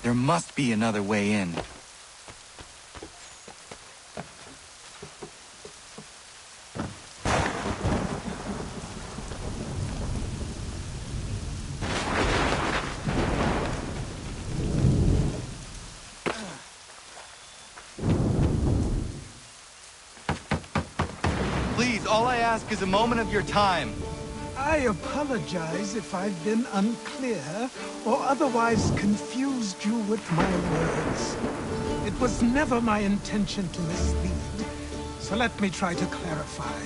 There must be another way in. Please, all I ask is a moment of your time. I apologize if I've been unclear or otherwise confused you with my words. It was never my intention to mislead, so let me try to clarify.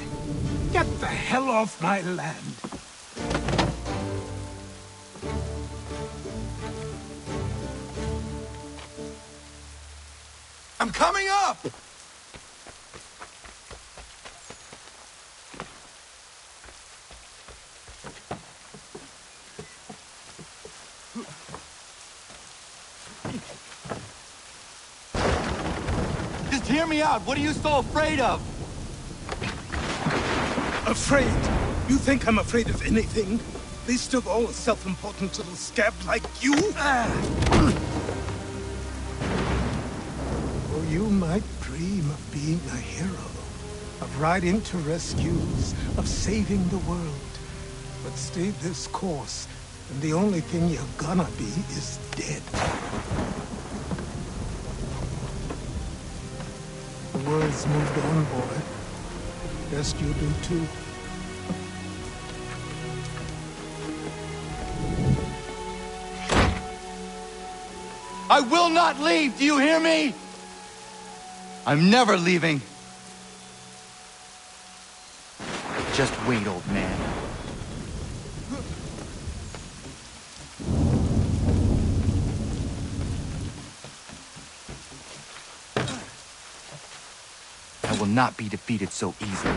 Get the hell off my land. I'm coming up! Just hear me out. What are you so afraid of? Afraid? You think I'm afraid of anything? Least of all a self-important little scab like you? Oh, you might dream of being a hero, of riding to rescues, of saving the world. But stay this course, and the only thing you're gonna be is dead. The world's moved on, boy. Best you do too. I will not leave, do you hear me? I'm never leaving. Just wait, old man. I will not be defeated so easily.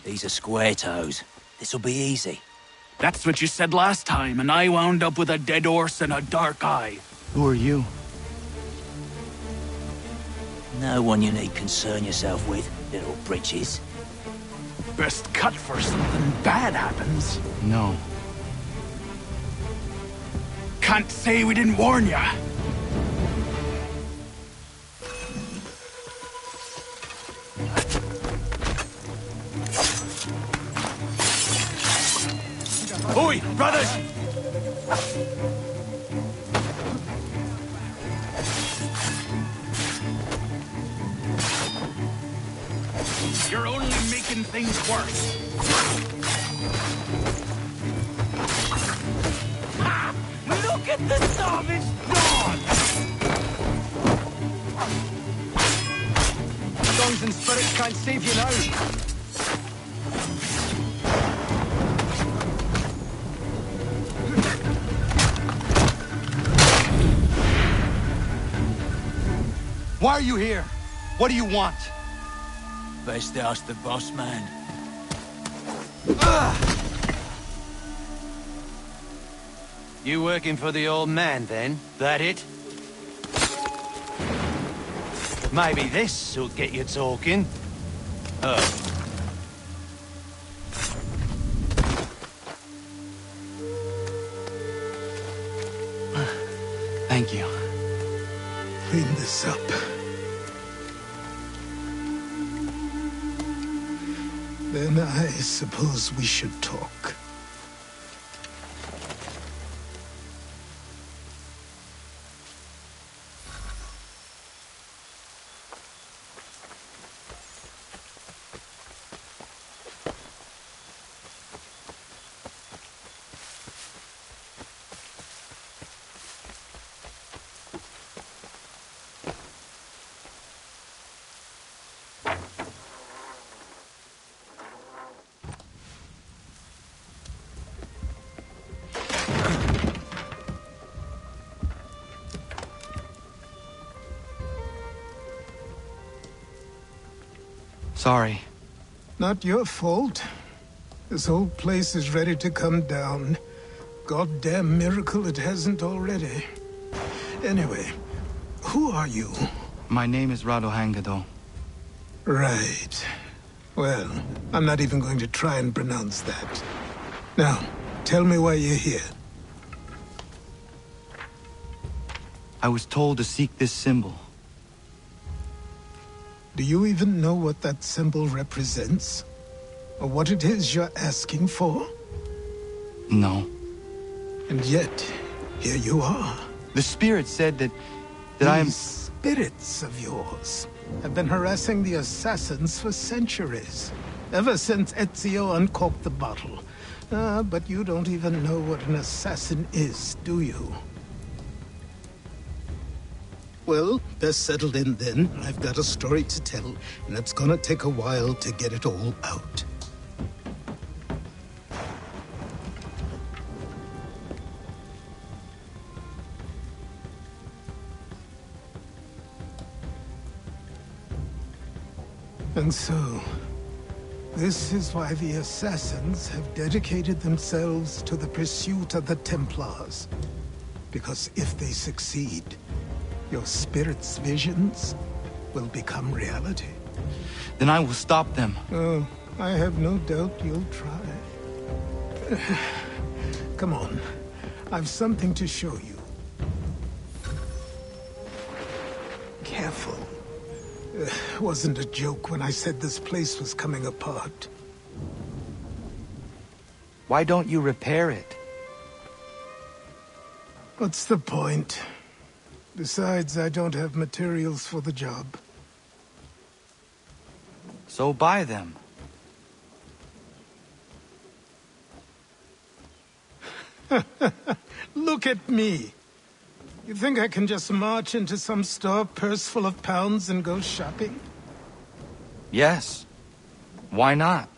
These are square toes. This'll be easy. That's what you said last time, and I wound up with a dead horse and a dark eye. Who are you? No one you need concern yourself with, little britches. Best cut for something bad happens. No. Can't say we didn't warn ya. Oi, brothers! You're only making things worse. Ha! Look at the savage dog! Songs and spirits can't save you now. Why are you here? What do you want? Best ask the boss man. You working for the old man, then? That it? Maybe this'll get you talking. Thank you. Clean this up. Then I suppose we should talk. Sorry. Not your fault. This whole place is ready to come down. Goddamn miracle it hasn't already. Anyway, who are you? My name is Radohangado. Right. Well, I'm not even going to try and pronounce that. Now, tell me why you're here. I was told to seek this symbol. Do you even know what that symbol represents? Or what it is you're asking for? No. And yet, here you are. The spirit said that I am... These spirits of yours have been harassing the assassins for centuries. Ever since Ezio uncorked the bottle. But you don't even know what an assassin is, do you? Well, best settled in then. I've got a story to tell, and it's gonna take a while to get it all out. And so, this is why the Assassins have dedicated themselves to the pursuit of the Templars. Because if they succeed, your spirit's visions will become reality. Then I will stop them. Oh, I have no doubt you'll try. Come on, I've something to show you. Careful. Wasn't a joke when I said this place was coming apart. Why don't you repair it? What's the point? Besides, I don't have materials for the job. So buy them. Look at me! You think I can just march into some store, purse full of pounds, and go shopping? Yes. Why not?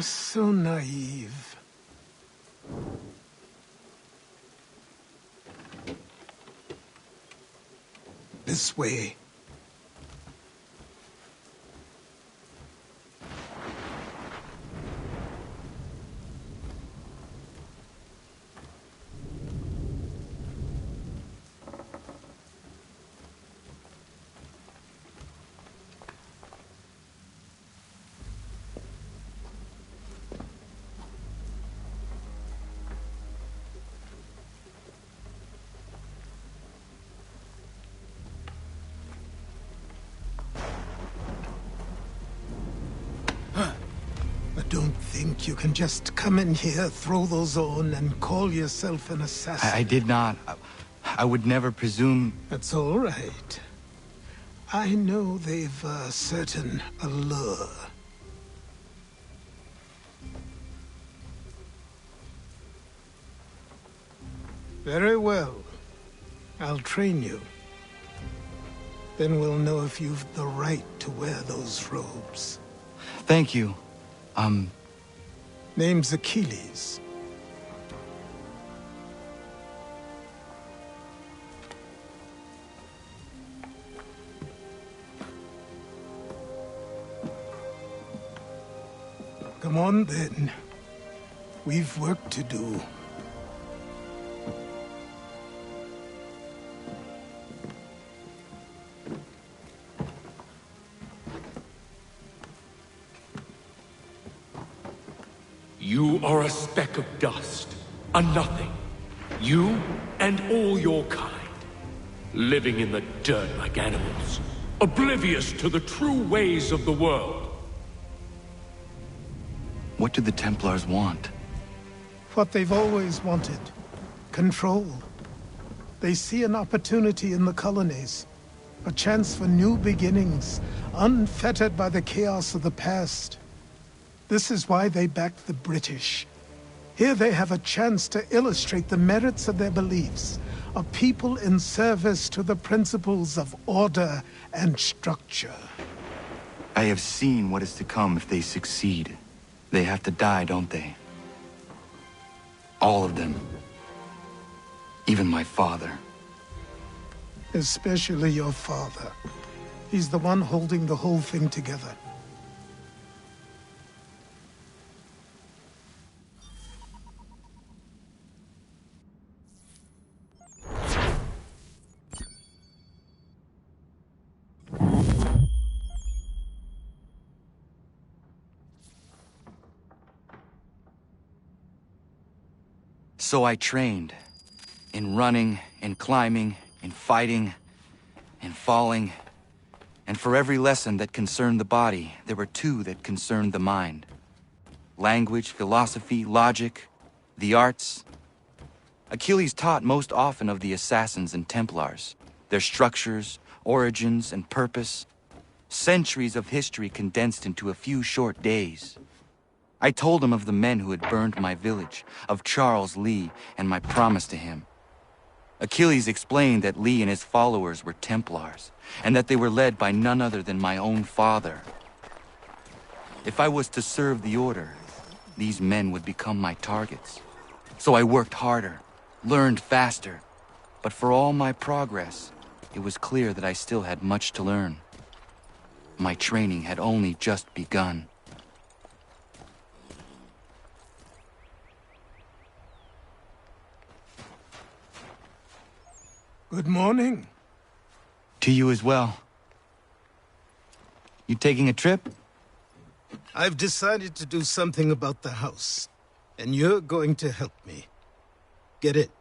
So naive. This way. Don't think you can just come in here, throw those on, and call yourself an assassin. I did not. I would never presume... That's all right. I know they've a certain allure. Very well. I'll train you. Then we'll know if you've the right to wear those robes. Thank you. Name's Achilles. Come on, then. We've work to do. You are a speck of dust, a nothing. You and all your kind. Living in the dirt like animals, oblivious to the true ways of the world. What do the Templars want? What they've always wanted. Control. They see an opportunity in the colonies. A chance for new beginnings, unfettered by the chaos of the past. This is why they backed the British. Here they have a chance to illustrate the merits of their beliefs. A people in service to the principles of order and structure. I have seen what is to come if they succeed. They have to die, don't they? All of them. Even my father. Especially your father. He's the one holding the whole thing together. So I trained. In running, in climbing, in fighting, in falling. And for every lesson that concerned the body, there were two that concerned the mind. Language, philosophy, logic, the arts. Achilles taught most often of the Assassins and Templars, their structures, origins, and purpose. Centuries of history condensed into a few short days. I told him of the men who had burned my village, of Charles Lee, and my promise to him. Achilles explained that Lee and his followers were Templars, and that they were led by none other than my own father. If I was to serve the order, these men would become my targets. So I worked harder, learned faster, but for all my progress, it was clear that I still had much to learn. My training had only just begun. Good morning. To you as well. You taking a trip? I've decided to do something about the house, and you're going to help me. Get it?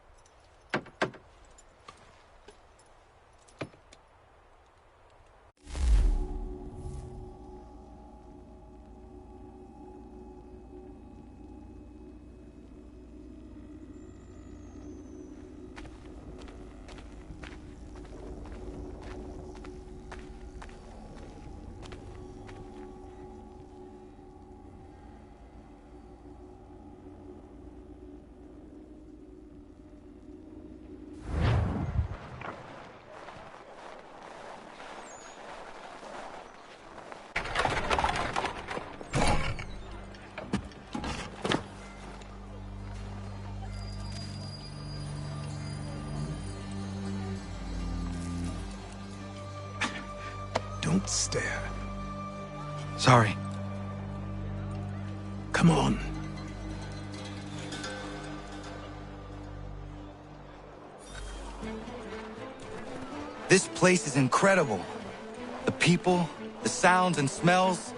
Don't stare. Sorry. Come on. This place is incredible. The people, the sounds and smells.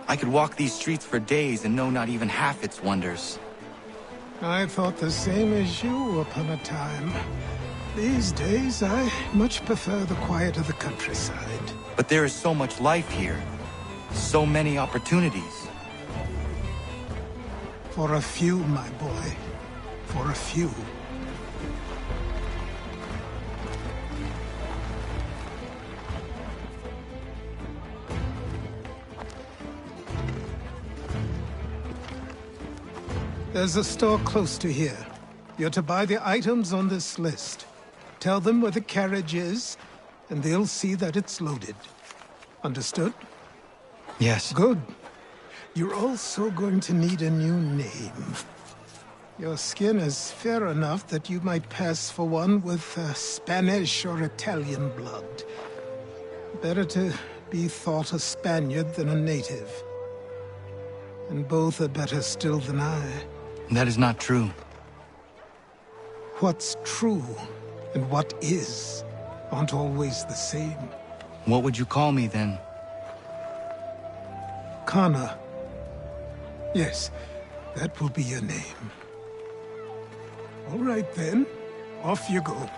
I could walk these streets for days and know not even half its wonders. I thought the same as you upon a time. These days, I much prefer the quiet of the countryside. But there is so much life here. So many opportunities. For a few, my boy. For a few. There's a store close to here. You're to buy the items on this list. Tell them where the carriage is, and they'll see that it's loaded. Understood? Yes. Good. You're also going to need a new name. Your skin is fair enough that you might pass for one with Spanish or Italian blood. Better to be thought a Spaniard than a native. And both are better still than I. That is not true. What's true and what is aren't always the same. What would you call me then? Kana. Yes, that will be your name. All right then, off you go.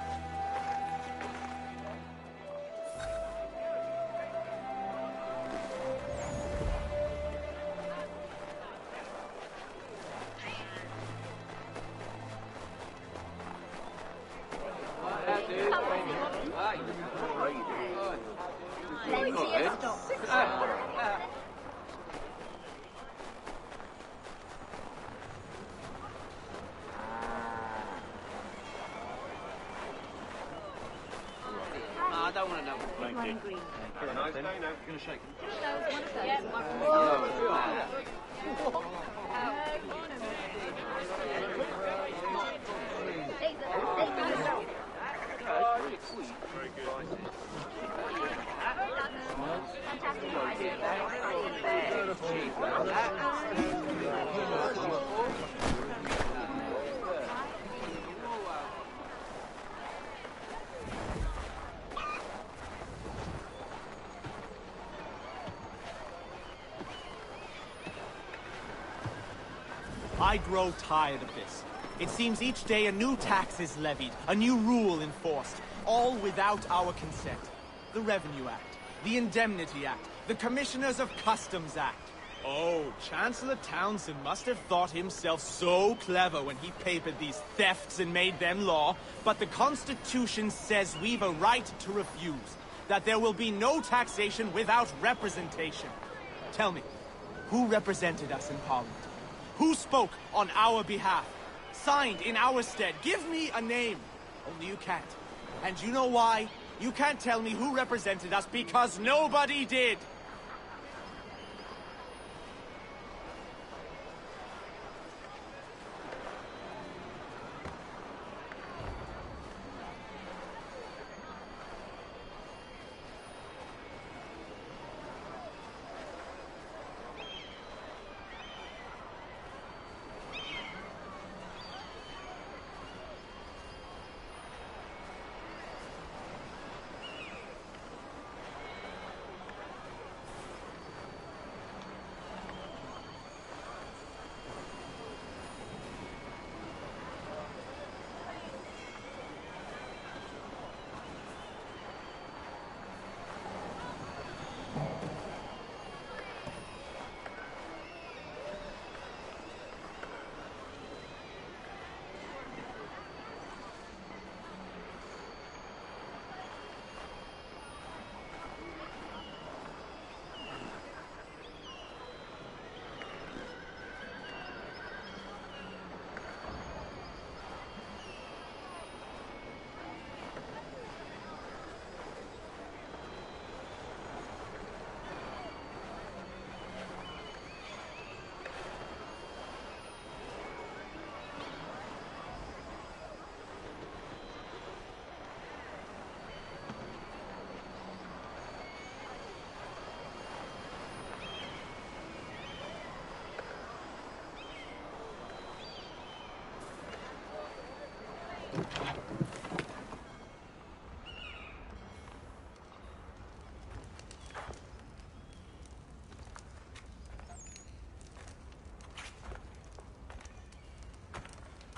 I grow tired of this. It seems each day a new tax is levied, a new rule enforced, all without our consent. The Revenue Act, the Indemnity Act, the Commissioners of Customs Act. Oh, Chancellor Townsend must have thought himself so clever when he papered these thefts and made them law, but the Constitution says we've a right to refuse, that there will be no taxation without representation. Tell me, who represented us in Parliament? Who spoke on our behalf? Signed in our stead? Give me a name. Only you can't. And you know why? You can't tell me who represented us because nobody did.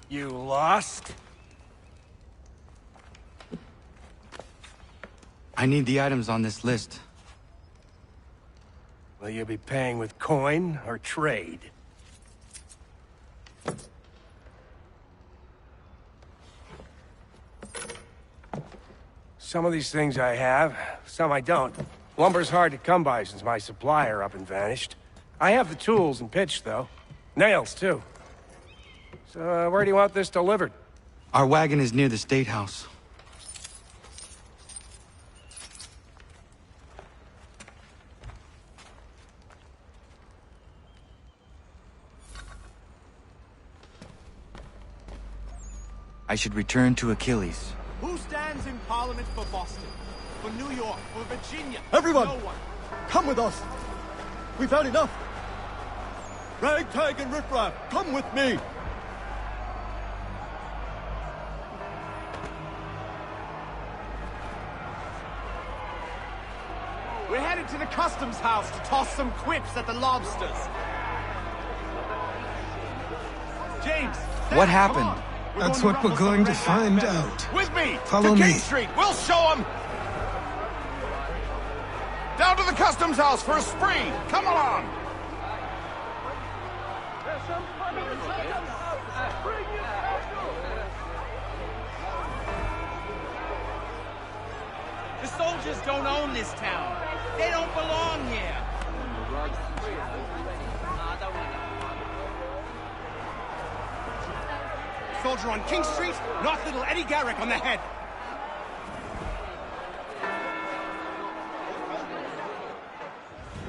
You lost? I need the items on this list. Will you be paying with coin or trade? Some of these things I have, some I don't. Lumber's hard to come by since my supplier up and vanished. I have the tools and pitch, though. Nails, too. So, where do you want this delivered? Our wagon is near the State House. I should return to Achilles. Who stands in Parliament for Boston? For New York? For Virginia? Everyone! No one. Come with us! We've had enough! Ragtag and riffraff, come with me! We're headed to the customs house to toss some quips at the lobsters. James! What happened? That's what we're going to find out. With me! Follow to me. King Street! We'll show them! Down to the customs house for a spree! Come along! The soldiers don't own this town. They don't belong here. Soldier on King Street, knock little Eddie Garrick on the head.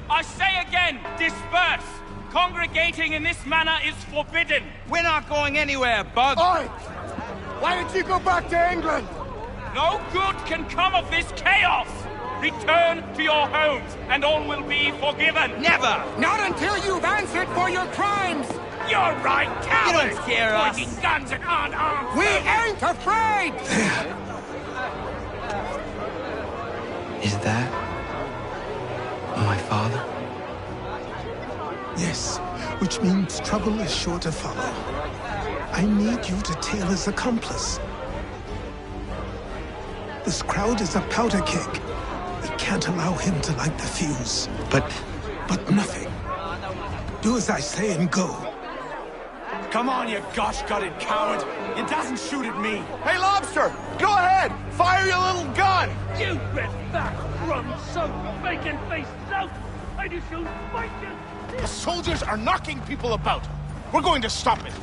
I say again, disperse. Congregating in this manner is forbidden. We're not going anywhere, Bug. Oi! Why did you go back to England? No good can come of this chaos. Return to your homes, and all will be forgiven. Never! Not until you've answered for your crimes! You're right, cowards! You don't scare us! Pointing guns and unarmed! We ain't afraid! Is that my father? Yes, which means trouble is sure to follow. I need you to tail his accomplice. This crowd is a powder keg. We can't allow him to light the fuse. But nothing. Do as I say and go. Come on, you gosh-gutted coward! It doesn't shoot at me! Hey, Lobster! Go ahead! Fire your little gun! You red fat, rum-soaked, bacon-faced lout! I do shall fight you! The soldiers are knocking people about. We're going to stop it.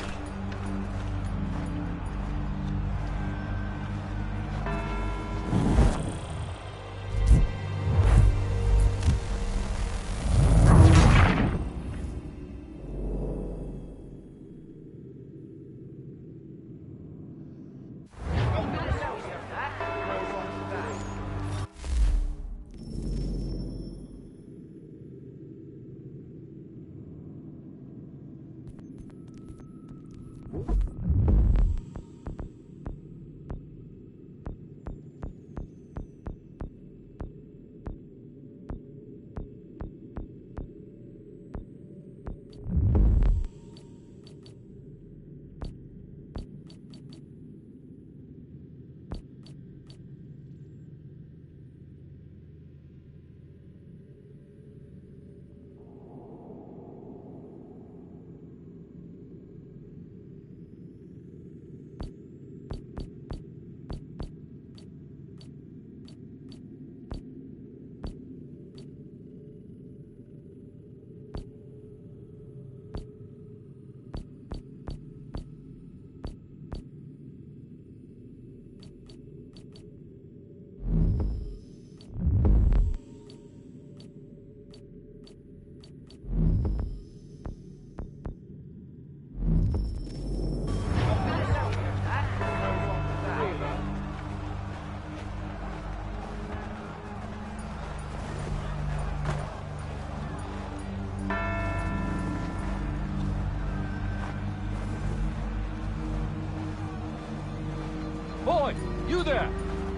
Boy, you there!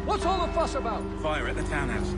What's all the fuss about? Fire at the townhouse.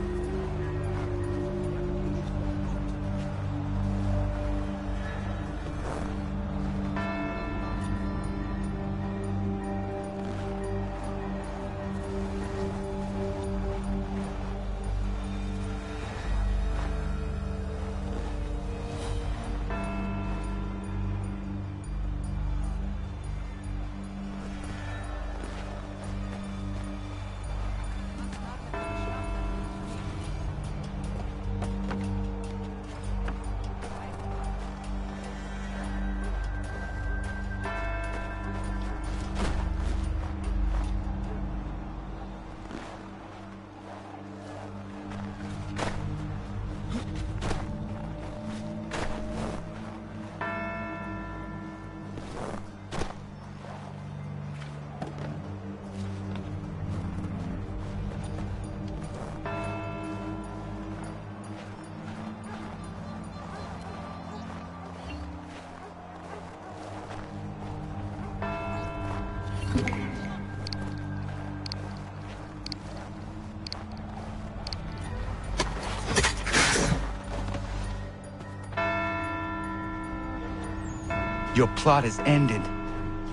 your plot is ended.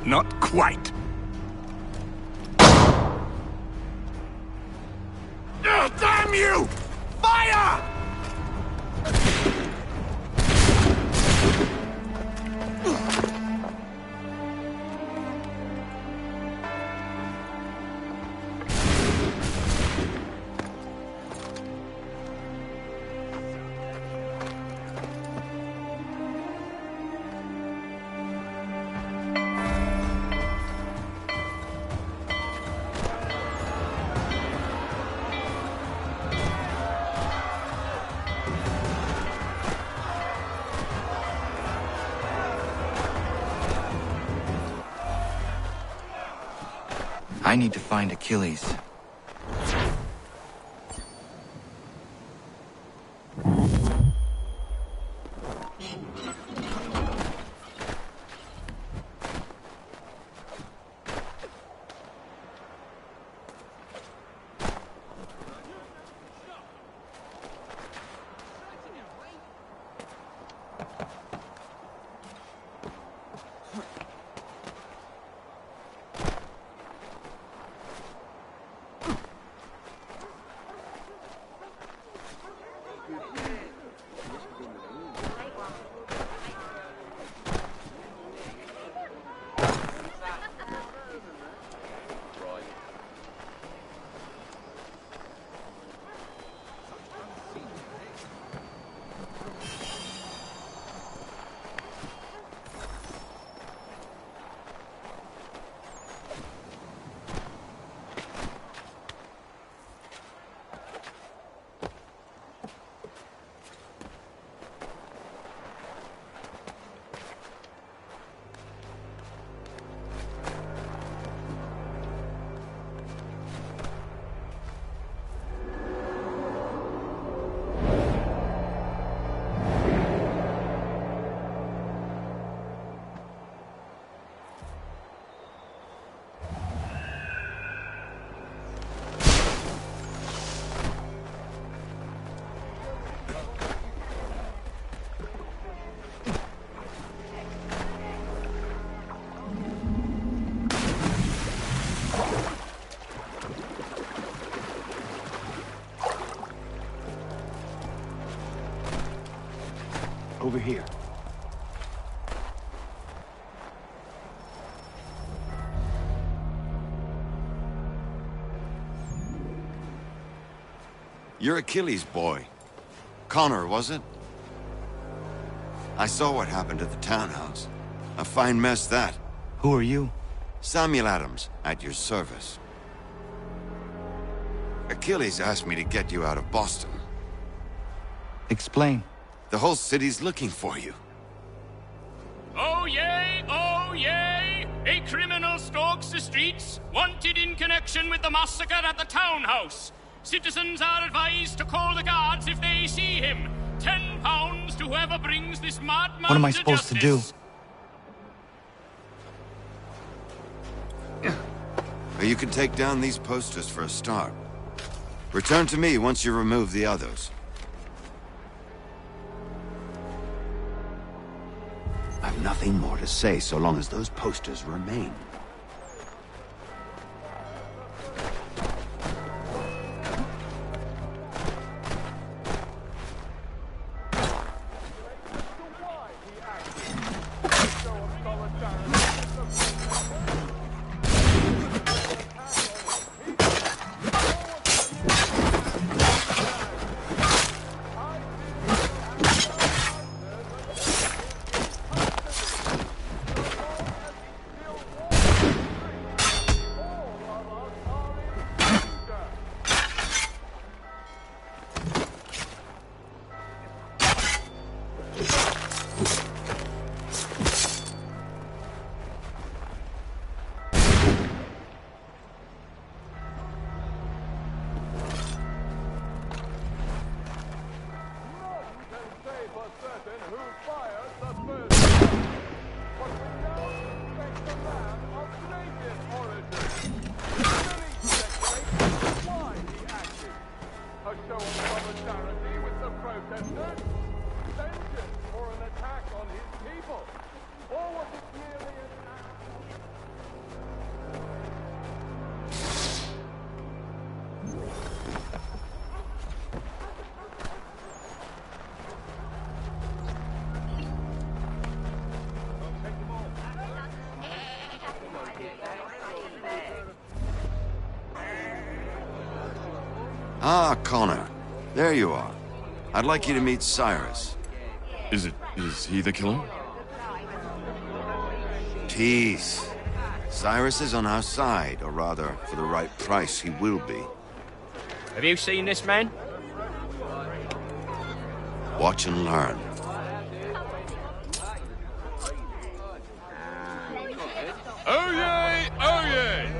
Not quite. Damn you! Fire! I need to find Achilles. Over here. You're Achilles' boy. Connor, was it? I saw what happened at the townhouse. A fine mess, that. Who are you? Samuel Adams, at your service. Achilles asked me to get you out of Boston. Explain. The whole city's looking for you. Oh yay, oh yay! A criminal stalks the streets, wanted in connection with the massacre at the townhouse. Citizens are advised to call the guards if they see him. £10 to whoever brings this madman What am I supposed to do? You can take down these posters for a start. Return to me once you remove the others. I've nothing more to say so long as those posters remain. Ah, Connor. There you are. I'd like you to meet Cyrus. Is he the killer? Tease. Cyrus is on our side, or rather, for the right price, he will be. Have you seen this man? Watch and learn. Oh yay! Oh yay!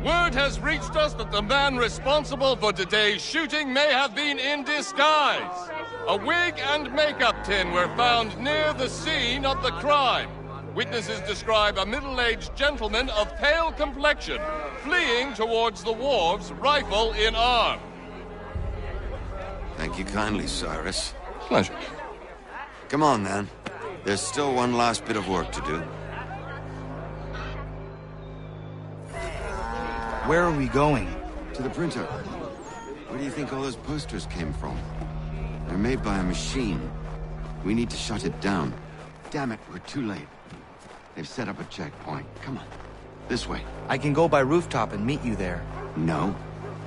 Word has reached us that the man responsible for today's shooting may have been in disguise. A wig and makeup tin were found near the scene of the crime. Witnesses describe a middle-aged gentleman of pale complexion fleeing towards the wharves, rifle in arm. Thank you kindly, Cyrus. Pleasure. Come on, then. There's still one last bit of work to do. Where are we going? To the printer. Where do you think all those posters came from? They're made by a machine. We need to shut it down. Damn it, we're too late. They've set up a checkpoint. Come on. This way. I can go by rooftop and meet you there. No.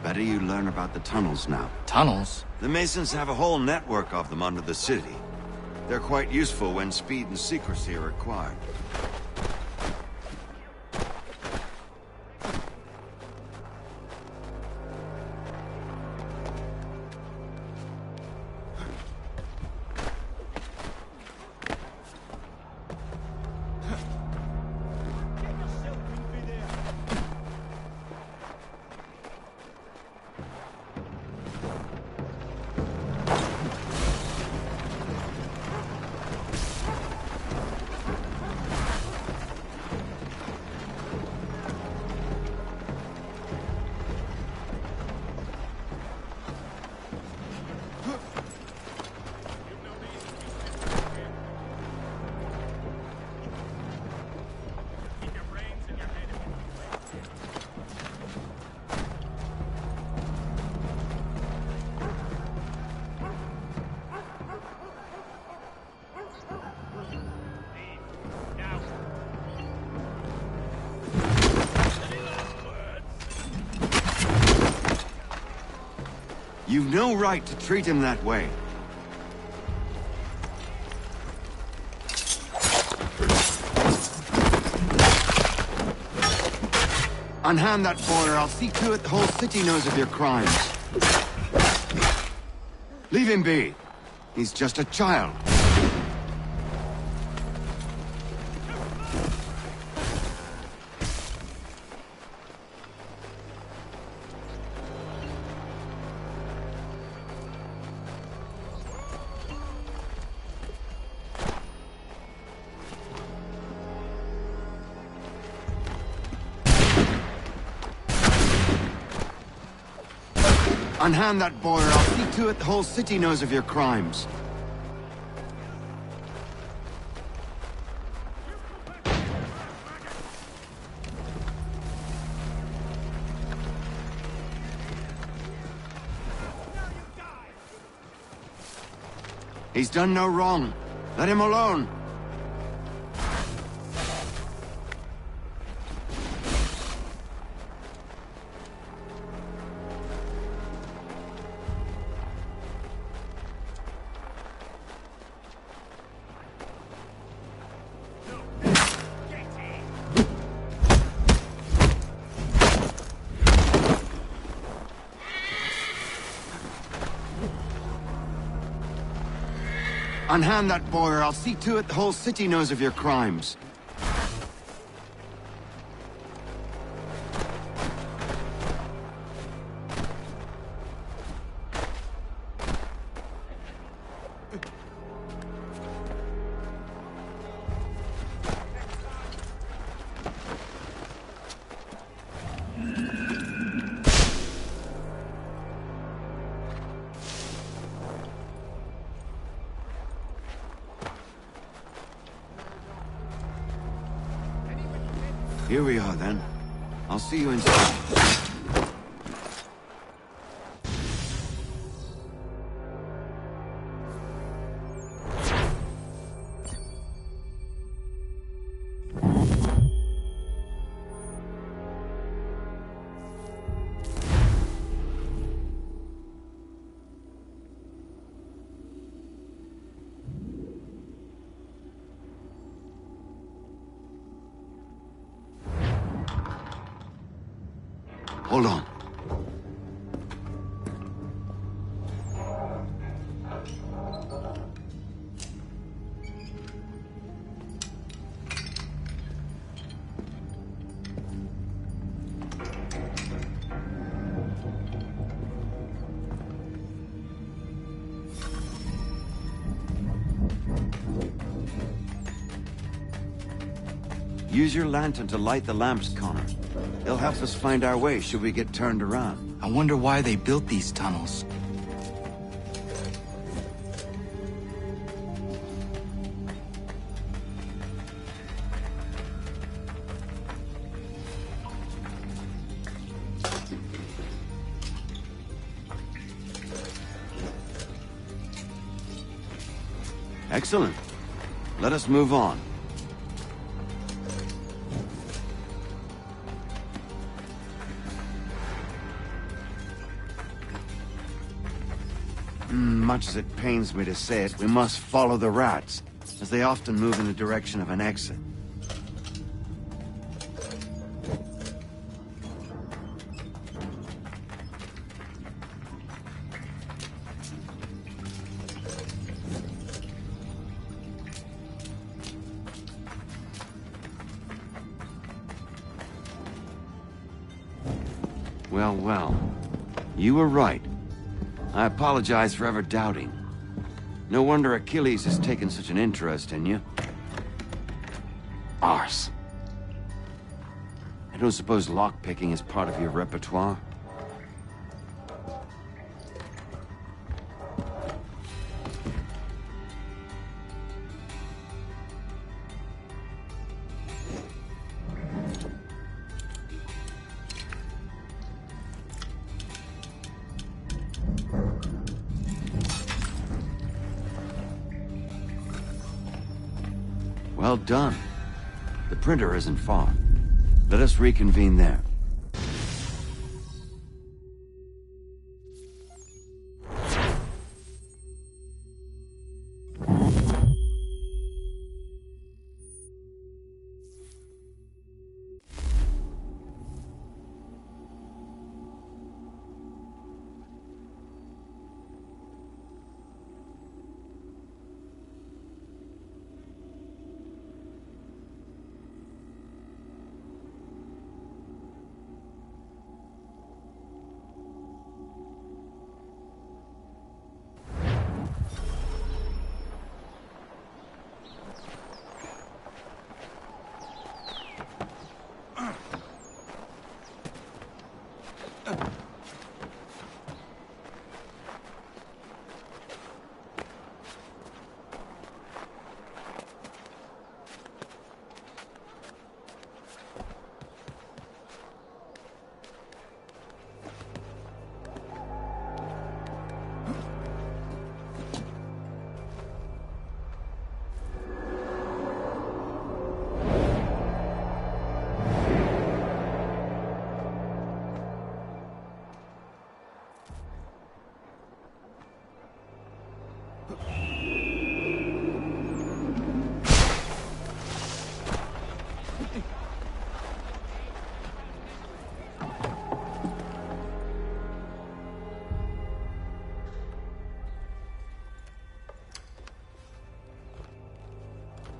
Better you learn about the tunnels now. Tunnels? The Masons have a whole network of them under the city. They're quite useful when speed and secrecy are required. You've no right to treat him that way. Unhand that boy, or I'll see to it the whole city knows of your crimes. Leave him be. He's just a child. Unhand that boy, or I'll see to it the whole city knows of your crimes. He's done no wrong. Let him alone. Unhand that boy, or I'll see to it the whole city knows of your crimes. Here we are, then. I'll see you inside. Hold on. Use your lantern to light the lamps, Connor. They'll help us find our way should we get turned around. I wonder why they built these tunnels. Excellent. Let us move on. Much as it pains me to say it, we must follow the rats, as they often move in the direction of an exit. Well, well. You were right. I apologize for ever doubting. No wonder Achilles has taken such an interest in you. Arse. I don't suppose lockpicking is part of your repertoire? Well done. The printer isn't far. Let us reconvene there.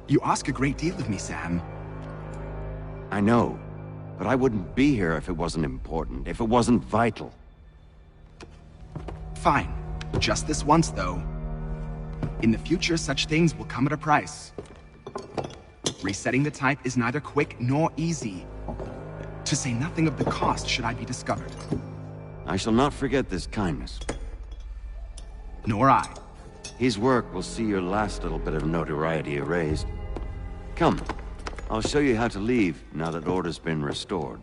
You ask a great deal of me, Sam. I know, but I wouldn't be here if it wasn't important, if it wasn't vital. Fine. Just this once, though. In the future, such things will come at a price. Resetting the type is neither quick nor easy. To say nothing of the cost should I be discovered. I shall not forget this kindness. Nor I. His work will see your last little bit of notoriety erased. Come, I'll show you how to leave now that order's been restored.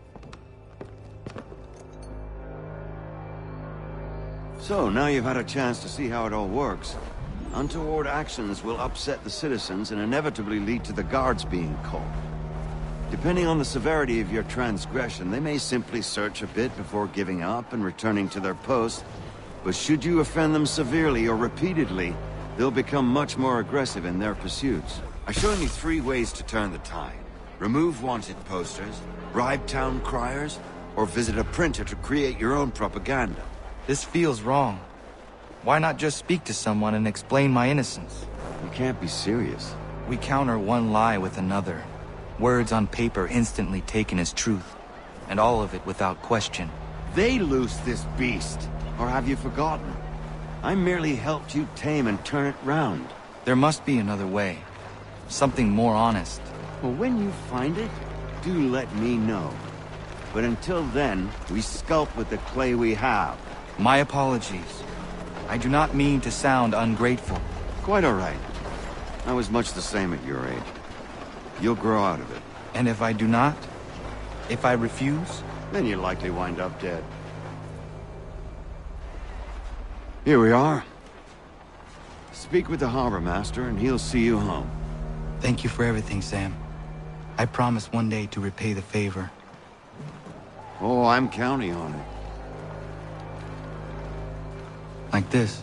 So, now you've had a chance to see how it all works. Untoward actions will upset the citizens and inevitably lead to the guards being called. Depending on the severity of your transgression, they may simply search a bit before giving up and returning to their post. But should you offend them severely or repeatedly, they'll become much more aggressive in their pursuits. I've shown you 3 ways to turn the tide. Remove wanted posters, bribe town criers, or visit a printer to create your own propaganda. This feels wrong. Why not just speak to someone and explain my innocence? You can't be serious. We counter one lie with another. Words on paper instantly taken as truth. And all of it without question. They loose this beast. Or have you forgotten? I merely helped you tame and turn it round. There must be another way. Something more honest. Well, when you find it, do let me know. But until then, we sculpt with the clay we have. My apologies. I do not mean to sound ungrateful. Quite all right. I was much the same at your age. You'll grow out of it. And if I do not? If I refuse? Then you'll likely wind up dead. Here we are. Speak with the harbor master and he'll see you home. Thank you for everything, Sam. I promise one day to repay the favor. Oh, I'm counting on it. Like this.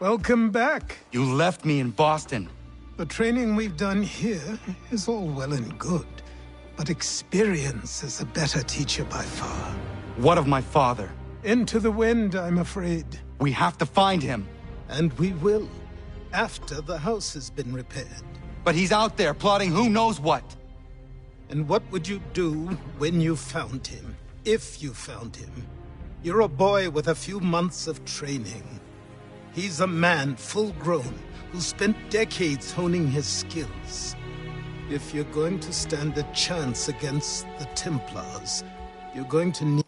Welcome back. You left me in Boston. The training we've done here is all well and good, but experience is a better teacher by far. What of my father? Into the wind, I'm afraid. We have to find him. And we will, after the house has been repaired. But he's out there plotting who knows what. And what would you do when you found him? If you found him? You're a boy with a few months of training. He's a man, full-grown, who spent decades honing his skills. If you're going to stand a chance against the Templars, you're going to need...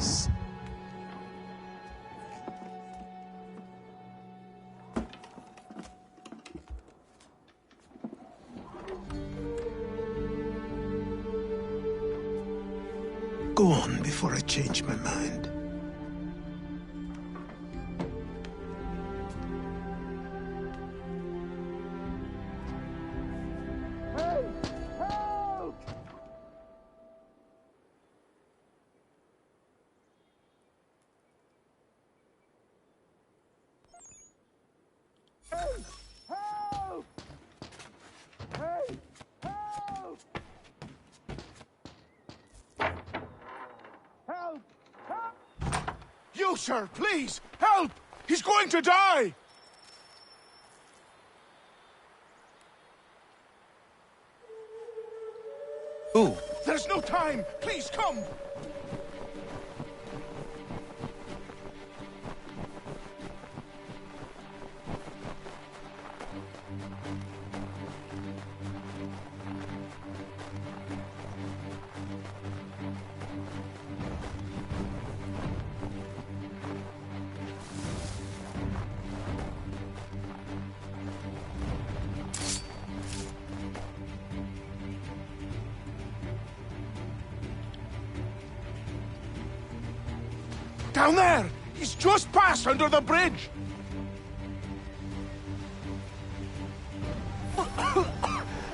peace. Go on before I change my mind. You, sir, please! Help! He's going to die! Who? There's no time! Please, come! Down there! He's just passed under the bridge!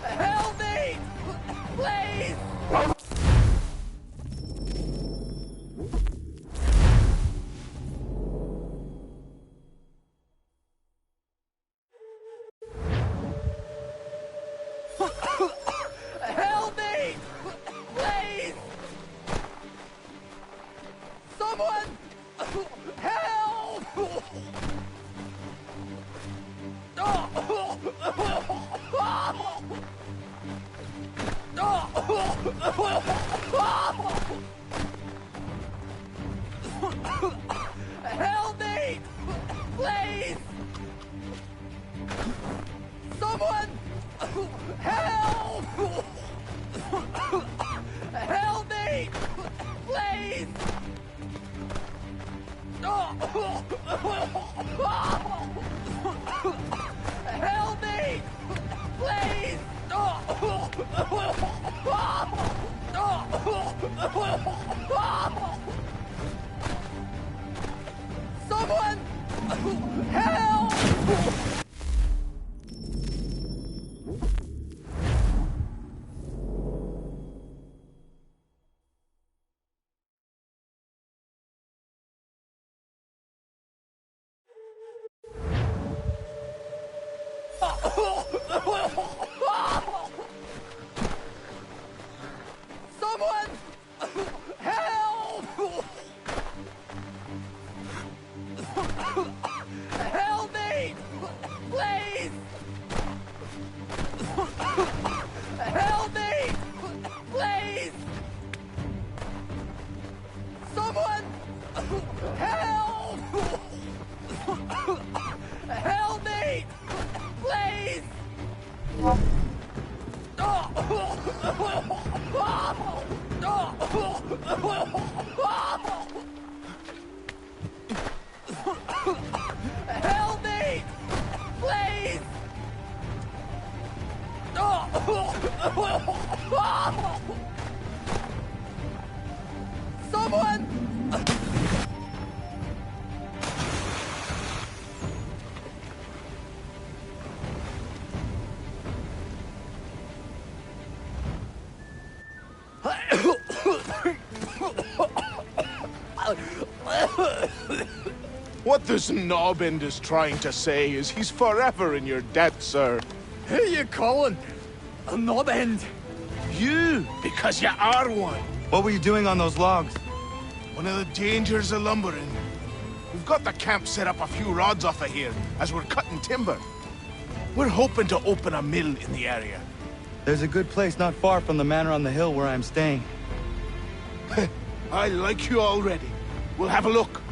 Help me! Please! Help me! Please! Someone! Help! Help me! Please! Someone! Help! Help me! Please! Help me! Please! Someone! Help! Someone! Help! Help me! Please! Help me! Please! Someone! Help! Help me! Please! Help me! Please! Someone! What this knobbend is trying to say is he's forever in your debt, sir. Who you calling? A knob-end? You, because you are one. What were you doing on those logs? One of the dangers of lumbering. We've got the camp set up a few rods off of here, as we're cutting timber. We're hoping to open a mill in the area. There's a good place not far from the manor on the hill where I'm staying. I like you already. We'll have a look.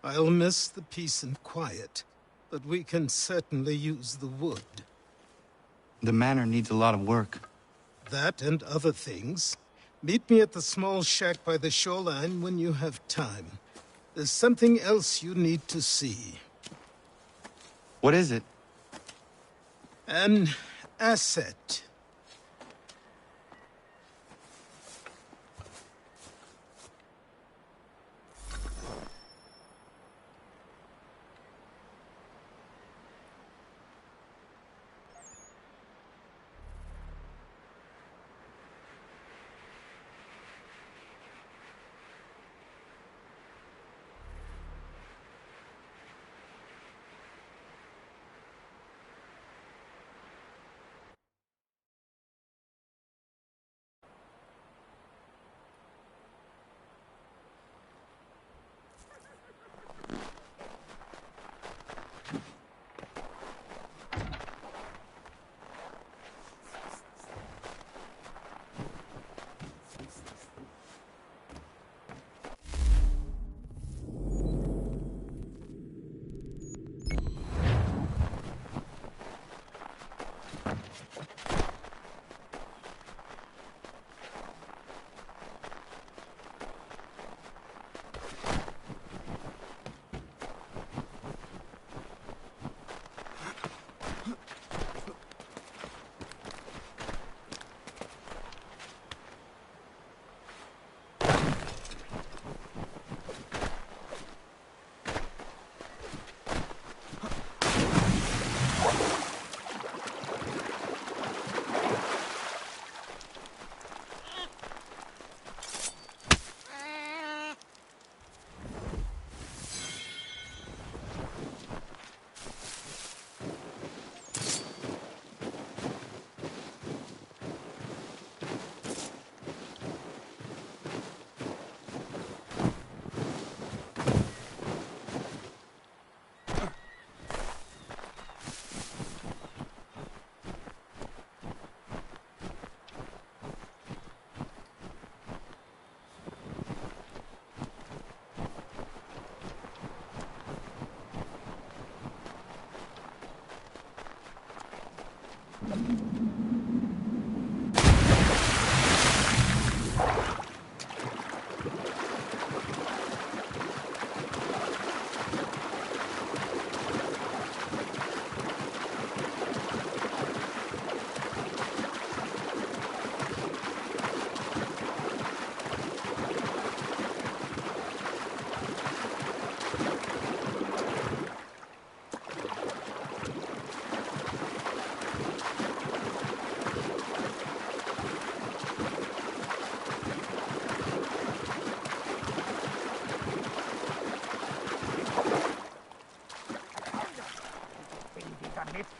I'll miss the peace and quiet, but we can certainly use the wood. The manor needs a lot of work. That and other things. Meet me at the small shack by the shoreline when you have time. There's something else you need to see. What is it? An asset.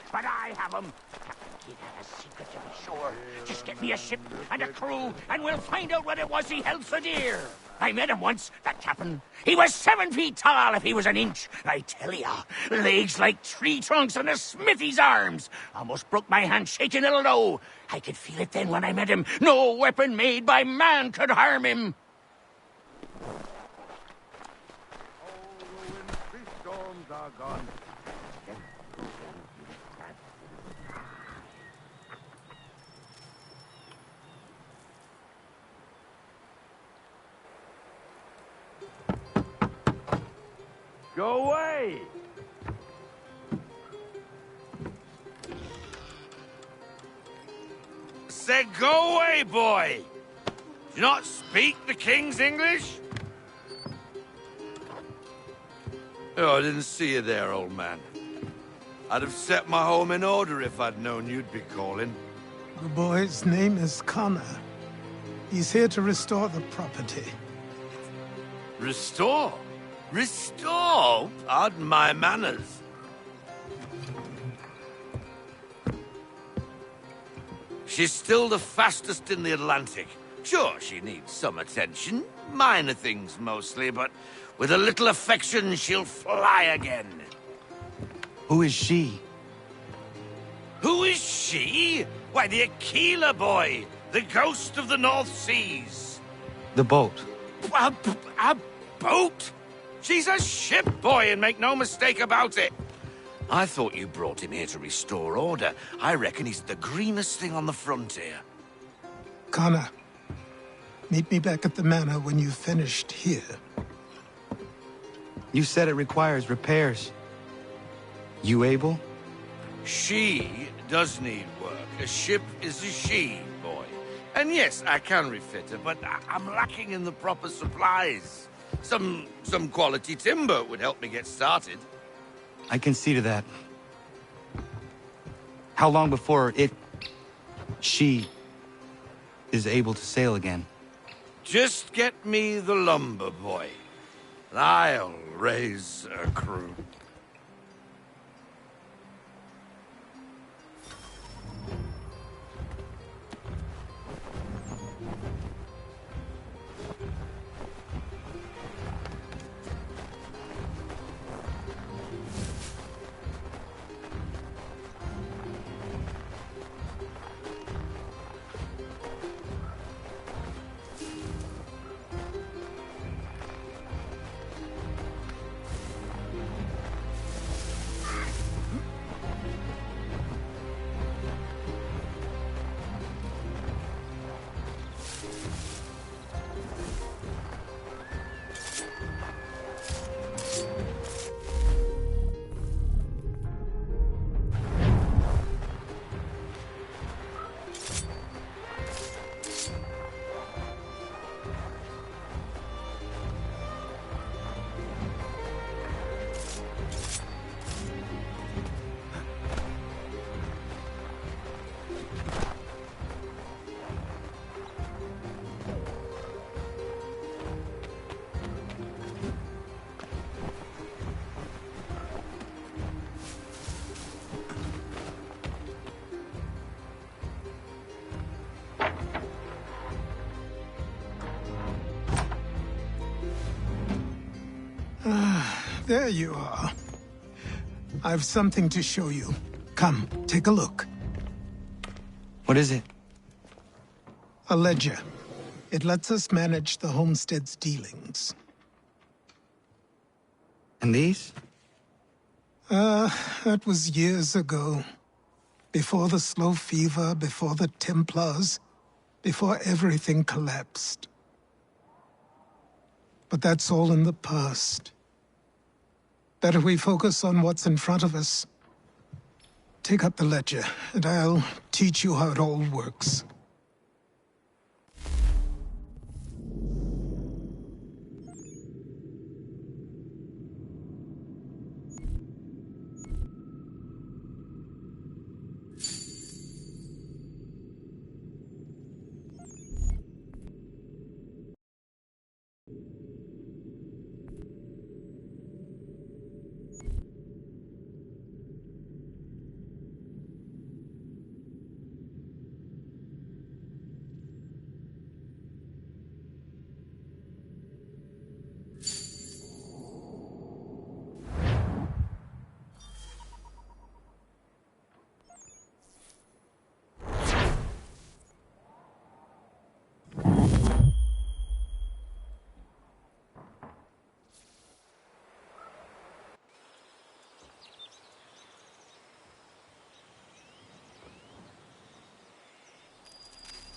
But I have them. Captain Kidd had a secret to be sure. Just get me a ship and a crew, and we'll find out what it was he held so dear. I met him once, that captain. He was 7 feet tall if he was an inch. I tell ya, legs like tree trunks and a smithy's arms. Almost broke my hand shaking it'll know. I could feel it then when I met him. No weapon made by man could harm him. Storms are gone. Go away! said go away, boy! Do you not speak the King's English? Oh, I didn't see you there, old man. I'd have set my home in order if I'd known you'd be calling. The boy's name is Connor. He's here to restore the property. Restore? Restore? Pardon my manners. She's still the fastest in the Atlantic. Sure, she needs some attention. Minor things mostly, but with a little affection, she'll fly again. Who is she? Who is she? Why, the Aquila boy, the ghost of the North Seas. The boat. A boat? She's a ship, boy, and make no mistake about it. I thought you brought him here to restore order. I reckon he's the greenest thing on the frontier. Connor, meet me back at the manor when you've finished here. You said it requires repairs. You able? She does need work. A ship is a she, boy. And yes, I can refit her, but I'm lacking in the proper supplies. Some quality timber would help me get started. I can see to that. How long before she is able to sail again? Just get me the lumber, boy. And I'll raise a crew. There you are. I've something to show you. Come, take a look. What is it? A ledger. It lets us manage the homestead's dealings. And these? That was years ago. Before the slow fever, before the Templars, before everything collapsed. But that's all in the past. Better we focus on what's in front of us. Take up the ledger, and I'll teach you how it all works.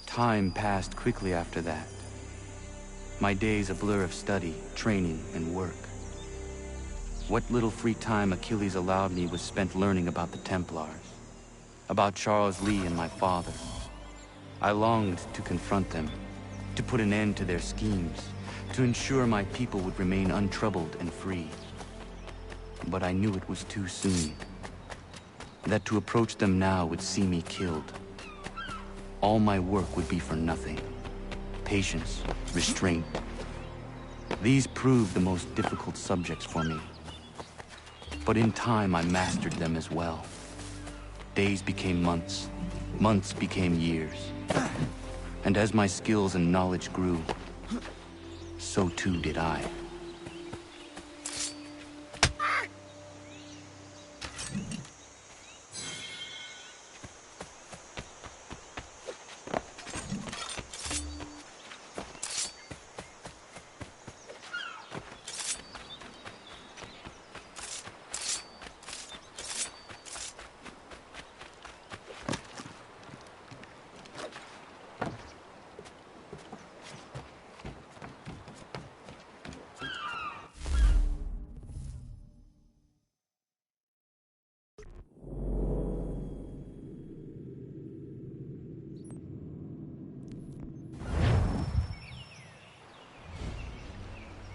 Time passed quickly after that. My days a blur of study, training, and work. What little free time Achilles allowed me was spent learning about the Templars, about Charles Lee and my father. I longed to confront them, to put an end to their schemes, to ensure my people would remain untroubled and free. But I knew it was too soon. That to approach them now would see me killed. All my work would be for nothing. Patience, restraint. These proved the most difficult subjects for me. But in time, I mastered them as well. Days became months, months became years. And as my skills and knowledge grew, so too did I.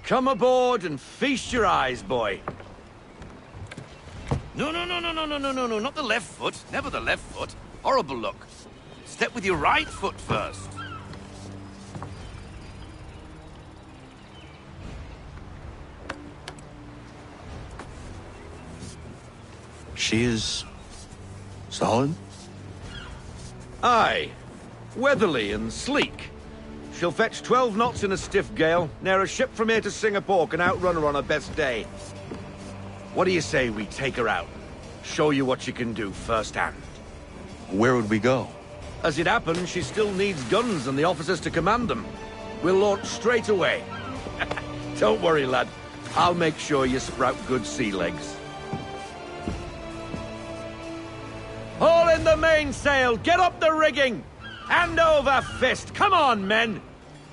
Come aboard and feast your eyes, boy. No, not the left foot. Never the left foot. Horrible look. Step with your right foot first. She is... solid? Aye. Weatherly and sleek. She'll fetch 12 knots in a stiff gale. Ne'er a ship from here to Singapore can outrun her on her best day. What do you say we take her out? Show you what she can do firsthand. Where would we go? As it happens, she still needs guns and the officers to command them. We'll launch straight away. Don't worry, lad. I'll make sure you sprout good sea legs. Haul in the mainsail! Get up the rigging! Hand over fist! Come on, men!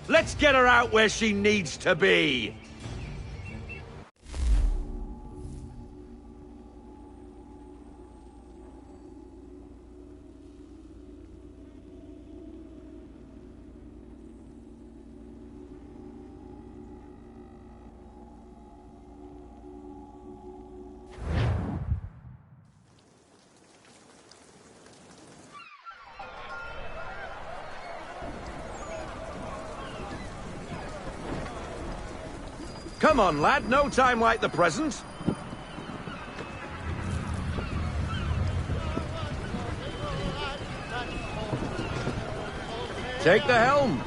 Let's get her out where she needs to be! Come on, lad. No time like the present. Take the helm.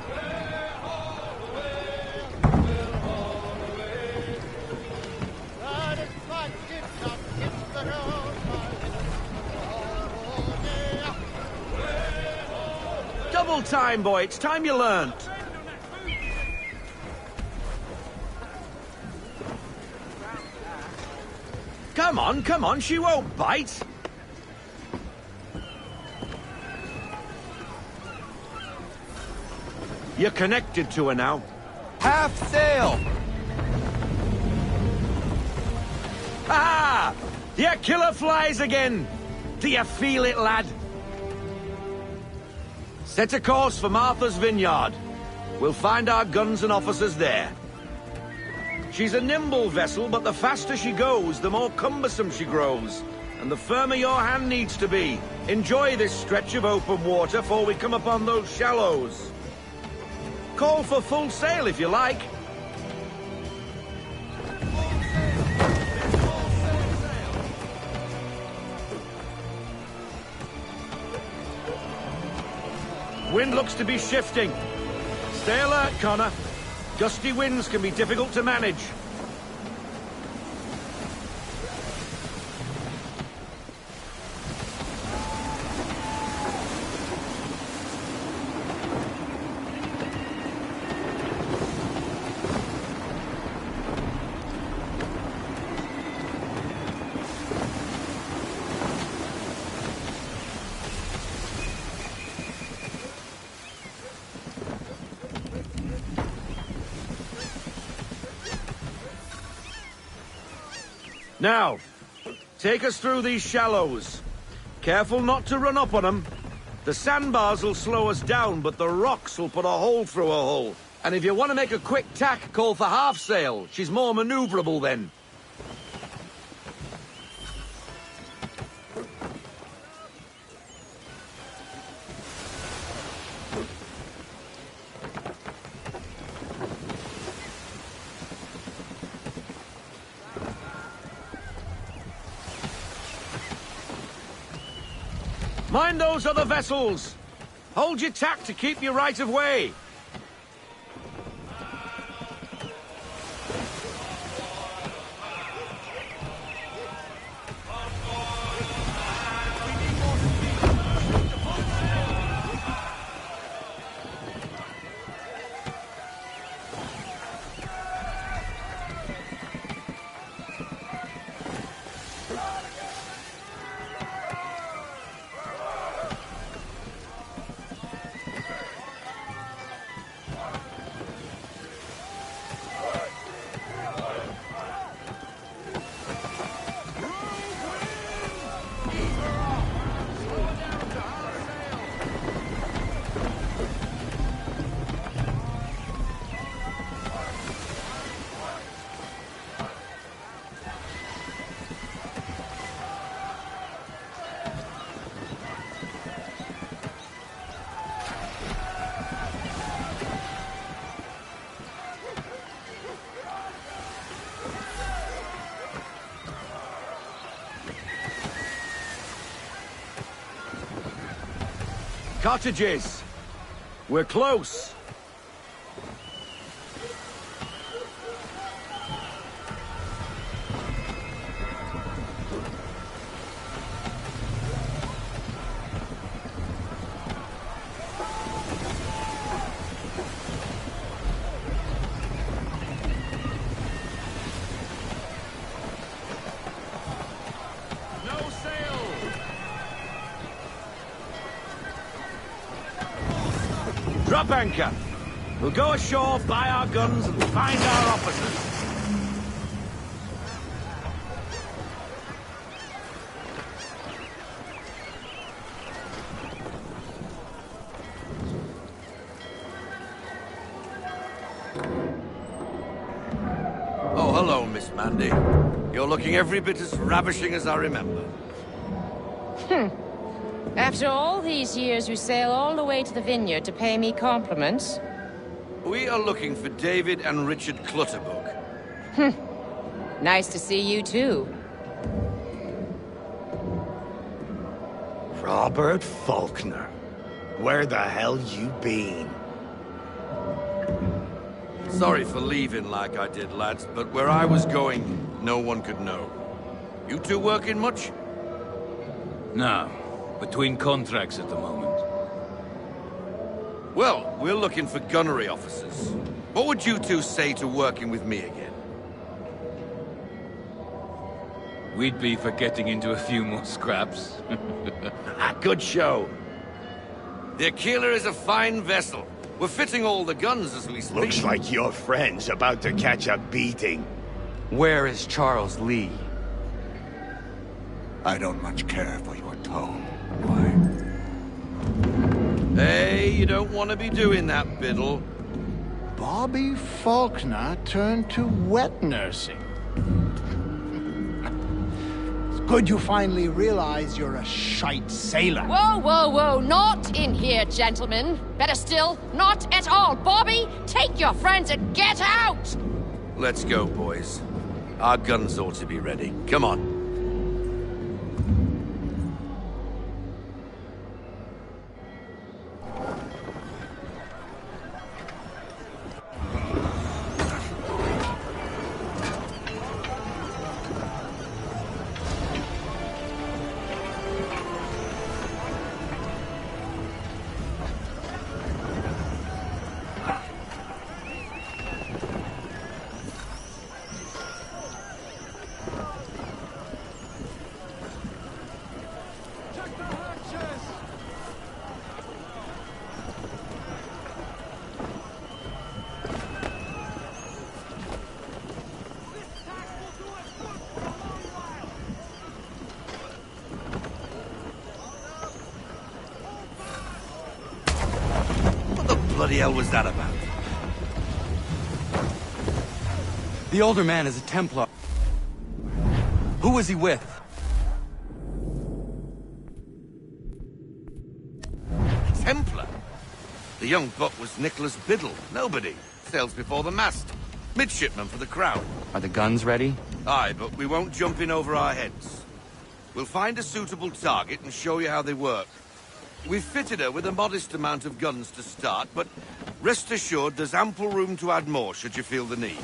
Double time, boy. It's time you learnt. Come on, she won't bite. You're connected to her now. Half sail! Ah! Your killer flies again! Do you feel it, lad? Set a course for Martha's Vineyard. We'll find our guns and officers there. She's a nimble vessel, but the faster she goes, the more cumbersome she grows. And the firmer your hand needs to be. Enjoy this stretch of open water before we come upon those shallows. Call for full sail if you like. Wind looks to be shifting. Stay alert, Connor. Gusty winds can be difficult to manage. Now, take us through these shallows. Careful not to run up on them. The sandbars will slow us down, but the rocks will put a hole through a hull. And if you want to make a quick tack, call for half sail. She's more maneuverable then. Mind those other vessels! Hold your tack to keep your right of way! Cottages! We're close! Drop anchor. We'll go ashore, buy our guns, and find our officers. Oh, hello, Miss Mandy. You're looking every bit as ravishing as I remember. After all these years, you sail all the way to the vineyard to pay me compliments? We are looking for David and Richard Clutterbuck. Nice to see you, too. Robert Faulkner. Where the hell you been? Sorry for leaving like I did, lads, but where I was going, no one could know. You two working much? No. Between contracts at the moment. Well, we're looking for gunnery officers. What would you two say to working with me again? We'd be for getting into a few more scraps. Good show. The Aquila is a fine vessel. We're fitting all the guns as we speak. Looks like your friend's about to catch a beating. Where is Charles Lee? I don't much care for your tone. Hey, you don't want to be doing that, Biddle. Bobby Faulkner turned to wet nursing. It's good you finally realize you're a shite sailor. Whoa, whoa, whoa, not in here, gentlemen. Better still, not at all. Bobby, take your friends and get out! Let's go, boys. Our guns ought to be ready. Come on. bloody hell was that about? The older man is a Templar. Who was he with? A Templar? The young buck was Nicholas Biddle. Nobody. Sails before the mast. Midshipman for the Crown. Are the guns ready? Aye, but we won't jump in over our heads. We'll find a suitable target and show you how they work. We've fitted her with a modest amount of guns to start, but rest assured there's ample room to add more should you feel the need.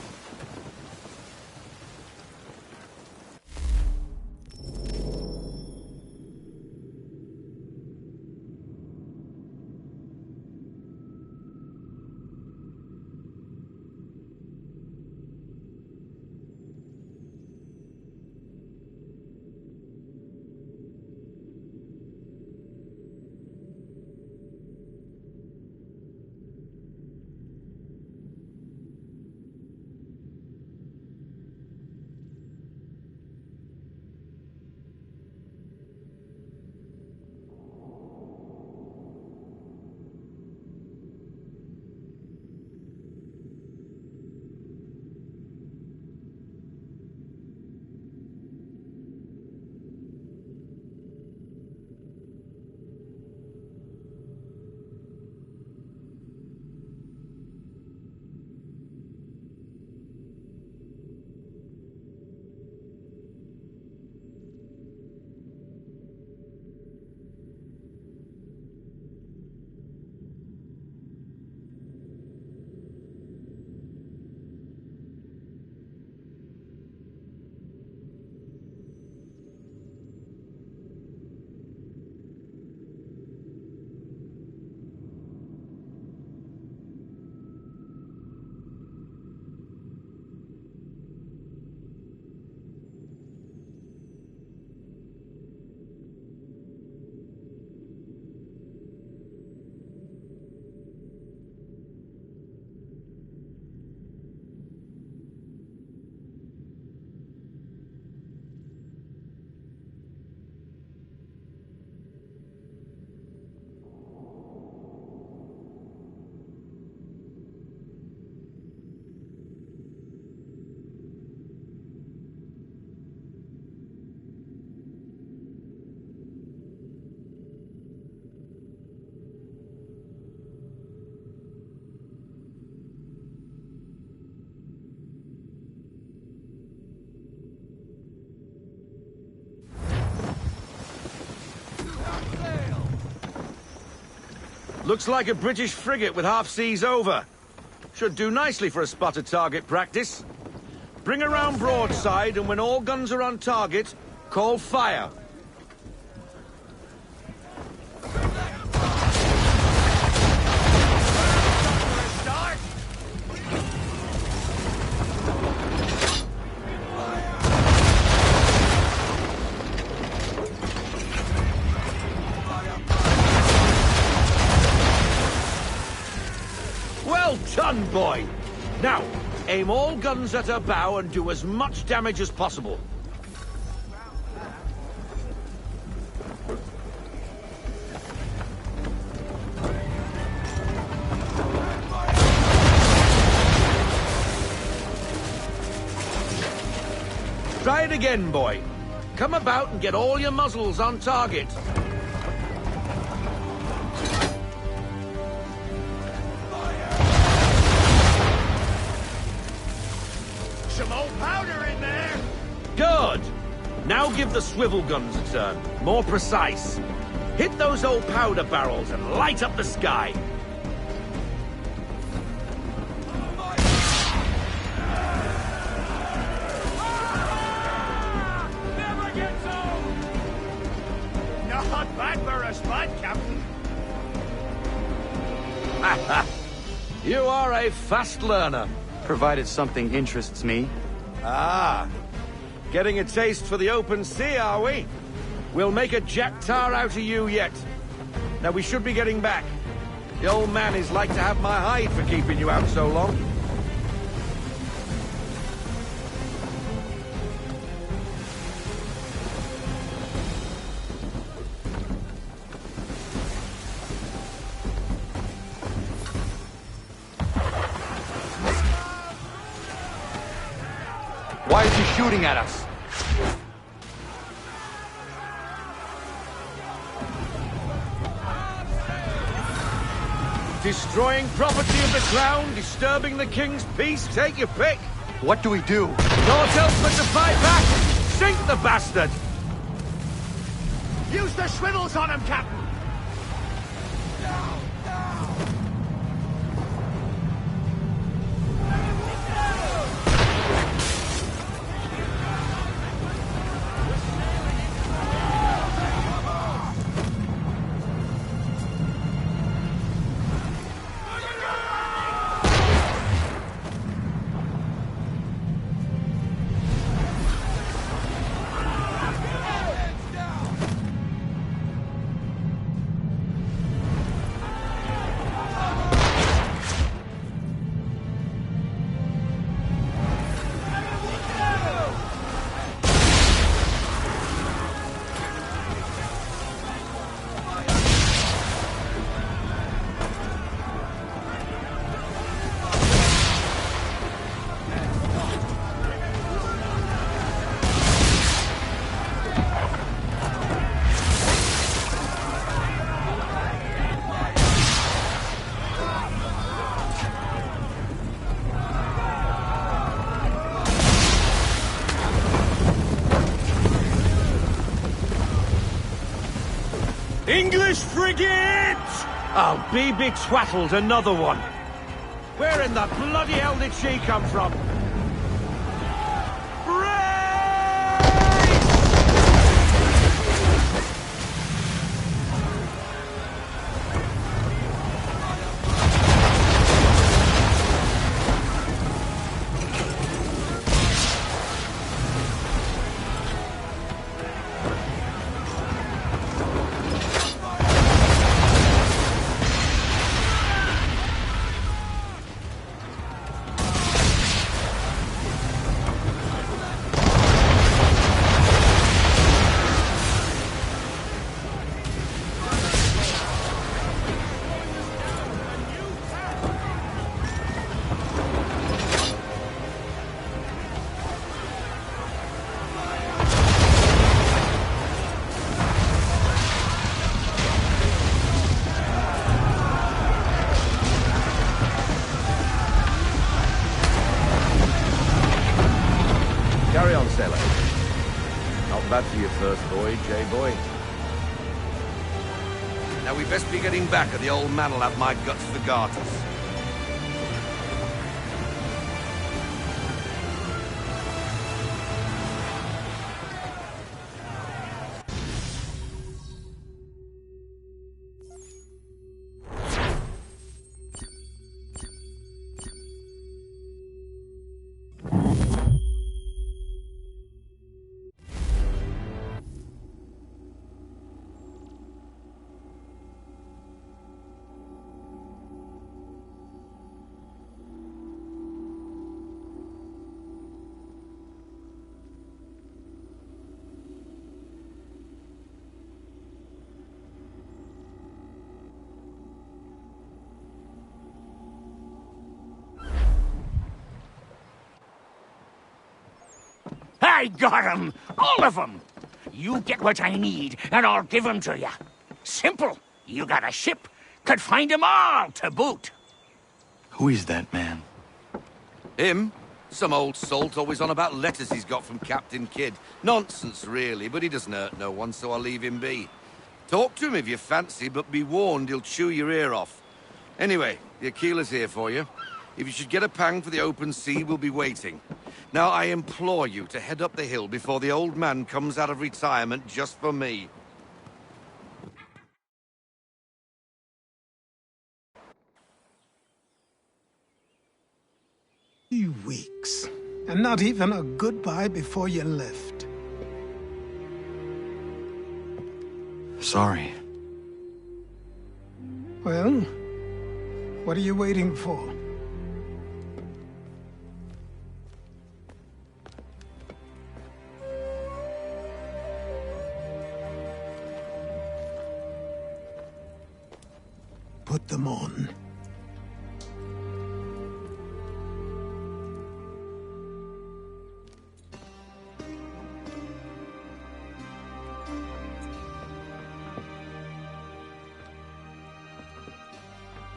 Looks like a British frigate with half seas over. Should do nicely for a spotted target practice. Bring around broadside, and when all guns are on target, call fire. Well done, boy! Now, aim all guns at her bow and do as much damage as possible. Try it again, boy. Come about and get all your muzzles on target. Some old powder in there! Good! Now give the swivel guns a turn. More precise. Hit those old powder barrels and light up the sky. Never gets old! Not bad for a spot, Captain. You are a fast learner. Provided something interests me. Ah, getting a taste for the open sea, are we? We'll make a jack tar out of you yet. Now we should be getting back. The old man is like to have my hide for keeping you out so long. shooting at us. Destroying property of the crown, disturbing the king's peace, take your pick. What do we do? Naught else but to fight back. Sink the bastard. Use the swivels on him, Captain! English frigate! Oh, be twaddled, another one. Where in the bloody hell did she come from? Carry on, sailor. Not bad for your first voyage, eh, boy? Now we best be getting back, or the old man'll have my guts for garters. I got 'em! All of 'em! You get what I need, and I'll give 'em to you. Simple. You got a ship, could find 'em all to boot. Who is that man? Him? Some old salt always on about letters he's got from Captain Kidd. Nonsense, really, but he doesn't hurt no one, so I'll leave him be. Talk to him if you fancy, but be warned he'll chew your ear off. Anyway, the Aquila's here for you. If you should get a pang for the open sea, we'll be waiting. Now, I implore you to head up the hill before the old man comes out of retirement just for me. 3 weeks, and not even a goodbye before you left. Sorry. Well, what are you waiting for? Put them on.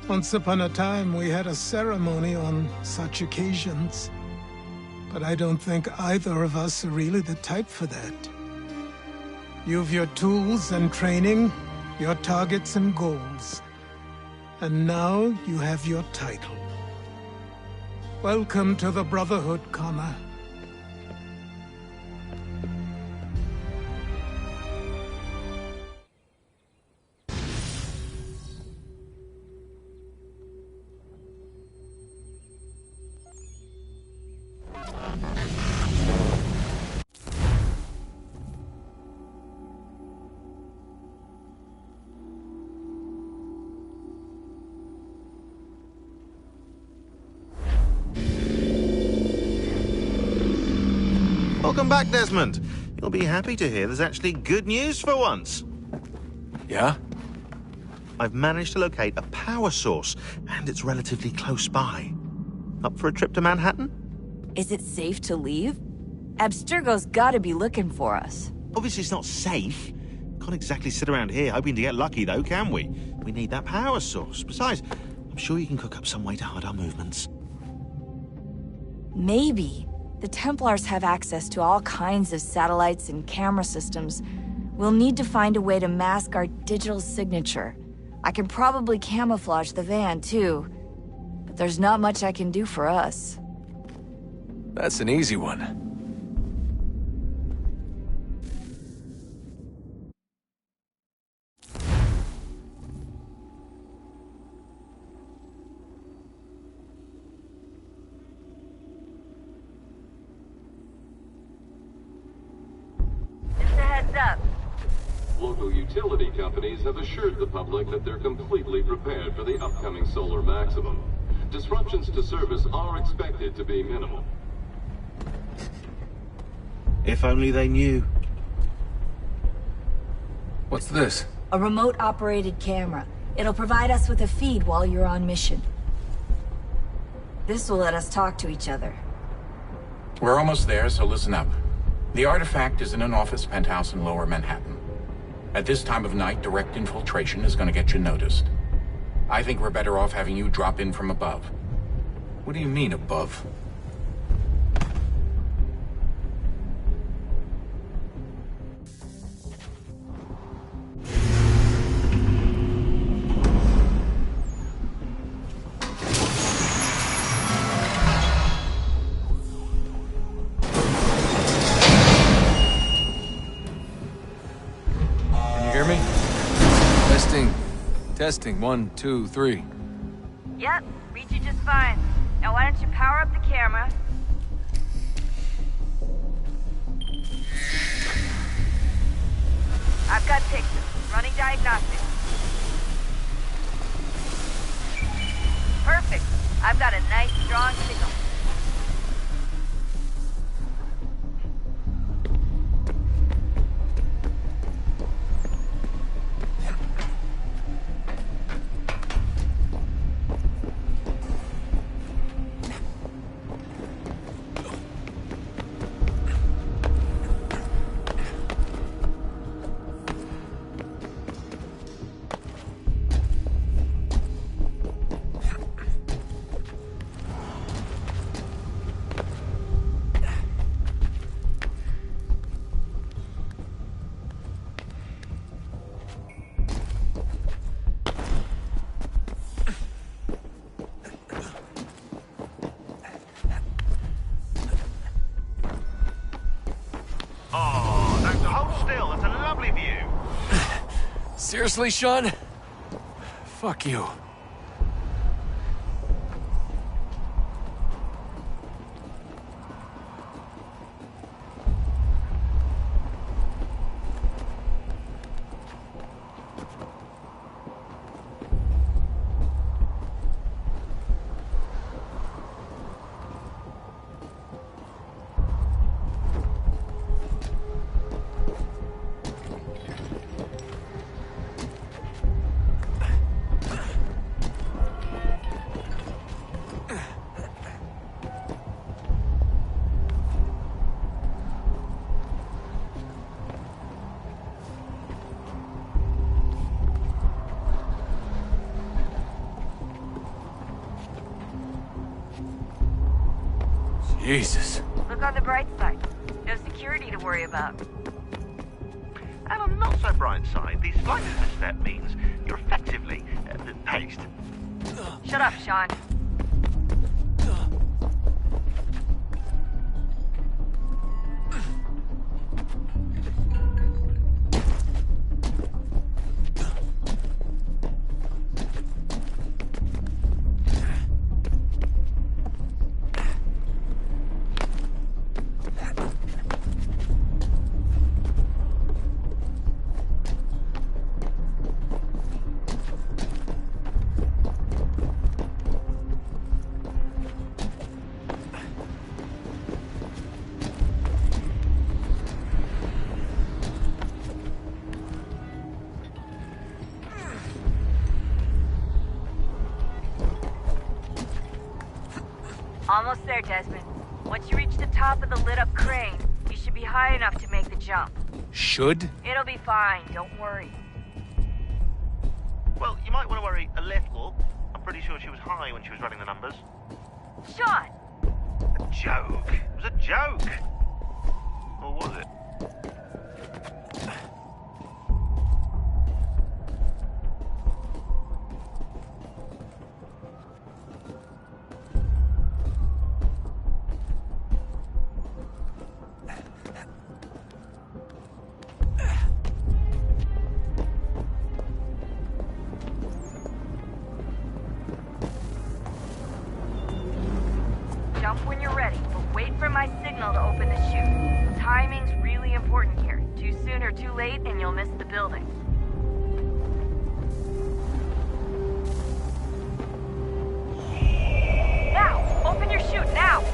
Once upon a time, we had a ceremony on such occasions. But I don't think either of us are really the type for that. You've your tools and training, your targets and goals. And now you have your title. Welcome to the Brotherhood, Connor. Welcome back, Desmond. You'll be happy to hear there's actually good news for once. Yeah? I've managed to locate a power source, and it's relatively close by. Up for a trip to Manhattan? Is it safe to leave? Abstergo's gotta be looking for us. Obviously it's not safe. Can't exactly sit around here hoping to get lucky, though, can we? We need that power source. Besides, I'm sure you can cook up some way to hide our movements. Maybe. The Templars have access to all kinds of satellites and camera systems. We'll need to find a way to mask our digital signature. I can probably camouflage the van, too. But there's not much I can do for us. That's an easy one. Local utility companies have assured the public that they're completely prepared for the upcoming solar maximum. Disruptions to service are expected to be minimal. If only they knew. What's this? A remote-operated camera. It'll provide us with a feed while you're on mission. This will let us talk to each other. We're almost there, so listen up. The artifact is in an office penthouse in Lower Manhattan. At this time of night, direct infiltration is going to get you noticed. I think we're better off having you drop in from above. What do you mean, above? Testing, 1, 2, 3. Yep, reach you just fine. Now why don't you power up the camera? I've got pictures. Running diagnostics. Perfect. I've got a nice, strong signal. Seriously, Sean? Fuck you. Jesus. Look on the bright side. No security to worry about. And on the not so bright side, the slightest misstep means you're effectively paced. Shut up, Sean. Almost there, Desmond. Once you reach the top of the lit-up crane, you should be high enough to make the jump. Should? It'll be fine, don't worry. Well, you might want to worry a little. I'm pretty sure she was high when she was running the numbers. Sean! A joke. It was a joke. Or was it? Jump when you're ready, but wait for my signal to open the chute. Timing's really important here. Too soon or too late, and you'll miss the building. Now! Open your chute, now!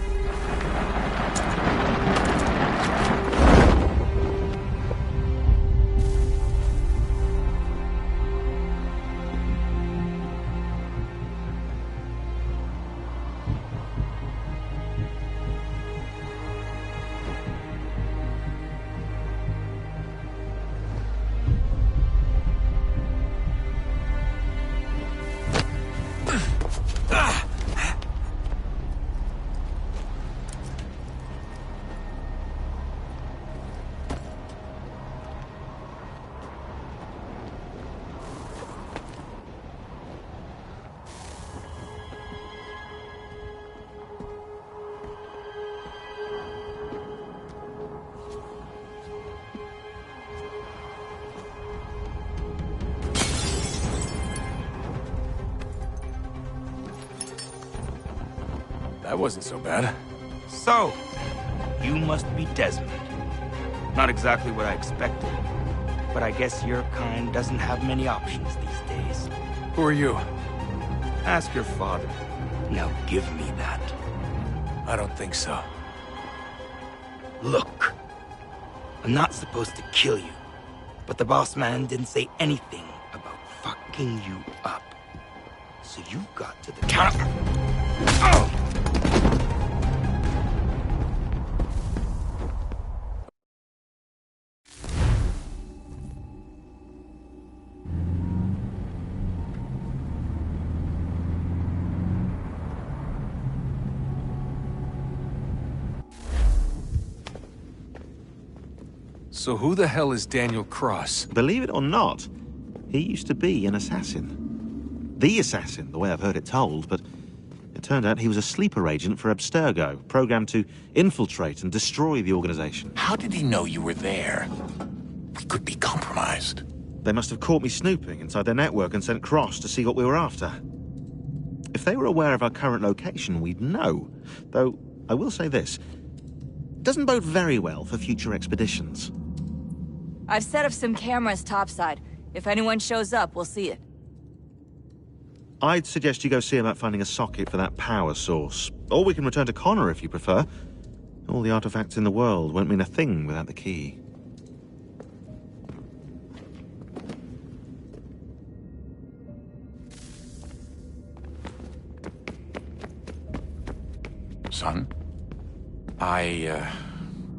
That wasn't so bad. So, you must be Desmond. Not exactly what I expected, but I guess your kind doesn't have many options these days. Who are you? Ask your father. Now give me that. I don't think so. Look, I'm not supposed to kill you, but the boss man didn't say anything about fucking you up. So you got to the counter. Oh! So who the hell is Daniel Cross? Believe it or not, he used to be an assassin. The assassin, the way I've heard it told, but it turned out he was a sleeper agent for Abstergo, programmed to infiltrate and destroy the organization. How did he know you were there? We could be compromised. They must have caught me snooping inside their network and sent Cross to see what we were after. If they were aware of our current location, we'd know. Though, I will say this. It doesn't bode very well for future expeditions. I've set up some cameras topside. If anyone shows up, we'll see it. I'd suggest you go see about finding a socket for that power source. Or we can return to Connor if you prefer. All the artifacts in the world won't mean a thing without the key. Son, I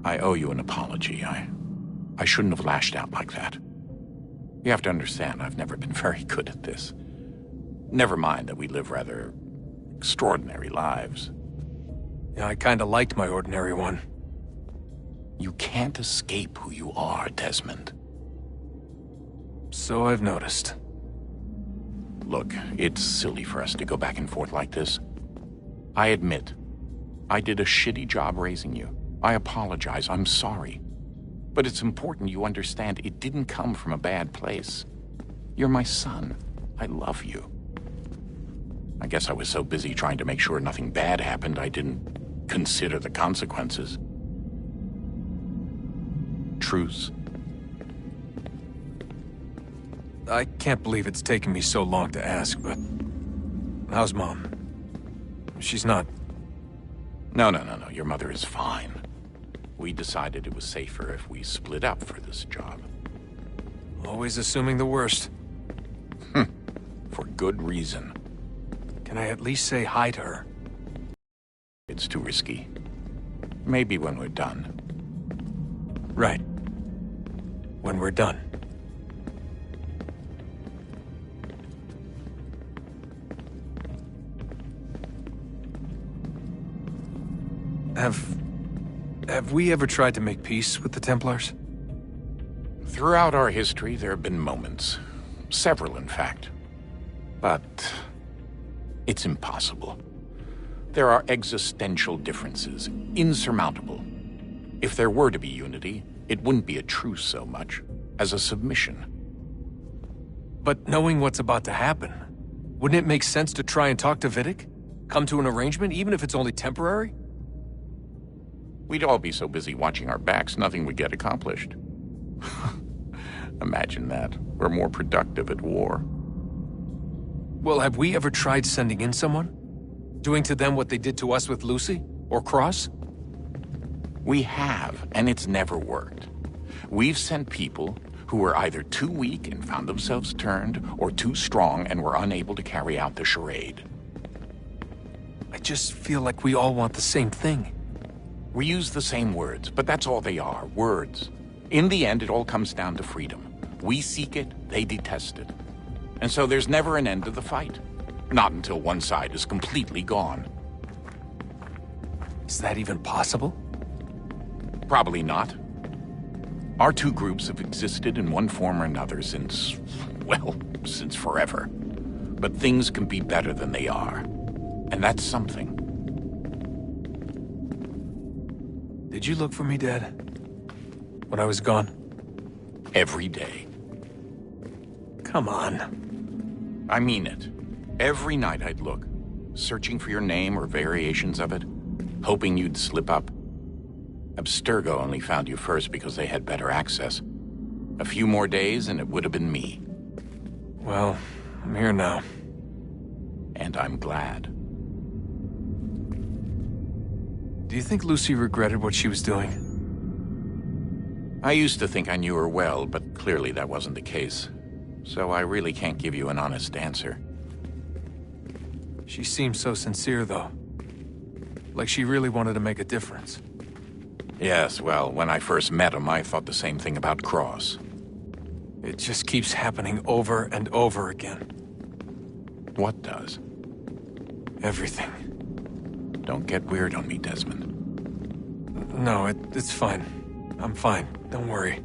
owe you an apology. I shouldn't have lashed out like that. You have to understand, I've never been very good at this. Never mind that we live rather extraordinary lives. Yeah, I kinda liked my ordinary one. You can't escape who you are, Desmond. So I've noticed. Look, it's silly for us to go back and forth like this. I admit, I did a shitty job raising you. I apologize, I'm sorry. But it's important you understand it didn't come from a bad place. You're my son. I love you. I guess I was so busy trying to make sure nothing bad happened, I didn't consider the consequences. Truce. I can't believe it's taken me so long to ask, but... how's Mom? She's not... No. Your mother is fine. We decided it was safer if we split up for this job. Always assuming the worst. For good reason. Can I at least say hi to her? It's too risky. Maybe when we're done. Right. When we're done. Have we ever tried to make peace with the Templars? Throughout our history, there have been moments. Several, in fact. But... it's impossible. There are existential differences, insurmountable. If there were to be unity, it wouldn't be a truce so much as a submission. But knowing what's about to happen, wouldn't it make sense to try and talk to Vidic? Come to an arrangement, even if it's only temporary? We'd all be so busy watching our backs, nothing would get accomplished. Imagine that. We're more productive at war. Well, have we ever tried sending in someone? Doing to them what they did to us with Lucy? Or Cross? We have, and it's never worked. We've sent people who were either too weak and found themselves turned, or too strong and were unable to carry out the charade. I just feel like we all want the same thing. We use the same words, but that's all they are, words. In the end, it all comes down to freedom. We seek it, they detest it. And so there's never an end to the fight. Not until one side is completely gone. Is that even possible? Probably not. Our two groups have existed in one form or another since, well, since forever. But things can be better than they are. And that's something. Did you look for me, Dad? When I was gone? Every day. Come on. I mean it. Every night I'd look, searching for your name or variations of it, hoping you'd slip up. Abstergo only found you first because they had better access. A few more days and it would have been me. Well, I'm here now. And I'm glad. Do you think Lucy regretted what she was doing? I used to think I knew her well, but clearly that wasn't the case. So I really can't give you an honest answer. She seemed so sincere, though. Like she really wanted to make a difference. Yes, well, when I first met him, I thought the same thing about Cross. It just keeps happening over and over again. What does? Everything. Don't get weird on me, Desmond. No, it's fine. I'm fine. Don't worry.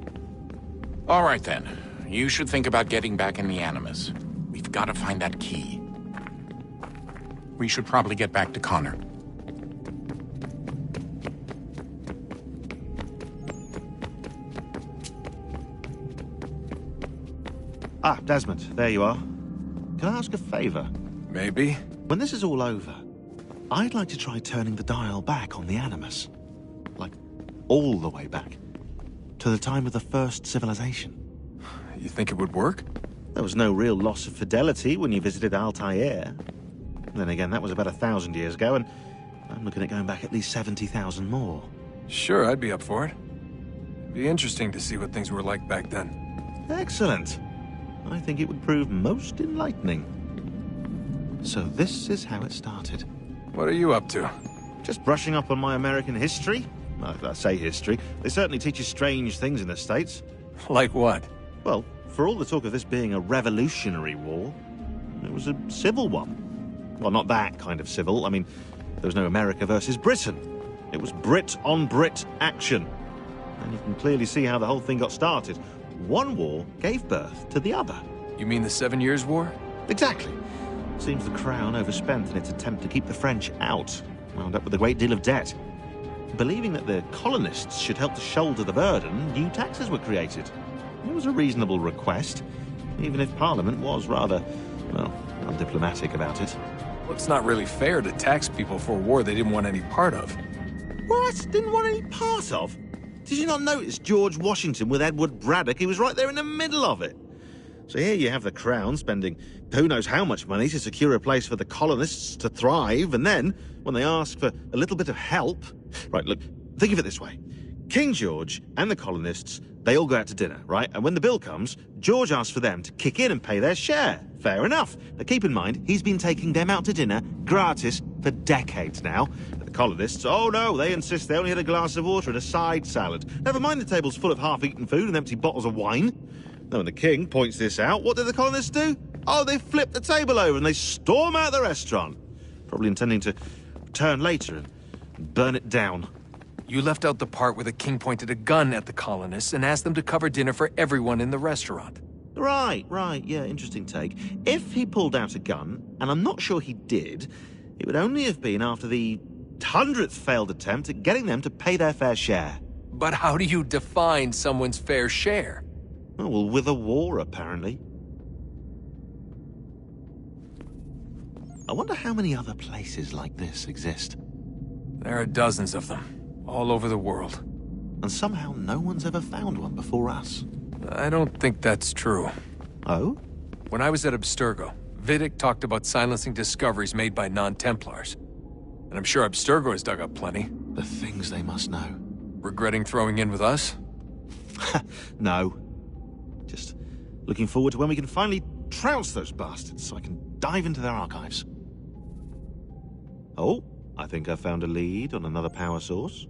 All right, then. You should think about getting back in the Animus. We've got to find that key. We should probably get back to Connor. Ah, Desmond, there you are. Can I ask a favor? Maybe. When this is all over, I'd like to try turning the dial back on the Animus. Like, all the way back. To the time of the first civilization. You think it would work? There was no real loss of fidelity when you visited Altair. Then again, that was about 1,000 years ago, and I'm looking at going back at least 70,000 more. Sure, I'd be up for it. It'd be interesting to see what things were like back then. Excellent. I think it would prove most enlightening. So this is how it started. What are you up to? Just brushing up on my American history. Well, I say history. They certainly teach you strange things in the States. Like what? Well, for all the talk of this being a revolutionary war, it was a civil one. Well, not that kind of civil. I mean, There was no America versus Britain. It was Brit on Brit action. And you can clearly see how the whole thing got started. One war gave birth to the other. You mean the 7 Years' War? Exactly. Seems the Crown overspent in its attempt to keep the French out, wound up with a great deal of debt. Believing that the colonists should help to shoulder the burden, new taxes were created. It was a reasonable request, even if Parliament was rather, well, undiplomatic about it. Well, it's not really fair to tax people for a war they didn't want any part of. What? Didn't want any part of? Did you not notice George Washington with Edward Braddock? He was right there in the middle of it. So here you have the Crown spending who knows how much money to secure a place for the colonists to thrive, and then, when they ask for a little bit of help... Right, look, think of it this way. King George and the colonists, they all go out to dinner, right? And when the bill comes, George asks for them to kick in and pay their share. Fair enough. But keep in mind, he's been taking them out to dinner gratis for decades now. But the colonists, oh no, they insist they only had a glass of water and a side salad. Never mind the tables full of half-eaten food and empty bottles of wine. Now, when the king points this out, what do the colonists do? Oh, they flip the table over and they storm out the restaurant. Probably intending to return later and burn it down. You left out the part where the king pointed a gun at the colonists and asked them to cover dinner for everyone in the restaurant. Right, yeah, interesting take. If he pulled out a gun, and I'm not sure he did, it would only have been after the 100th failed attempt at getting them to pay their fair share. But how do you define someone's fair share? Oh, well, with a war, apparently. I wonder how many other places like this exist. There are dozens of them, all over the world. And somehow no one's ever found one before us. I don't think that's true. Oh? When I was at Abstergo, Vidic talked about silencing discoveries made by non-Templars. And I'm sure Abstergo has dug up plenty. The things they must know. Regretting throwing in with us? No. Just looking forward to when we can finally trounce those bastards so I can dive into their archives. Oh, I think I found a lead on another power source.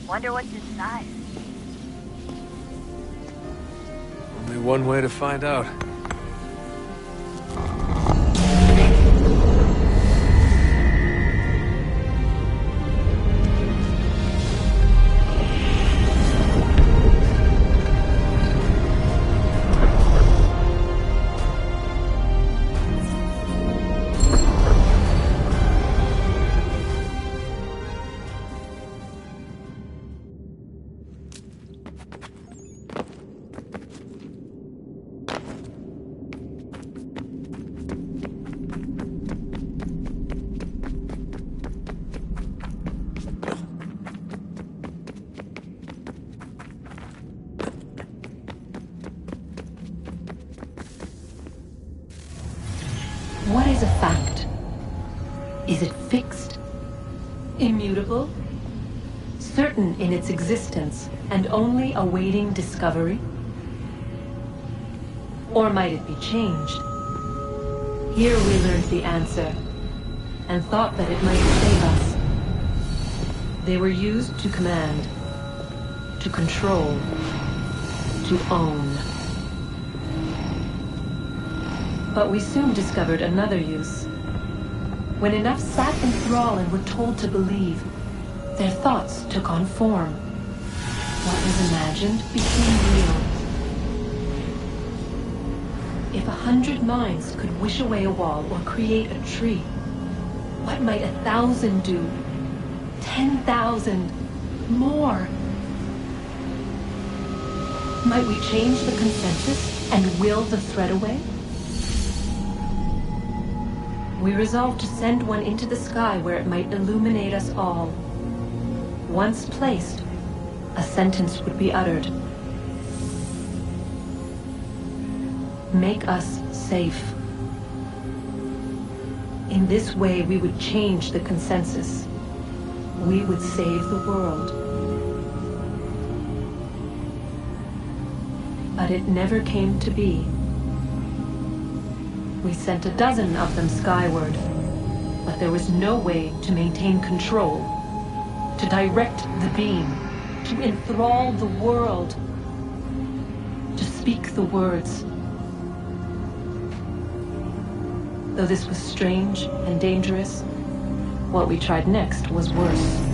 Wonder what's inside. Only one way to find out. What is a fact? Is it fixed? Immutable? Certain in its existence and only awaiting discovery? Or might it be changed? Here we learned the answer and thought that it might save us. They were used to command, to control, to own. But we soon discovered another use. When enough sat in thrall and were told to believe, their thoughts took on form. What was imagined became real. If 100 minds could wish away a wall or create a tree, what might 1,000 do? 10,000? More? Might we change the consensus and will the threat away? We resolved to send one into the sky where it might illuminate us all. Once placed, a sentence would be uttered. Make us safe. In this way, we would change the consensus. We would save the world. But it never came to be. We sent a dozen of them skyward, but there was no way to maintain control, to direct the beam, to enthrall the world, to speak the words. Though this was strange and dangerous, what we tried next was worse.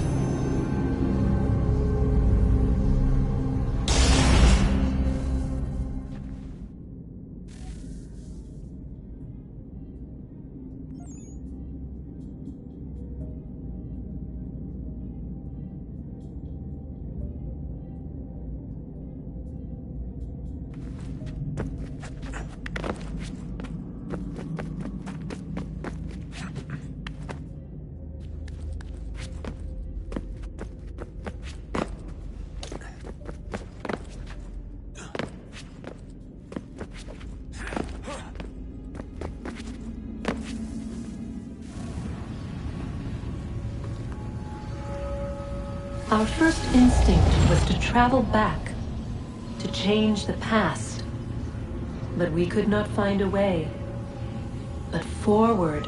Our first instinct was to travel back, to change the past. But we could not find a way. But forward,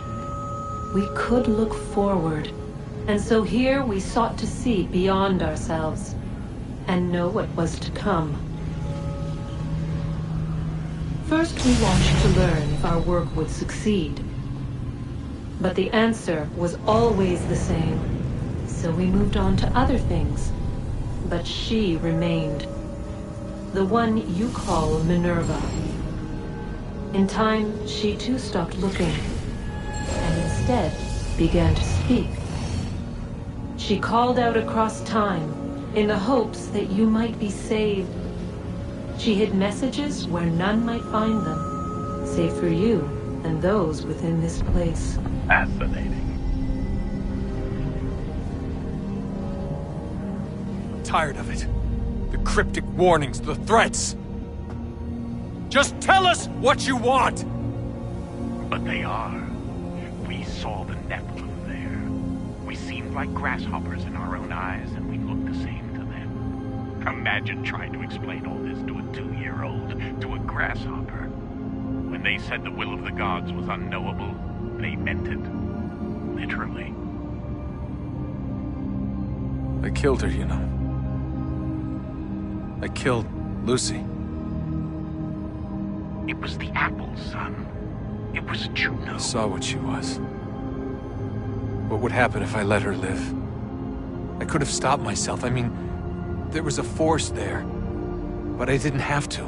we could look forward. And so here we sought to see beyond ourselves and know what was to come. First, we watched to learn if our work would succeed. But the answer was always the same. So we moved on to other things. But she remained. The one you call Minerva. In time, she too stopped looking, and instead began to speak. She called out across time, in the hopes that you might be saved. She hid messages where none might find them, save for you and those within this place. Fascinating. Tired of it. The cryptic warnings, the threats. Just tell us what you want! But they are. We saw the Nephilim there. We seemed like grasshoppers in our own eyes, and we looked the same to them. Imagine trying to explain all this to a 2-year-old, to a grasshopper. When they said the will of the gods was unknowable, they meant it. Literally. I killed her, you know. I killed Lucy. It was the apple, son. It was Juno. I saw what she was. What would happen if I let her live? I could have stopped myself. I mean, there was a force there. But I didn't have to.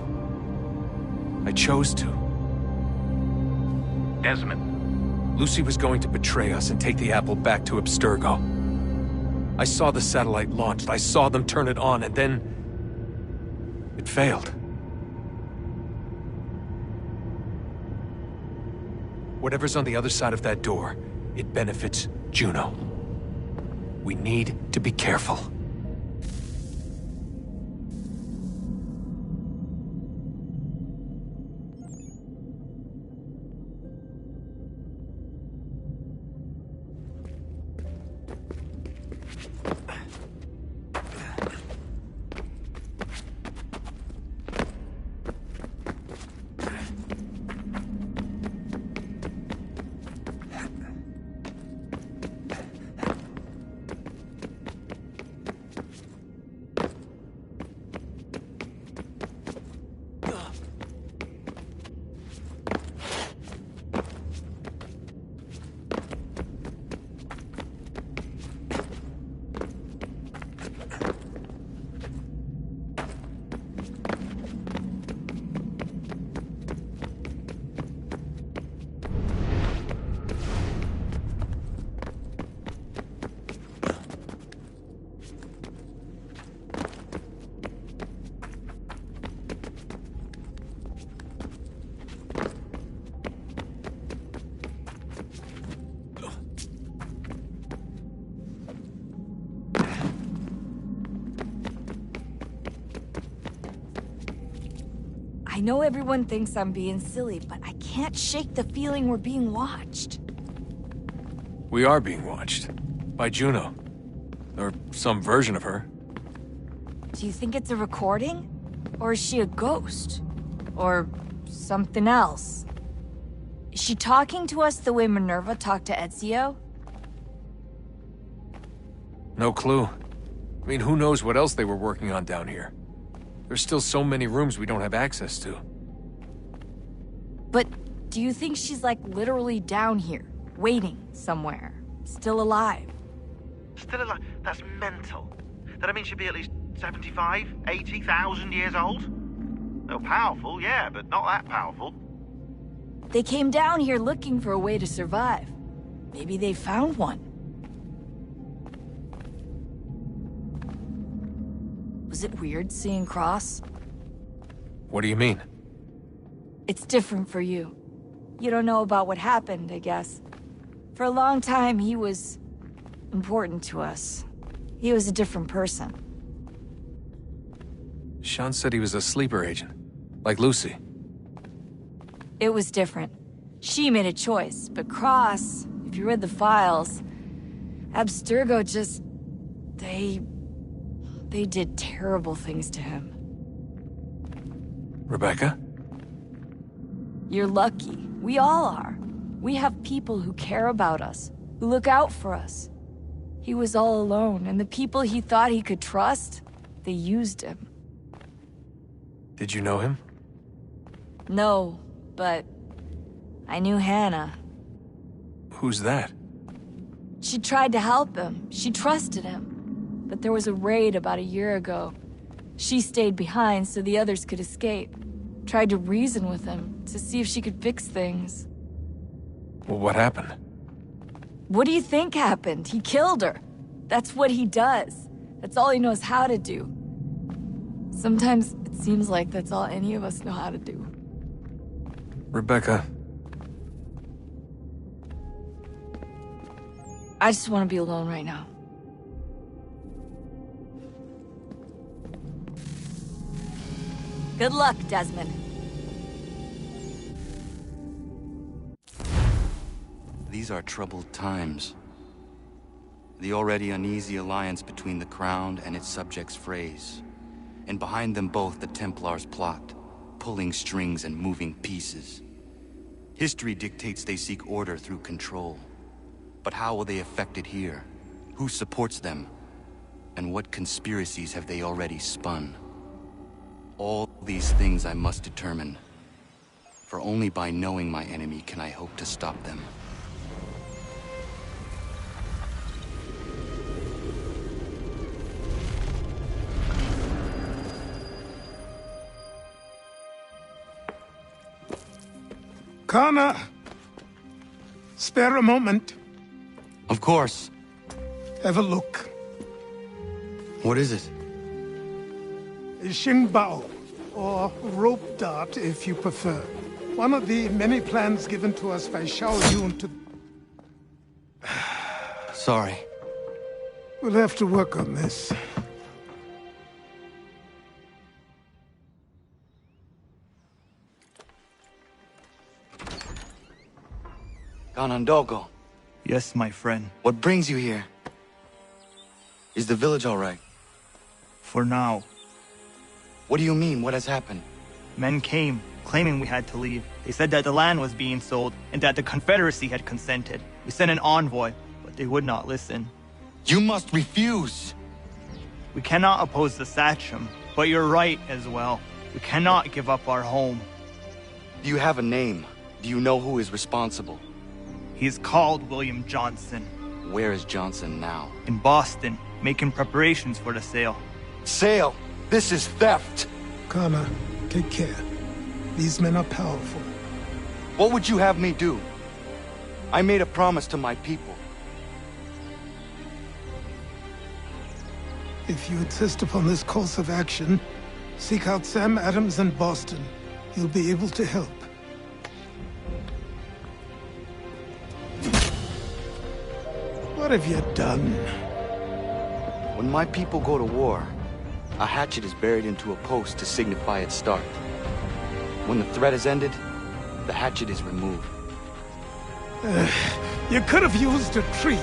I chose to. Desmond. Lucy was going to betray us and take the apple back to Abstergo. I saw the satellite launched. I saw them turn it on, and then it failed. Whatever's on the other side of that door, it benefits Juno. We need to be careful. I know everyone thinks I'm being silly, but I can't shake the feeling we're being watched. We are being watched. By Juno. Or some version of her. Do you think it's a recording? Or is she a ghost? Or something else? Is she talking to us the way Minerva talked to Ezio? No clue. I mean, who knows what else they were working on down here? There's still so many rooms we don't have access to. But do you think she's like literally down here, waiting somewhere, still alive? Still alive? That's mental. That means she'd be at least 75, 80,000 years old? They're powerful, yeah, but not that powerful. They came down here looking for a way to survive. Maybe they found one. Was it weird seeing Cross? What do you mean? It's different for you. You don't know about what happened, I guess. For a long time, he was important to us. He was a different person. Sean said he was a sleeper agent. Like Lucy. It was different. She made a choice, but Cross, if you read the files, Abstergo just... They did terrible things to him. Rebecca? You're lucky. We all are. We have people who care about us, who look out for us. He was all alone, and the people he thought he could trust, they used him. Did you know him? No, but I knew Hannah. Who's that? She tried to help him. She trusted him. But there was a raid about a year ago. She stayed behind so the others could escape. Tried to reason with him, to see if she could fix things. Well, what happened? What do you think happened? He killed her. That's what he does. That's all he knows how to do. Sometimes it seems like that's all any of us know how to do. Rebecca. I just want to be alone right now. Good luck, Desmond. These are troubled times. The already uneasy alliance between the Crown and its subjects frays. And behind them both the Templars plot, pulling strings and moving pieces. History dictates they seek order through control. But how will they affect it here? Who supports them? And what conspiracies have they already spun? All these things I must determine. For only by knowing my enemy can I hope to stop them. Connor! Spare a moment. Of course. Have a look. What is it? Xingbao, or rope dart if you prefer. One of the many plans given to us by Xiao Yun to... Sorry. We'll have to work on this. Ganondogo. Yes, my friend. What brings you here? Is the village all right? For now. What do you mean? What has happened? Men came, claiming we had to leave. They said that the land was being sold, and that the Confederacy had consented. We sent an envoy, but they would not listen. You must refuse! We cannot oppose the Sachem, but you're right as well. We cannot give up our home. Do you have a name? Do you know who is responsible? He's called William Johnson. Where is Johnson now? In Boston, making preparations for the sale. Sale? This is theft! Connor, take care. These men are powerful. What would you have me do? I made a promise to my people. If you insist upon this course of action, seek out Sam Adams in Boston. He'll be able to help. What have you done? When my people go to war, a hatchet is buried into a post to signify its start. When the threat is ended, the hatchet is removed. You could have used a tree.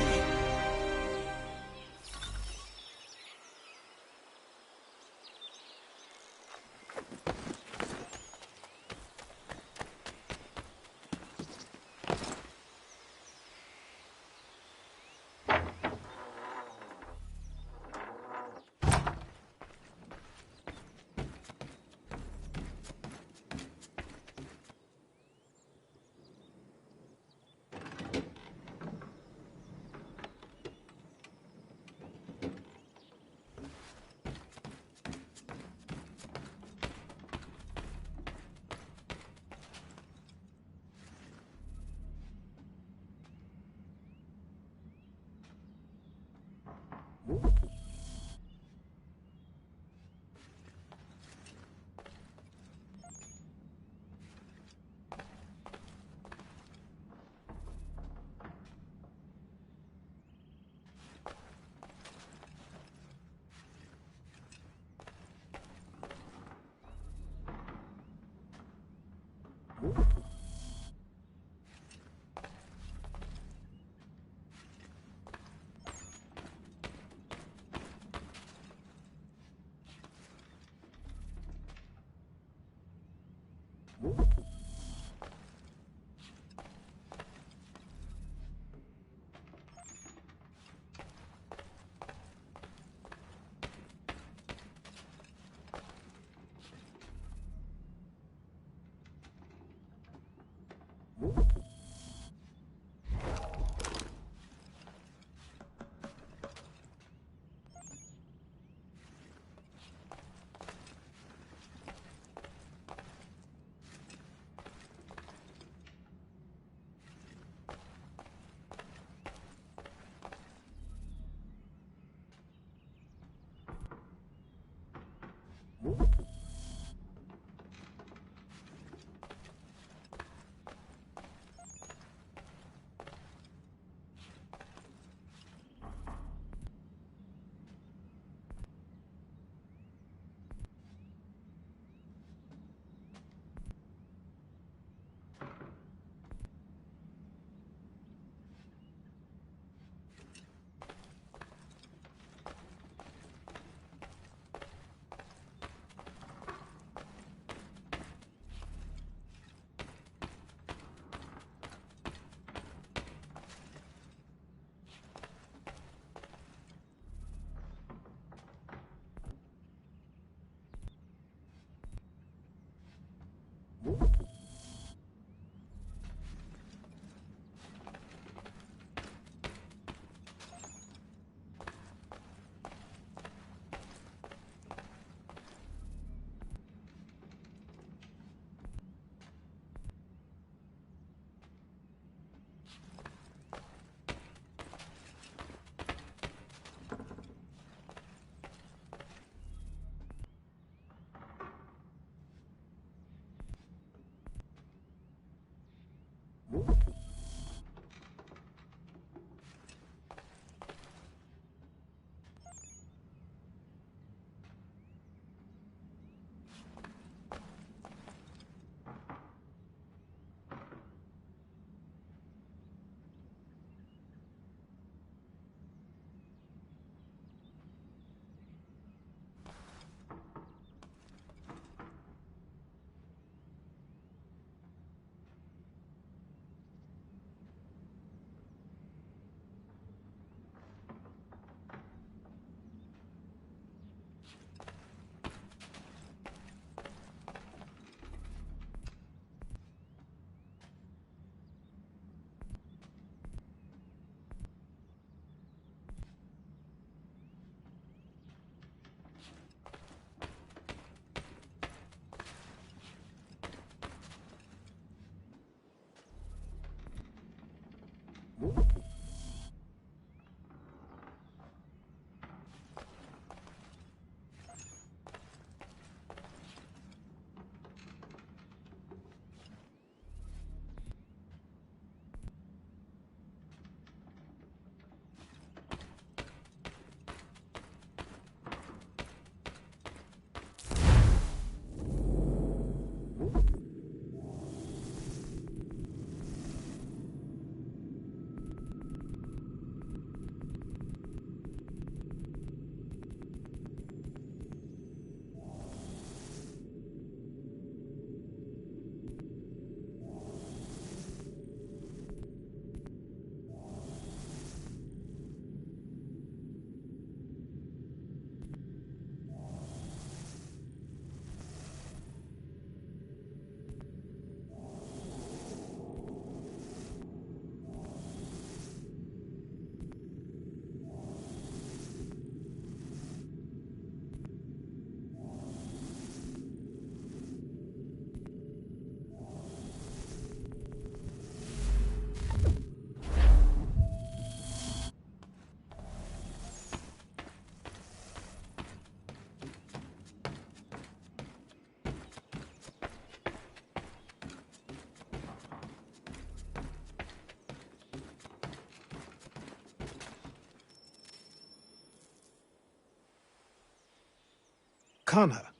Connor.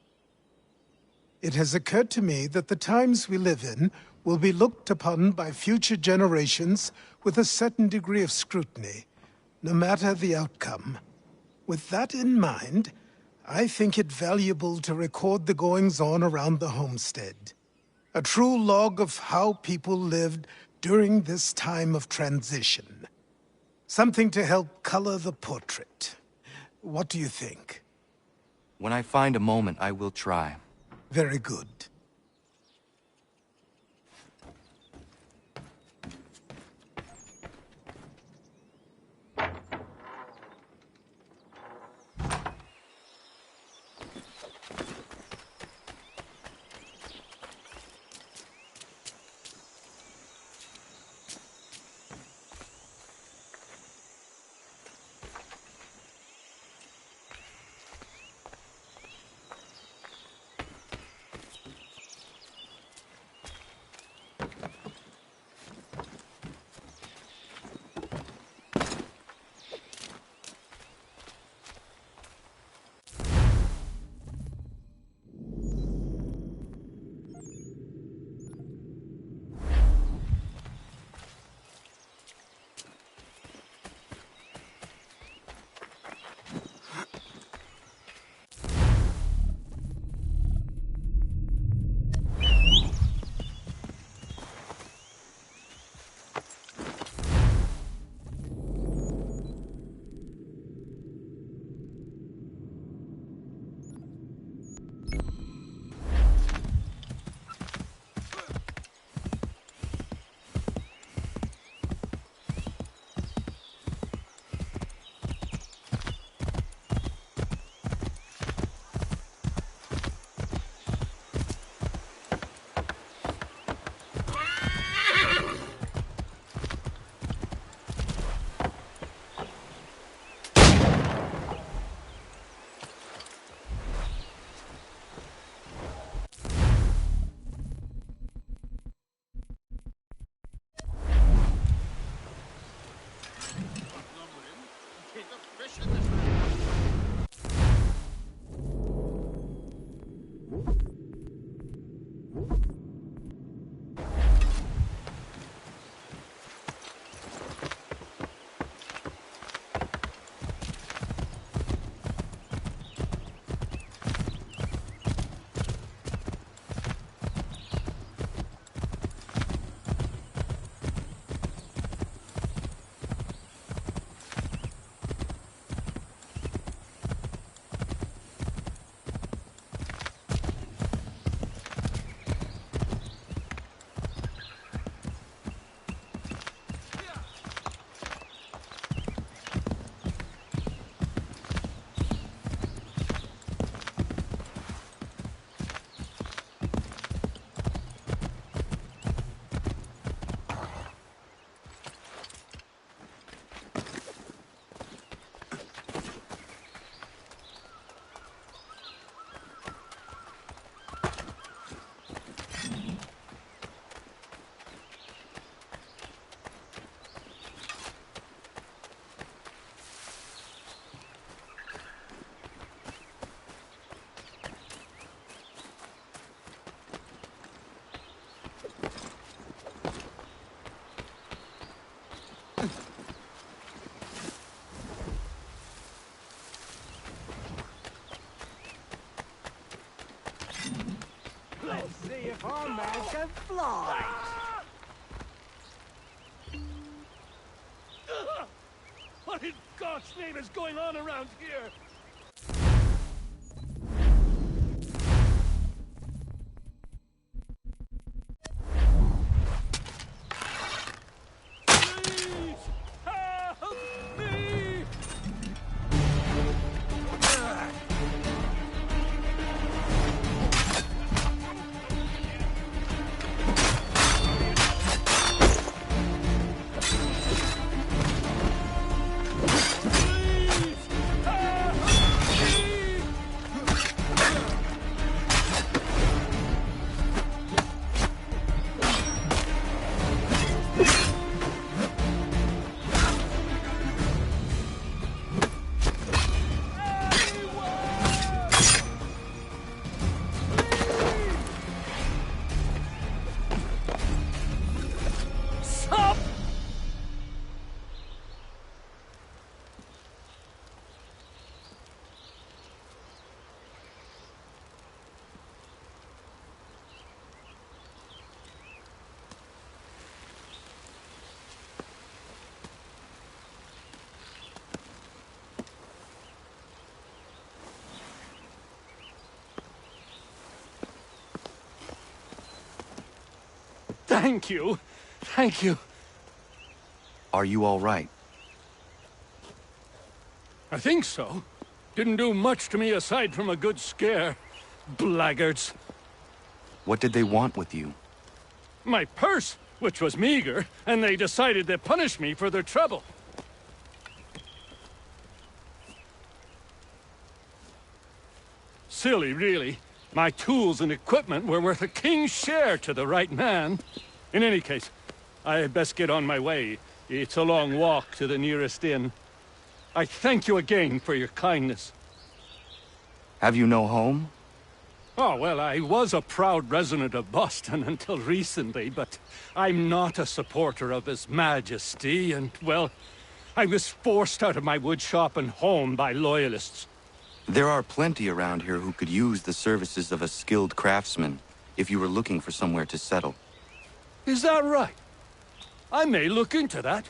It has occurred to me that the times we live in will be looked upon by future generations with a certain degree of scrutiny, no matter the outcome. With that in mind, I think it valuable to record the goings-on around the homestead. A true log of how people lived during this time of transition. Something to help color the portrait. What do you think? When I find a moment, I will try. Very good. Let's see if our man can fly. What in God's name is going on around here? Thank you. Thank you. Are you all right? I think so. Didn't do much to me aside from a good scare. Blackguards. What did they want with you? My purse, which was meager, and they decided to punish me for their trouble. Silly, really. My tools and equipment were worth a king's share to the right man. In any case, I had best get on my way. It's a long walk to the nearest inn. I thank you again for your kindness. Have you no home? Oh, well, I was a proud resident of Boston until recently, but I'm not a supporter of His Majesty, and, well, I was forced out of my woodshop and home by loyalists. There are plenty around here who could use the services of a skilled craftsman, if you were looking for somewhere to settle. Is that right? I may look into that.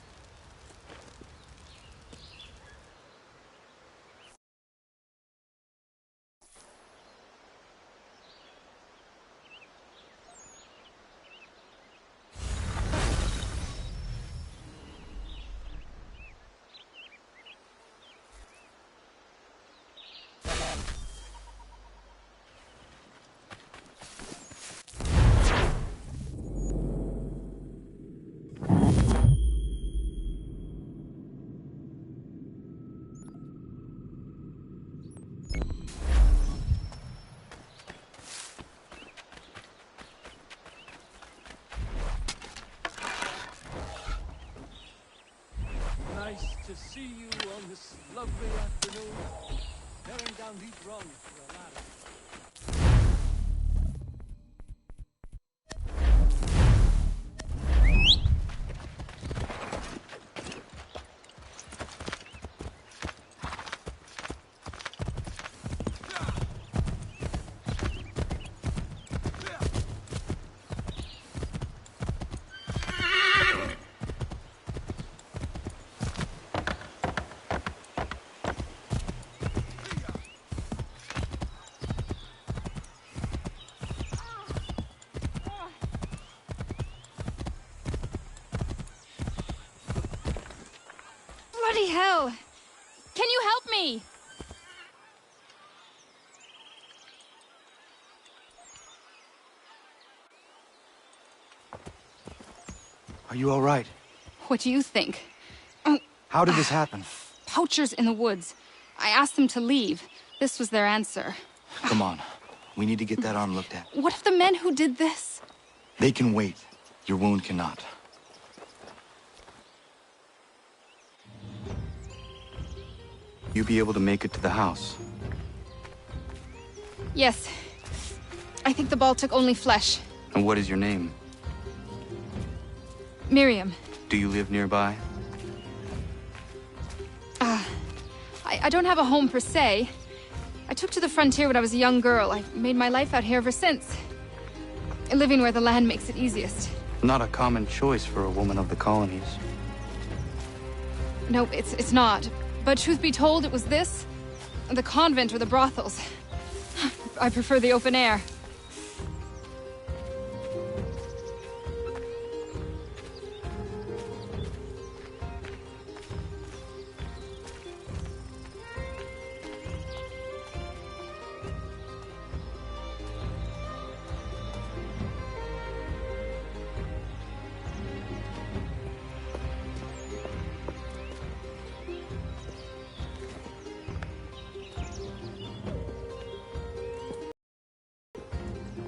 Nice to see you on this lovely afternoon. Tearing down these rungs for a ladder. Bloody hell! Can you help me? Are you all right? What do you think? How did this happen? Poachers in the woods. I asked them to leave. This was their answer. Come on. We need to get that arm looked at. What if the men who did this? They can wait. Your wound cannot. You be able to make it to the house? Yes. I think the ball took only flesh. And what is your name? Miriam. Do you live nearby? I don't have a home per se. I took to the frontier when I was a young girl. I've made my life out here ever since. Living where the land makes it easiest. Not a common choice for a woman of the colonies. No, it's not. But truth be told, it was this, the convent or the brothels. I prefer the open air.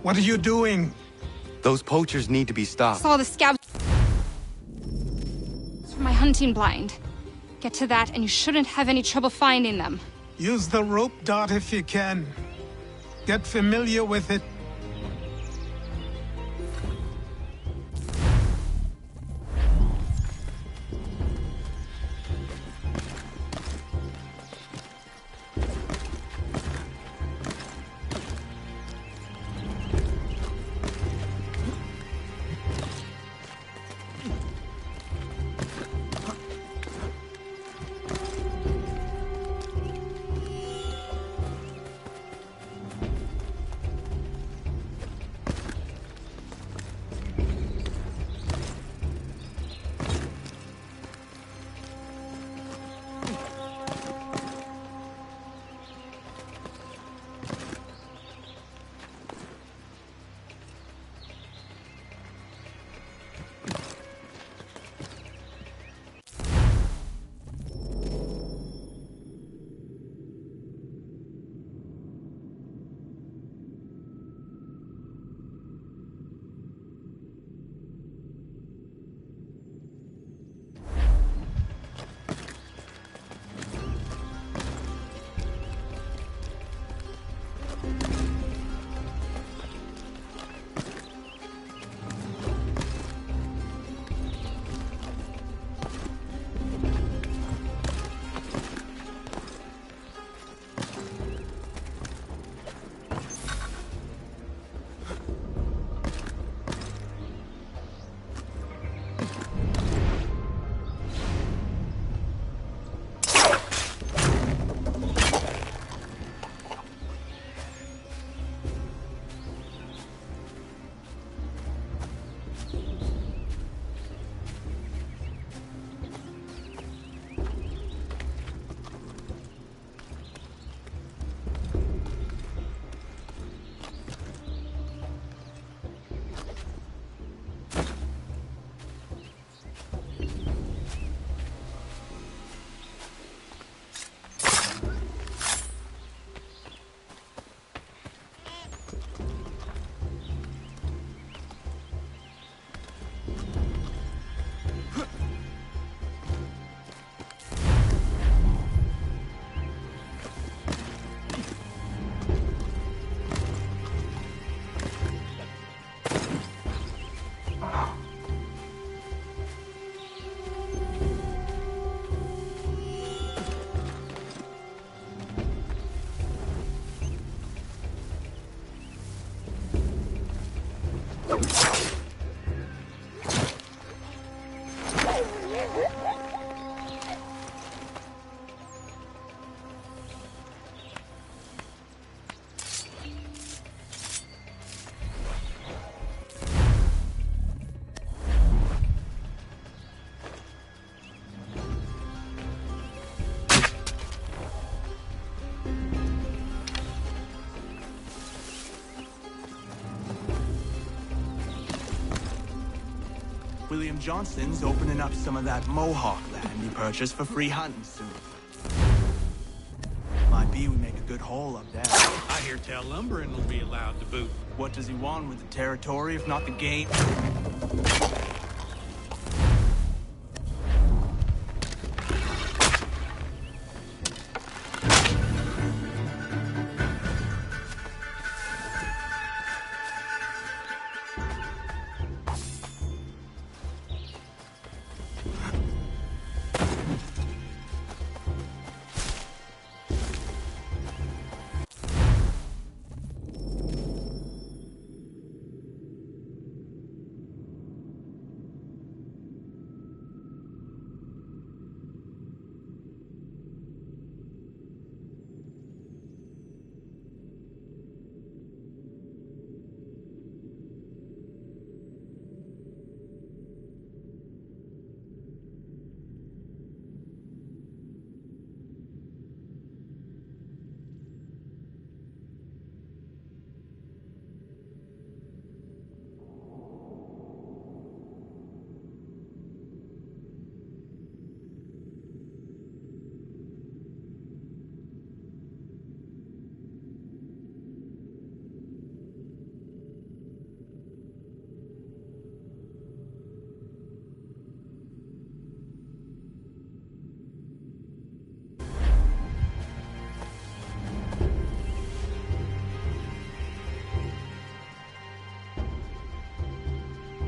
What are you doing? Those poachers need to be stopped. Saw the scabs from my hunting blind. Get to that and you shouldn't have any trouble finding them. Use the rope dart if you can. Get familiar with it. William Johnson's opening up some of that Mohawk land he purchased for free hunting soon. Might be we make a good haul up there. I hear tell lumbering will be allowed to boot. What does he want with the territory, if not the game?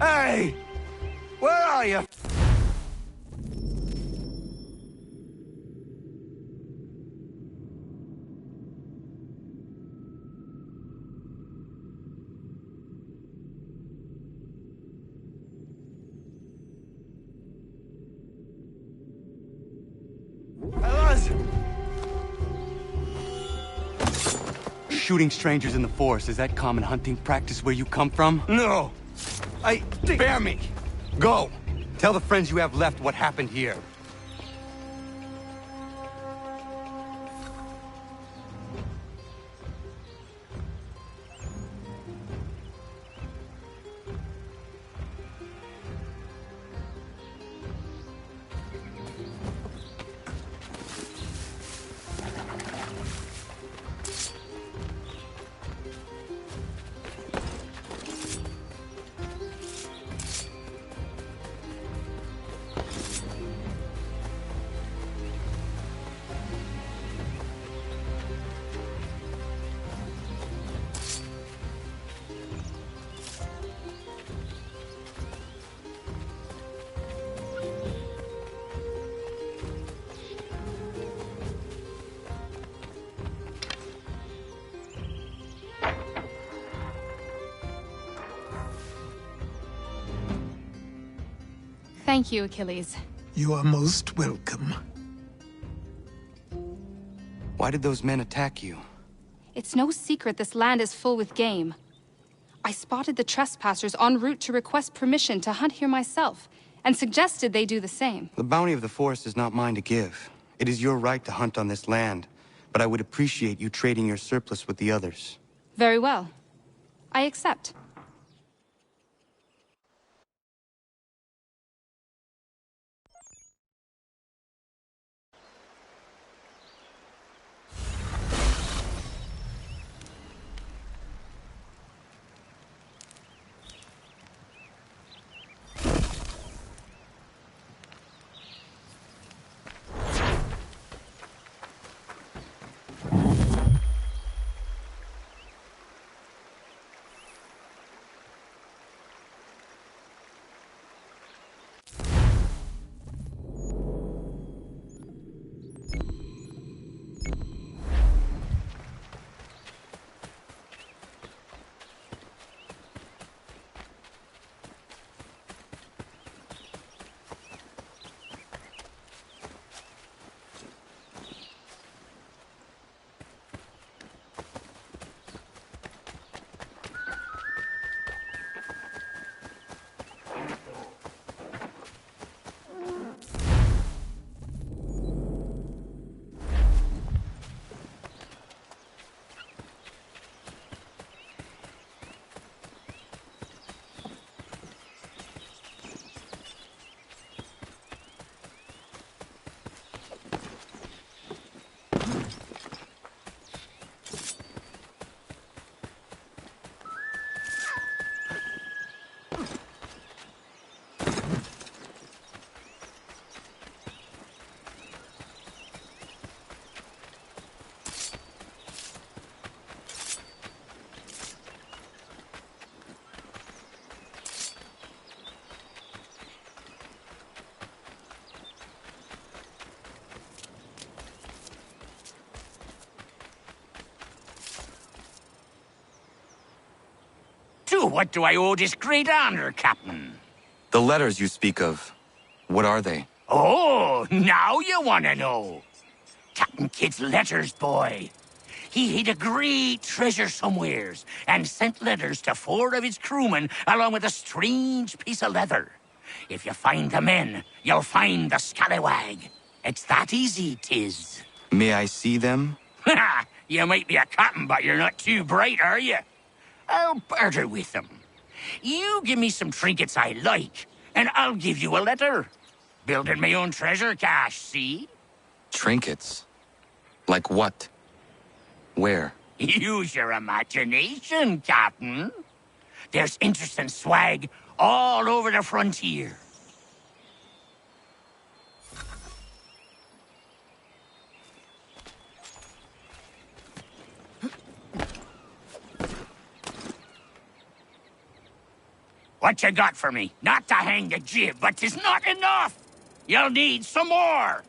Hey! Where are you? Shooting strangers in the forest, is that common hunting practice where you come from? No! Spare me! Go! Tell the friends you have left what happened here. Thank you, Achilles. You are most welcome. Why did those men attack you? It's no secret this land is full with game. I spotted the trespassers en route to request permission to hunt here myself, and suggested they do the same. The bounty of the forest is not mine to give. It is your right to hunt on this land, but I would appreciate you trading your surplus with the others. Very well. I accept. what do I owe this great honor, Captain? The letters you speak of, what are they? Oh, now you want to know. Captain Kidd's letters, boy. He hid a great treasure somewheres and sent letters to 4 of his crewmen along with a strange piece of leather. If you find the men, you'll find the scallywag. It's that easy, 'tis. May I see them? Ha! You might be a captain, but you're not too bright, are you? I'll barter with them. You give me some trinkets I like, and I'll give you a letter. Building my own treasure cache, see? Trinkets? Like what? Where? Use your imagination, Captain. There's interesting swag all over the frontier. What you got for me? Not to hang the jib, but 'tis not enough! You'll need some more!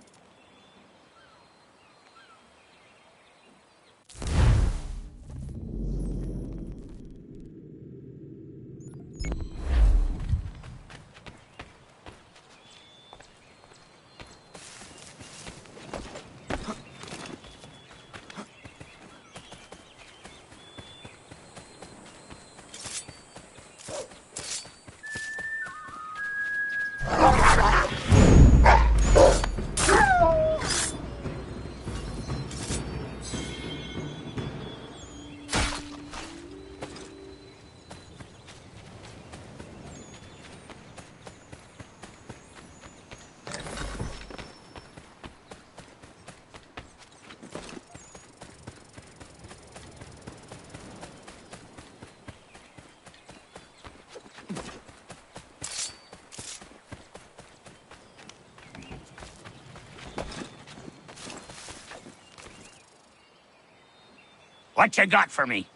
What you got for me?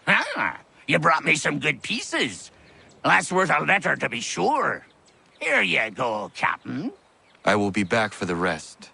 Ah, you brought me some good pieces. That's worth a letter to be sure. Here you go, Captain. I will be back for the rest.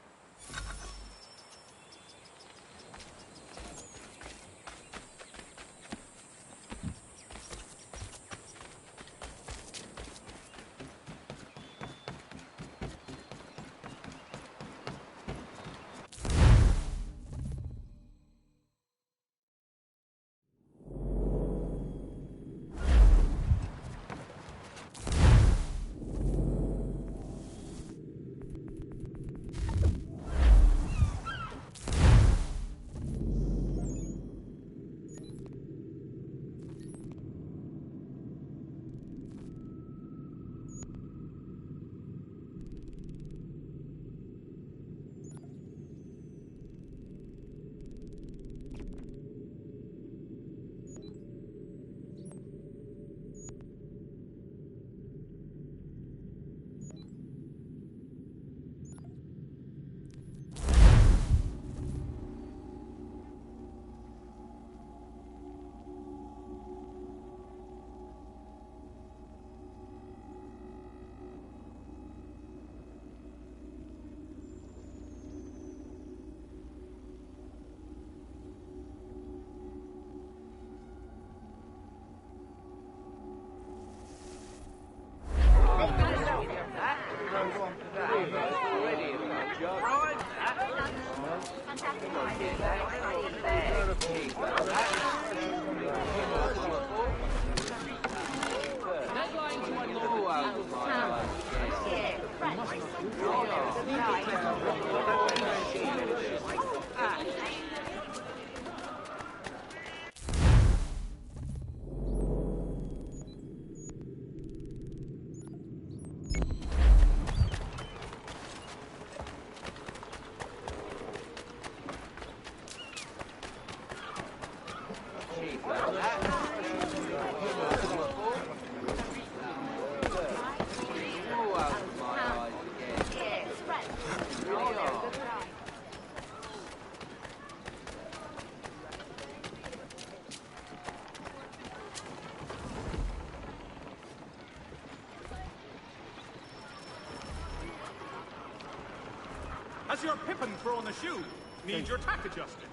Has your pippin thrown a shoe? Needs your tack adjusted?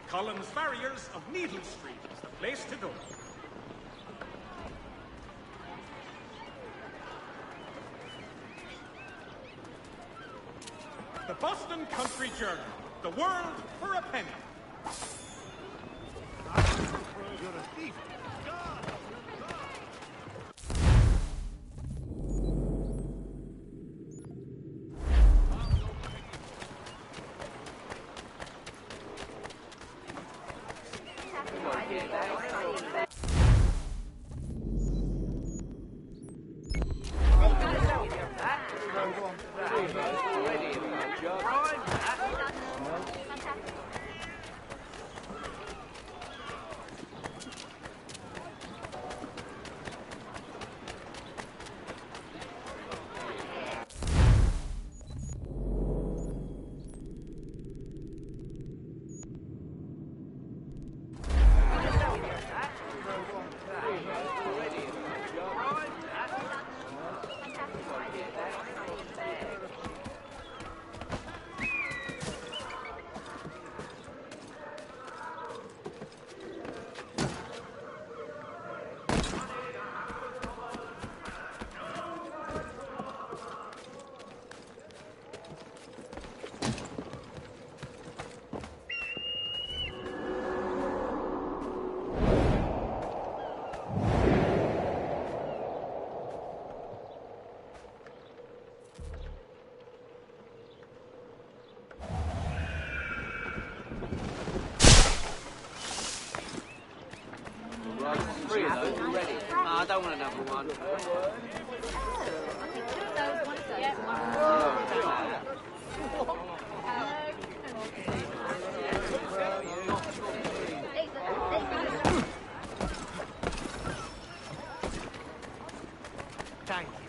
Collins Farriers of Needle Street is the place to go. The Boston Country Journal. The world for a penny. You're a thief. Three of those already. I don't want another one. Thank you.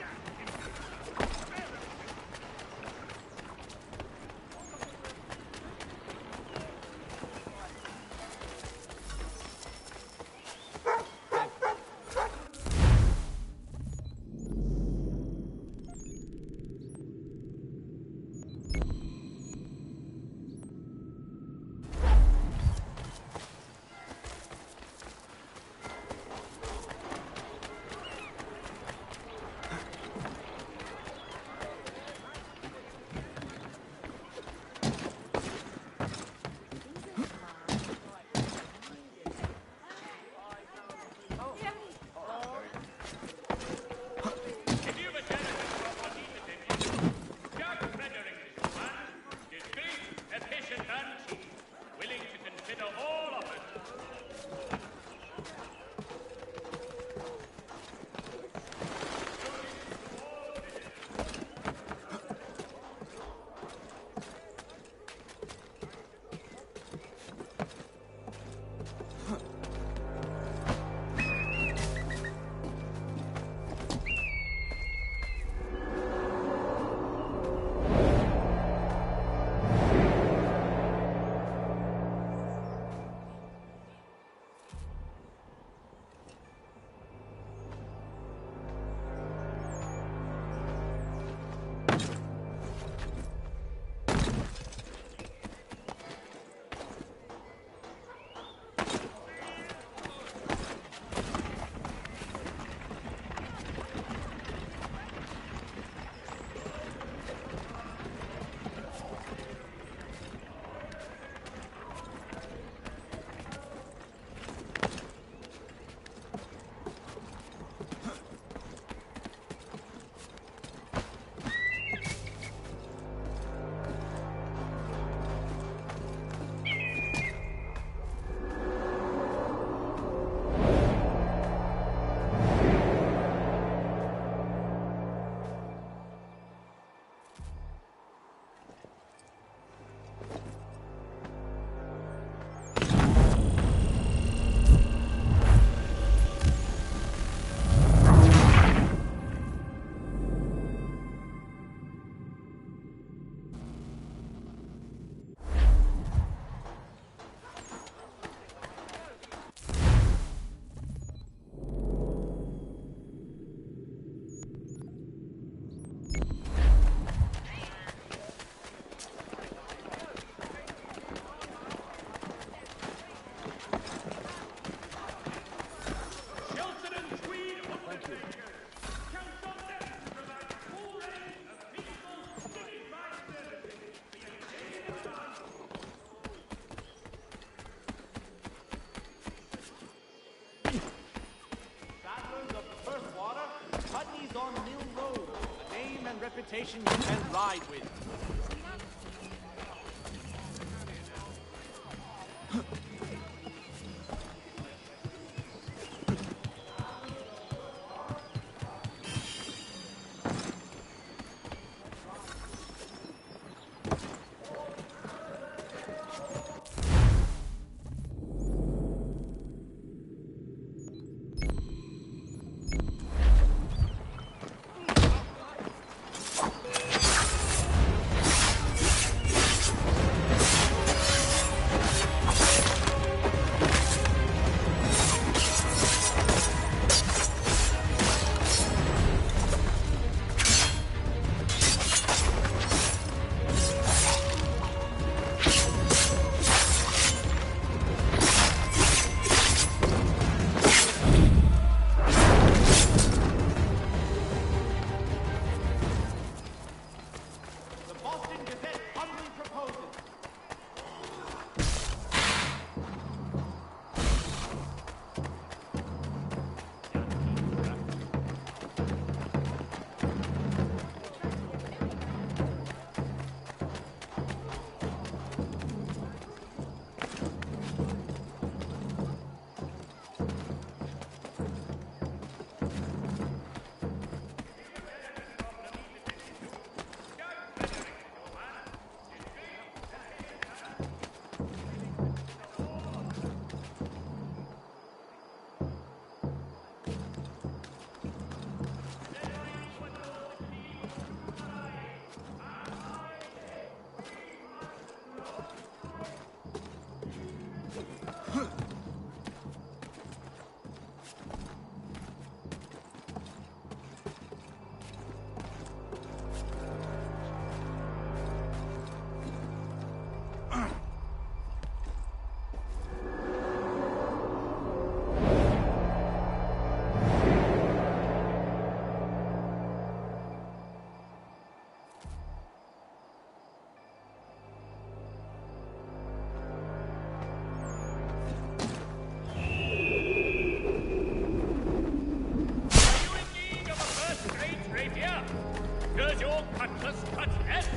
information you can ride with. Does your cutlass cut less?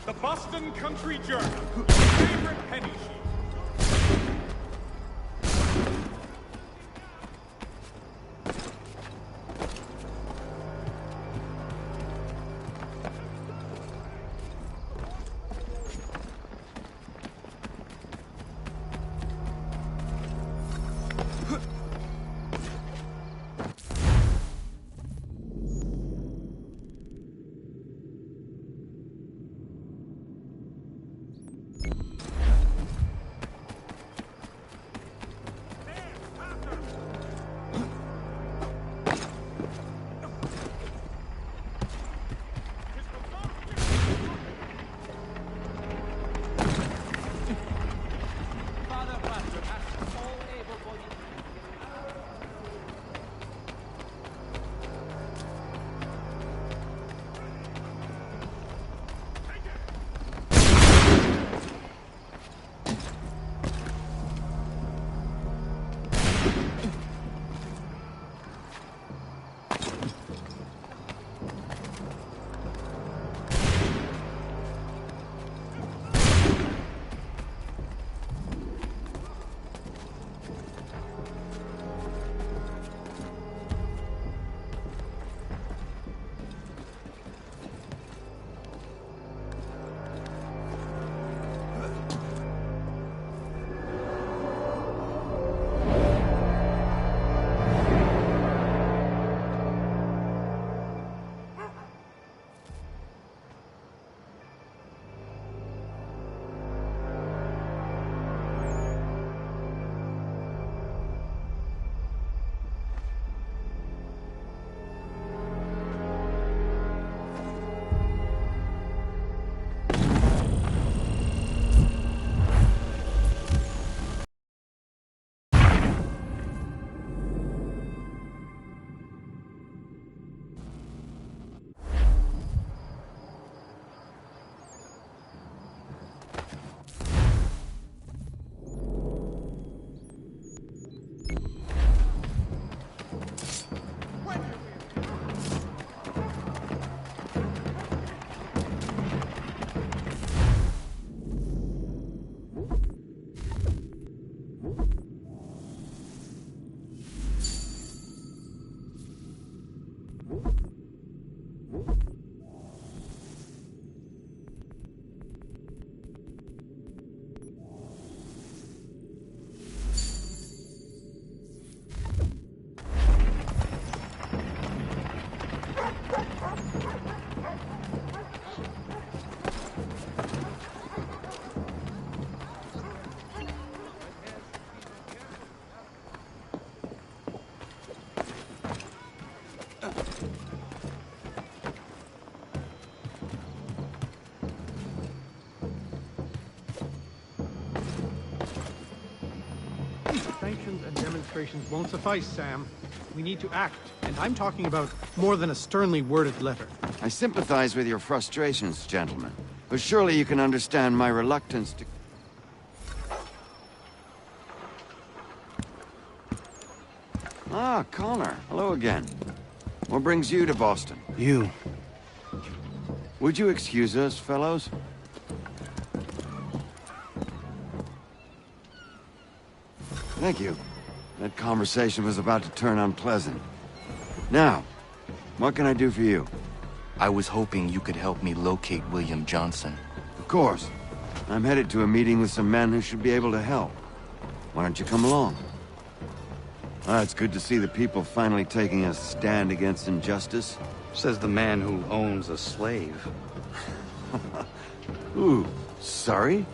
The Boston Country Journal. Favorite penny sheet. demonstrations won't suffice, Sam. We need to act, and I'm talking about more than a sternly worded letter. I sympathize with your frustrations, gentlemen. But surely you can understand my reluctance to... Ah, Connor. Hello again. What brings you to Boston? You. Would you excuse us, fellows? Thank you. That conversation was about to turn unpleasant. Now, what can I do for you? I was hoping you could help me locate William Johnson. Of course. I'm headed to a meeting with some men who should be able to help. Why don't you come along? It's good to see the people finally taking a stand against injustice. Says the man who owns a slave. Ooh, sorry?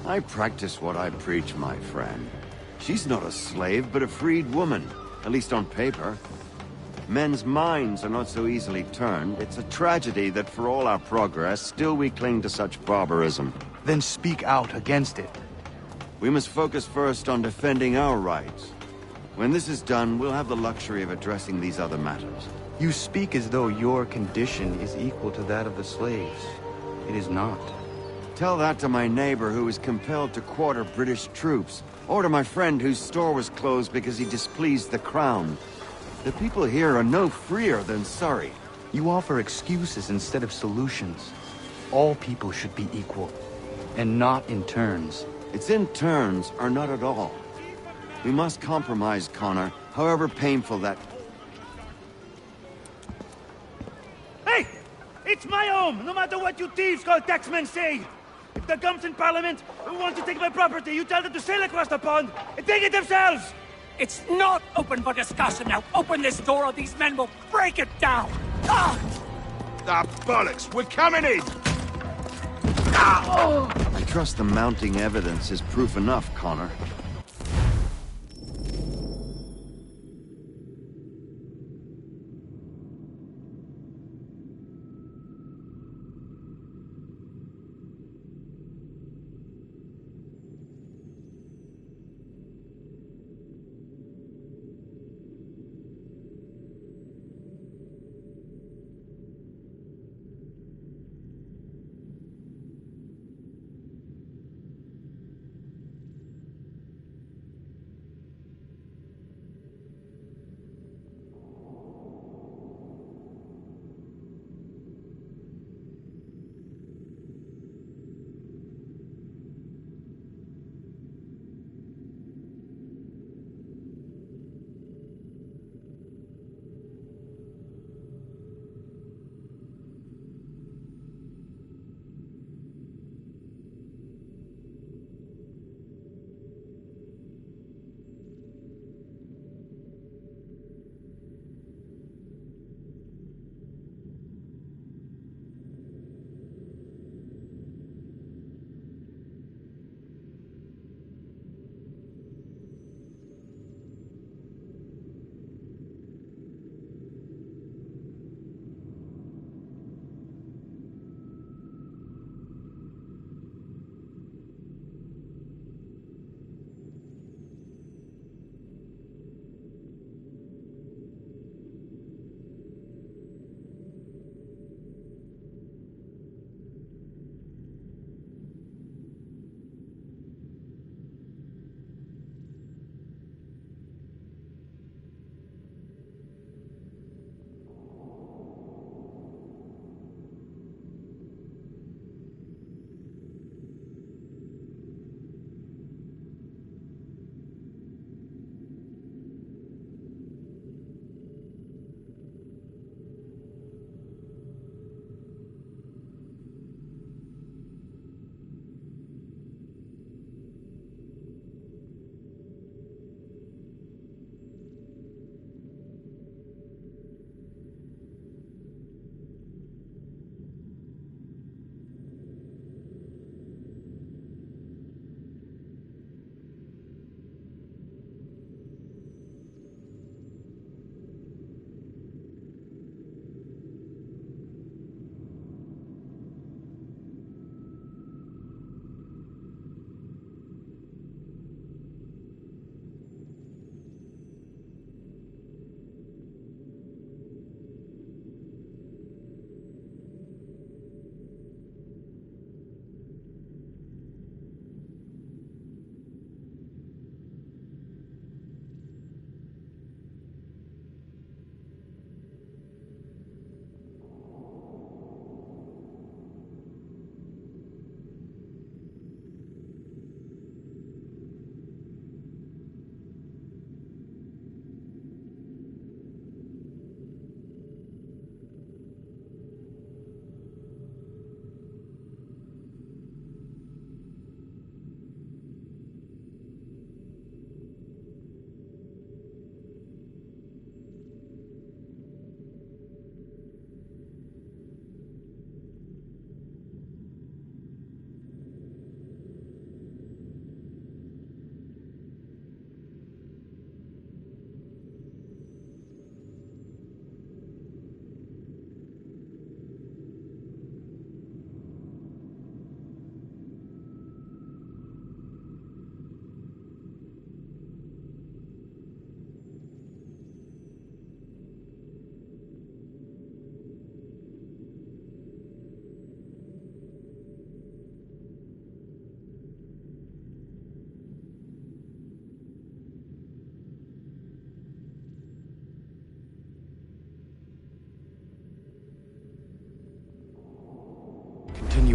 I practice what I preach, my friend. She's not a slave, but a freed woman, at least on paper. Men's minds are not so easily turned. It's a tragedy that for all our progress, still we cling to such barbarism. Then speak out against it. We must focus first on defending our rights. When this is done, we'll have the luxury of addressing these other matters. You speak as though your condition is equal to that of the slaves. It is not. Tell that to my neighbor who was compelled to quarter British troops, or to my friend whose store was closed because he displeased the crown. The people here are no freer than Surrey. You offer excuses instead of solutions. All people should be equal, and not in turns. It's in turns, or not at all. We must compromise, Connor, however painful that... Hey! It's my home, no matter what you thieves called taxmen say! If the gums in Parliament who want to take my property, you tell them to sail across the pond and take it themselves! It's not open for discussion now. Open this door or these men will break it down. Ah! Ah, bollocks! We're coming in! I trust the mounting evidence is proof enough, Connor.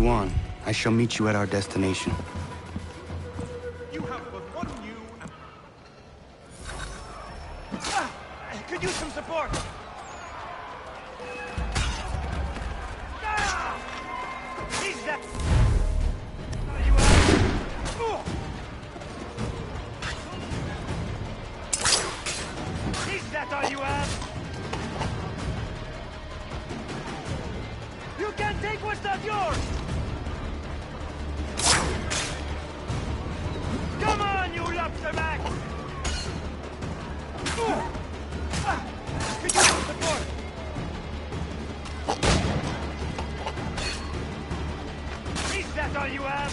you on. I shall meet you at our destination. You have but one new and Could use some support. He's that. You Is that all you have? You can't take what's not yours! Come on, you lobster back! Could you use support? Is that all you have?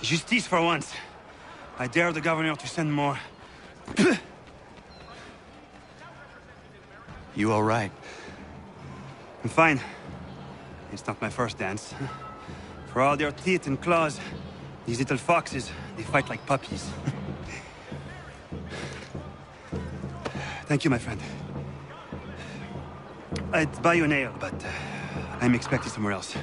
Justice for once. I dare the governor to send more. You all right? I'm fine. It's not my first dance. For all their teeth and claws, these little foxes, they fight like puppies. Thank you, my friend. I'd buy you an ale, but I'm expected somewhere else.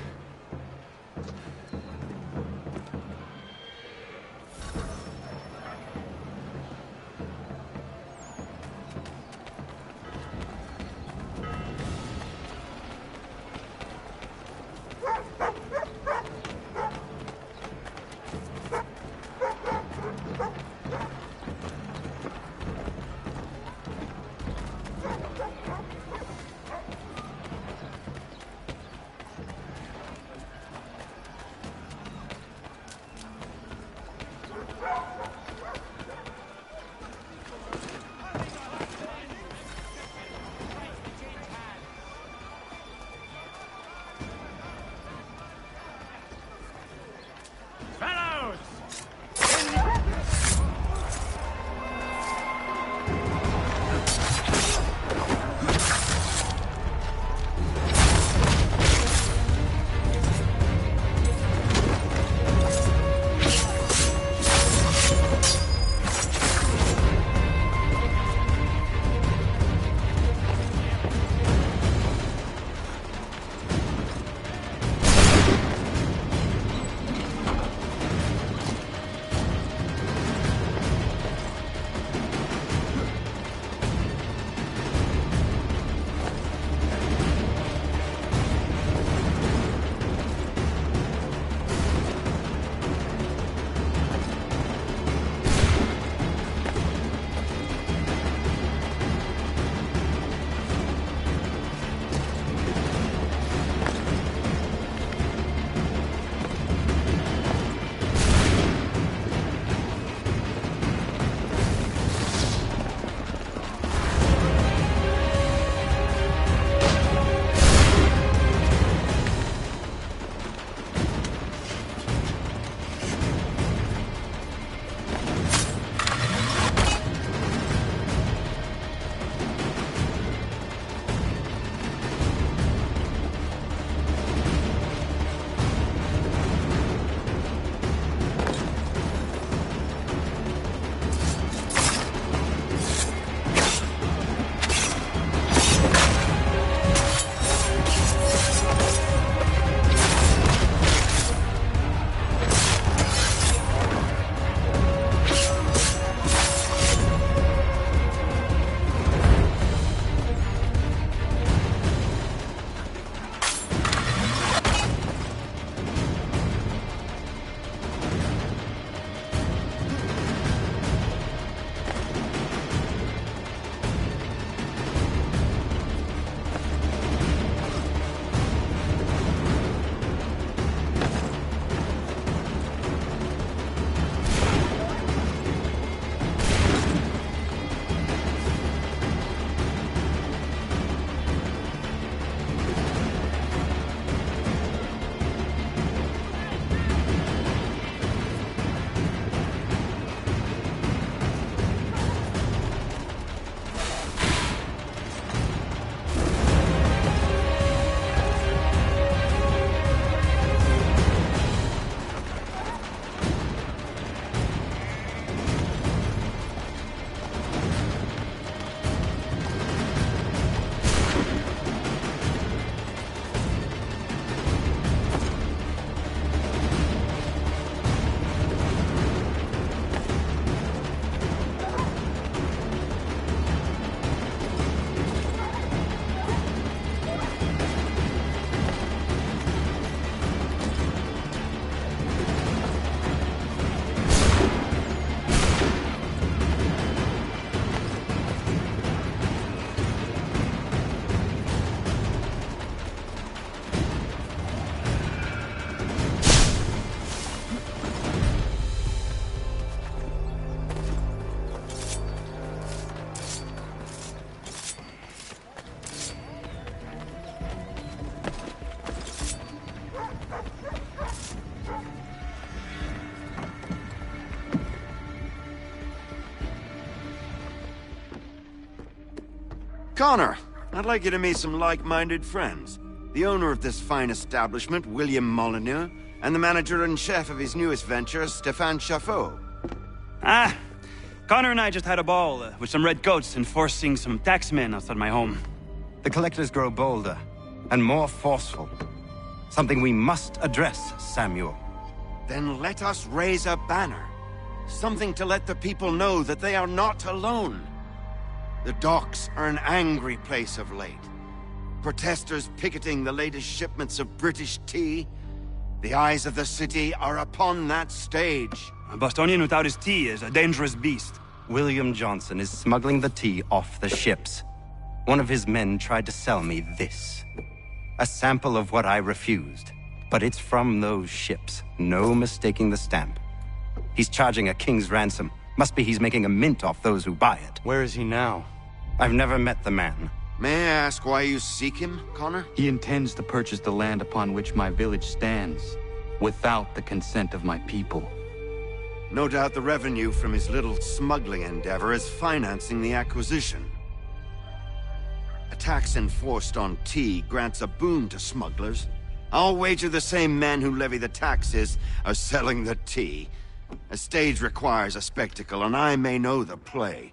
Connor, I'd like you to meet some like-minded friends. The owner of this fine establishment, William Molyneux, and the manager and chef of his newest venture, Stéphane Chaffeau. Ah, Connor and I just had a ball with some redcoats enforcing some taxmen outside my home. The collectors grow bolder and more forceful. Something we must address, Samuel. Then let us raise a banner. Something to let the people know that they are not alone. The docks are an angry place of late. Protesters picketing the latest shipments of British tea. The eyes of the city are upon that stage. A Bostonian without his tea is a dangerous beast. William Johnson is smuggling the tea off the ships. One of his men tried to sell me this. A sample of what I refused. But it's from those ships. No mistaking the stamp. He's charging a king's ransom. Must be he's making a mint off those who buy it. Where is he now? I've never met the man. May I ask why you seek him, Connor? He intends to purchase the land upon which my village stands, without the consent of my people. No doubt the revenue from his little smuggling endeavor is financing the acquisition. A tax enforced on tea grants a boon to smugglers. I'll wager the same men who levy the taxes are selling the tea. A stage requires a spectacle, and I may know the play.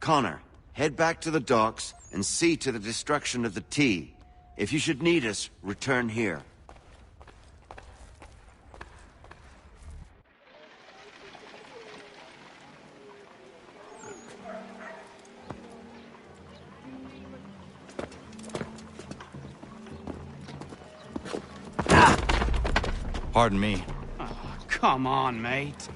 Connor, head back to the docks and see to the destruction of the tea. If you should need us, return here. Pardon me. Oh, come on, mate.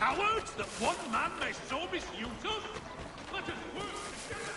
cowards that one man may so misuse us? Let us work together.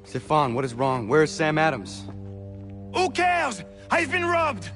Stefan, what is wrong? Where is Sam Adams? Who cares? I've been robbed!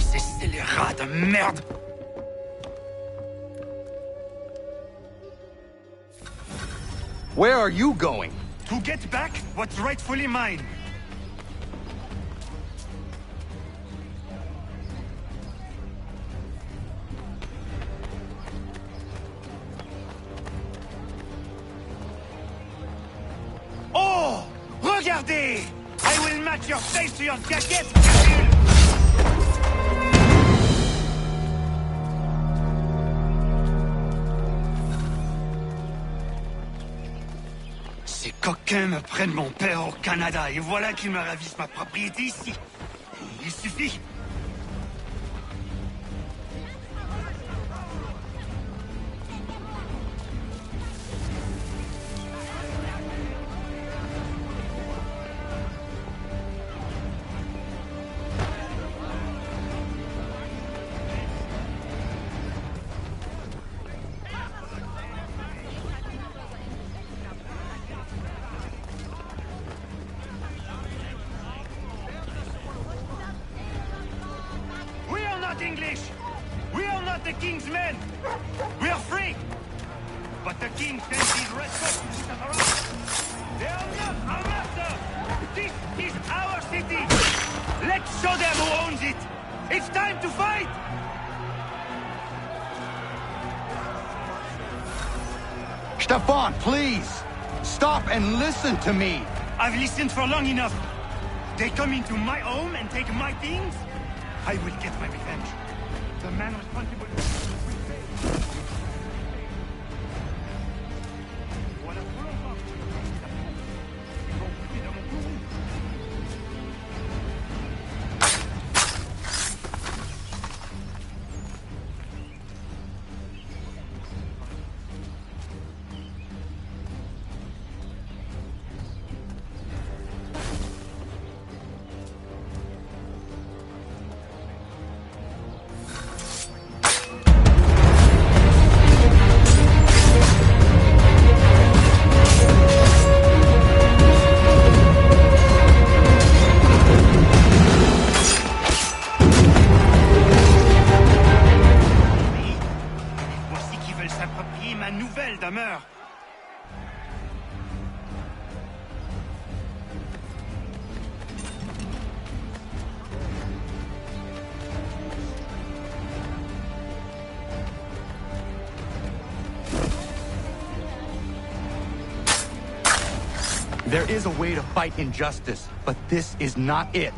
Ces scélérats de merde! Where are you going? To get back what's rightfully mine. Oh! Regardez! I will match your face to your jacket! Ces coquins me prennent mon père au Canada et voilà qu'ils me ravissent ma propriété ici. Il suffit. English! We are not the king's men! We are free! But the king sends his red coats to put us around. They are not our master! This is our city! Let's show them who owns it! It's time to fight! Stefan, please! Stop and listen to me! I've listened for long enough. They come into my home and take my things? I will get my revenge. The man responsible... There is a way to fight injustice, but this is not it.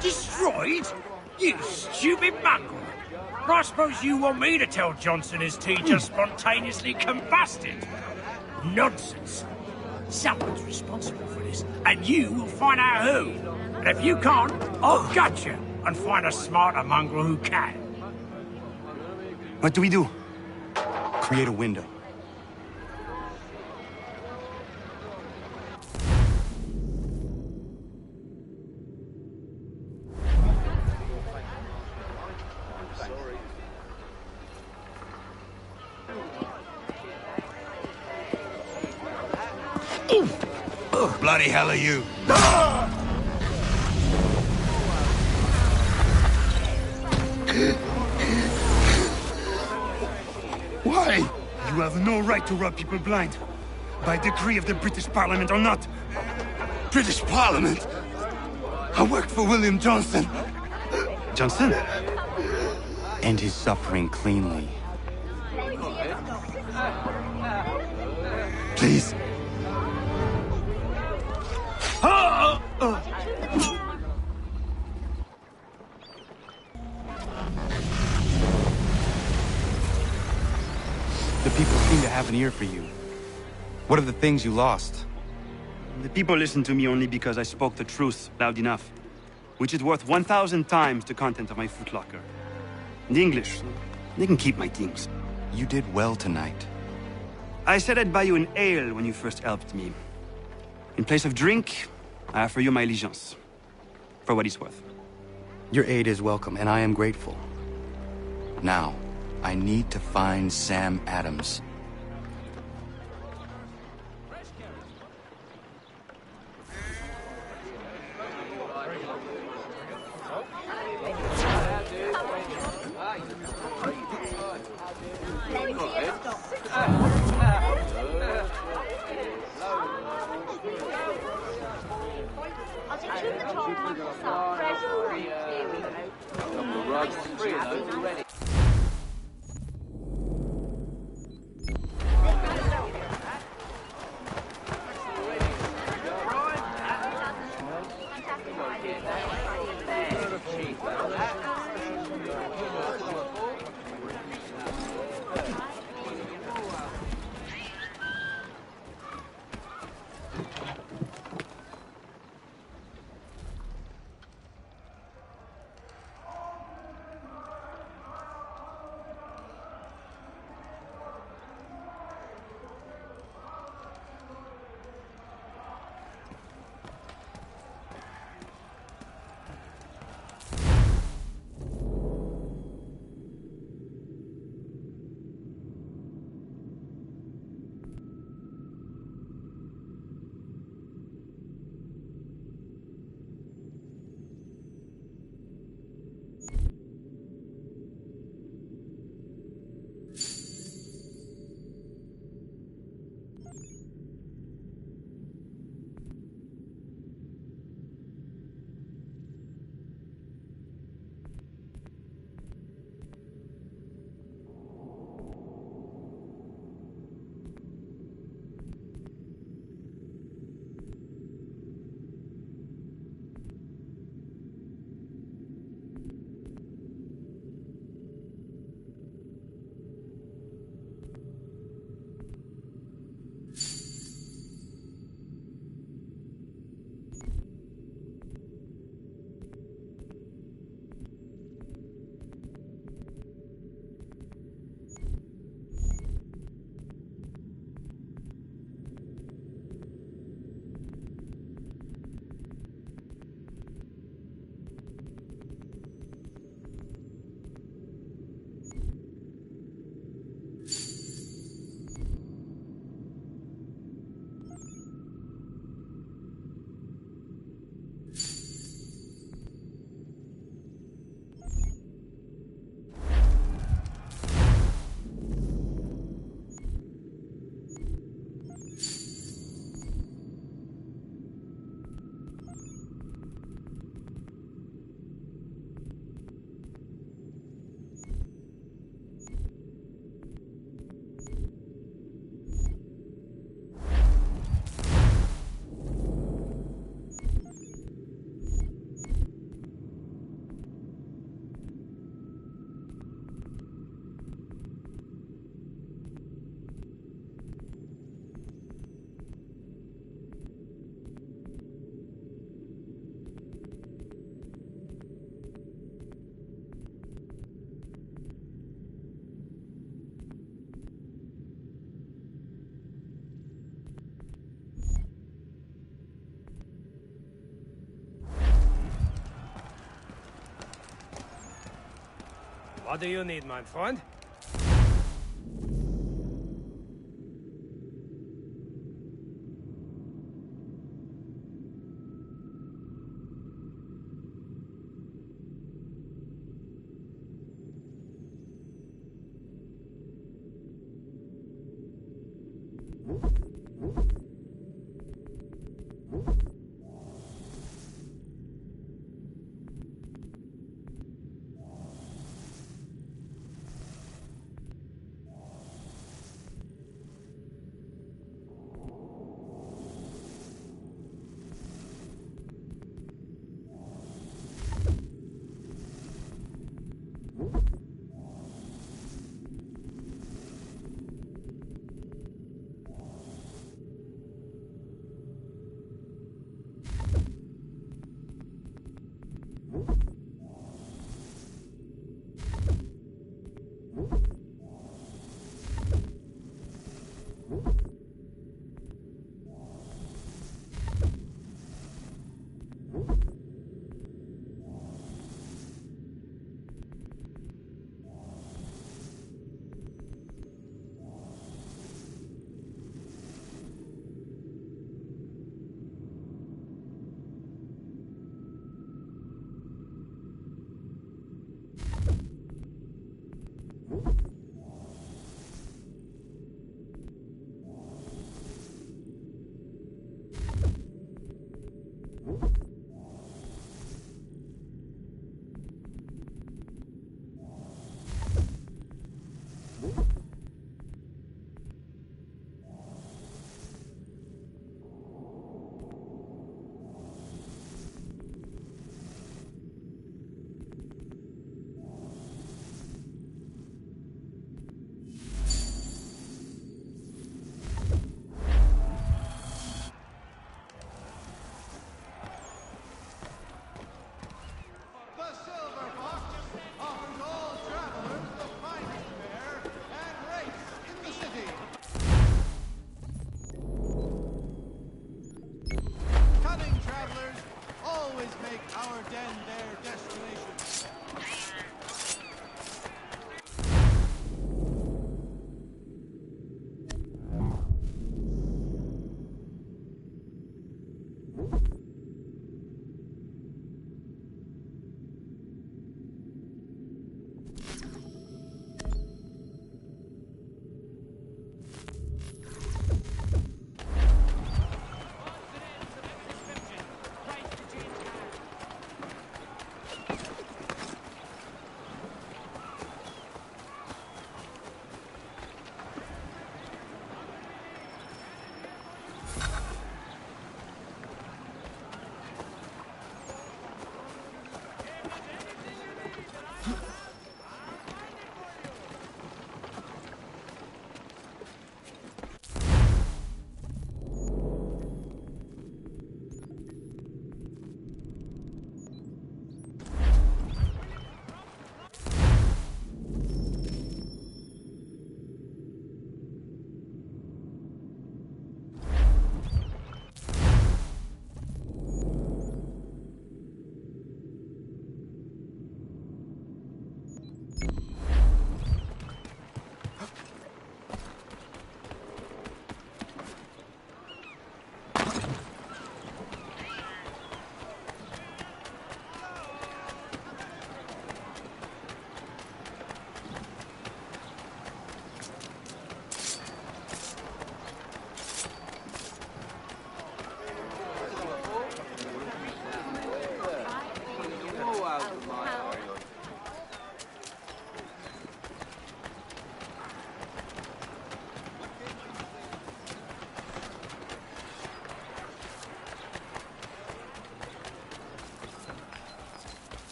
Destroyed? You stupid mongrel! I suppose you want me to tell Johnson his tea just spontaneously combusted? Nonsense. Someone's responsible for this, and you will find out who. And if you can't, I'll gut you and find a smarter mongrel who can. What do we do? Create a window. Bloody hell are you? Why? You have no right to rob people blind. By decree of the British Parliament or not. British Parliament? I worked for William Johnson. Johnson? End his suffering cleanly. Please. The people seem to have an ear for you. What are the things you lost? The people listen to me only because I spoke the truth loud enough, which is worth 1,000 times the content of my footlocker. The English, they can keep my things. You did well tonight. I said I'd buy you an ale when you first helped me. In place of drink, I offer you my allegiance. For what it's worth. Your aid is welcome, and I am grateful. Now, I need to find Sam Adams. What do you need, my friend?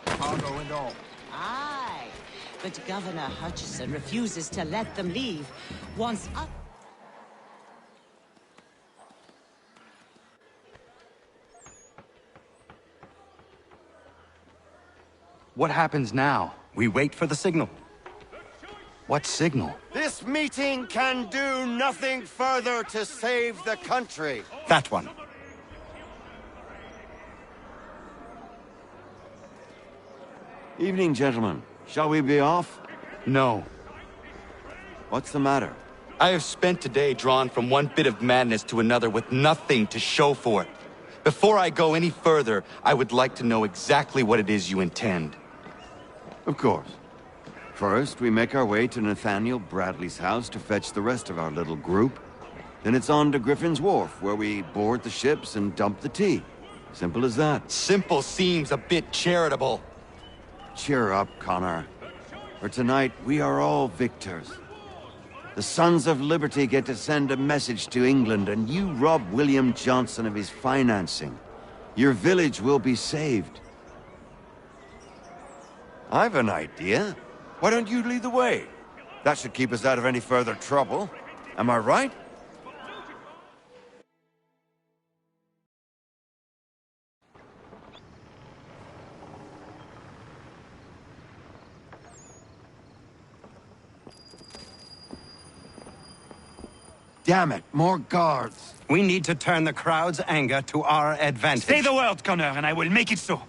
Cargo and all. Aye, but Governor Hutchison refuses to let them leave. Once up. What happens now? We wait for the signal. What signal? This meeting can do nothing further to save the country. That one. Evening, gentlemen. Shall we be off? No. What's the matter? I have spent today drawn from one bit of madness to another with nothing to show for it. Before I go any further, I would like to know exactly what it is you intend. Of course. First, we make our way to Nathaniel Bradley's house to fetch the rest of our little group. Then it's on to Griffin's Wharf, where we board the ships and dump the tea. Simple as that. Simple seems a bit charitable. Cheer up, Connor. For tonight, we are all victors. The Sons of Liberty get to send a message to England, and you rob William Johnson of his financing. Your village will be saved. I've an idea. Why don't you lead the way? That should keep us out of any further trouble. Am I right? Damn it, more guards. We need to turn the crowd's anger to our advantage. Say the word, Connor, and I will make it so.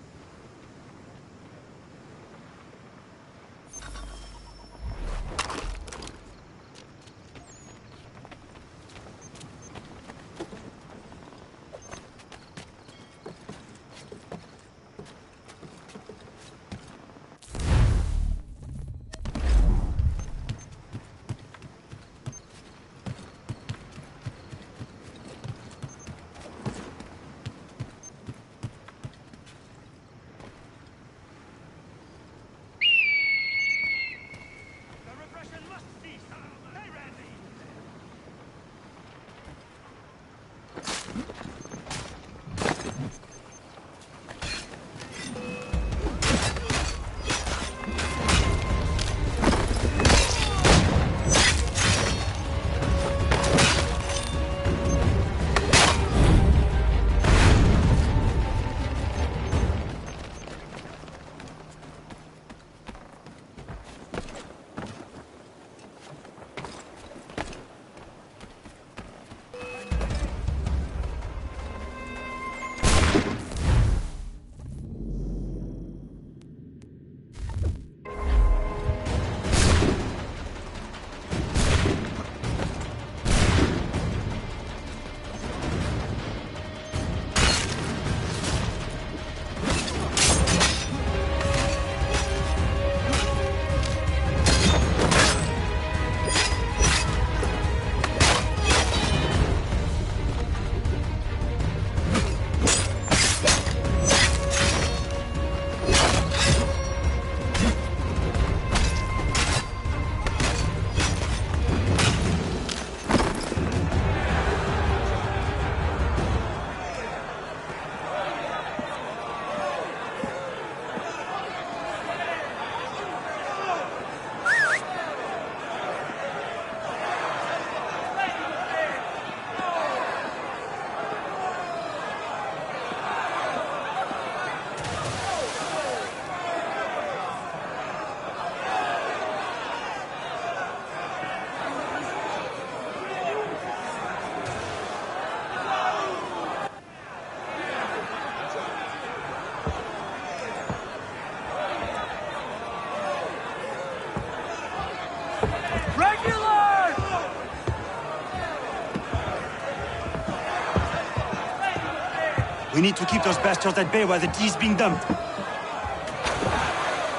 We need to keep those bastards at bay while the tea is being dumped.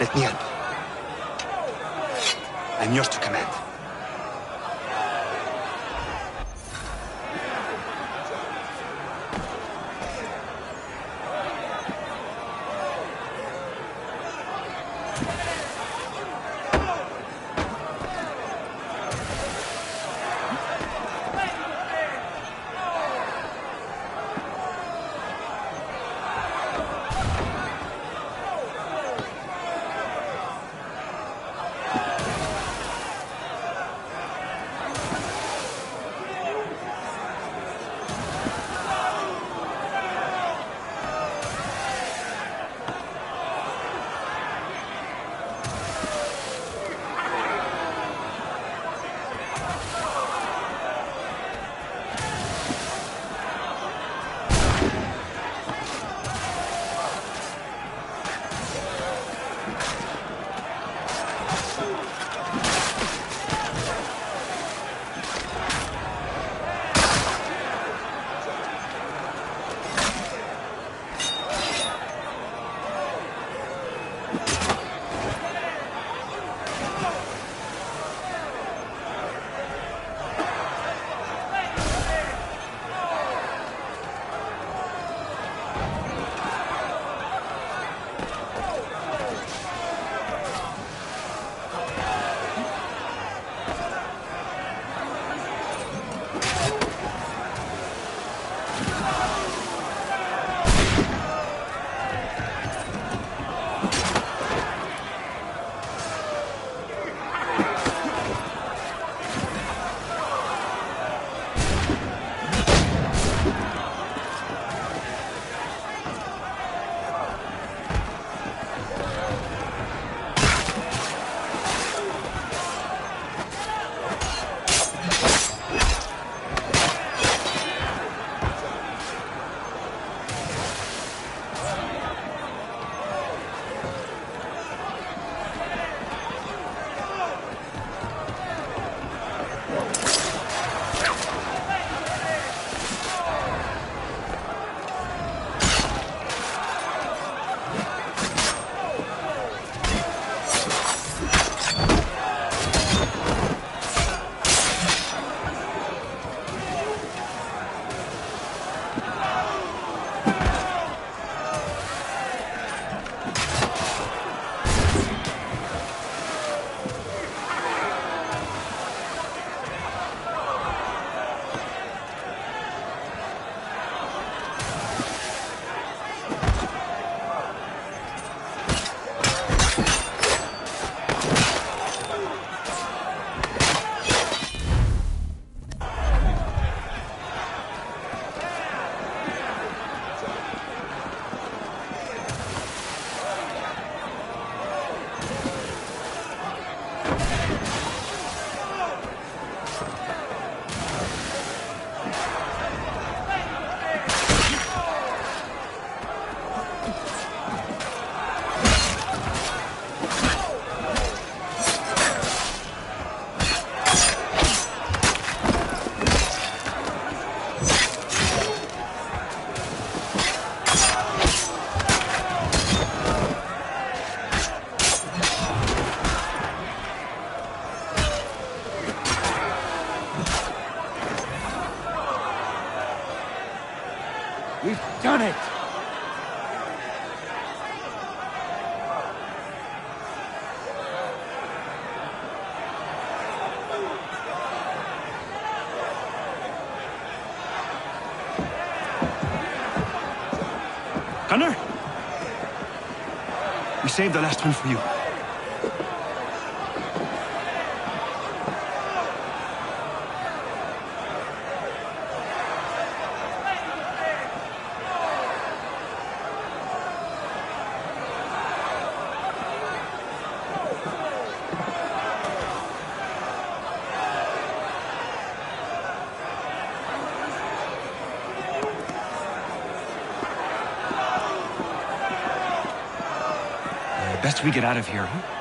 Let me help. I'm yours to command. Done it! Connor? We saved the last one for you. Best we get out of here, huh?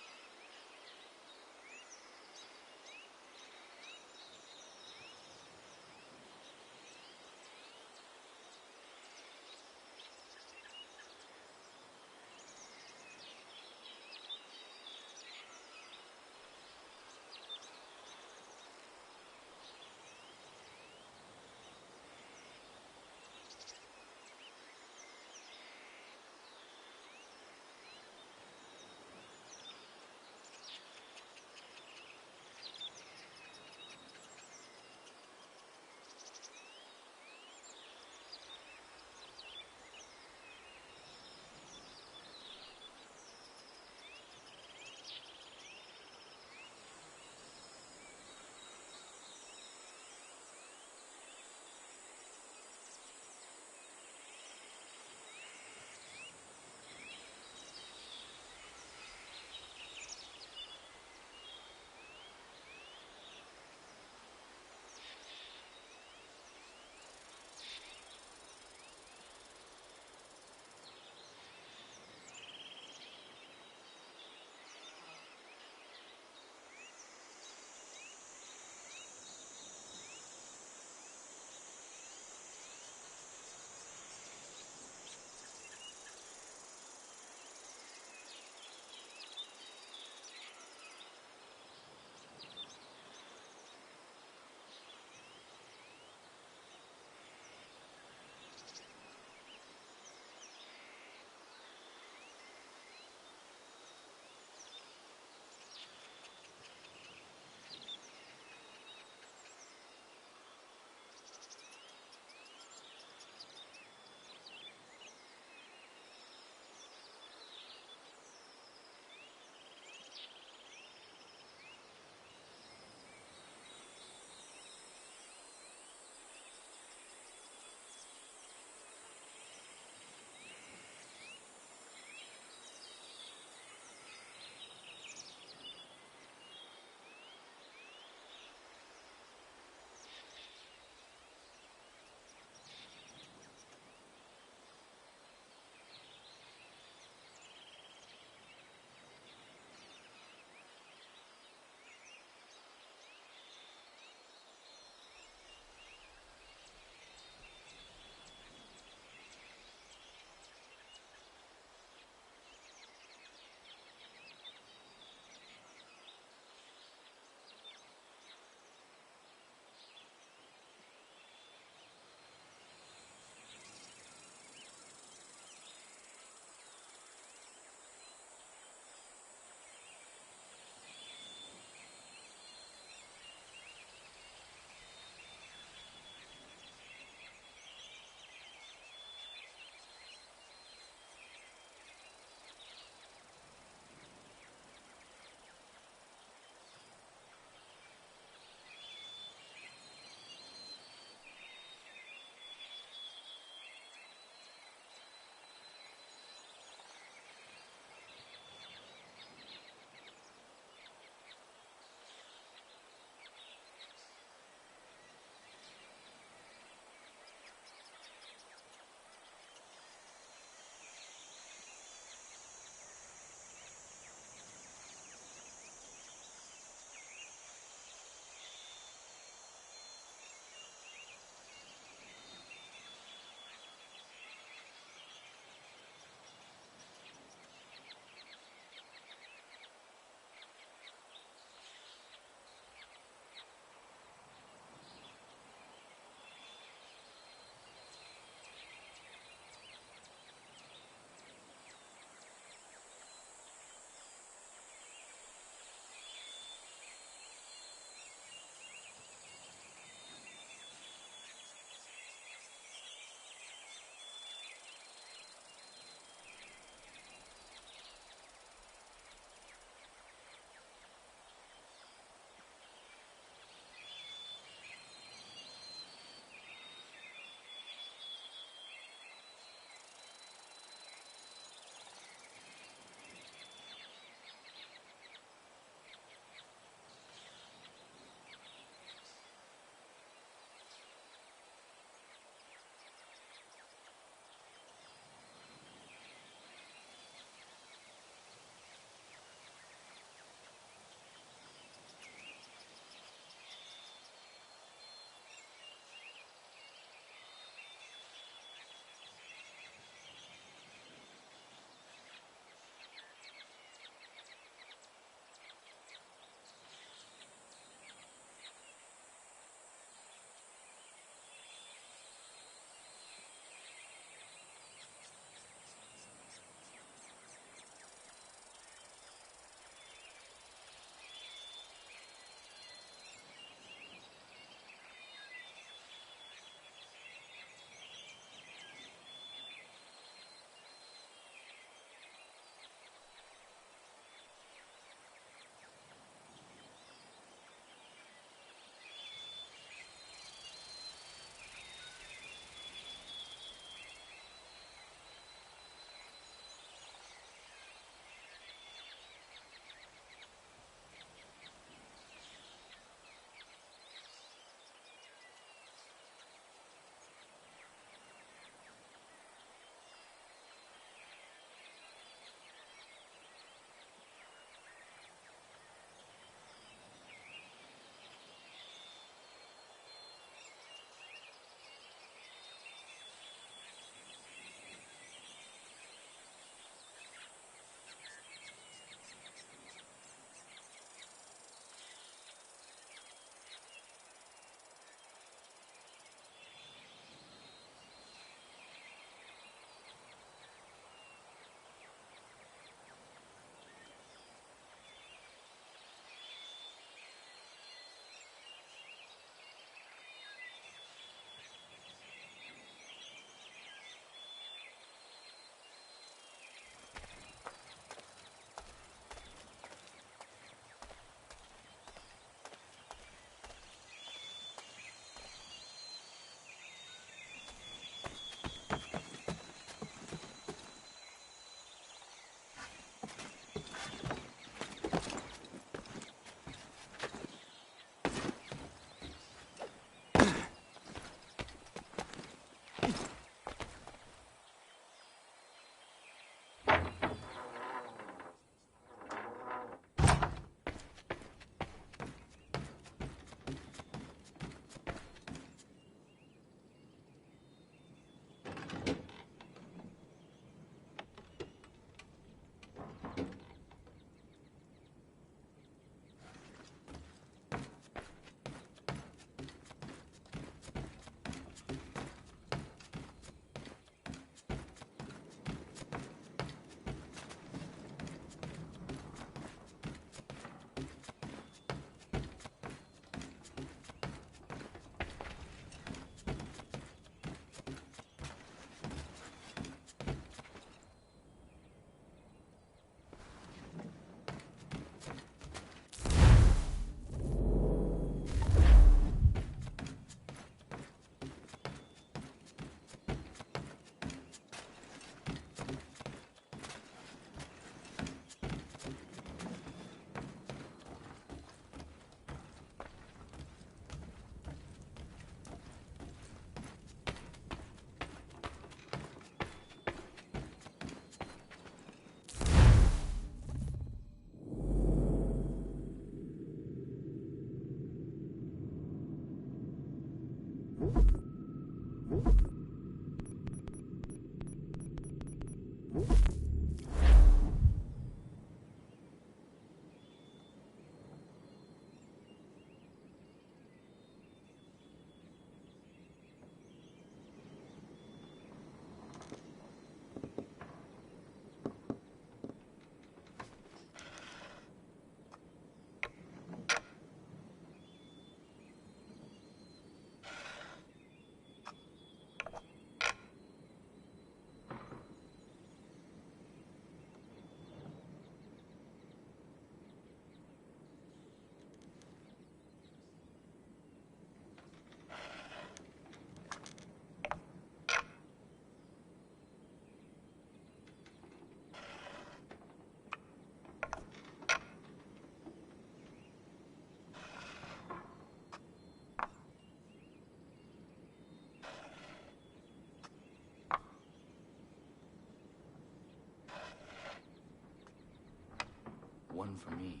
None for me.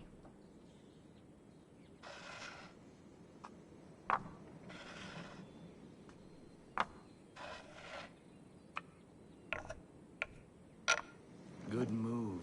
Good move.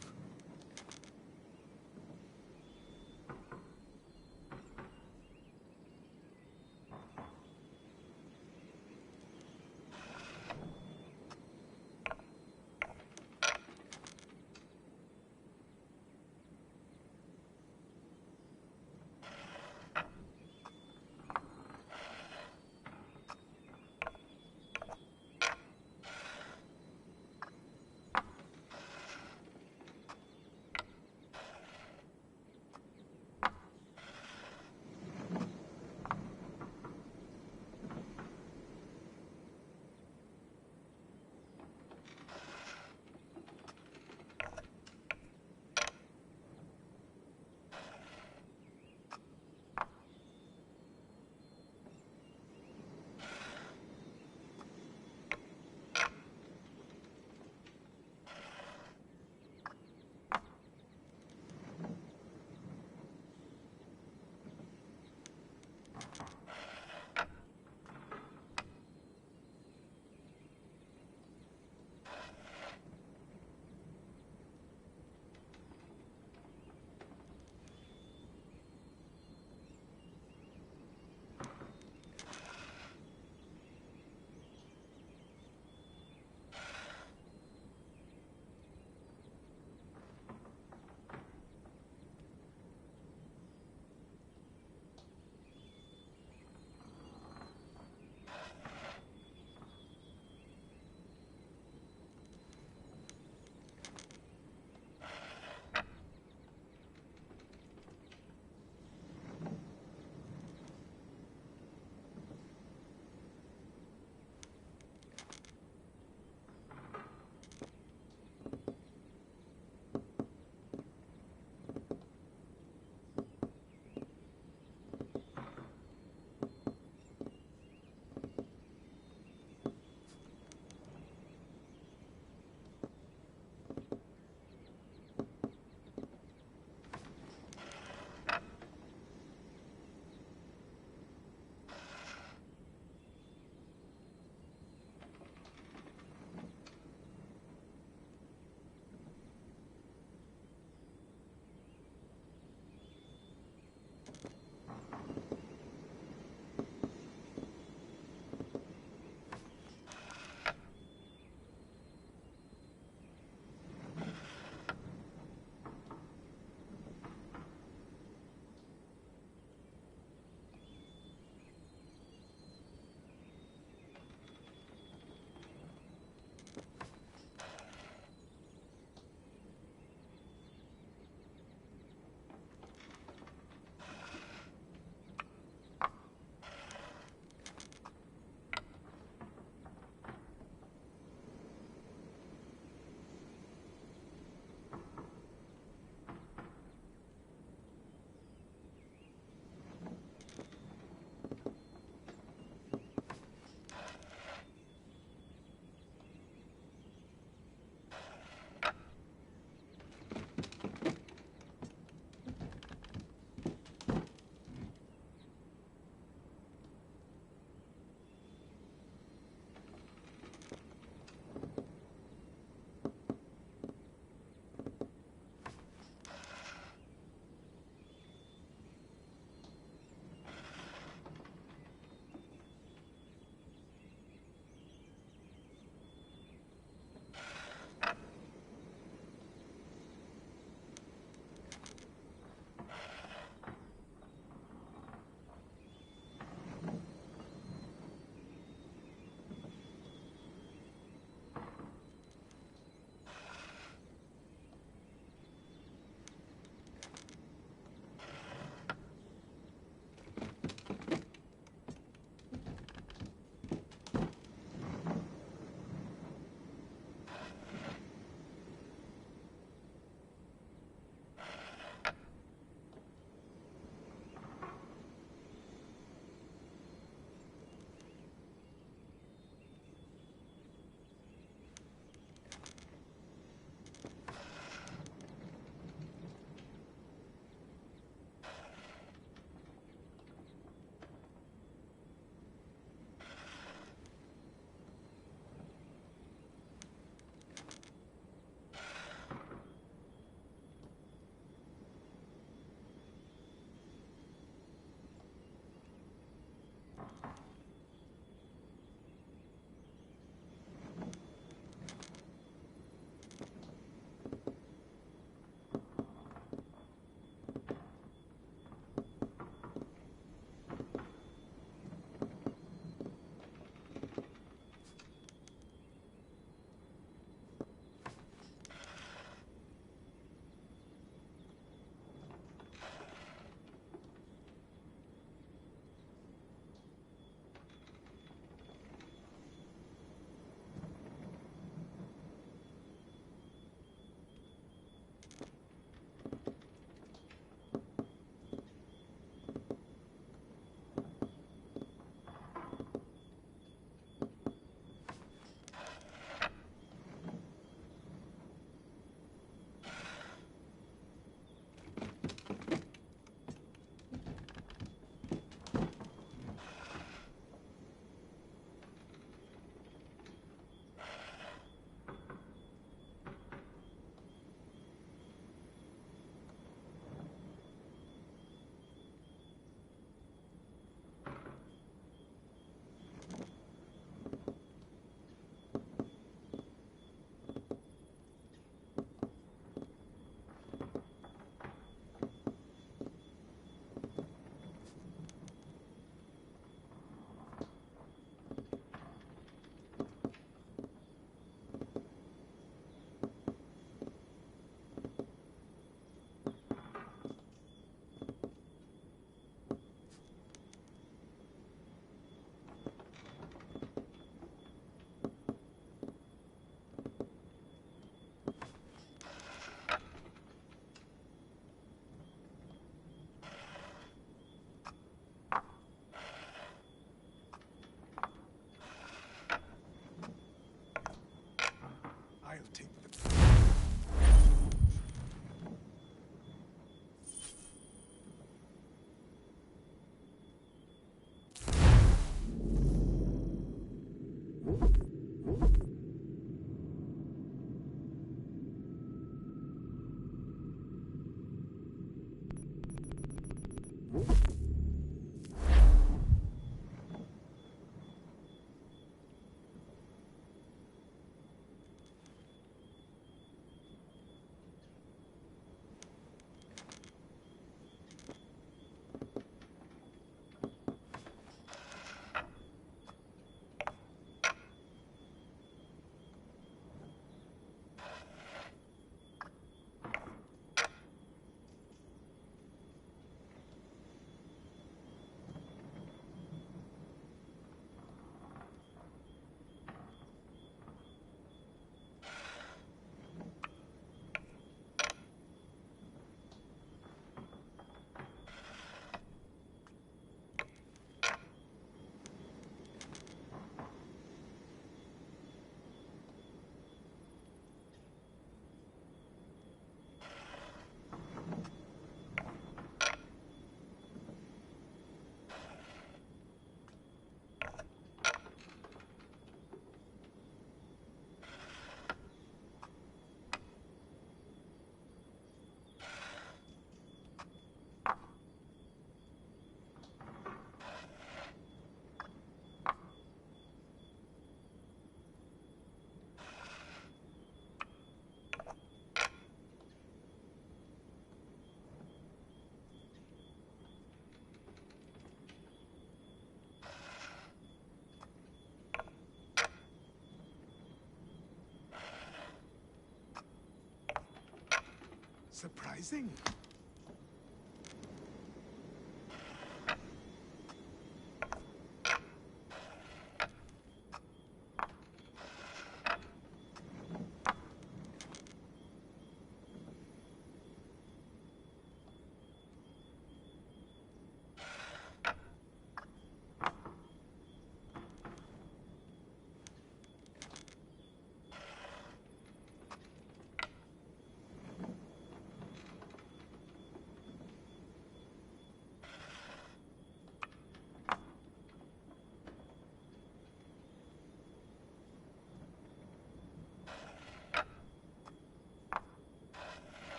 Surprising.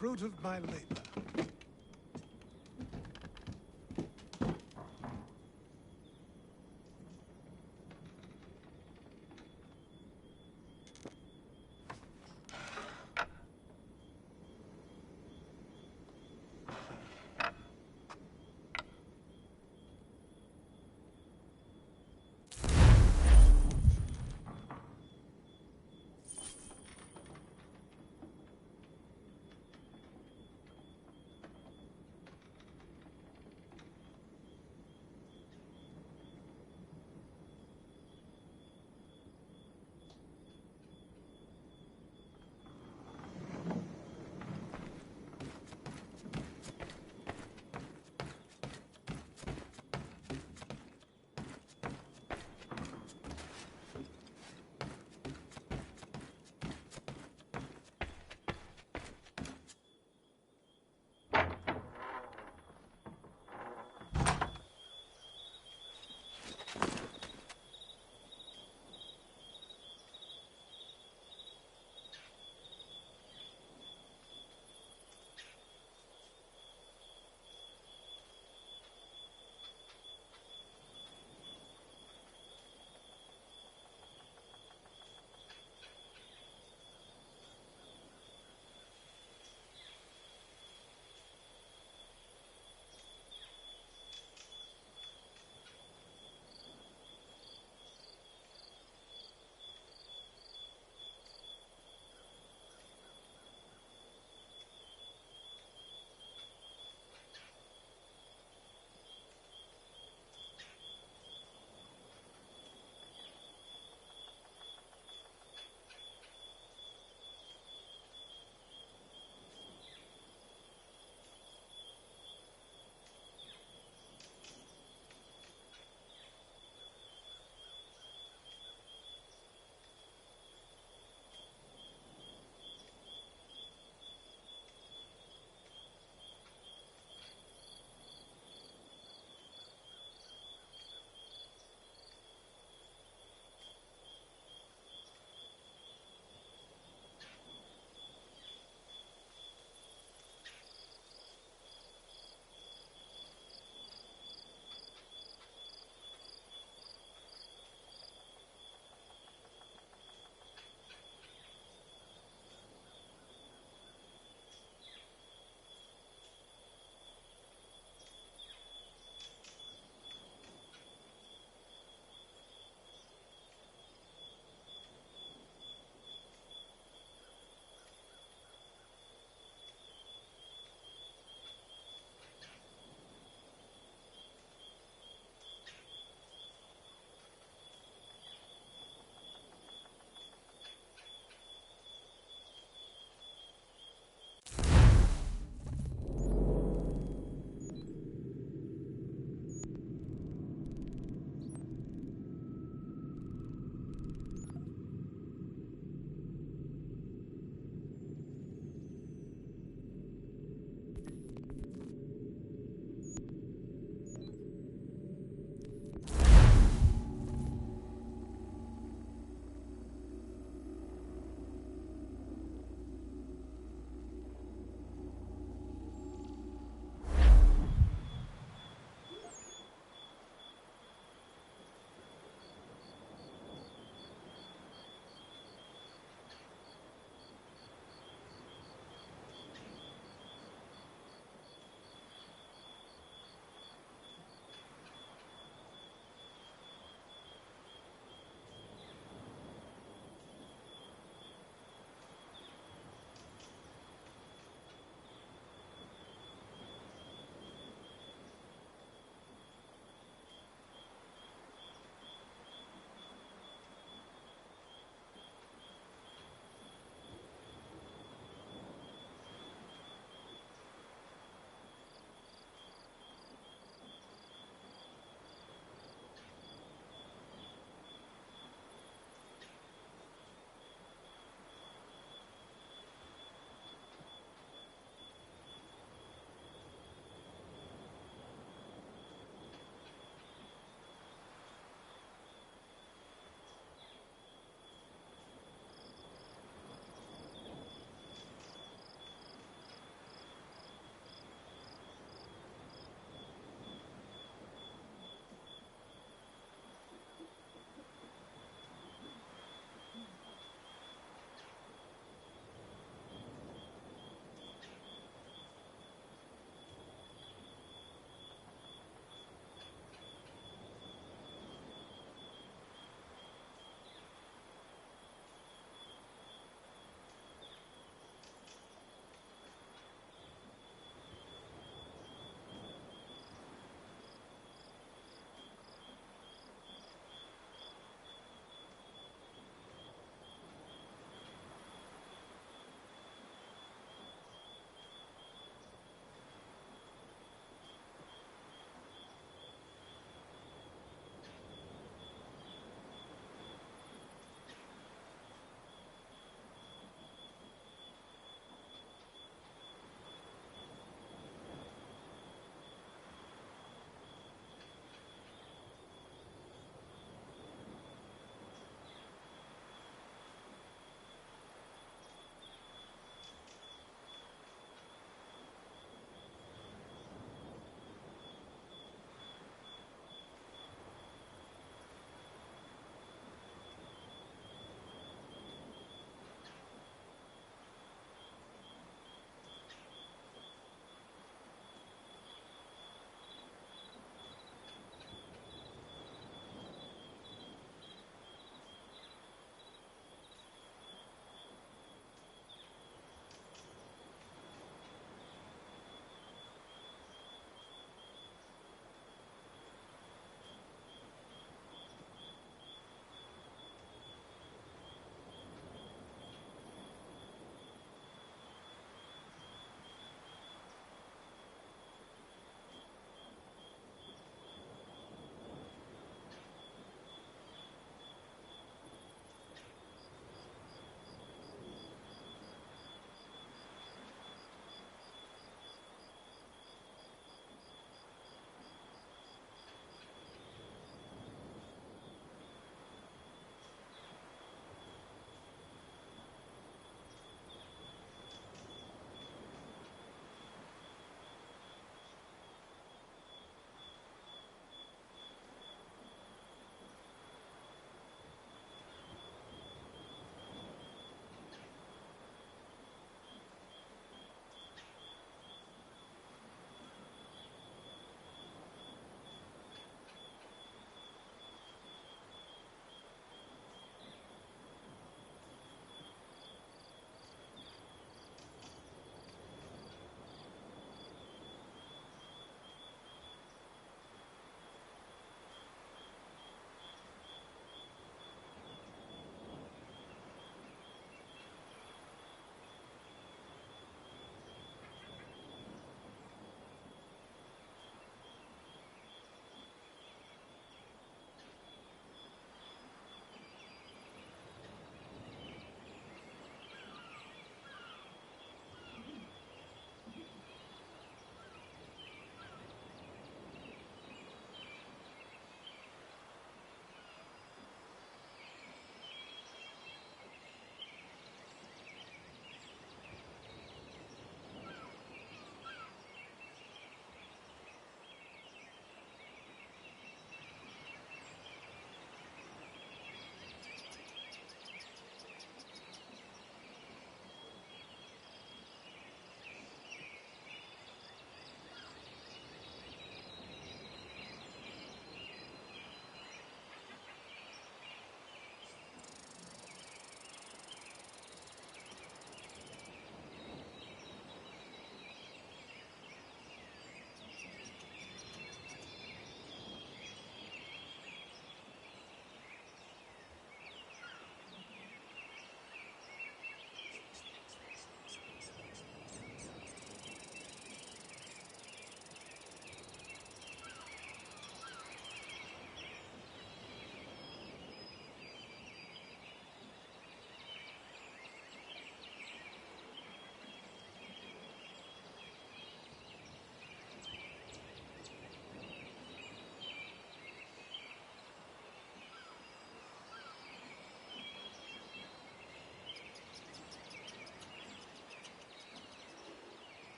Fruit of my labor.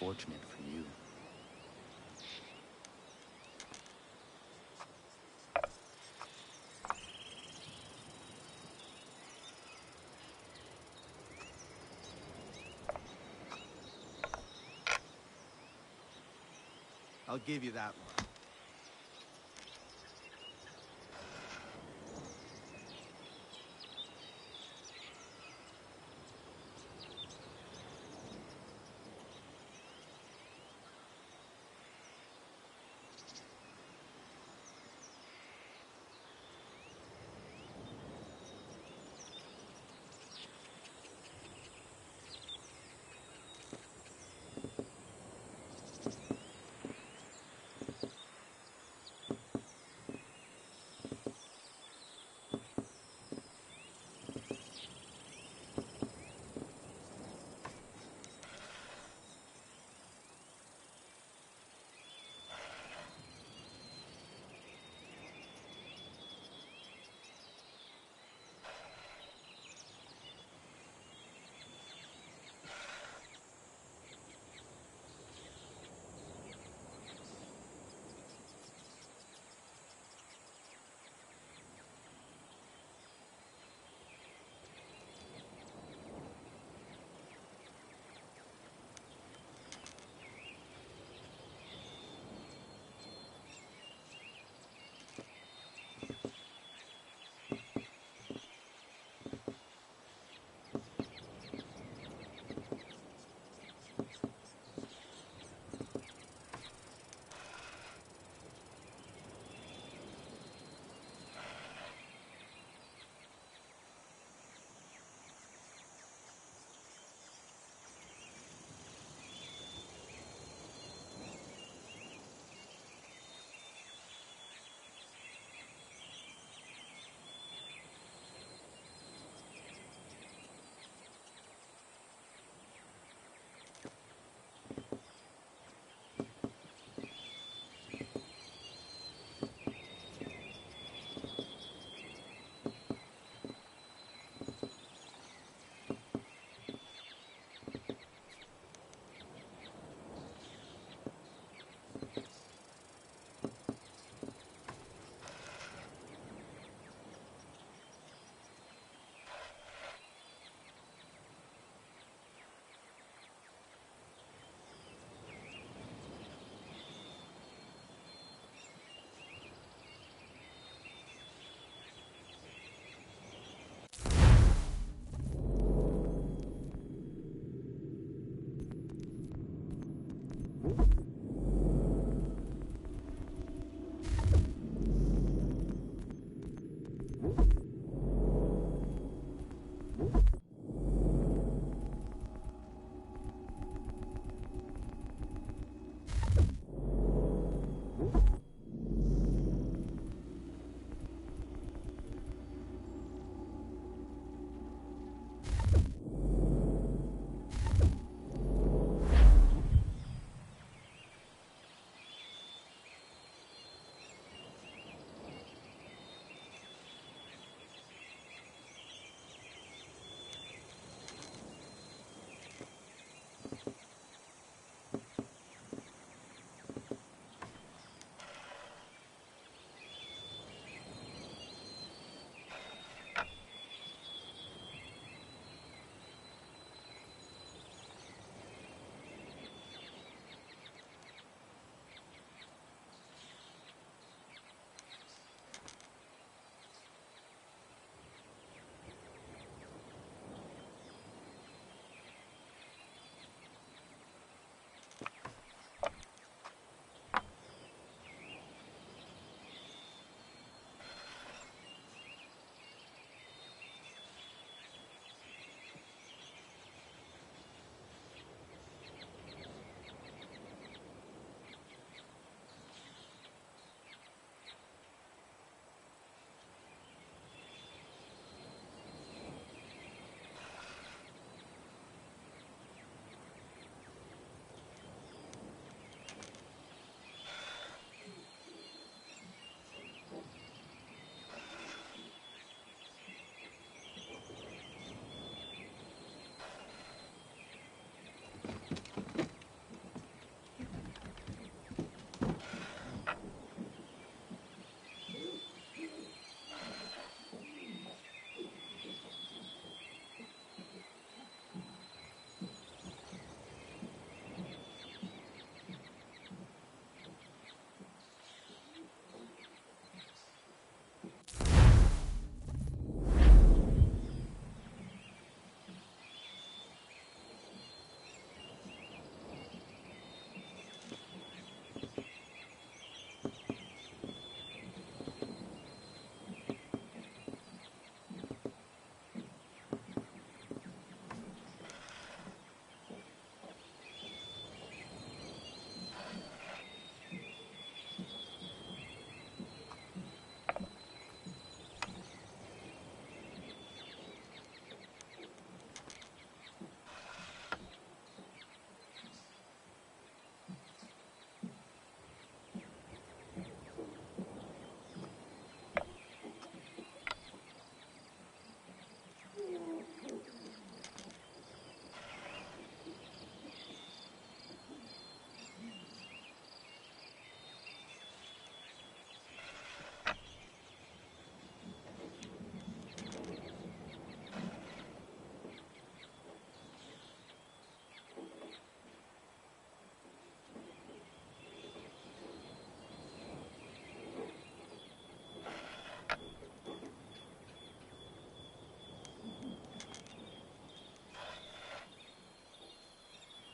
unfortunate for you. I'll give you that one.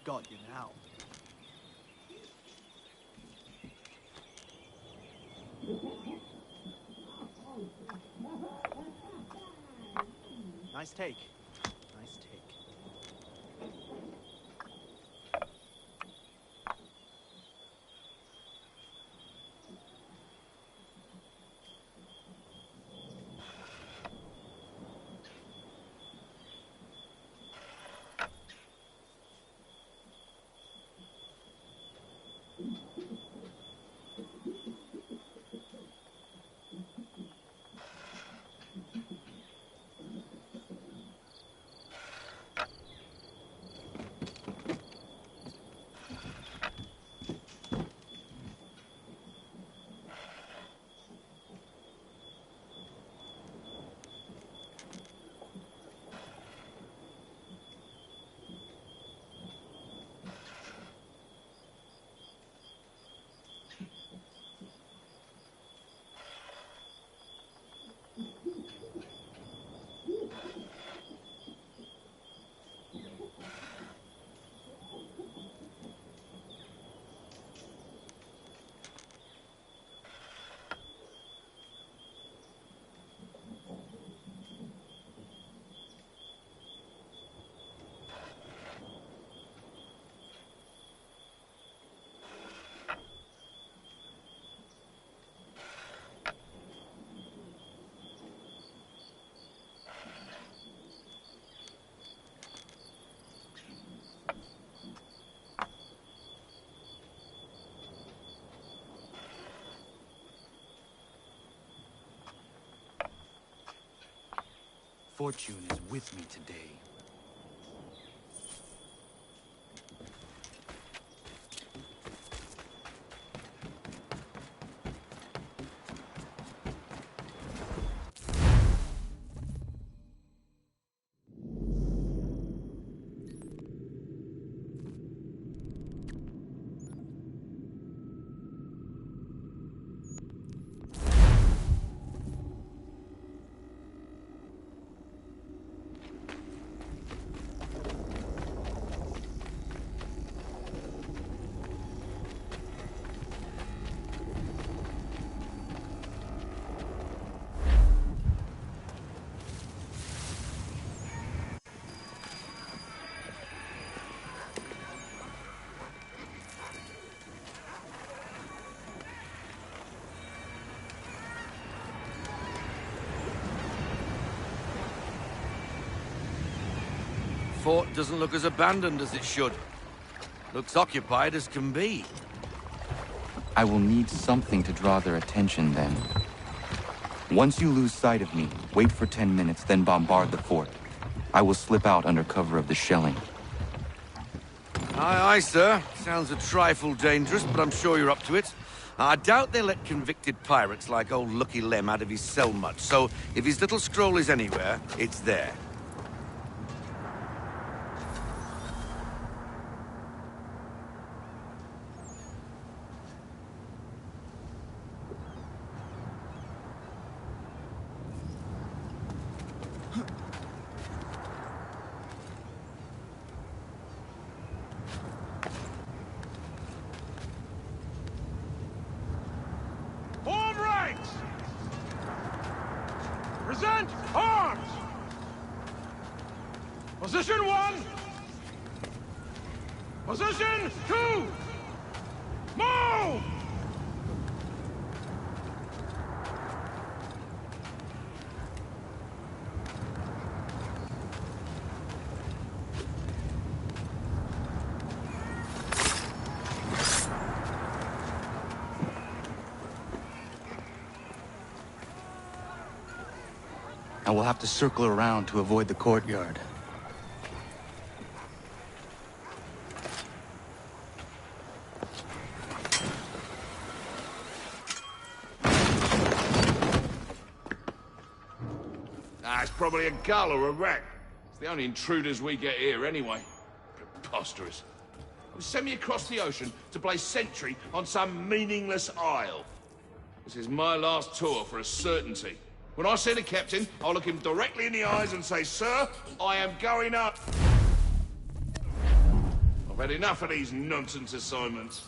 got you now. Nice take. Nice take. Fortune is with me today. Fort doesn't look as abandoned as it should. Looks occupied as can be. I will need something to draw their attention then. Once you lose sight of me, wait for 10 minutes, then bombard the fort. I will slip out under cover of the shelling. Aye, aye, sir. Sounds a trifle dangerous, but I'm sure you're up to it. I doubt they let convicted pirates like old Lucky Lem out of his cell much, so if his little scroll is anywhere, it's there. Form ranks! Present arms! Position 1! Position 2! Move! I will have to circle around to avoid the courtyard. It's probably a gull or a rat. It's the only intruders we get here anyway. Preposterous. Send me across the ocean to play sentry on some meaningless isle. This is my last tour for a certainty. When I see the captain, I'll look him directly in the eyes and say, "Sir, I am going up." I've had enough of these nonsense assignments.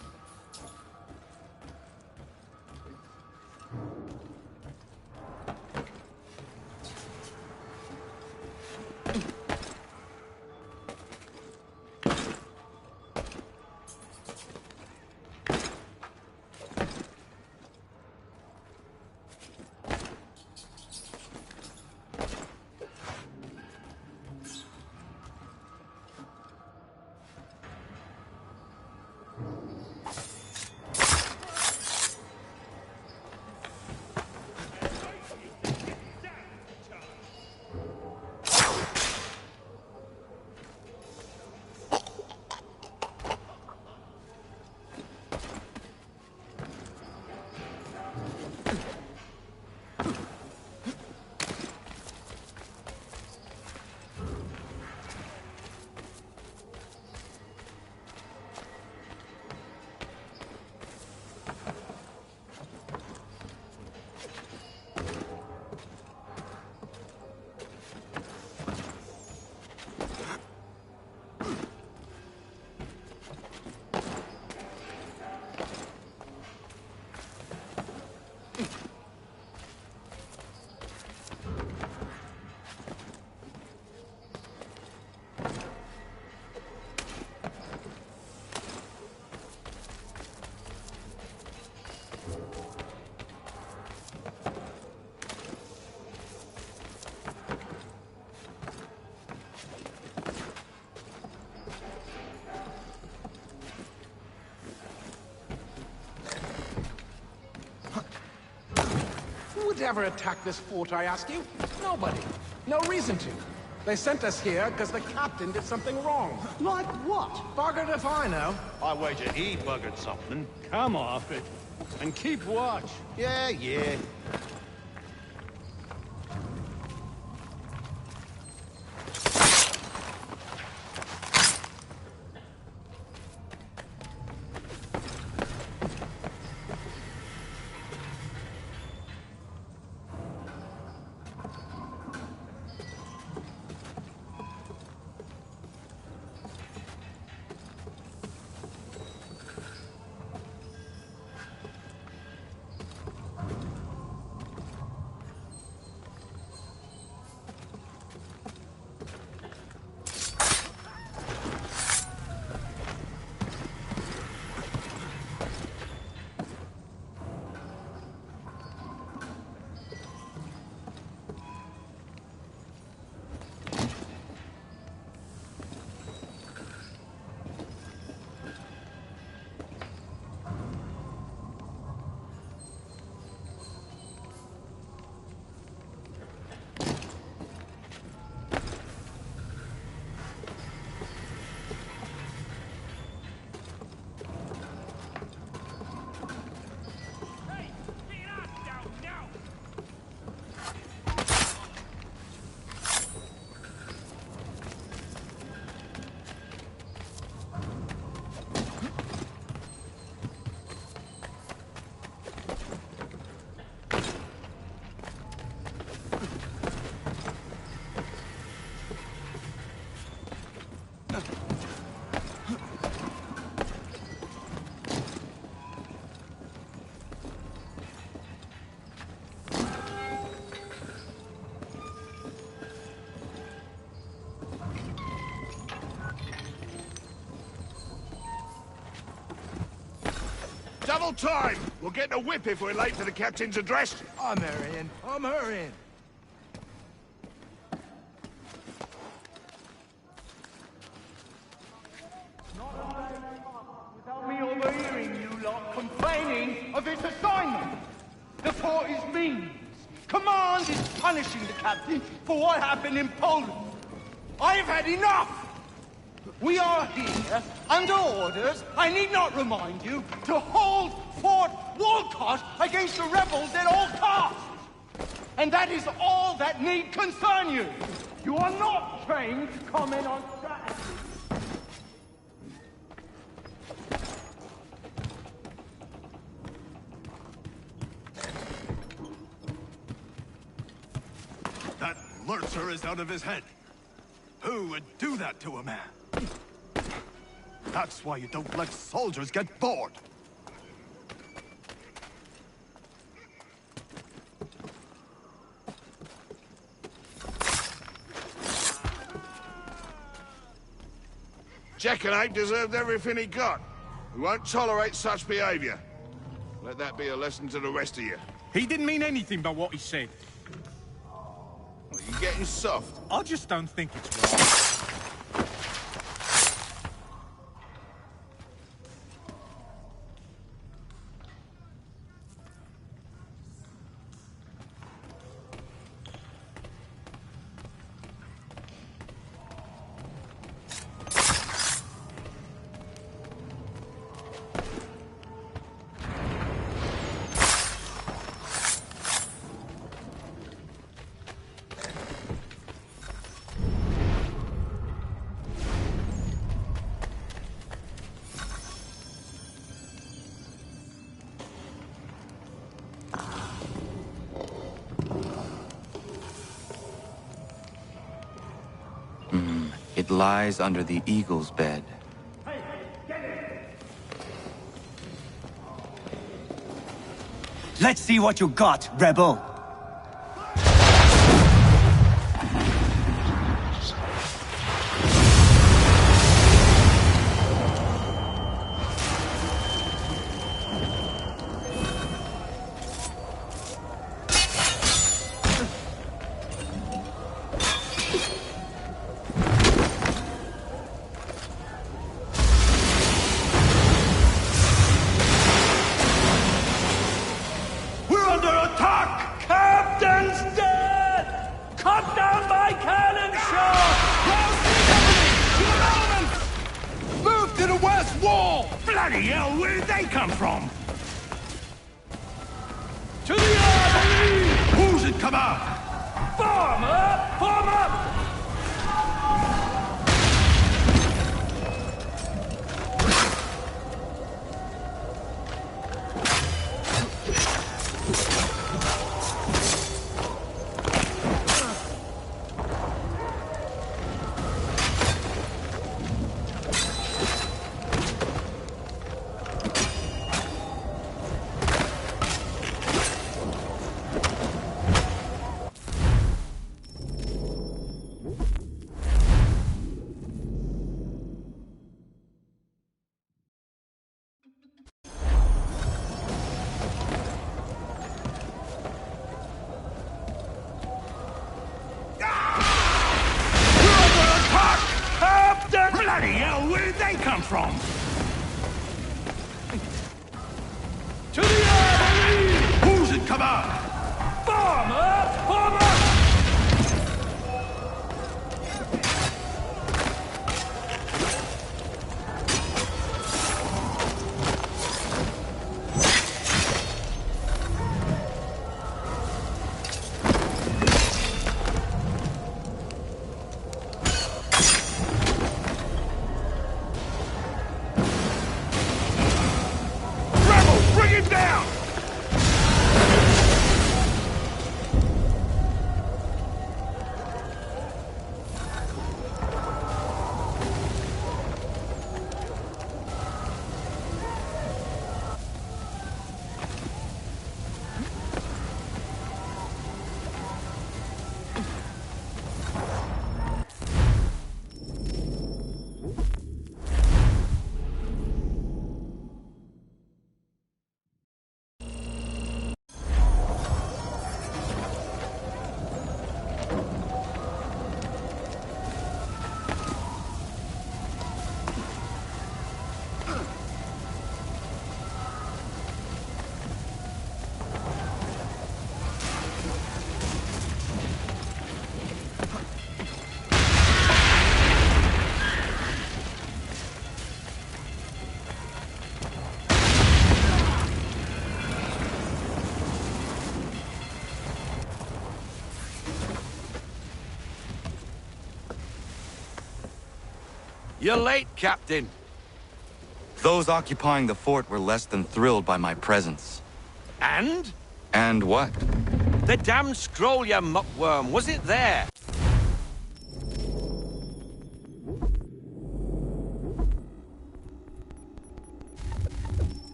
Who would ever attack this fort, I ask you? Nobody. No reason to. They sent us here because the captain did something wrong. Like what? Buggered if I know. I wager he buggered something. Come off it. And keep watch. Yeah, yeah. Double time! We'll get a whip if we're late for the captain's address. I'm hurrying. I'm hurrying. Without me overhearing you lot complaining of its assignment. The fort is means. Command is punishing the captain for what happened in Poland. I've had enough! We are here, under orders, I need not remind you, to hold Fort Walcott against the rebels at all costs! And that is all that need concern you! You are not trained to comment on strategy! That lurcher is out of his head. Who would do that to a man? That's why you don't let soldiers get bored. Jackanapes deserved everything he got. We won't tolerate such behavior. Let that be a lesson to the rest of you. He didn't mean anything by what he said. What, you getting soft? I just don't think it's right. It lies under the eagle's bed. Let's see what you got, rebel. Bloody hell, where did they come from? To the army! Who's in command? Form up! Form up! Bloody hell, where did they come from? To the army! Who's in command? Form up! Form up! You're late, Captain. Those occupying the fort were less than thrilled by my presence. And? And what? The damn scroll, you muckworm. Was it there?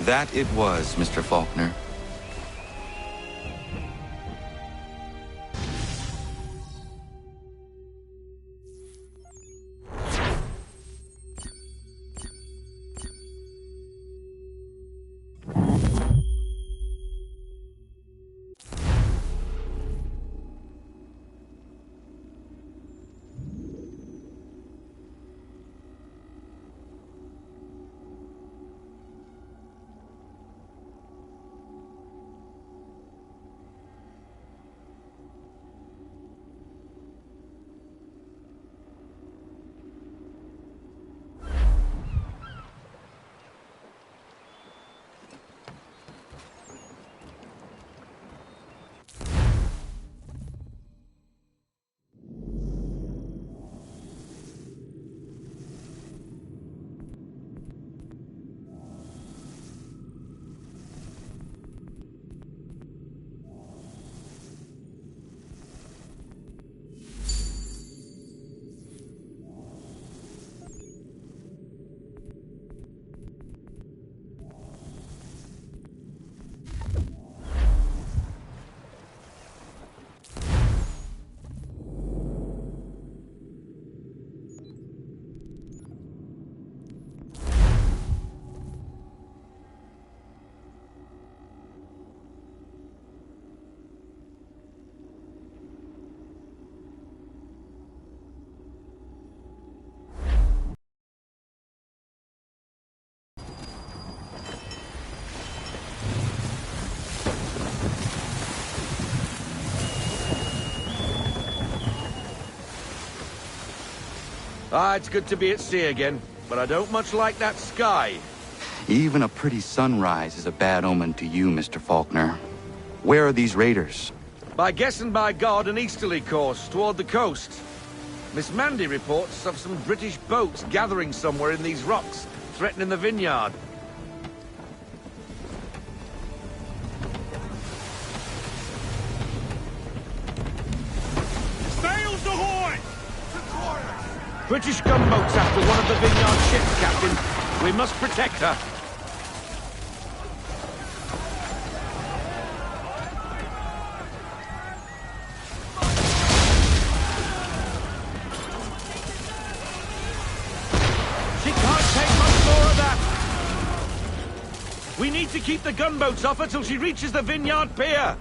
That it was, Mr. Faulkner. Ah, it's good to be at sea again, but I don't much like that sky. Even a pretty sunrise is a bad omen to you, Mr. Faulkner. Where are these raiders? By guess and by God, an easterly course, toward the coast. Miss Mandy reports of some British boats gathering somewhere in these rocks, threatening the vineyard. Sails ahoy! British gunboats after one of the vineyard ships, Captain. We must protect her. She can't take much more of that. We need to keep the gunboats off her till she reaches the vineyard pier.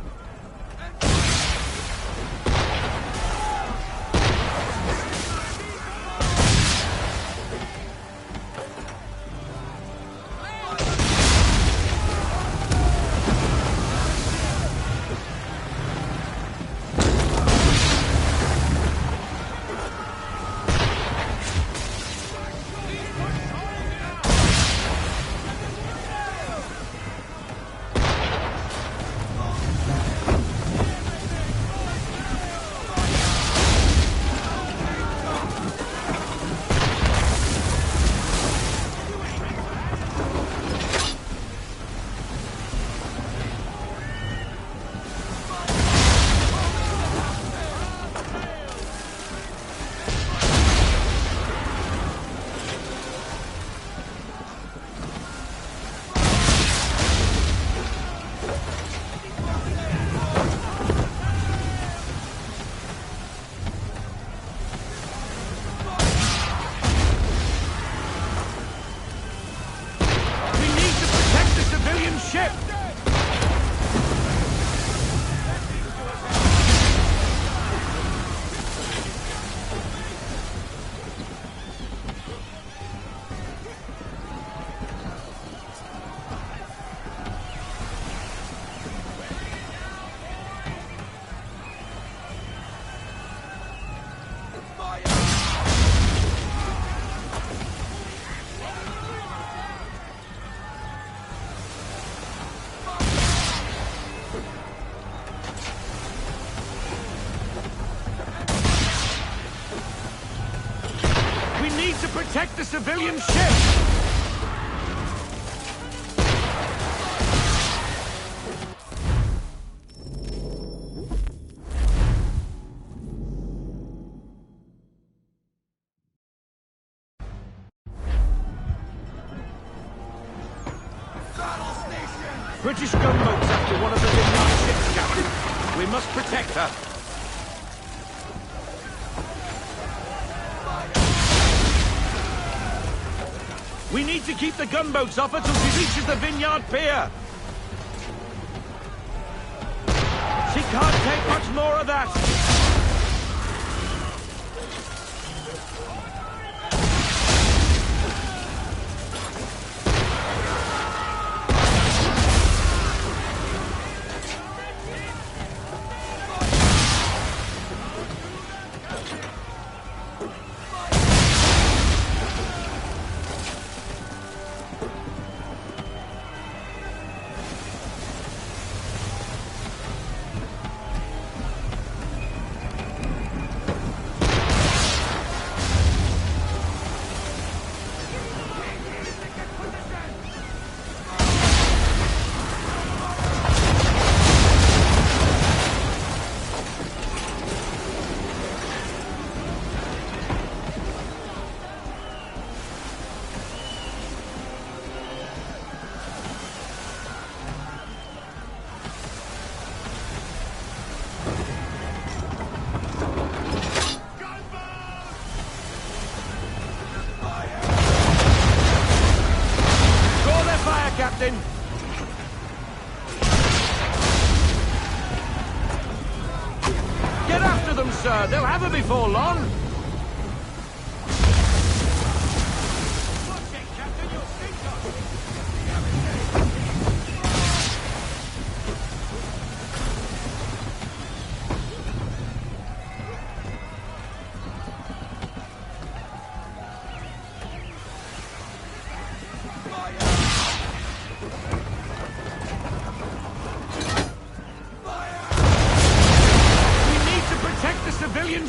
Ship! To protect the civilian ship! Battle's British gunboat's after one of the Vineyard ships, Captain. We must protect her. We need to keep the gunboats off her till she reaches the Vineyard Pier. She can't take much more of that. Captain! Get after them, sir! They'll have her before long!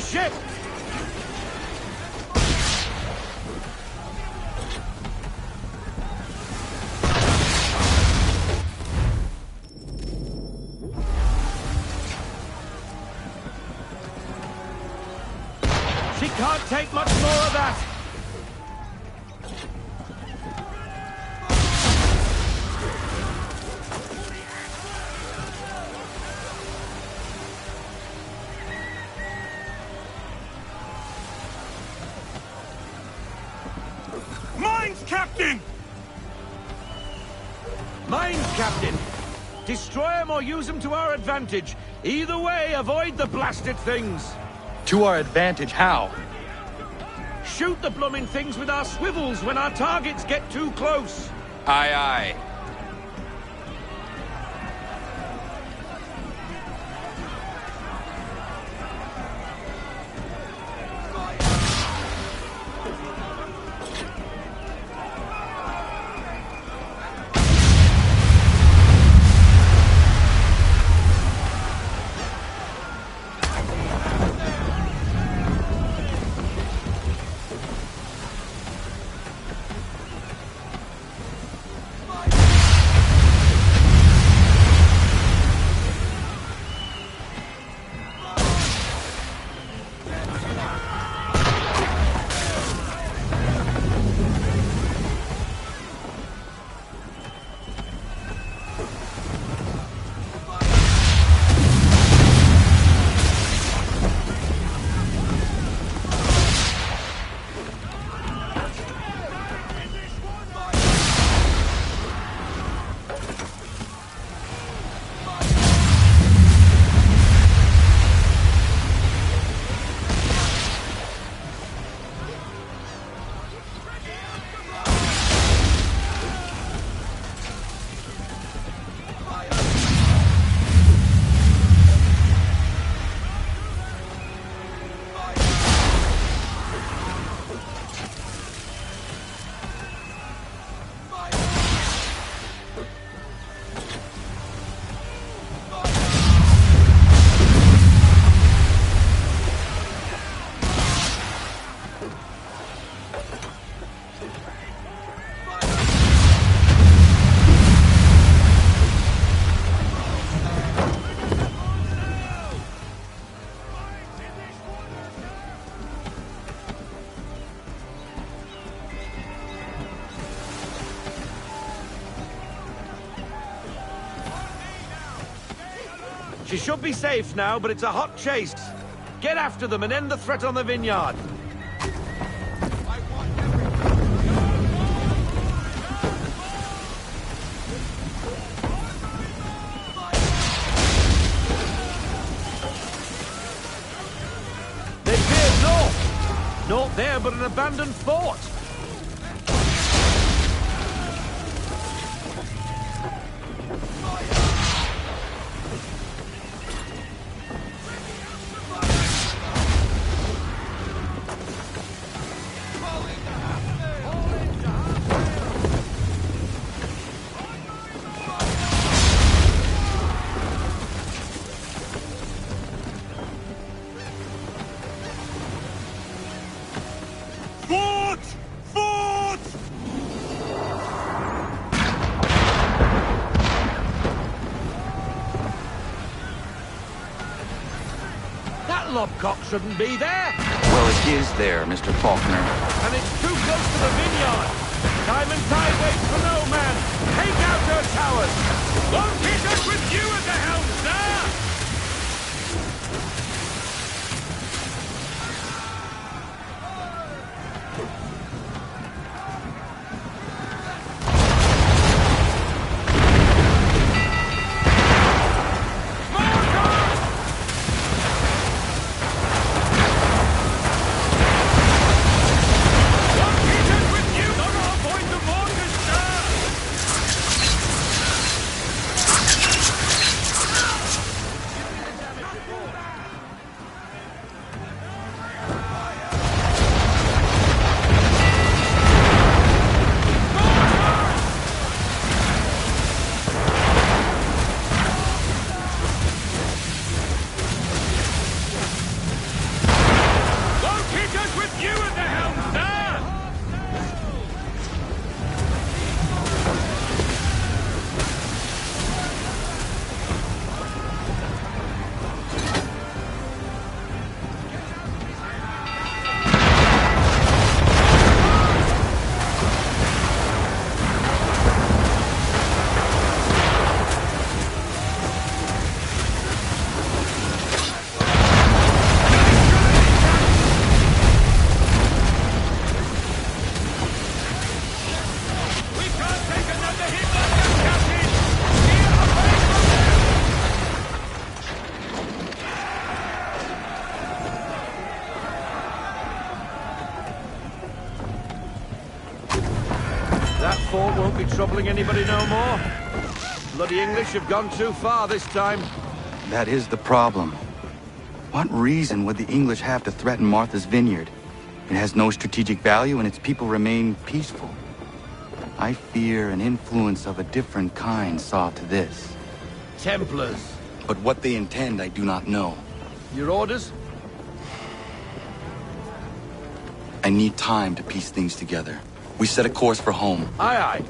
Ship! She can't take much more of that! Captain! Mines, Captain! Destroy them or use them to our advantage. Either way, avoid the blasted things. To our advantage, how? Shoot the blooming things with our swivels when our targets get too close. Aye, aye. She should be safe now, but it's a hot chase. Get after them and end the threat on the vineyard. They veered north. Not there, but an abandoned fort. Fort! Fort! That lobcock shouldn't be there. Well, it is there, Mr. Faulkner. And it's too close to the vineyard. Time and tide waits for no man. Take out her towers. Won't hit us with you at the helm, sir! That fort won't be troubling anybody no more. Bloody English have gone too far this time. That is the problem. What reason would the English have to threaten Martha's Vineyard? It has no strategic value and its people remain peaceful. I fear an influence of a different kind saw to this. Templars. But what they intend, I do not know. Your orders? I need time to piece things together. We set a course for home. Aye, aye.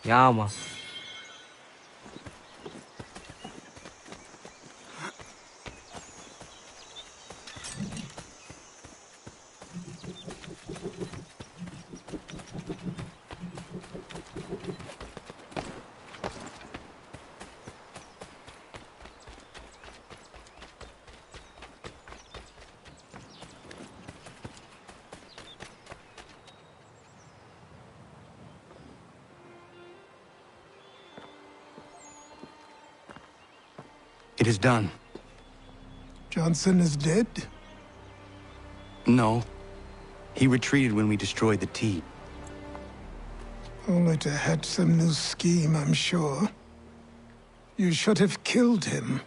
Yeah, man. It is done. Johnson is dead? No. He retreated when we destroyed the T. Only to hatch some new scheme, I'm sure. You should have killed him.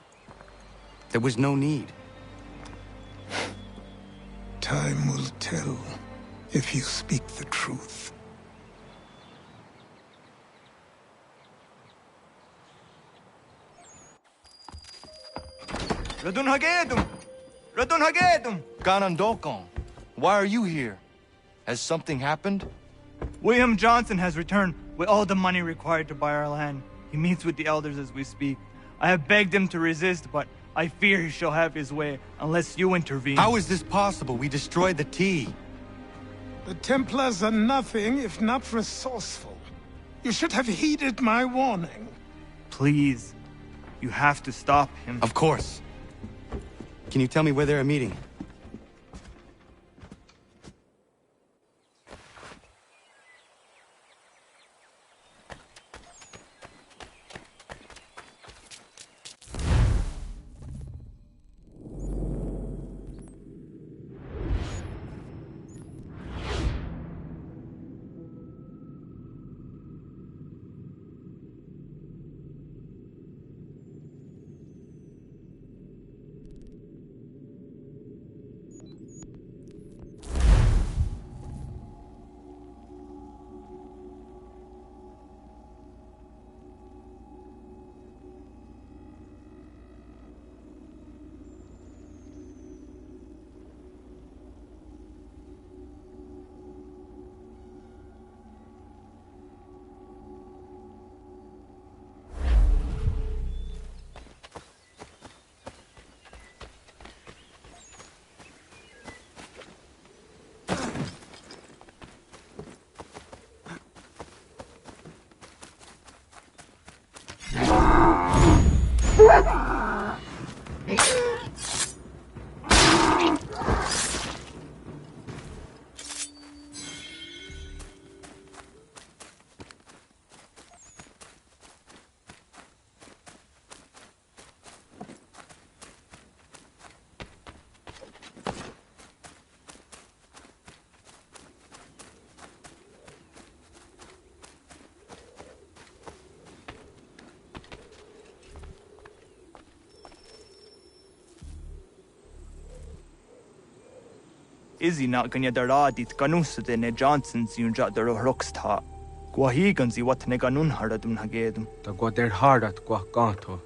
There was no need. Time will tell if you speak the truth. Radun Hagedum! Radun Hagedum! Ganondokon, why are you here? Has something happened? William Johnson has returned with all the money required to buy our land. He meets with the elders as we speak. I have begged him to resist, but I fear he shall have his way unless you intervene. How is this possible? We destroyed the T. The Templars are nothing if not resourceful. You should have heeded my warning. Please, you have to stop him. Of course. Can you tell me where they're meeting? Izzy not ganya daradit ganusa de ne Johnson's yunja daro rocksta. Guahiganzi what ne ganun haradum hagedum. Ta guader hardat gua ganto.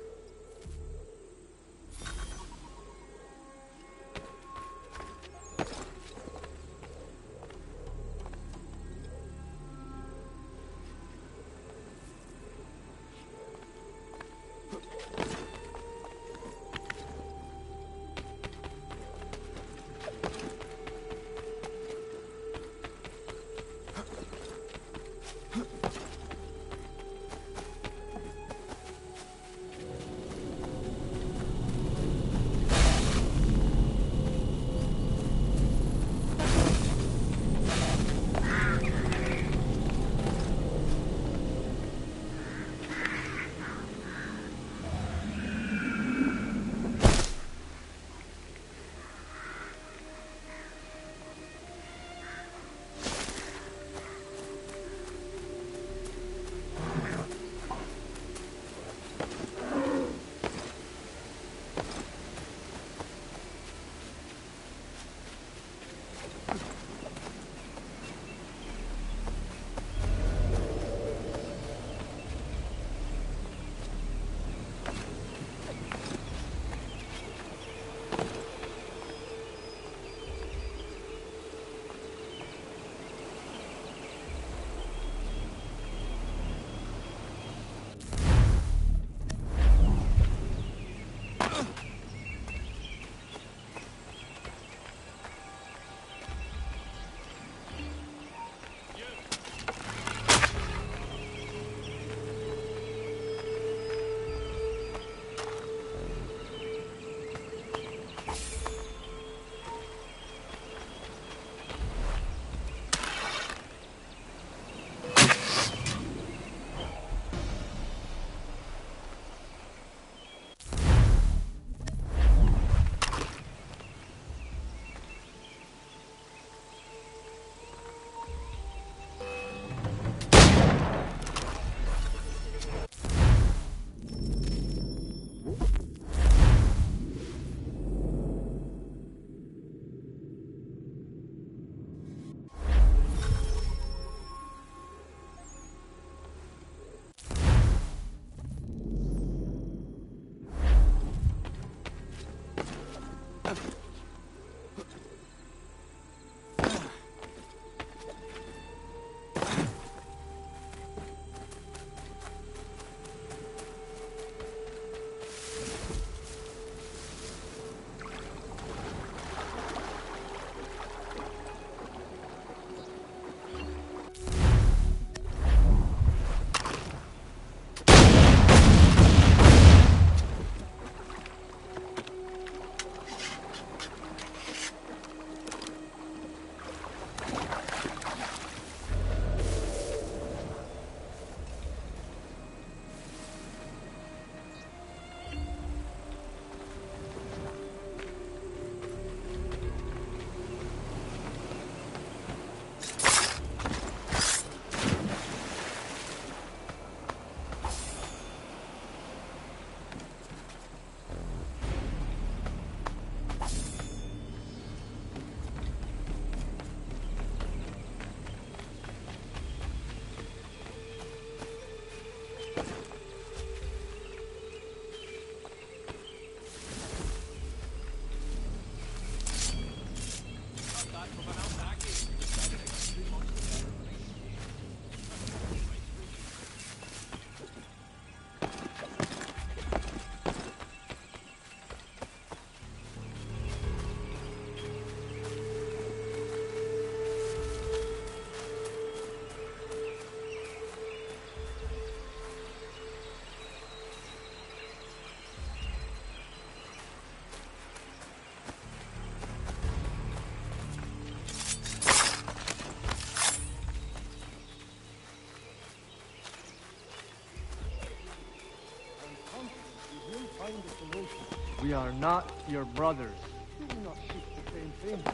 We are not your brothers. You do not seek the same thing.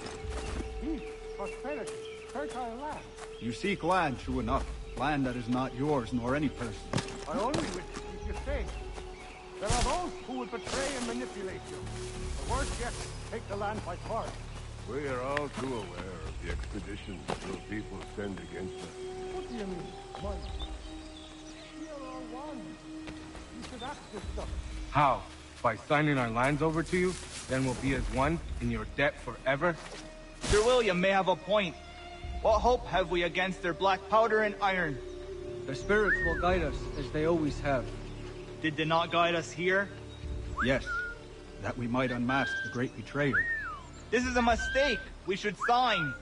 Peace, prosperity, fertile land. You seek land, true enough. Land that is not yours, nor any person. I only wish to keep you safe. There are those who would betray and manipulate you. The worst yet, take the land by force. We are all too aware of the expeditions your people send against us. What do you mean, mine? We are all one. You should act this stuff. How? By signing our lands over to you? Then we'll be as one in your debt forever? Sir William may have a point. What hope have we against their black powder and iron? Their spirits will guide us, as they always have. Did they not guide us here? Yes, that we might unmask the great betrayer. This is a mistake. We should sign.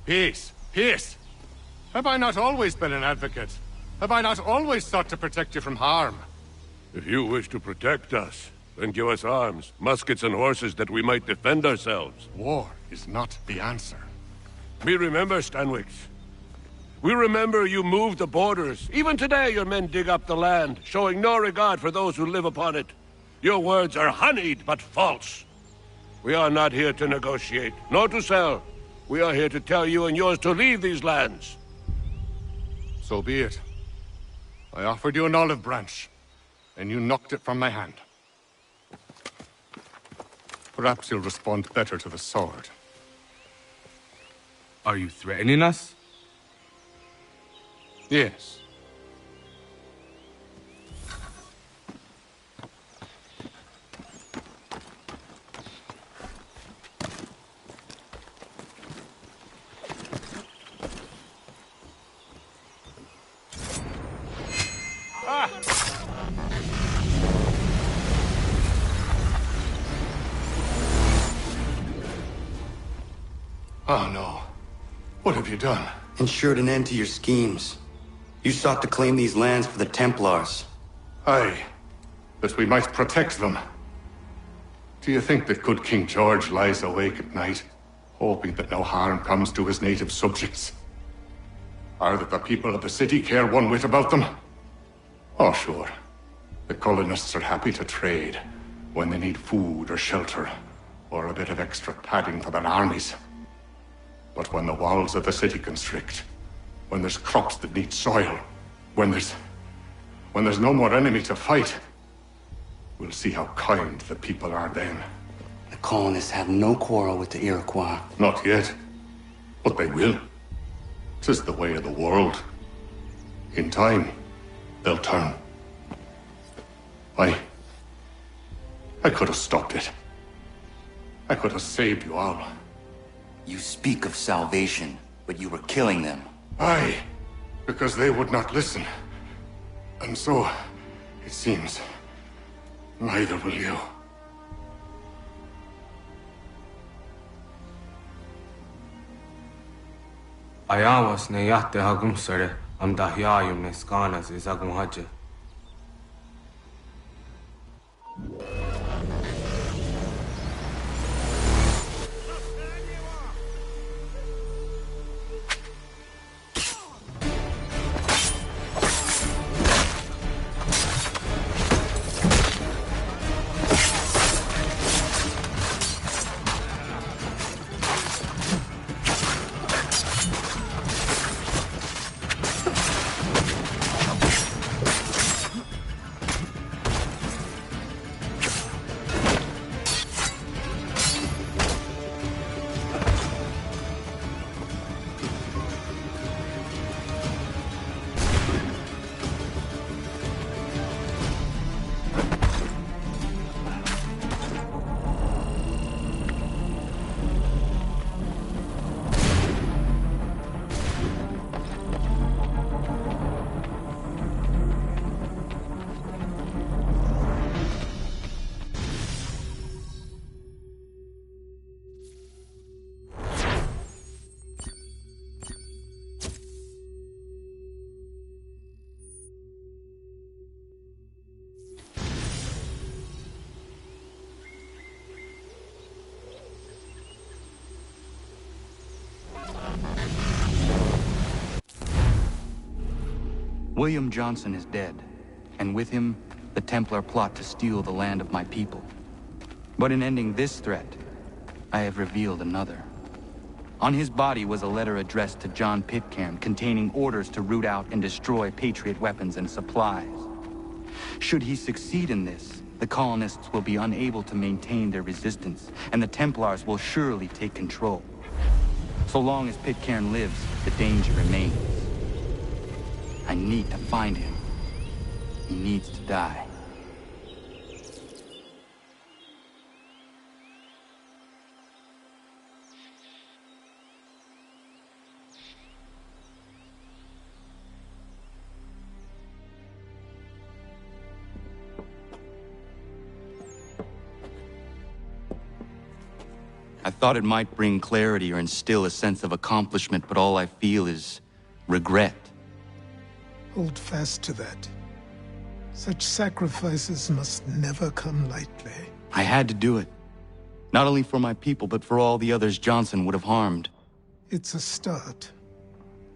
Peace! Peace! Have I not always been an advocate? Have I not always sought to protect you from harm? If you wish to protect us, then give us arms, muskets and horses that we might defend ourselves. War is not the answer. We remember, Stanwix. We remember you moved the borders. Even today your men dig up the land, showing no regard for those who live upon it. Your words are honeyed, but false. We are not here to negotiate, nor to sell. We are here to tell you and yours to leave these lands. So be it. I offered you an olive branch, and you knocked it from my hand. Perhaps he'll respond better to the sword. Are you threatening us? Yes. Oh no. What have you done? Ensured an end to your schemes. You sought to claim these lands for the Templars. Aye, that we might protect them. Do you think that good King George lies awake at night, hoping that no harm comes to his native subjects? Or that the people of the city care one whit about them? Oh, sure. The colonists are happy to trade when they need food or shelter, or a bit of extra padding for their armies. But when the walls of the city constrict, when there's crops that need soil, when there's no more enemy to fight, we'll see how kind the people are then. The colonists have no quarrel with the Iroquois. Not yet, but they will. 'Tis the way of the world. In time, they'll turn. I could have stopped it. I could have saved you all. You speak of salvation, but you were killing them. Aye, because they would not listen. And so, it seems, neither will you. Ayawas ne yate hagum sare am dahyayum ne skanas is agum haja. William Johnson is dead, and with him, the Templar plot to steal the land of my people. But in ending this threat, I have revealed another. On his body was a letter addressed to John Pitcairn containing orders to root out and destroy Patriot weapons and supplies. Should he succeed in this, the colonists will be unable to maintain their resistance, and the Templars will surely take control. So long as Pitcairn lives, the danger remains. I need to find him. He needs to die. I thought it might bring clarity or instill a sense of accomplishment, but all I feel is regret. Hold fast to that. Such sacrifices must never come lightly. I had to do it. Not only for my people, but for all the others Johnson would have harmed. It's a start.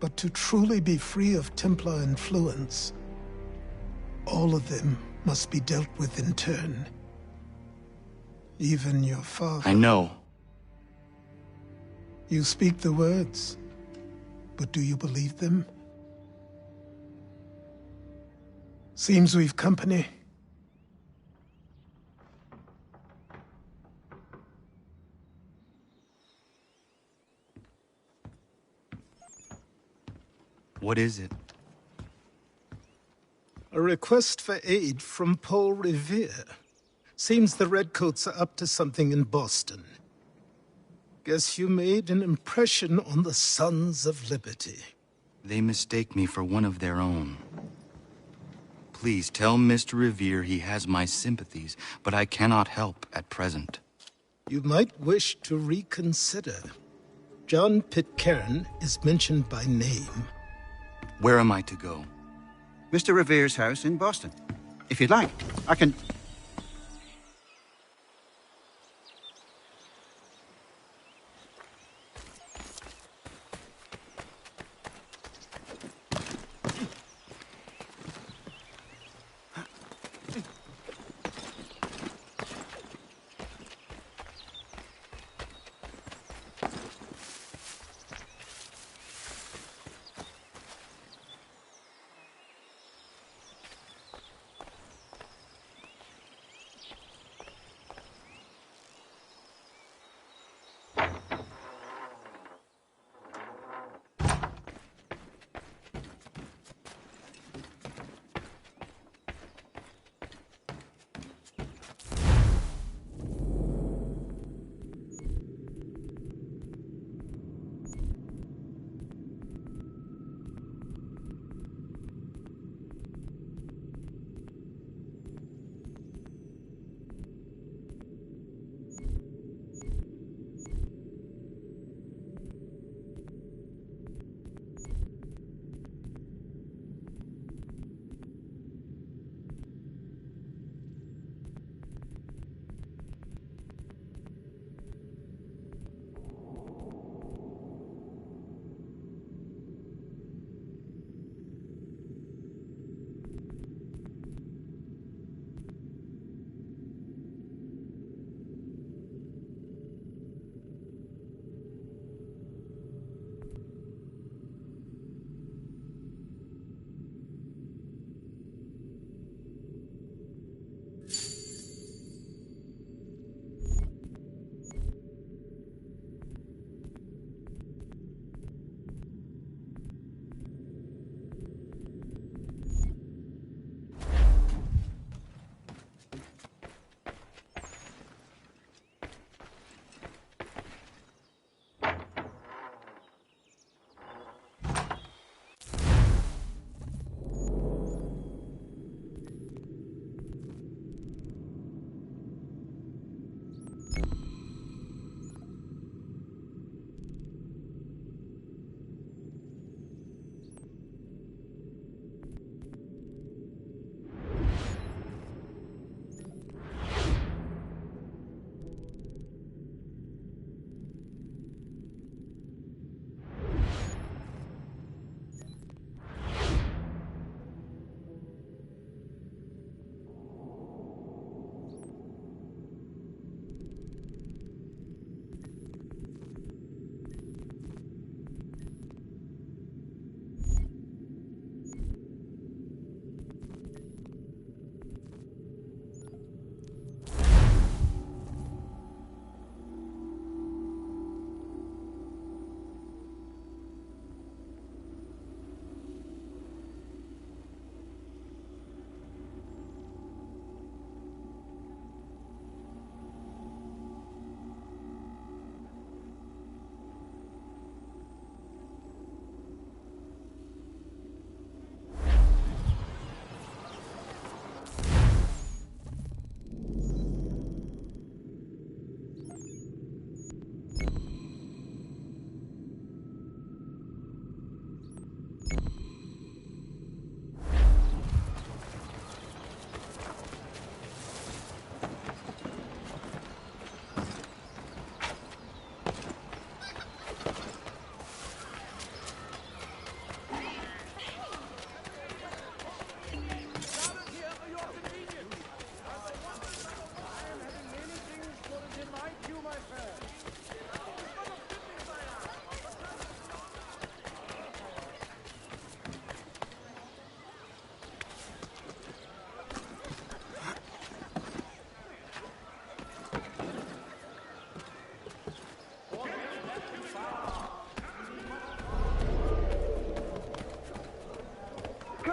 But to truly be free of Templar influence, all of them must be dealt with in turn. Even your father. I know. You speak the words, but do you believe them? Seems we've company. What is it? A request for aid from Paul Revere. Seems the Redcoats are up to something in Boston. Guess you made an impression on the Sons of Liberty. They mistake me for one of their own. Please tell Mr. Revere he has my sympathies, but I cannot help at present. You might wish to reconsider. John Pitcairn is mentioned by name. Where am I to go? Mr. Revere's house in Boston. If you'd like, I can...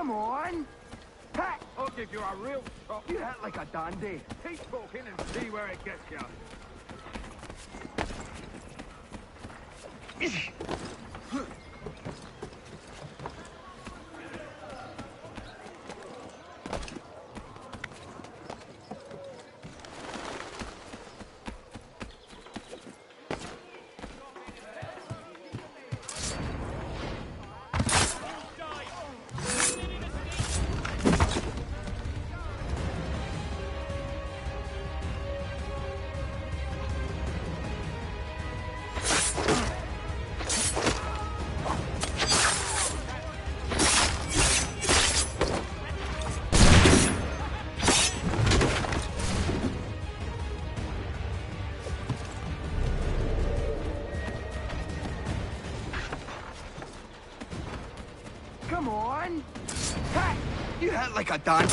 Come on! Pat, I'll give you a real shot. You act like a dandy. Keep talking and see where it gets you. Come on! Pat, you act like a dandy.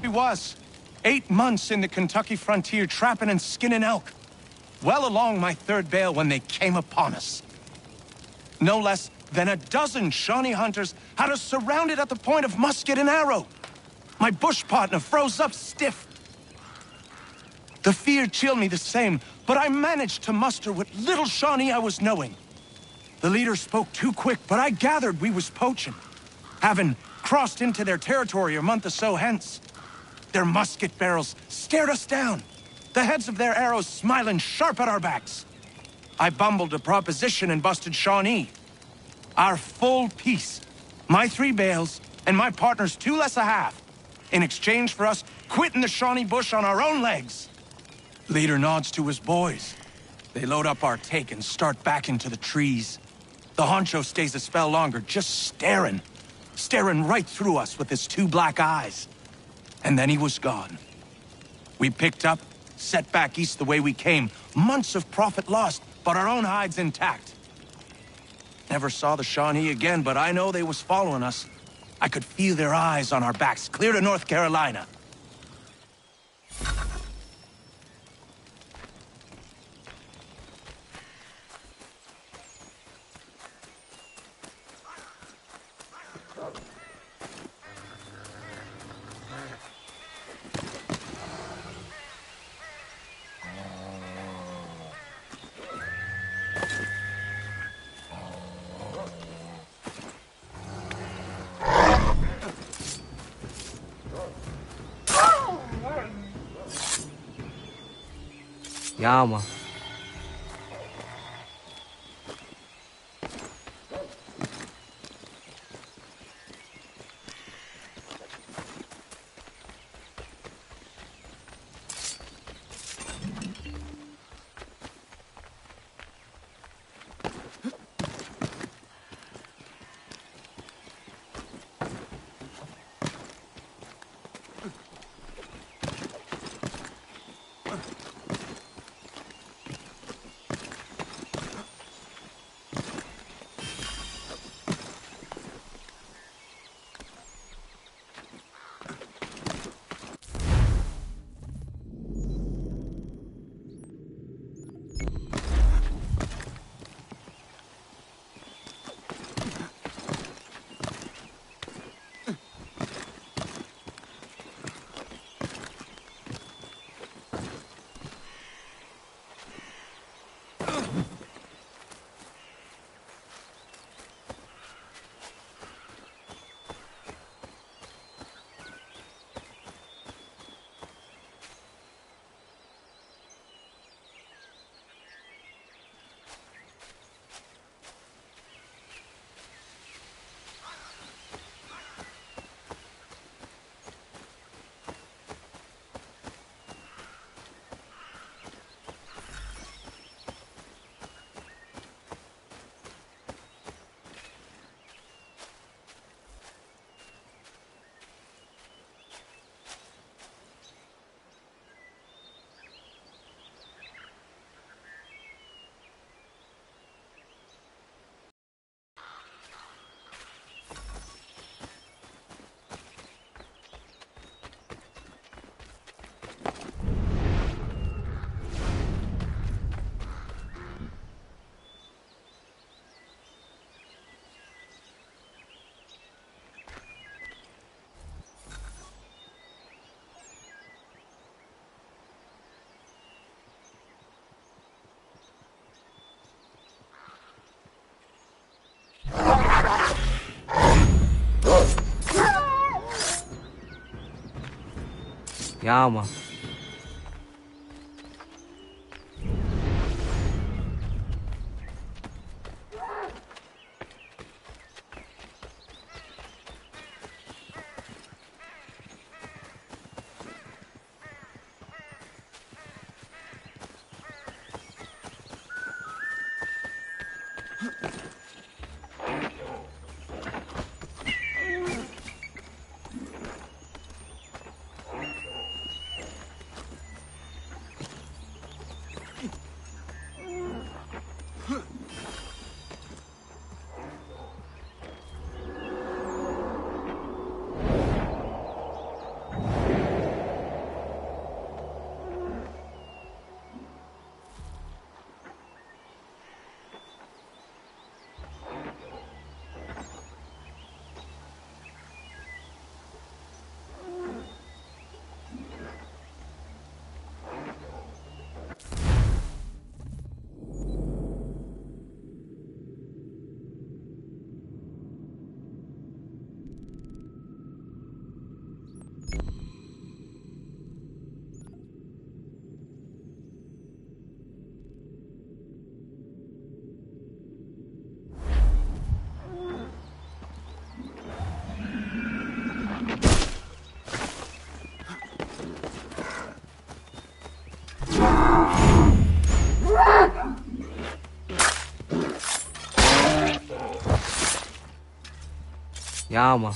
He was. 8 months in the Kentucky frontier trapping and skinning elk. Well along my 3rd bale when they came upon us. No less than a dozen Shawnee hunters had us surrounded at the point of musket and arrow. My bush partner froze up stiff. The fear chilled me the same, but I managed to muster what little Shawnee I was knowing. The leader spoke too quick, but I gathered we was poaching, having crossed into their territory a month or so hence. Their musket barrels stared us down, the heads of their arrows smiling sharp at our backs. I bumbled a proposition and busted Shawnee. Our full piece, my 3 bales, and my partner's 2 less a half, in exchange for us quitting the Shawnee bush on our own legs. Leader nods to his boys. They load up our take and start back into the trees. The honcho stays a spell longer, just staring right through us with his 2 black eyes. And then he was gone. We picked up, set back east the way we came. Months of profit lost, but our own hides intact. Never saw the Shawnee again, but I know they was following us. I could feel their eyes on our backs, clear to North Carolina. Yama. Ja, man. Ja, man.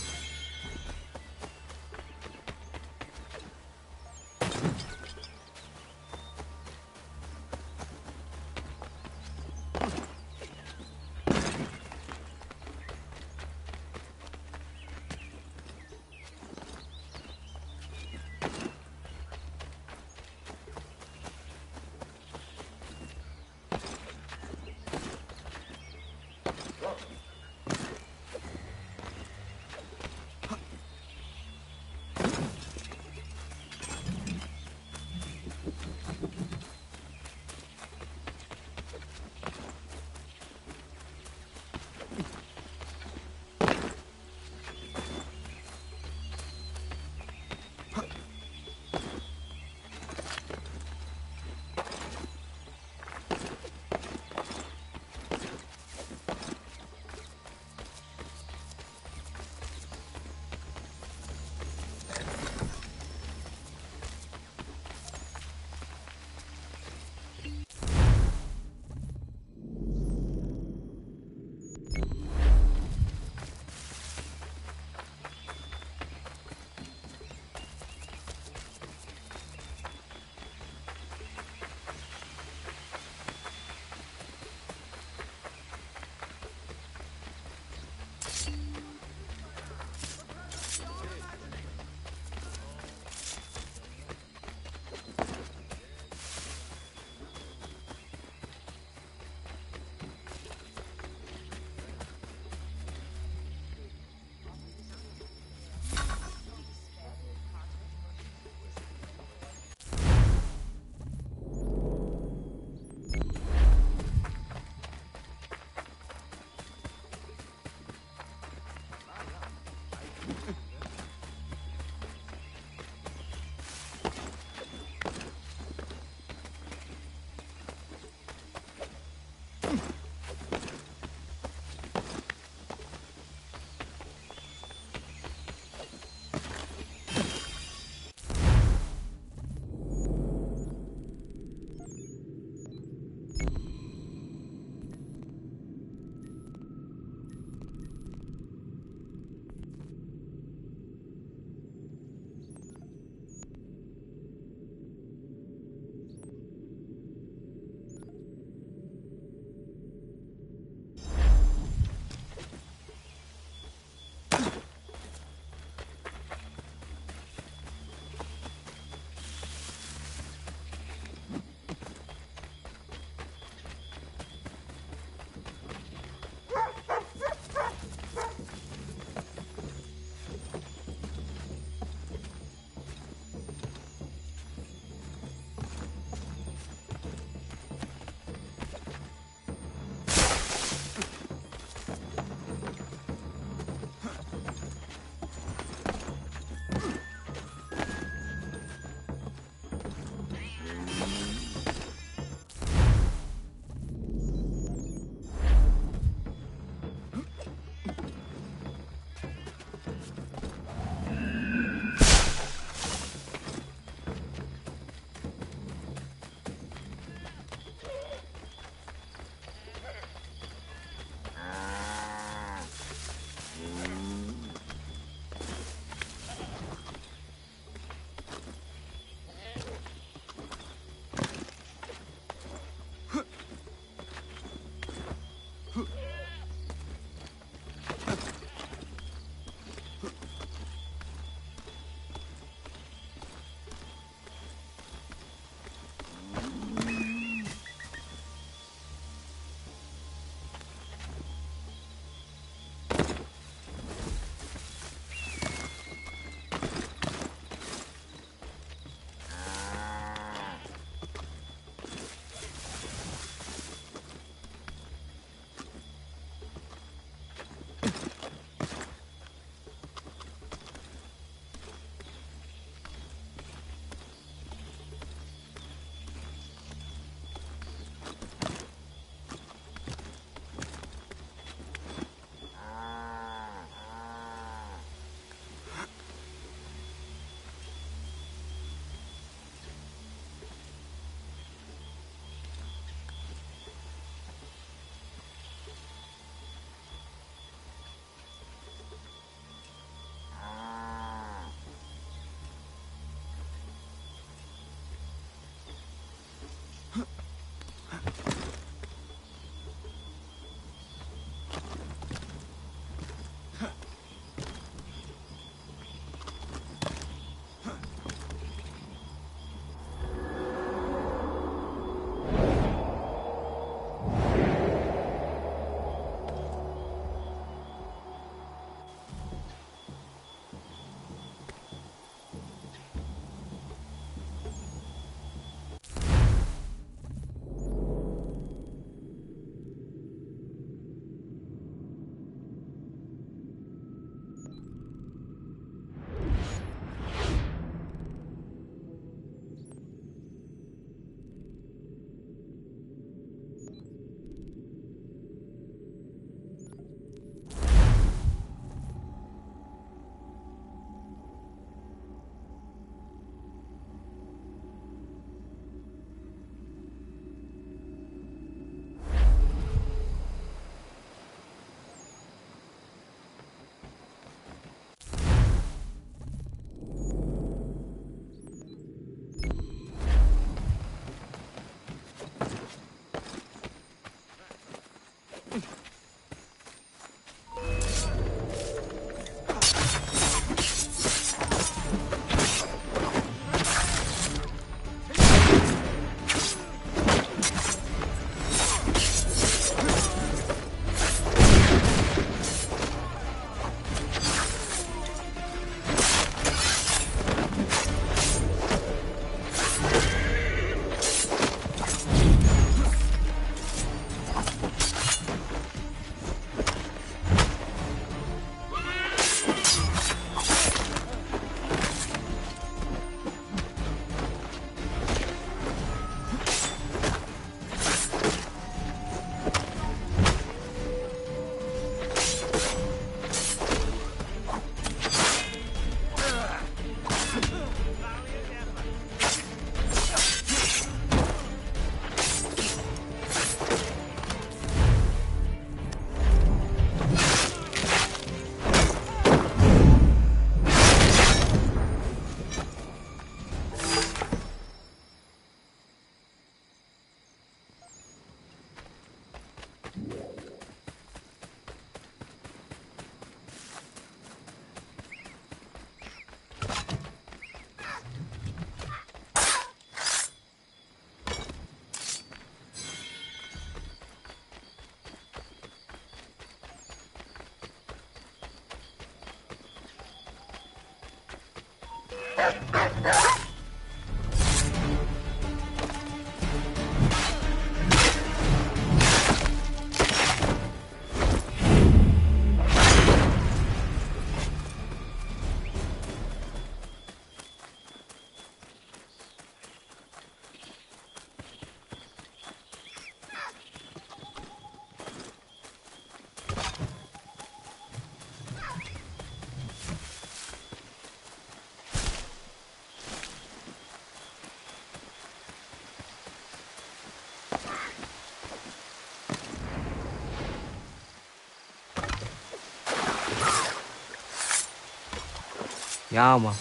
Ja, man.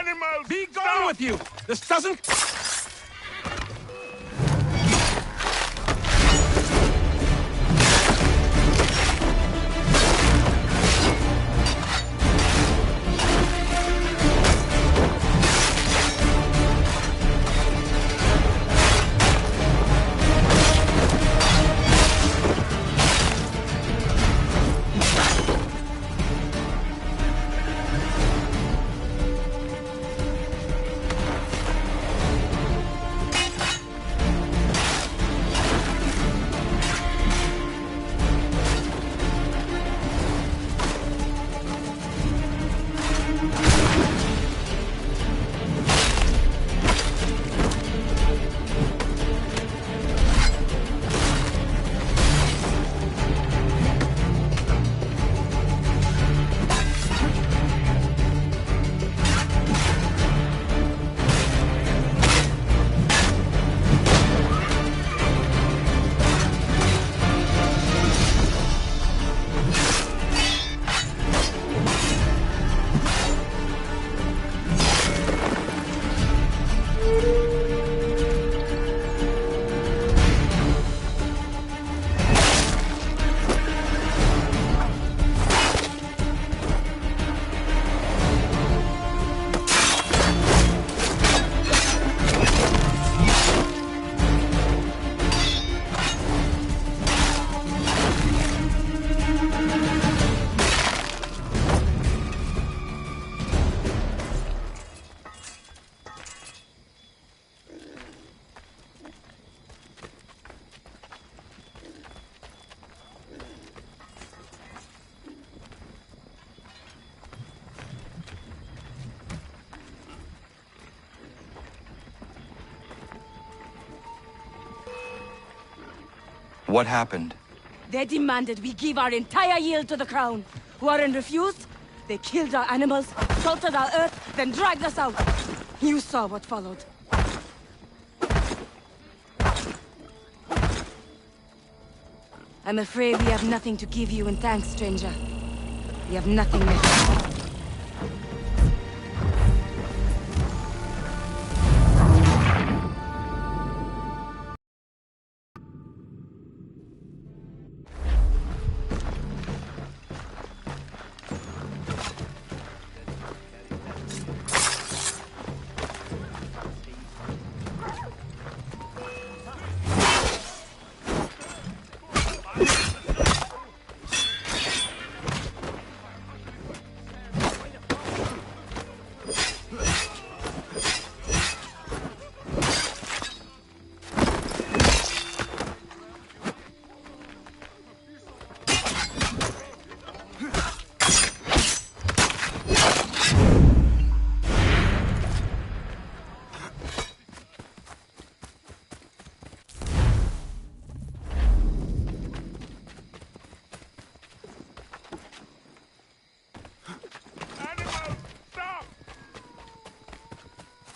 Animals! Be gone with you! This doesn't... What happened? They demanded we give our entire yield to the crown. Warren refused. They killed our animals, salted our earth, then dragged us out. You saw what followed. I'm afraid we have nothing to give you in thanks, stranger. We have nothing left.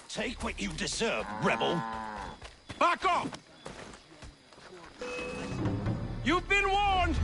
Take what you deserve, rebel. Back off! You've been warned!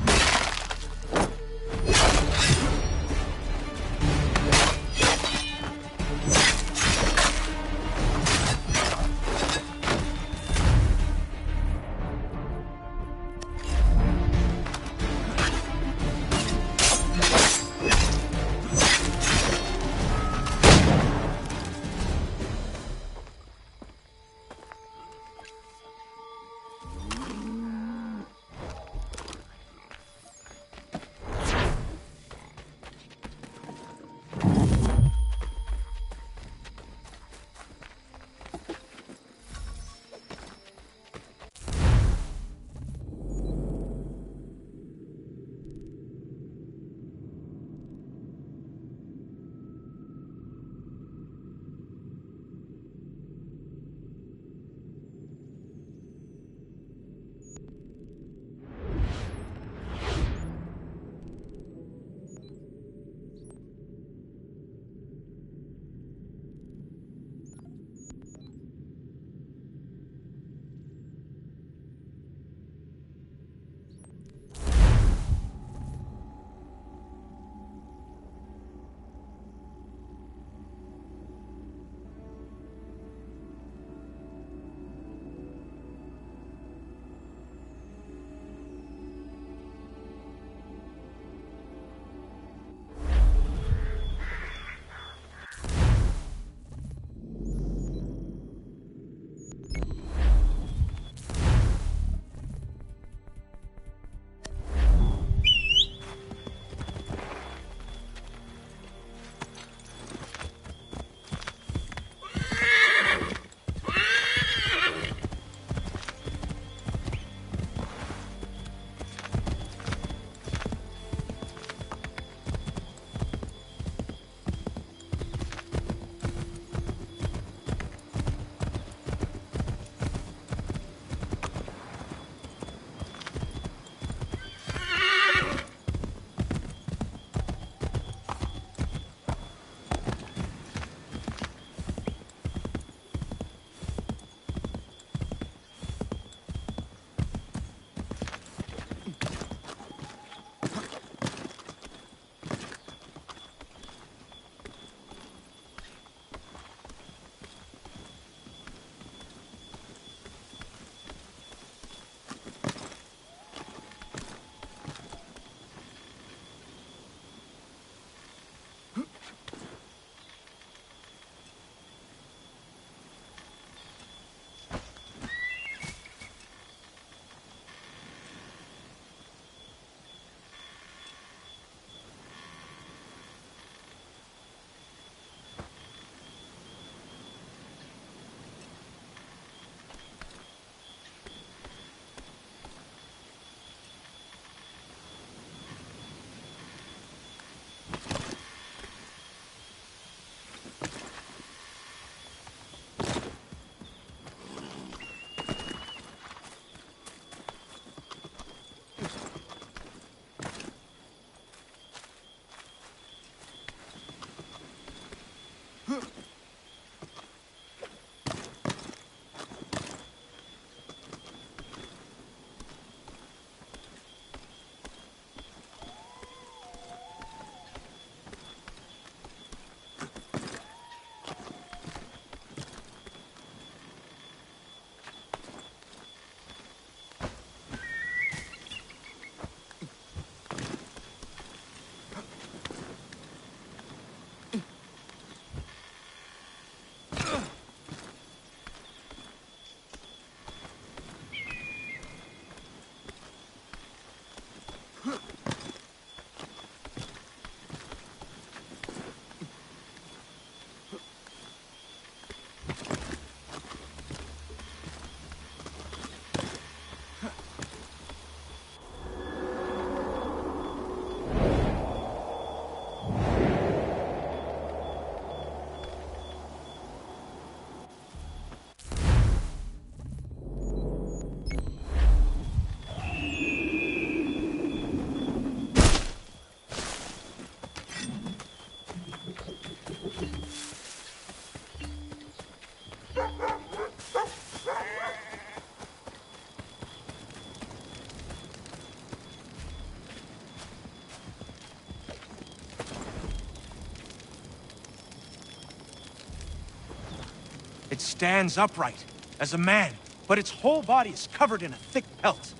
It stands upright, as a man, but its whole body is covered in a thick pelt.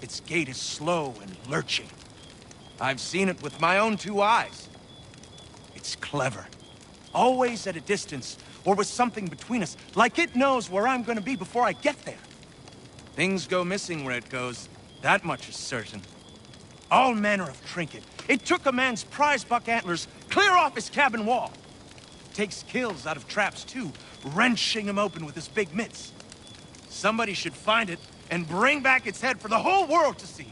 Its gait is slow and lurching. I've seen it with my own 2 eyes. It's clever. Always at a distance, or with something between us, like it knows where I'm gonna be before I get there. Things go missing where it goes, that much is certain. All manner of trinket. It took a man's prize buck antlers clear off his cabin wall. Takes kills out of traps too, wrenching them open with his big mitts. Somebody should find it and bring back its head for the whole world to see.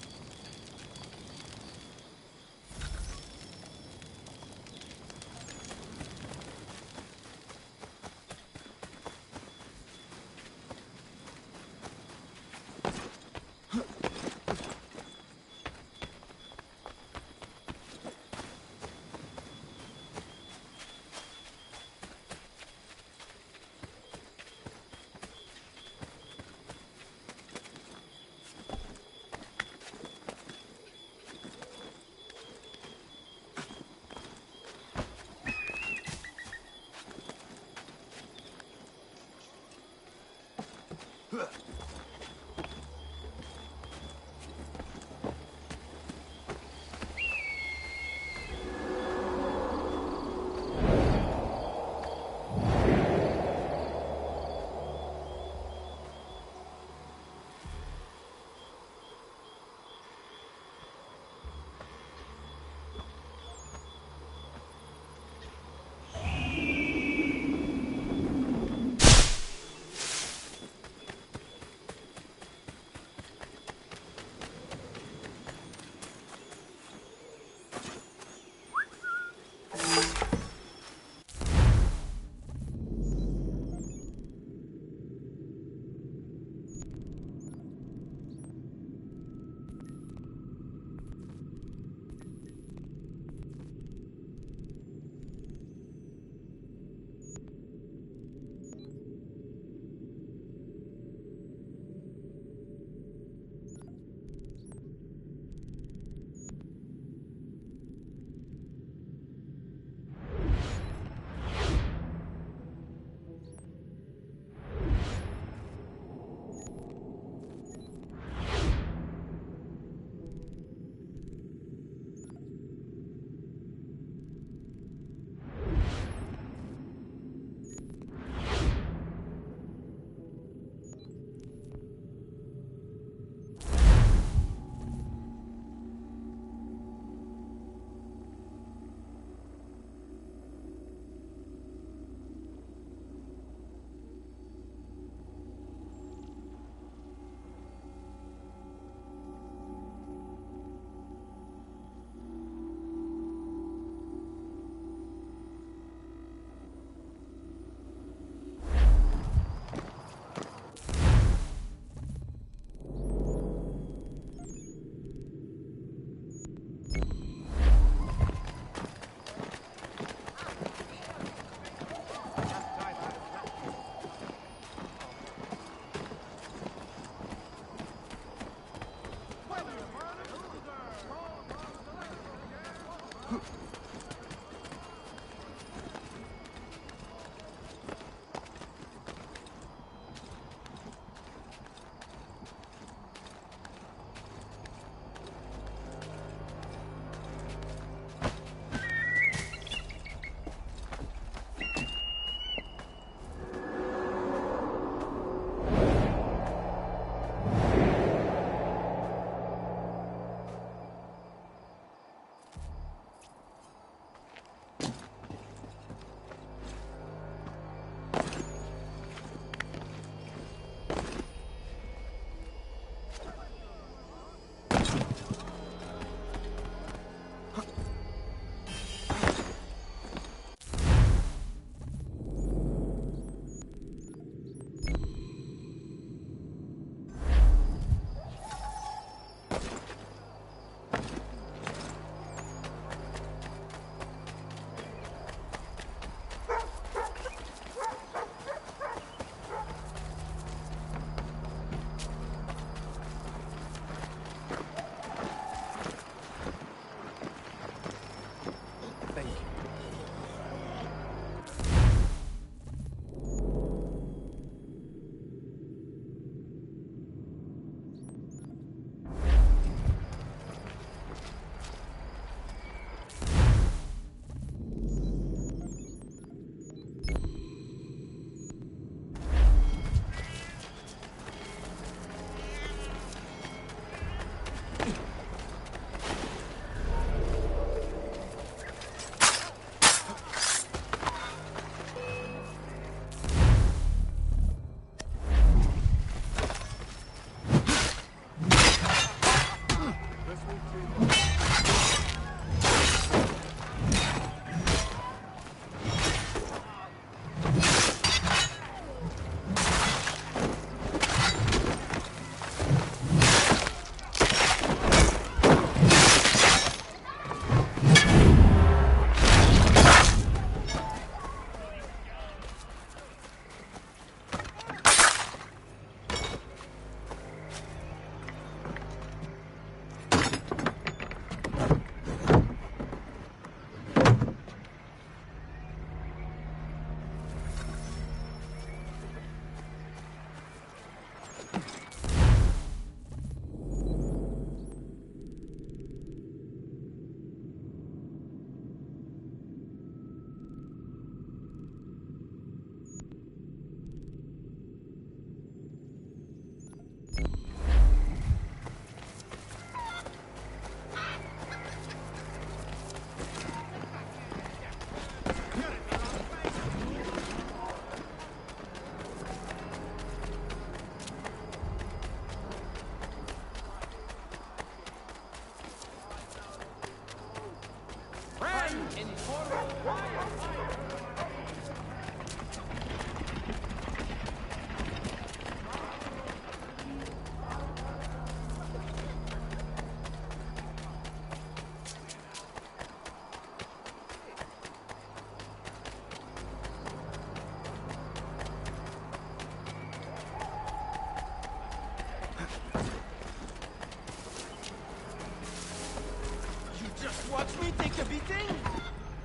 Just watch me take a beating.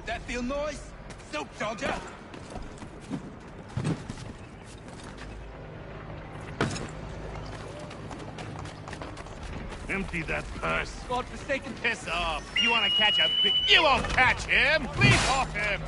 That feel noise? Soap soldier. Empty that purse. God-forsaken. Piss off. You want to catch a big... You won't catch him. Leave off him.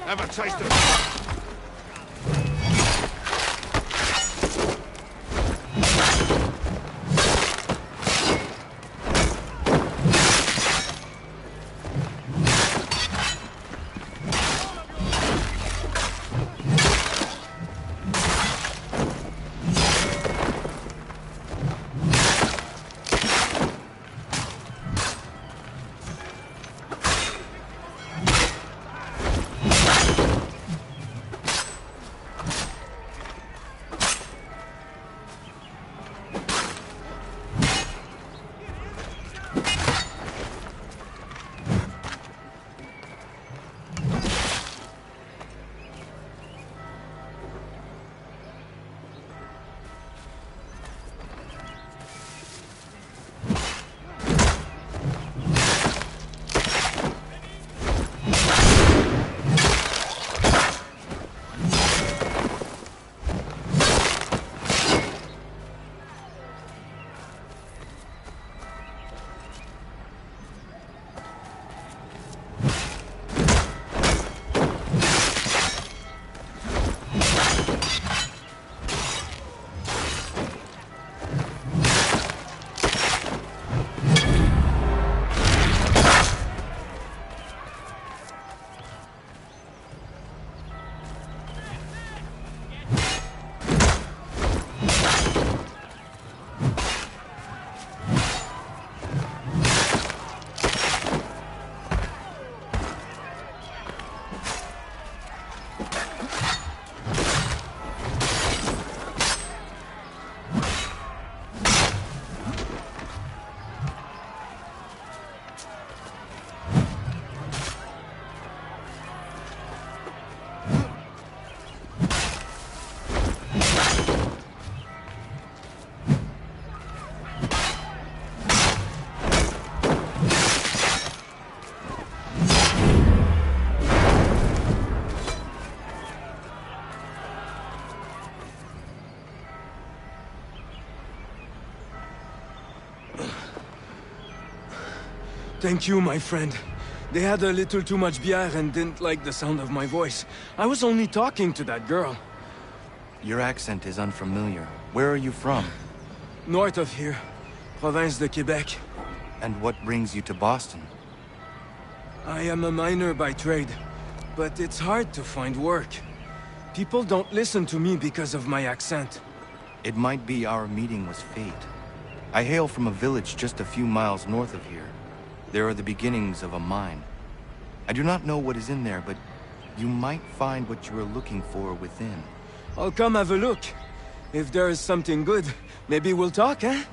Have a taste of... Thank you, my friend. They had a little too much beer and didn't like the sound of my voice. I was only talking to that girl. Your accent is unfamiliar. Where are you from? North of here. Province de Quebec. And what brings you to Boston? I am a miner by trade, but it's hard to find work. People don't listen to me because of my accent. It might be our meeting was fate. I hail from a village just a few miles north of here. There are the beginnings of a mine. I do not know what is in there, but you might find what you are looking for within. I'll come have a look. If there is something good, maybe we'll talk, eh?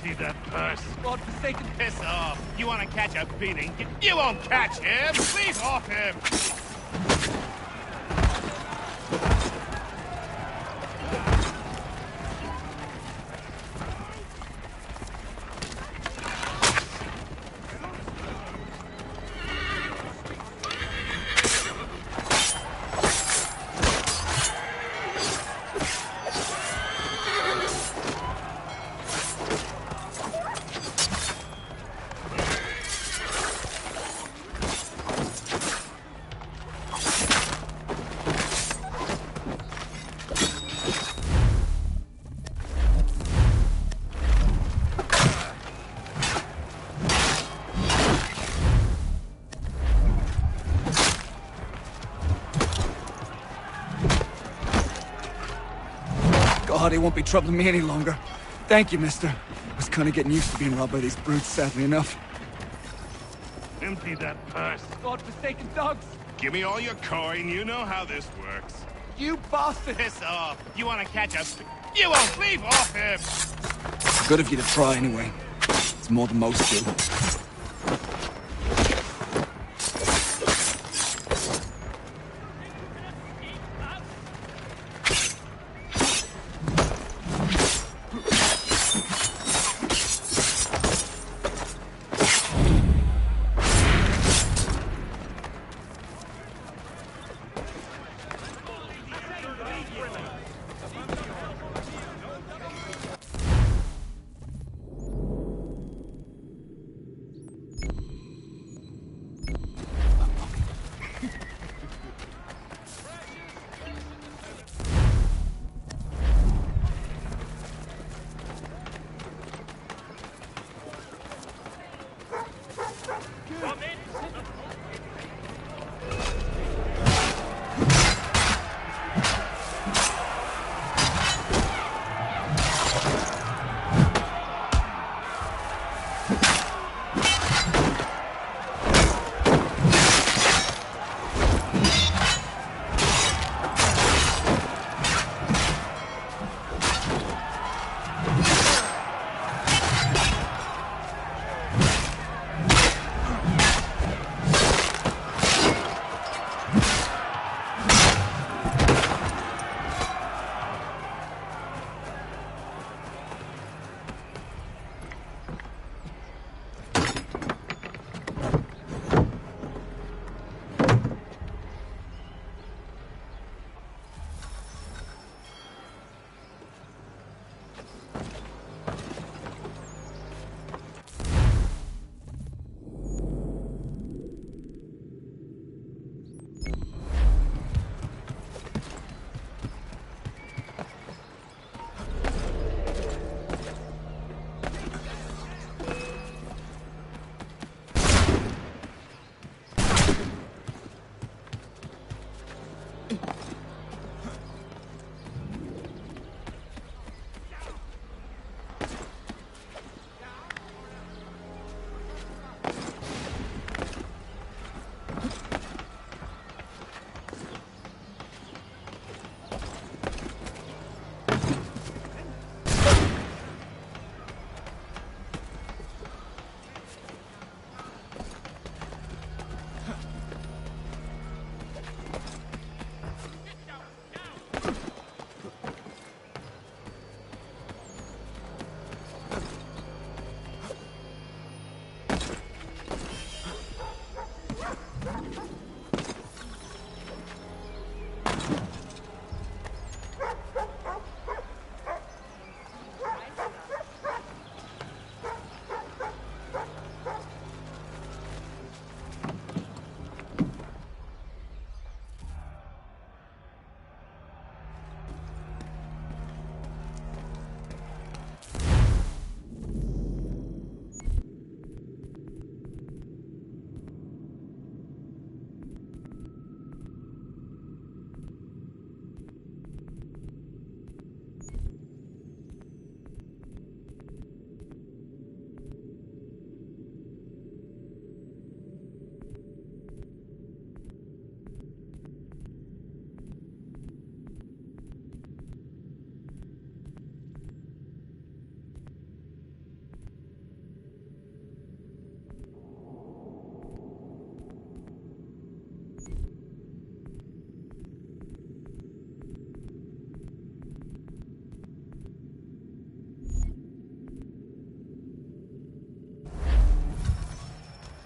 Empty that purse. God-forsaken. Piss off. You want to catch a beating? You won't catch him. Leave off him. God, he won't be troubling me any longer. Thank you, mister. I was kind of getting used to being robbed by these brutes, sadly enough. Empty that purse. God-forsaken dogs. Give me all your coin. You know how this works. You bastard. Piss off. You want to catch a... You won't. Leave off him. Good of you to try, anyway. It's more than most do.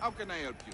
How can I help you?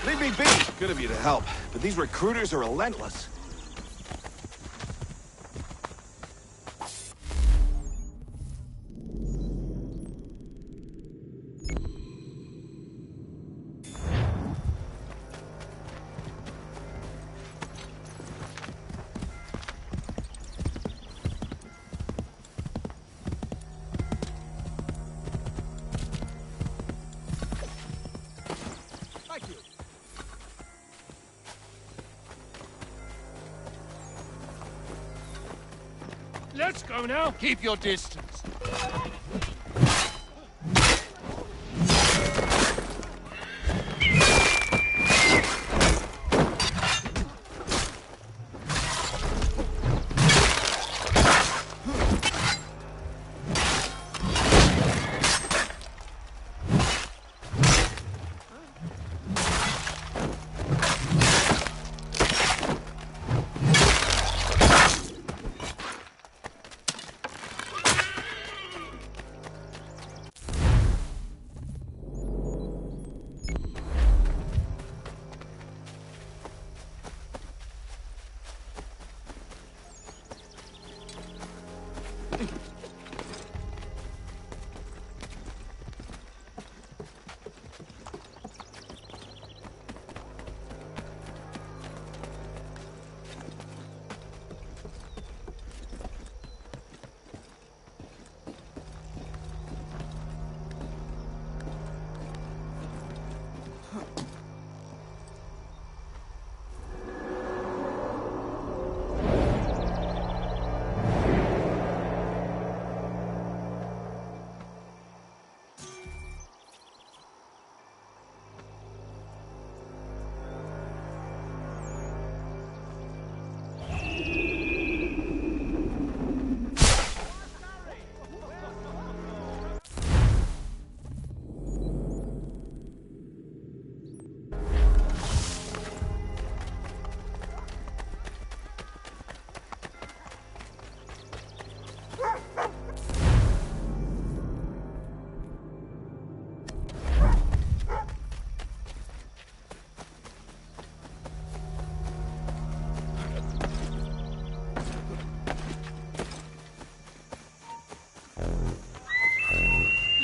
Leave me be! Good of you to help, but these recruiters are relentless. Let's go now. Keep your distance.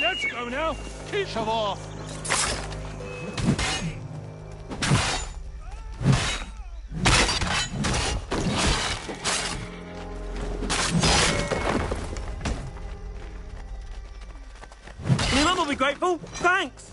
Let's go now. Shove off. Your mum will be grateful. Thanks.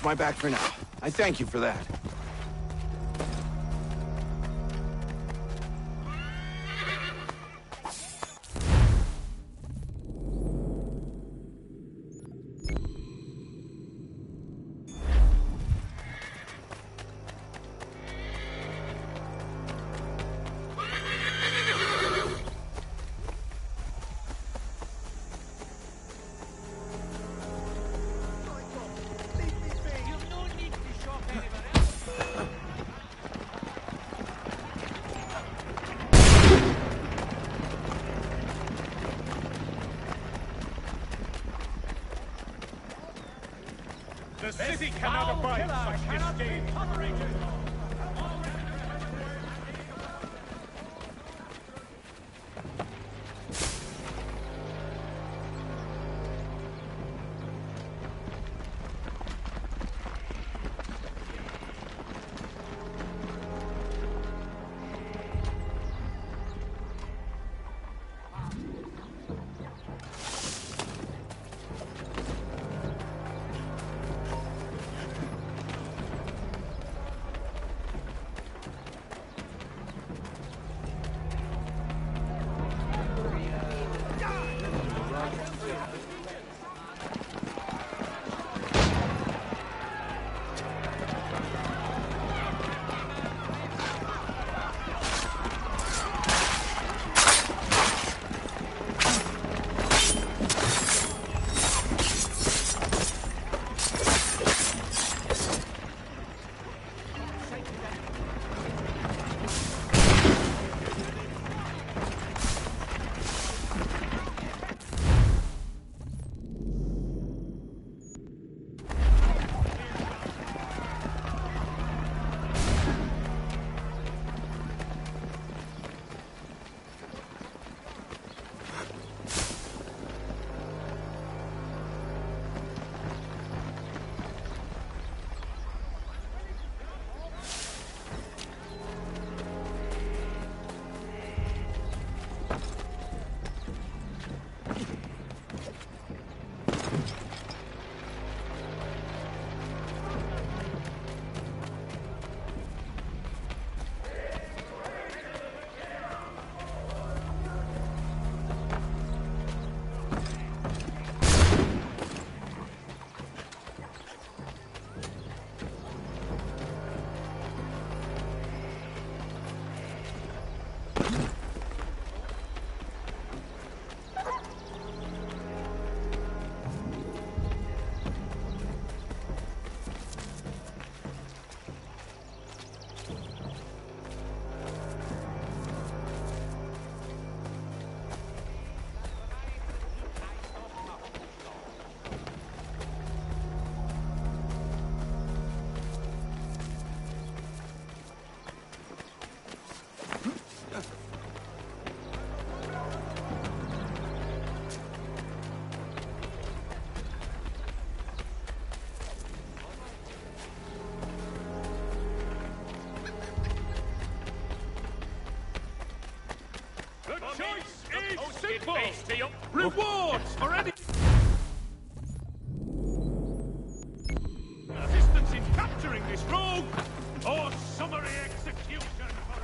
my back for now. I thank you for that. The city cannot abide such disdain. Rewards for any assistance in capturing this rogue, or summary execution for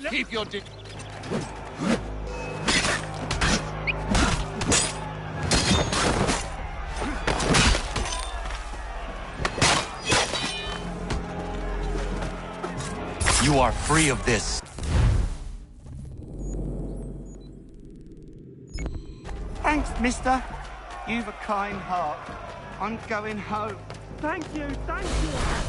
Keep your You are free of this. Thanks, mister. You've a kind heart. I'm going home. Thank you, thank you.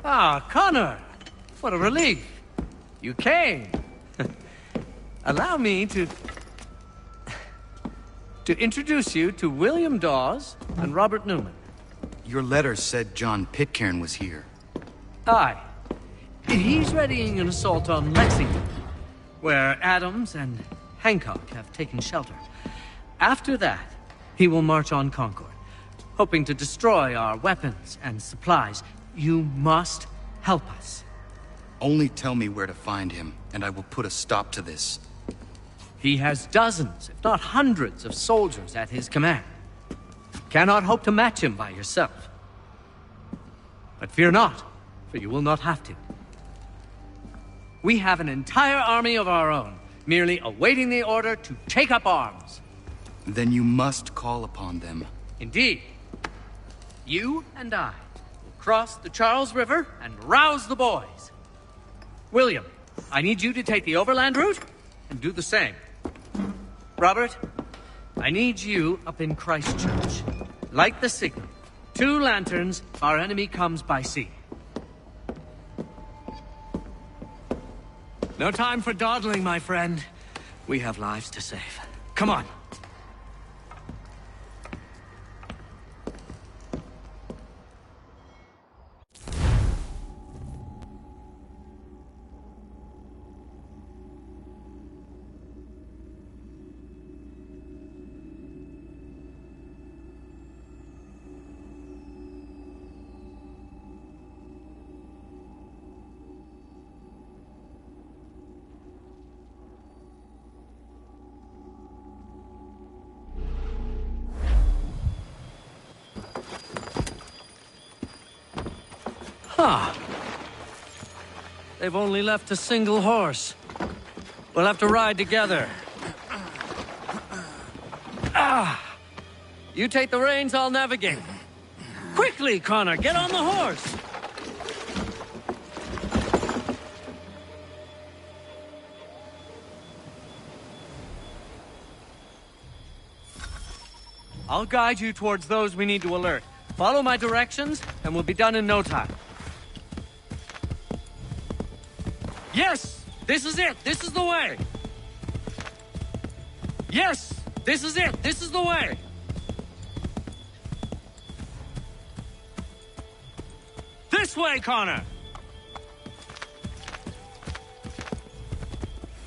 Ah, Connor! What a relief. You came. Allow me to introduce you to William Dawes and Robert Newman. Your letter said John Pitcairn was here. Aye. He's readying an assault on Lexington, where Adams and Hancock have taken shelter. After that, he will march on Concord, hoping to destroy our weapons and supplies. You must help us. Only tell me where to find him, and I will put a stop to this. He has dozens, if not hundreds, of soldiers at his command. You cannot hope to match him by yourself. But fear not, for you will not have to. We have an entire army of our own, merely awaiting the order to take up arms. Then you must call upon them. Indeed. You and I will cross the Charles River and rouse the boys. William, I need you to take the overland route and do the same. Robert, I need you up in Christchurch. Light the signal. 2 lanterns, our enemy comes by sea. No time for dawdling, my friend. We have lives to save. Come on. Huh. They've only left a single horse. We'll have to ride together. You take the reins, I'll navigate. Quickly, Connor, get on the horse! I'll guide you towards those we need to alert. Follow my directions, and we'll be done in no time. Yes! This is it! This is the way! Yes! This is it! This is the way! This way, Connor!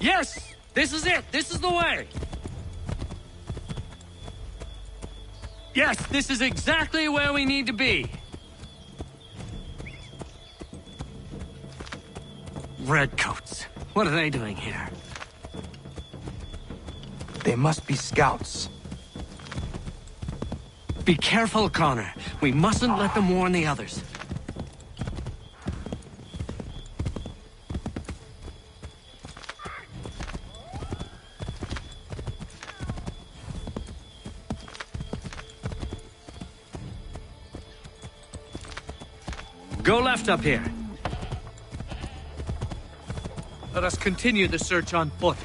Yes! This is it! This is the way! Yes, this is exactly where we need to be. Redcoats. What are they doing here? They must be scouts. Be careful, Connor. We mustn't let them warn the others. Go left up here. Let us continue the search on foot.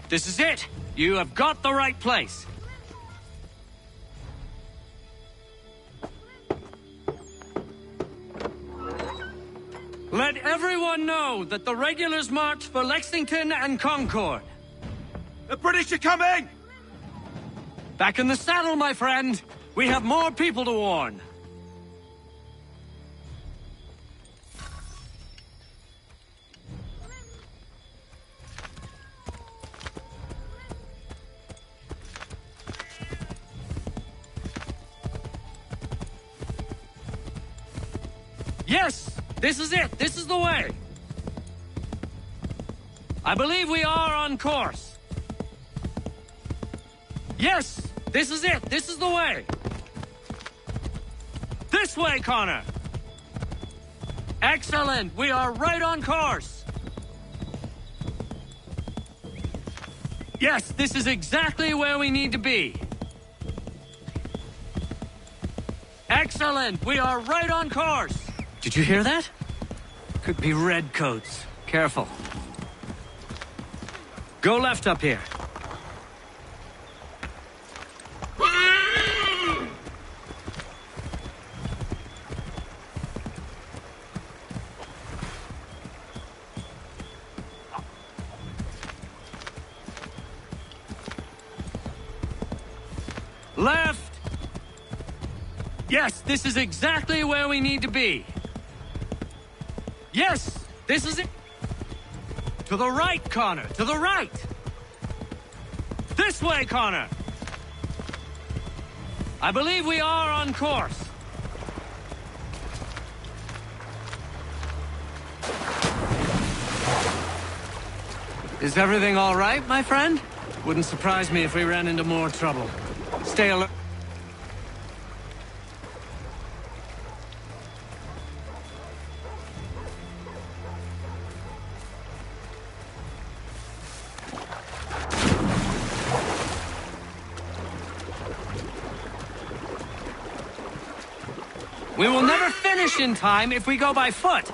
This is it! You have got the right place! Let everyone know that the regulars march for Lexington and Concord. The British are coming! Back in the saddle, my friend! We have more people to warn. Yes, this is it. This is the way. I believe we are on course. Yes, this is it. This is the way. This way, Connor. Excellent. We are right on course. Yes, this is exactly where we need to be. Excellent. We are right on course. Did you hear that? Could be redcoats. Careful. Go left up here. Left! Yes, this is exactly where we need to be. Yes, this is it. To the right, Connor, to the right! This way, Connor! I believe we are on course. Is everything all right, my friend? Wouldn't surprise me if we ran into more trouble. Stay alert. We will never finish in time if we go by foot.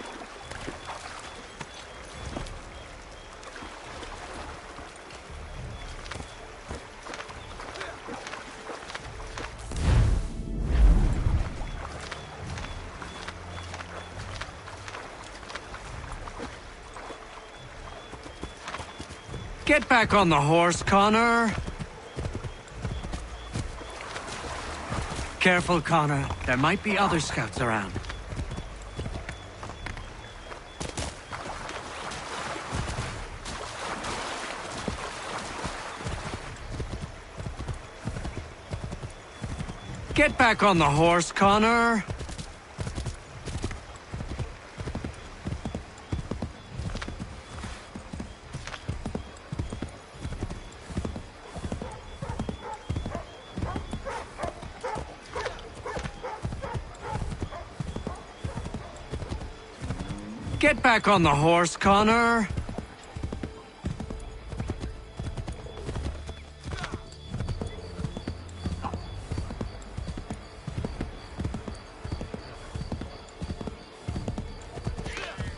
Get back on the horse, Connor. Careful, Connor. There might be other scouts around. Get back on the horse, Connor. Get back on the horse, Connor.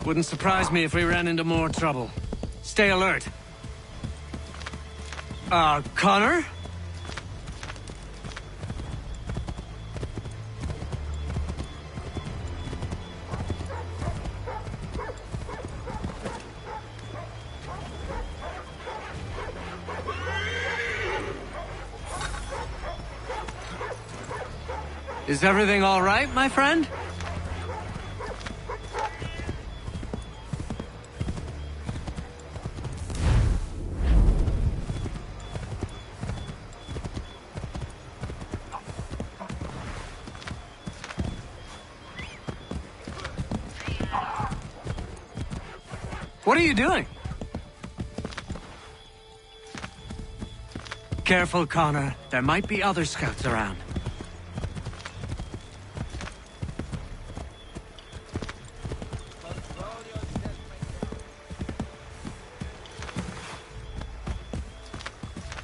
Wouldn't surprise me if we ran into more trouble. Stay alert. Connor? Is everything all right, my friend? What are you doing? Careful, Connor. There might be other scouts around.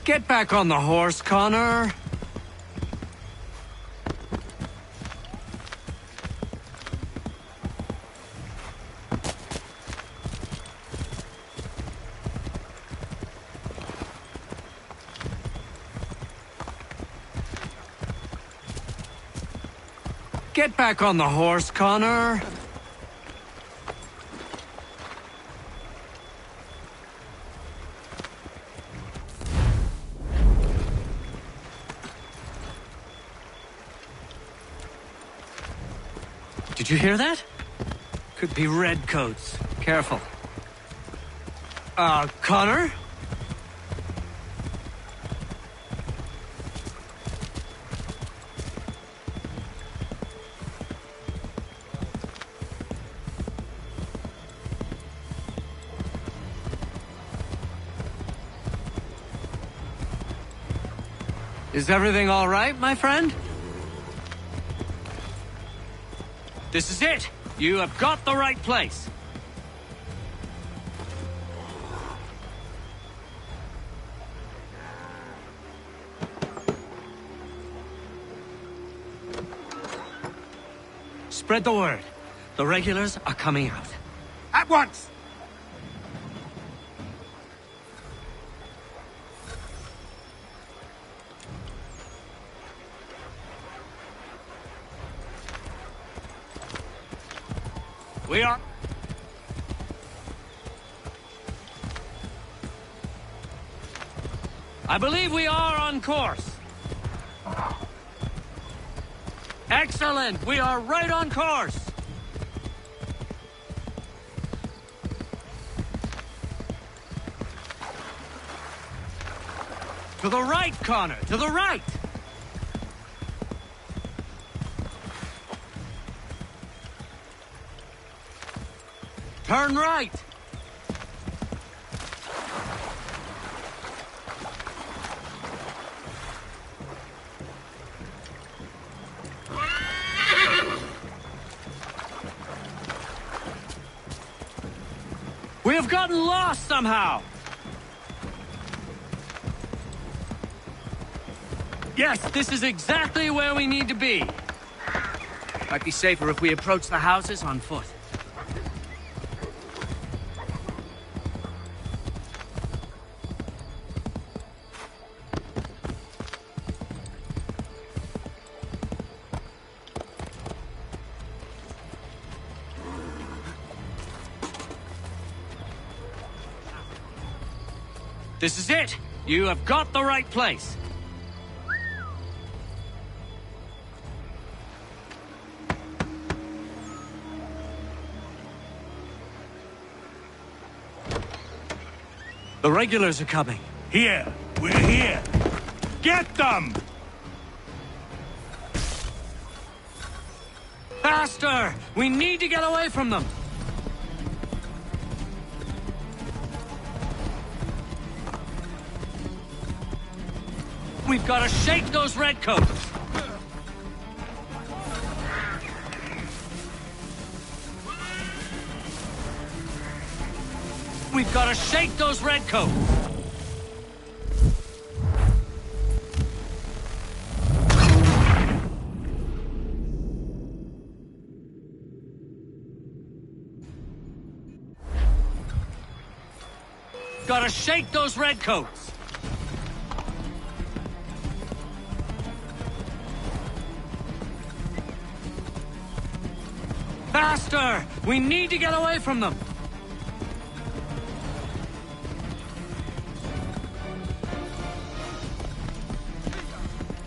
Get back on the horse, Connor. Get back on the horse, Connor. Did you hear that? Could be redcoats. Careful. Connor? Is everything all right, my friend? This is it. You have got the right place. Spread the word. The regulars are coming out. At once! We are... I believe we are on course. Excellent! We are right on course! To the right, Connor! To the right! Turn right! We have gotten lost somehow! Yes, this is exactly where we need to be. Might be safer if we approach the houses on foot. This is it! You have got the right place! The regulars are coming. Here! We're here! Get them! Faster! We need to get away from them! We've got to shake those redcoats! We've got to shake those redcoats! Gotta shake those redcoats! Faster! We need to get away from them!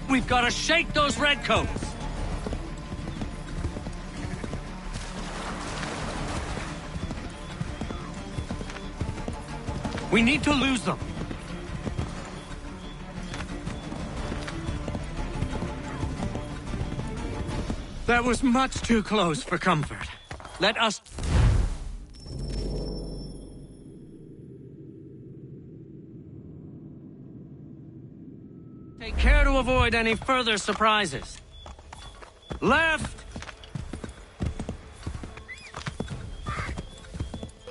We've got to shake those redcoats! We need to lose them! That was much too close for comfort. Let us... take care to avoid any further surprises. Left!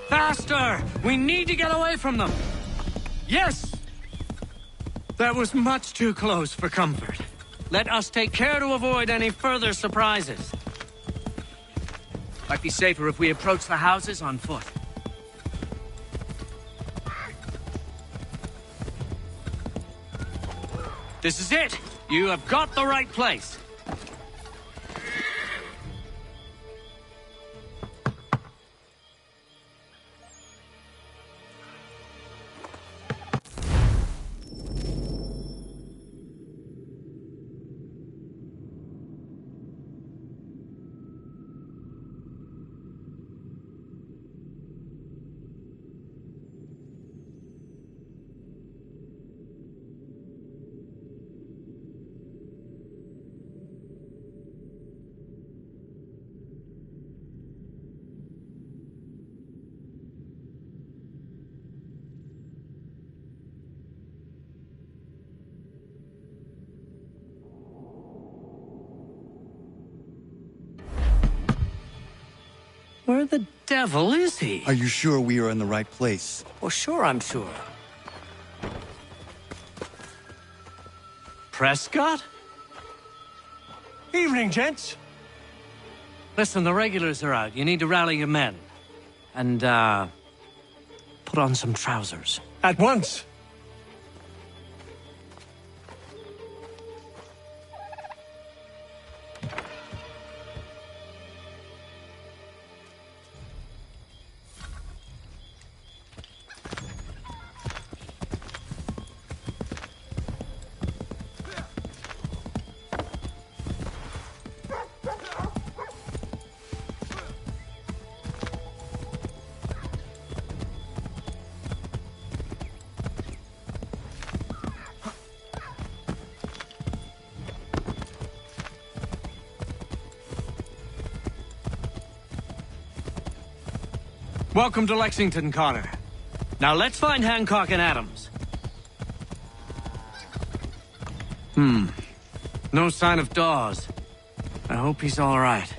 Faster! We need to get away from them! Yes! That was much too close for comfort. Let us take care to avoid any further surprises. Might be safer if we approach the houses on foot. This is it! You have got the right place! Where the devil is he? Are you sure we are in the right place? Well, sure, I'm sure. Prescott? Evening, gents. Listen, the regulars are out. You need to rally your men. And, put on some trousers. At once. Welcome to Lexington, Connor. Now let's find Hancock and Adams. No sign of Dawes. I hope he's all right.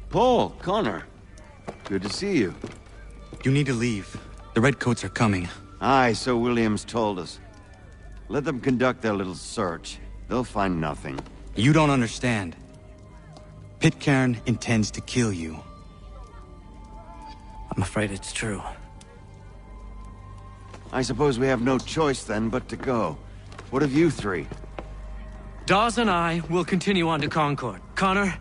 Paul, Connor. Good to see you. You need to leave. The Redcoats are coming. Aye, so Williams told us. Let them conduct their little search. They'll find nothing. You don't understand. Pitcairn intends to kill you. I'm afraid it's true. I suppose we have no choice then but to go. What of you three? Dawes and I will continue on to Concord. Connor,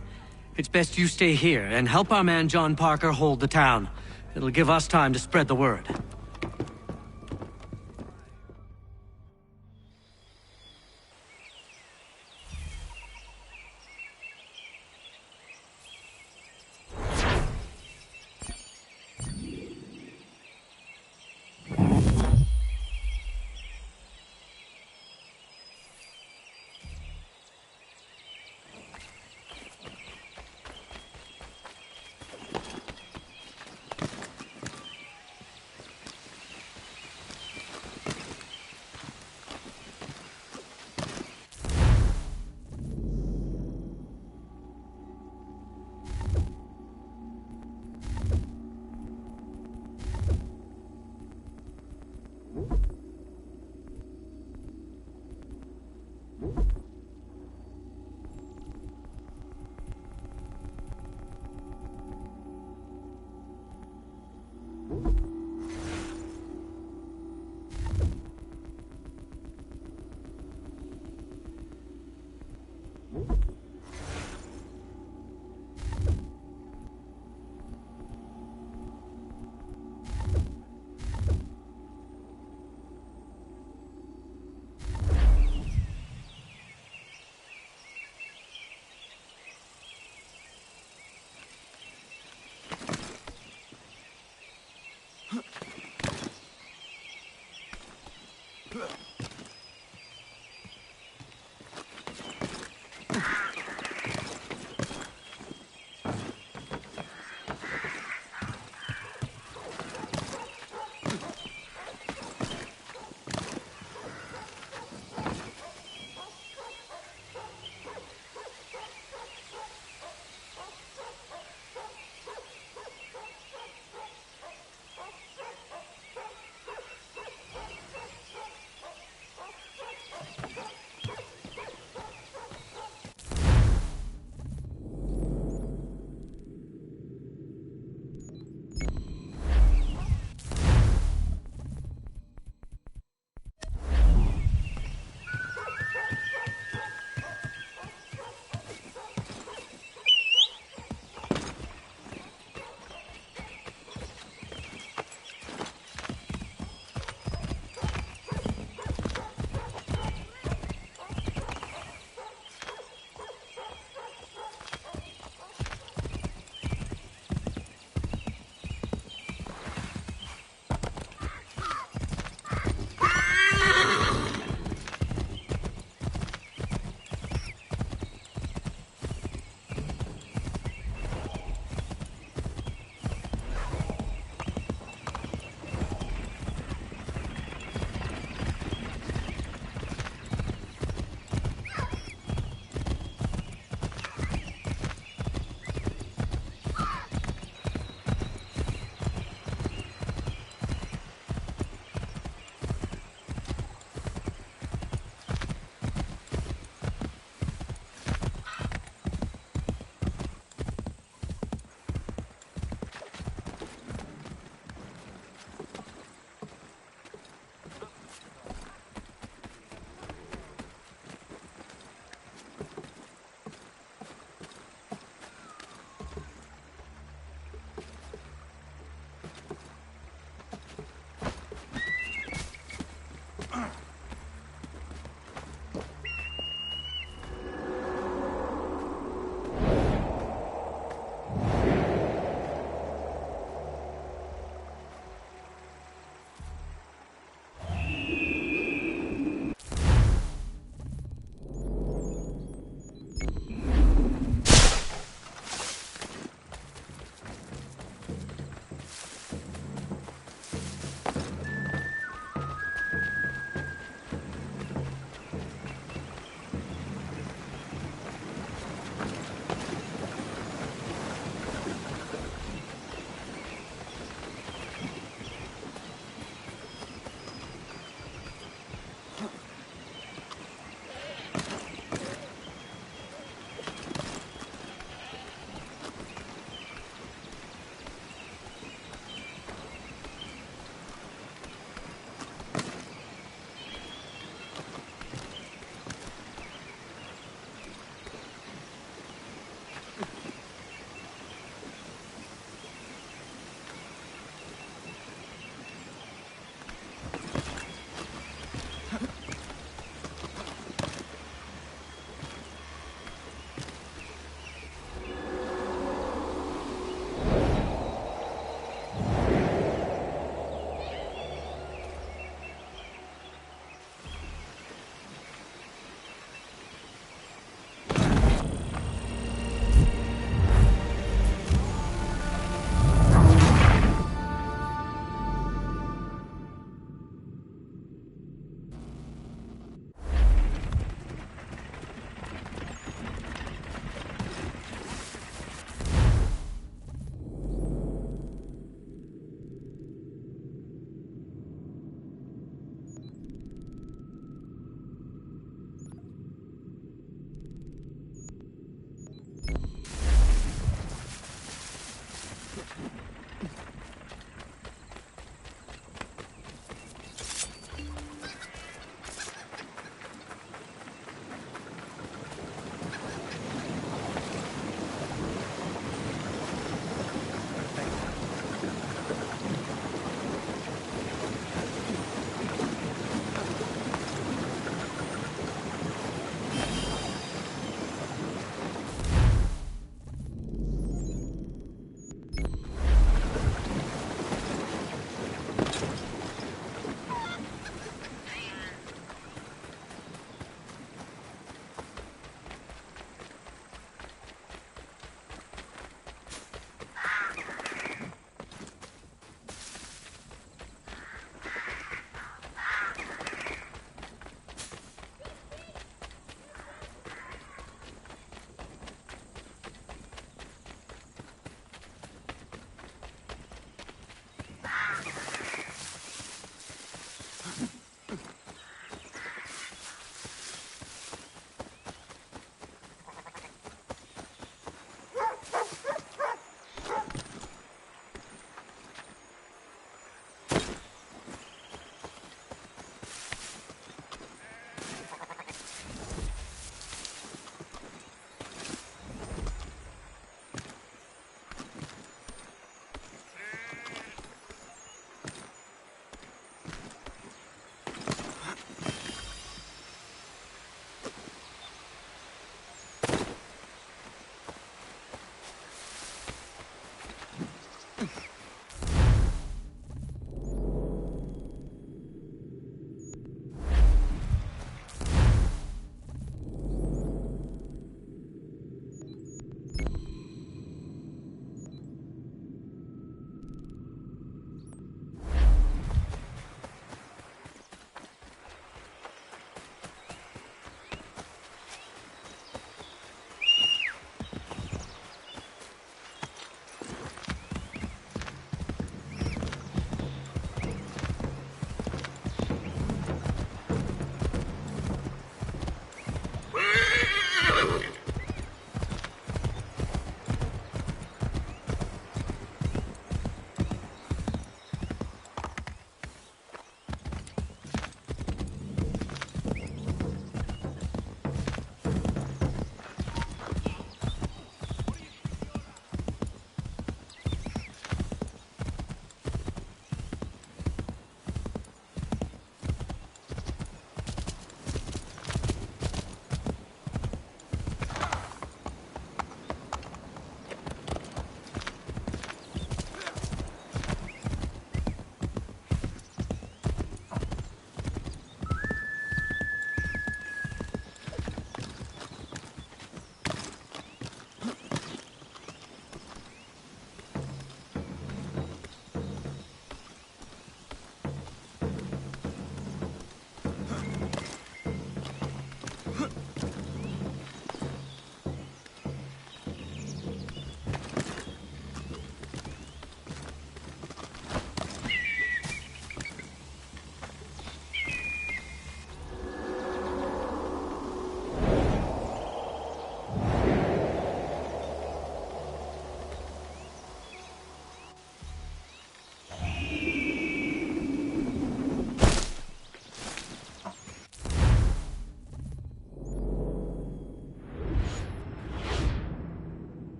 it's best you stay here and help our man John Parker hold the town. It'll give us time to spread the word.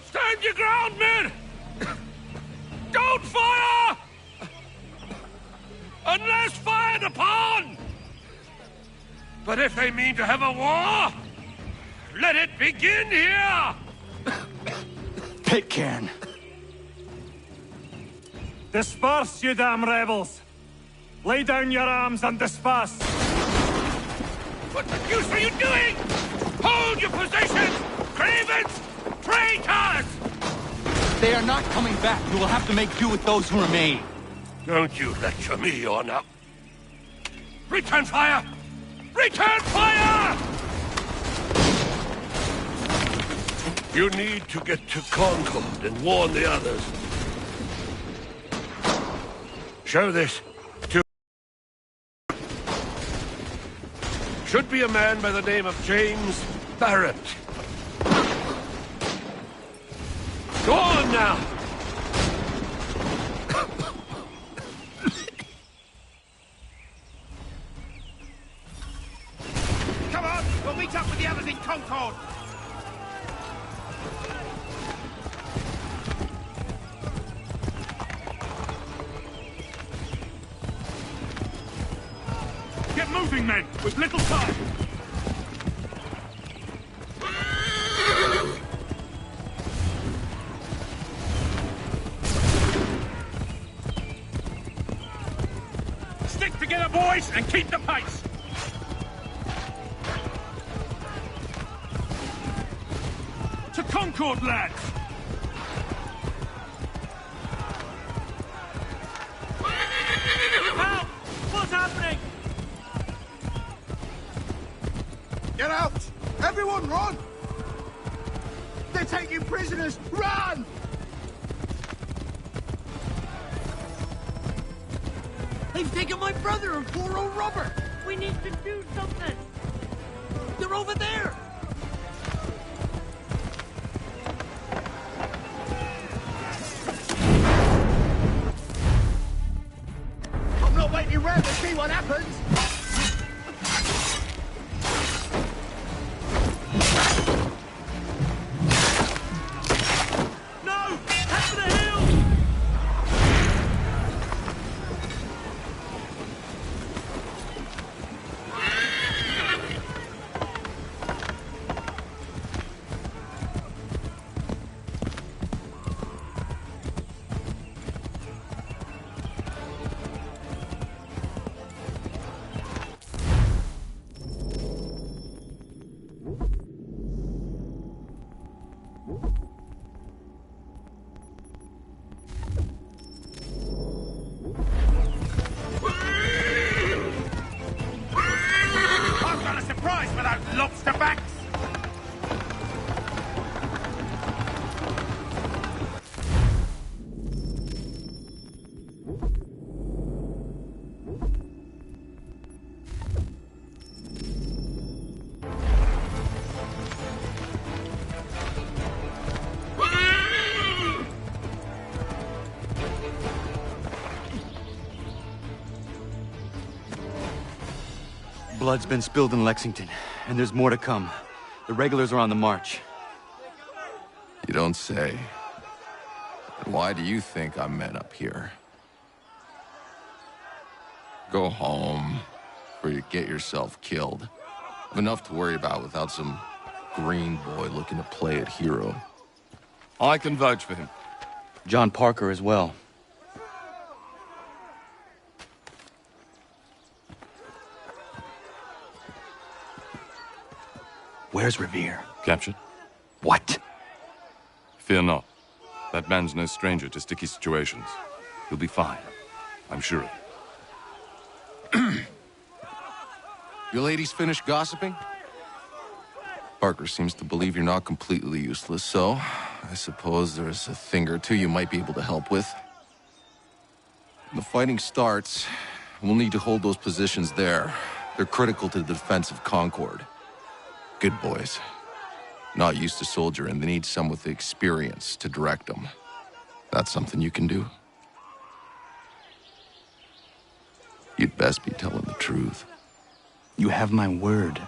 Stand your ground, men! Don't fire! Unless fired upon! But if they mean to have a war, let it begin here! Pitcairn. Disperse, you damn rebels! Lay down your arms and disperse! What the deuce are you doing? Hold your positions! Cravens! Traitors! They are not coming back. You will have to make do with those who remain. Don't you lecture me on now. Return fire! Return fire! You need to get to Concord and warn the others. Show this to... Should be a man by the name of James Barrett. Go on now! Come on! We'll meet up with the others in Concord! Get moving, men! With little time! Stick together, boys, and keep the pace! To Concord, lads! Help! What's happening? Get out! Everyone run! They're taking prisoners! Run! They've taken my brother and poor old Robert! We need to do something! They're over there! I'm not waiting around to see what happens! Lobster backs! Blood's been spilled in Lexington, and there's more to come. The regulars are on the march. You don't say. Why do you think I'm men up here? Go home, or you get yourself killed. I've enough to worry about without some green boy looking to play it hero. I can vouch for him. John Parker as well. Where's Revere? Captured. What? Fear not. That man's no stranger to sticky situations. He'll be fine. I'm sure of it. You ladies finished gossiping? Parker seems to believe you're not completely useless, so I suppose there's a thing or two you might be able to help with. When the fighting starts, we'll need to hold those positions there. They're critical to the defense of Concord. Good boys. Not used to soldiering, they need some with the experience to direct them. That's something you can do? You'd best be telling the truth. You have my word.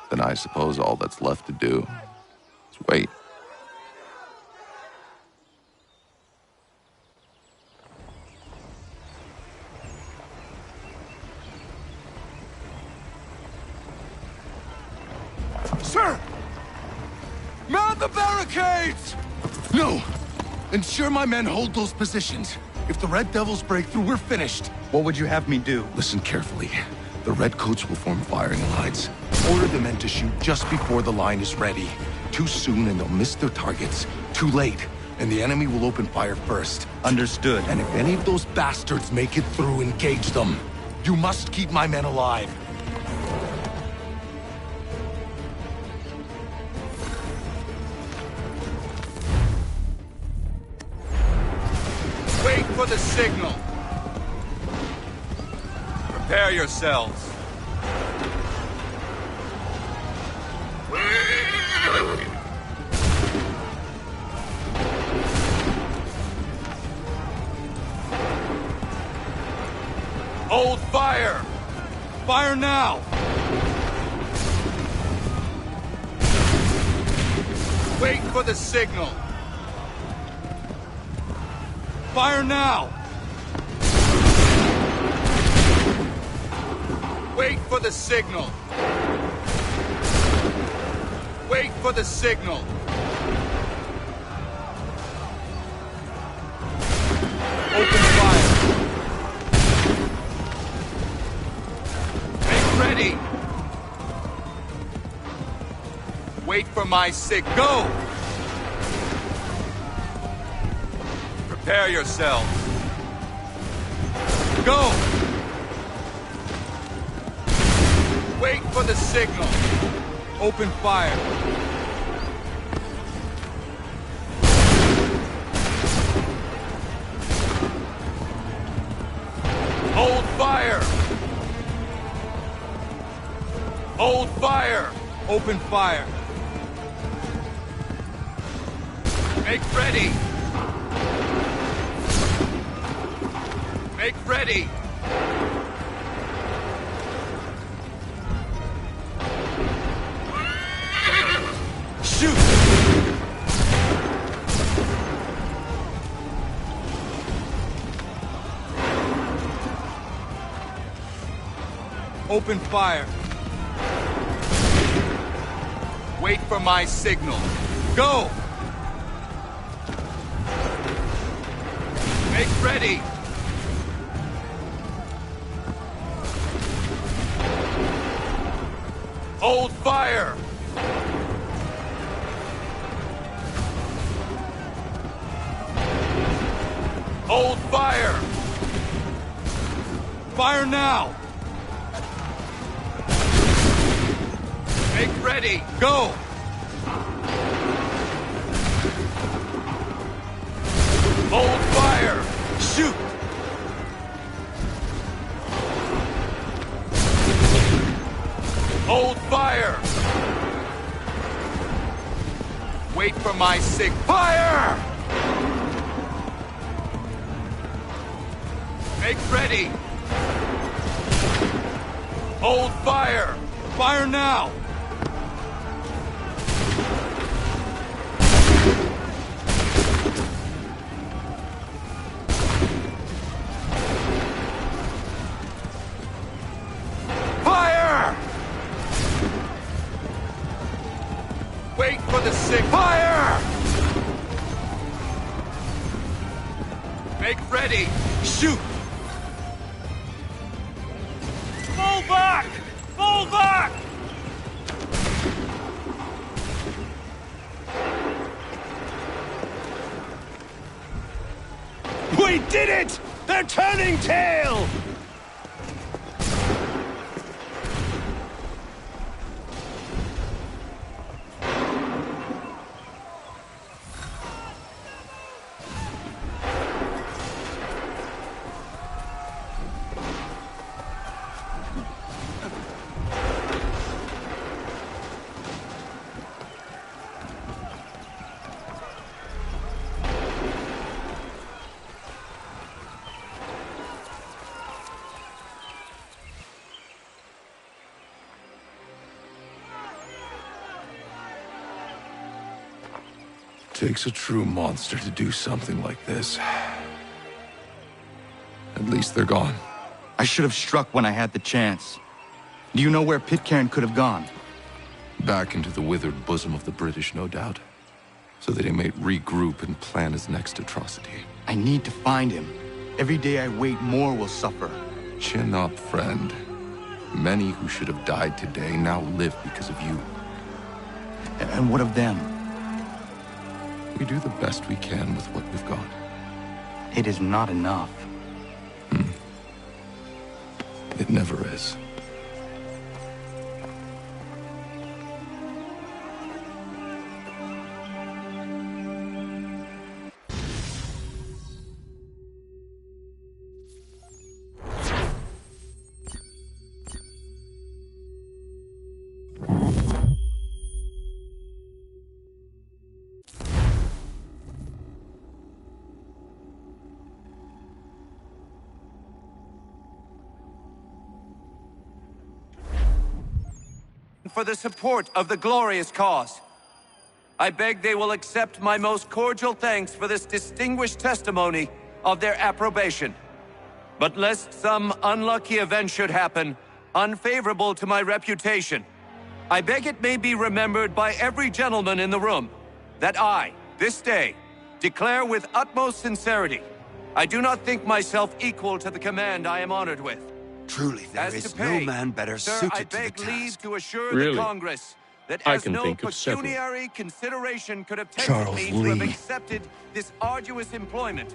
Then I suppose all that's left to do is wait. Sir! Man! the barricades! No! Ensure my men hold those positions. If the Red Devils break through, we're finished. What would you have me do? Listen carefully. The Redcoats will form firing lines. Order the men to shoot just before the line is ready. Too soon and they'll miss their targets. Too late, and the enemy will open fire first. Understood. And if any of those bastards make it through, engage them. You must keep my men alive. Wait for the signal. Prepare yourselves. Hold fire! Fire now! Wait for the signal. Fire now! Wait for the signal. Wait for the signal. Open fire. Make ready. Wait for my go! Prepare yourselves. Go! Wait for the signal. Open fire. Hold fire. Hold fire. Open fire. Make ready. Make ready. Shoot! Open fire. Wait for my signal. Go! Make ready. Hold fire. Hold fire. Fire now. Make ready. Go. Hold fire. Shoot. Hold fire. Wait for my fire. Make ready. Hold fire. Fire now. Fire! Wait for the fire! Make ready. Shoot! Fall back! Fall back! We did it! They're turning tail! Takes a true monster to do something like this. At least they're gone. I should have struck when I had the chance. Do you know where Pitcairn could have gone? Back into the withered bosom of the British, no doubt. so that he might regroup and plan his next atrocity. I need to find him. Every day I wait, more will suffer. Chin up, friend. Many who should have died today now live because of you. And what of them? We do the best we can with what we've got. It is not enough. It never is. For the support of the glorious cause. I beg they will accept my most cordial thanks for this distinguished testimony of their approbation. But lest some unlucky event should happen, unfavorable to my reputation, I beg it may be remembered by every gentleman in the room that I, this day, declare with utmost sincerity, I do not think myself equal to the command I am honored with. Truly, there is no man better suited to the task. Leave to assure Really? the Congress that I as can no think of several. pecuniary consideration could have tempted Charles me to have Lee. accepted this arduous employment.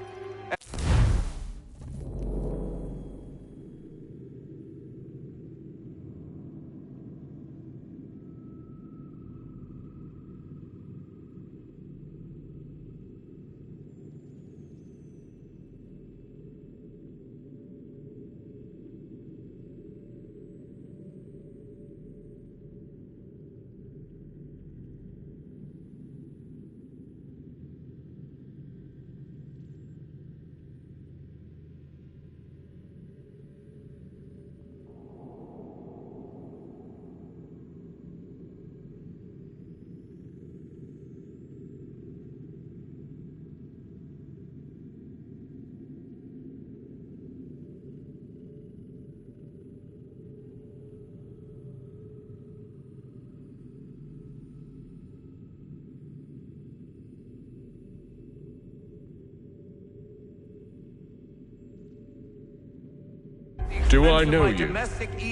Do I know you?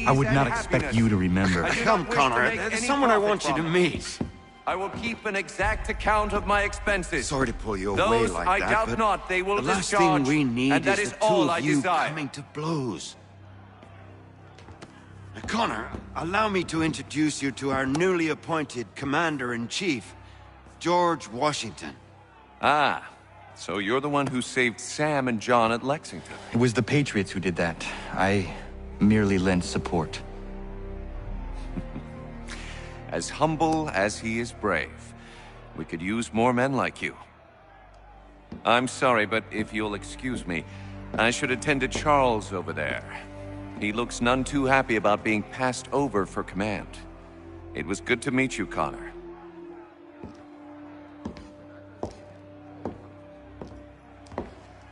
I would not expect you to remember. Come, Connor. There's someone I want you to meet. I will keep an exact account of my expenses. Sorry to pull you Those away like I that, doubt but not they will the last discharge, thing we need and that is is the two all of I you desire. coming to blows. Now, Connor, allow me to introduce you to our newly appointed Commander-in-Chief, George Washington. Ah, so you're the one who saved Sam and John at Lexington. It was the Patriots who did that. I merely lent support. As humble as he is brave. We could use more men like you. I'm sorry, but if you'll excuse me, I should attend to Charles over there. He looks none too happy about being passed over for command. It was good to meet you, Connor.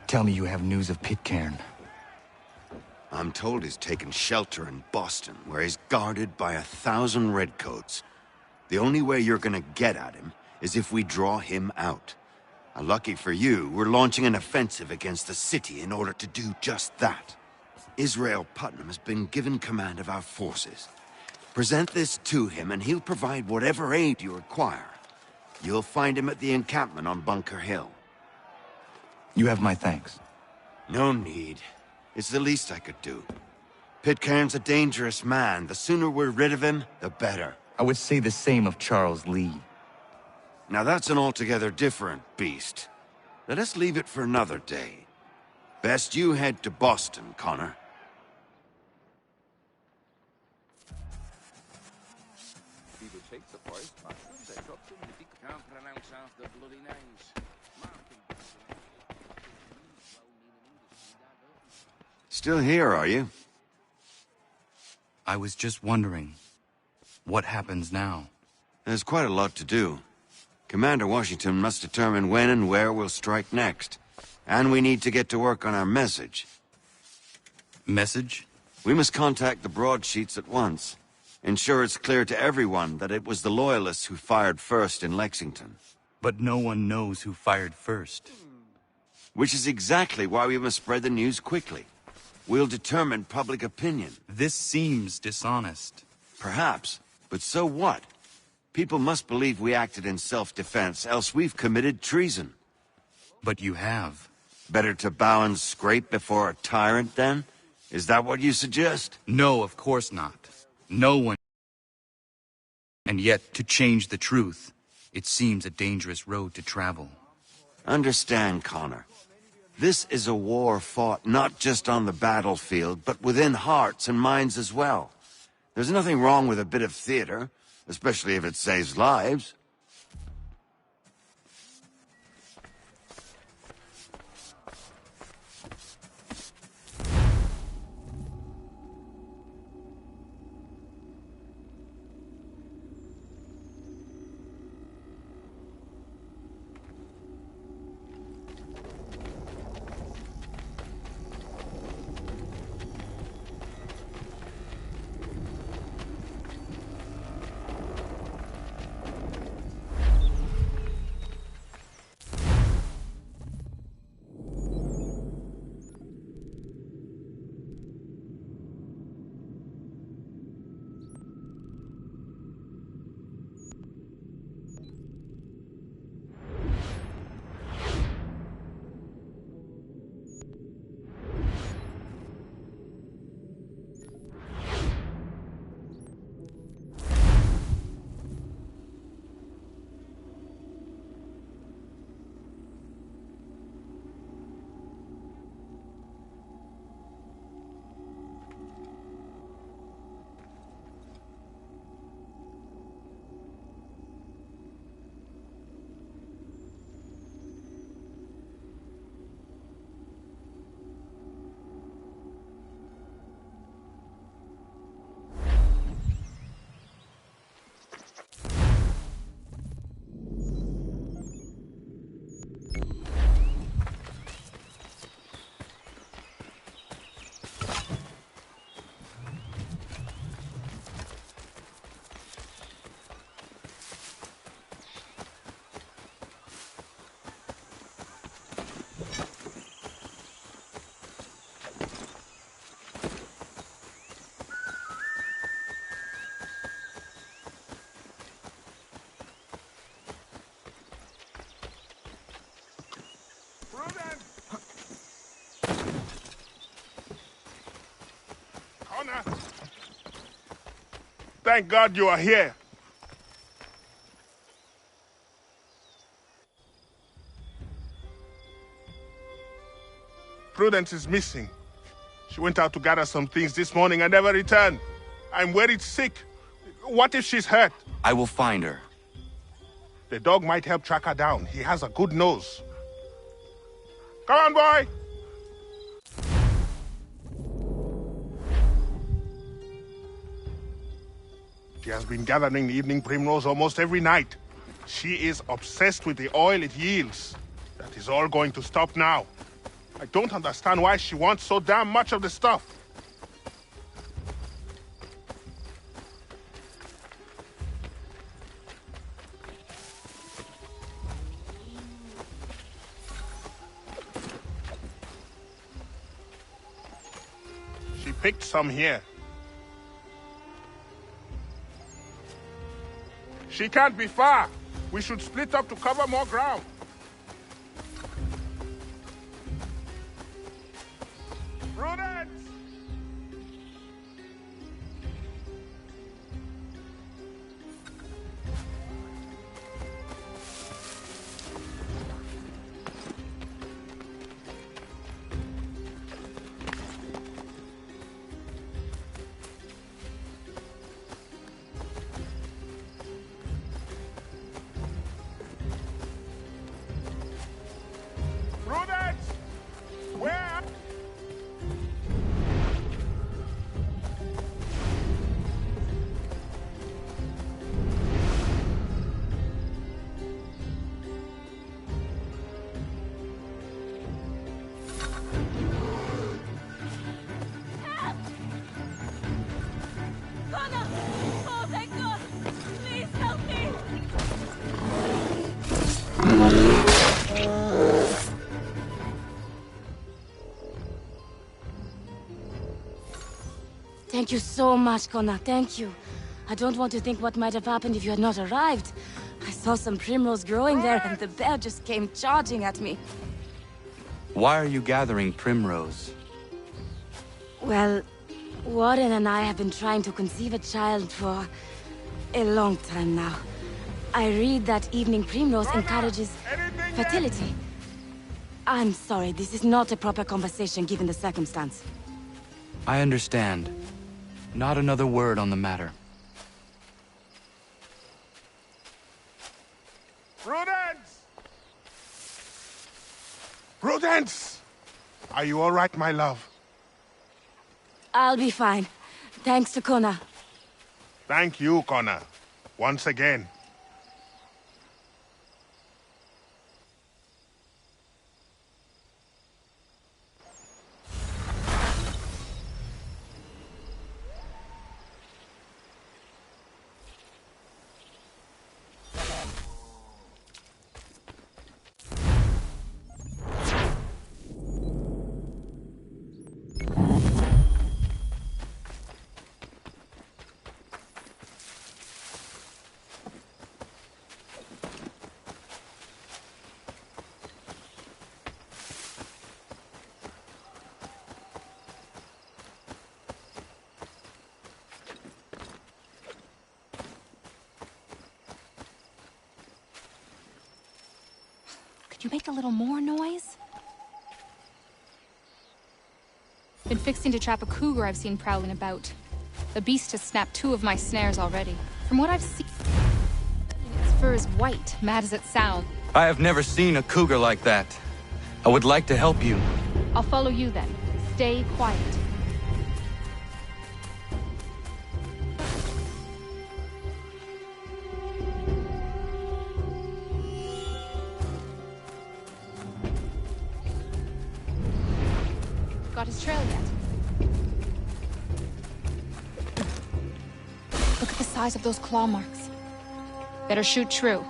Tell me you have news of Pitcairn. I'm told he's taken shelter in Boston, where he's guarded by 1,000 redcoats. The only way you're gonna get at him is if we draw him out. Lucky for you, we're launching an offensive against the city in order to do just that. Israel Putnam has been given command of our forces. Present this to him and he'll provide whatever aid you require. You'll find him at the encampment on Bunker Hill. You have my thanks. No need. It's the least I could do. Pitcairn's a dangerous man. The sooner we're rid of him, the better. I would say the same of Charles Lee. Now that's an altogether different beast. Let us leave it for another day. Best you head to Boston, Connor. Still here, are you? I was just wondering, what happens now? There's quite a lot to do. Commander Washington must determine when and where we'll strike next. And we need to get to work on our message. Message? We must contact the broadsheets at once. Ensure it's clear to everyone that it was the Loyalists who fired first in Lexington. But no one knows who fired first. Which is exactly why we must spread the news quickly. We'll determine public opinion. This seems dishonest. Perhaps, but so what? People must believe we acted in self-defense, else we've committed treason. But you have. Better to bow and scrape before a tyrant, then? Is that what you suggest? No, of course not. No one. And yet, to change the truth, it seems a dangerous road to travel. Understand, Connor. This is a war fought not just on the battlefield, but within hearts and minds as well. There's nothing wrong with a bit of theater, especially if it saves lives. Connor! Thank God you are here. Prudence is missing. She went out to gather some things this morning and never returned. I'm worried sick. What if she's hurt? I will find her. The dog might help track her down. He has a good nose. Come on, boy! She has been gathering the evening primrose almost every night. She is obsessed with the oil it yields. That is all going to stop now. I don't understand why she wants so damn much of the stuff. She picked some here. She can't be far. We should split up to cover more ground. Prudence! Thank you so much, Connor. Thank you. I don't want to think what might have happened if you had not arrived. I saw some primrose growing there, and the bear just came charging at me. Why are you gathering primrose? Well, Warren and I have been trying to conceive a child for a long time now. I read that evening primrose encourages fertility. I'm sorry, this is not a proper conversation given the circumstance. I understand. Not another word on the matter. Prudence! Prudence! Are you all right, my love? I'll be fine. Thanks to Connor. Thank you, Connor. Once again. Could you make a little more noise? Been fixing to trap a cougar I've seen prowling about. The beast has snapped 2 of my snares already. From what I've seen, its fur is white, mad as it sounds. I have never seen a cougar like that. I would like to help you. I'll follow you then. Stay quiet. Got his trail yet? Look at the size of those claw marks. Better shoot true.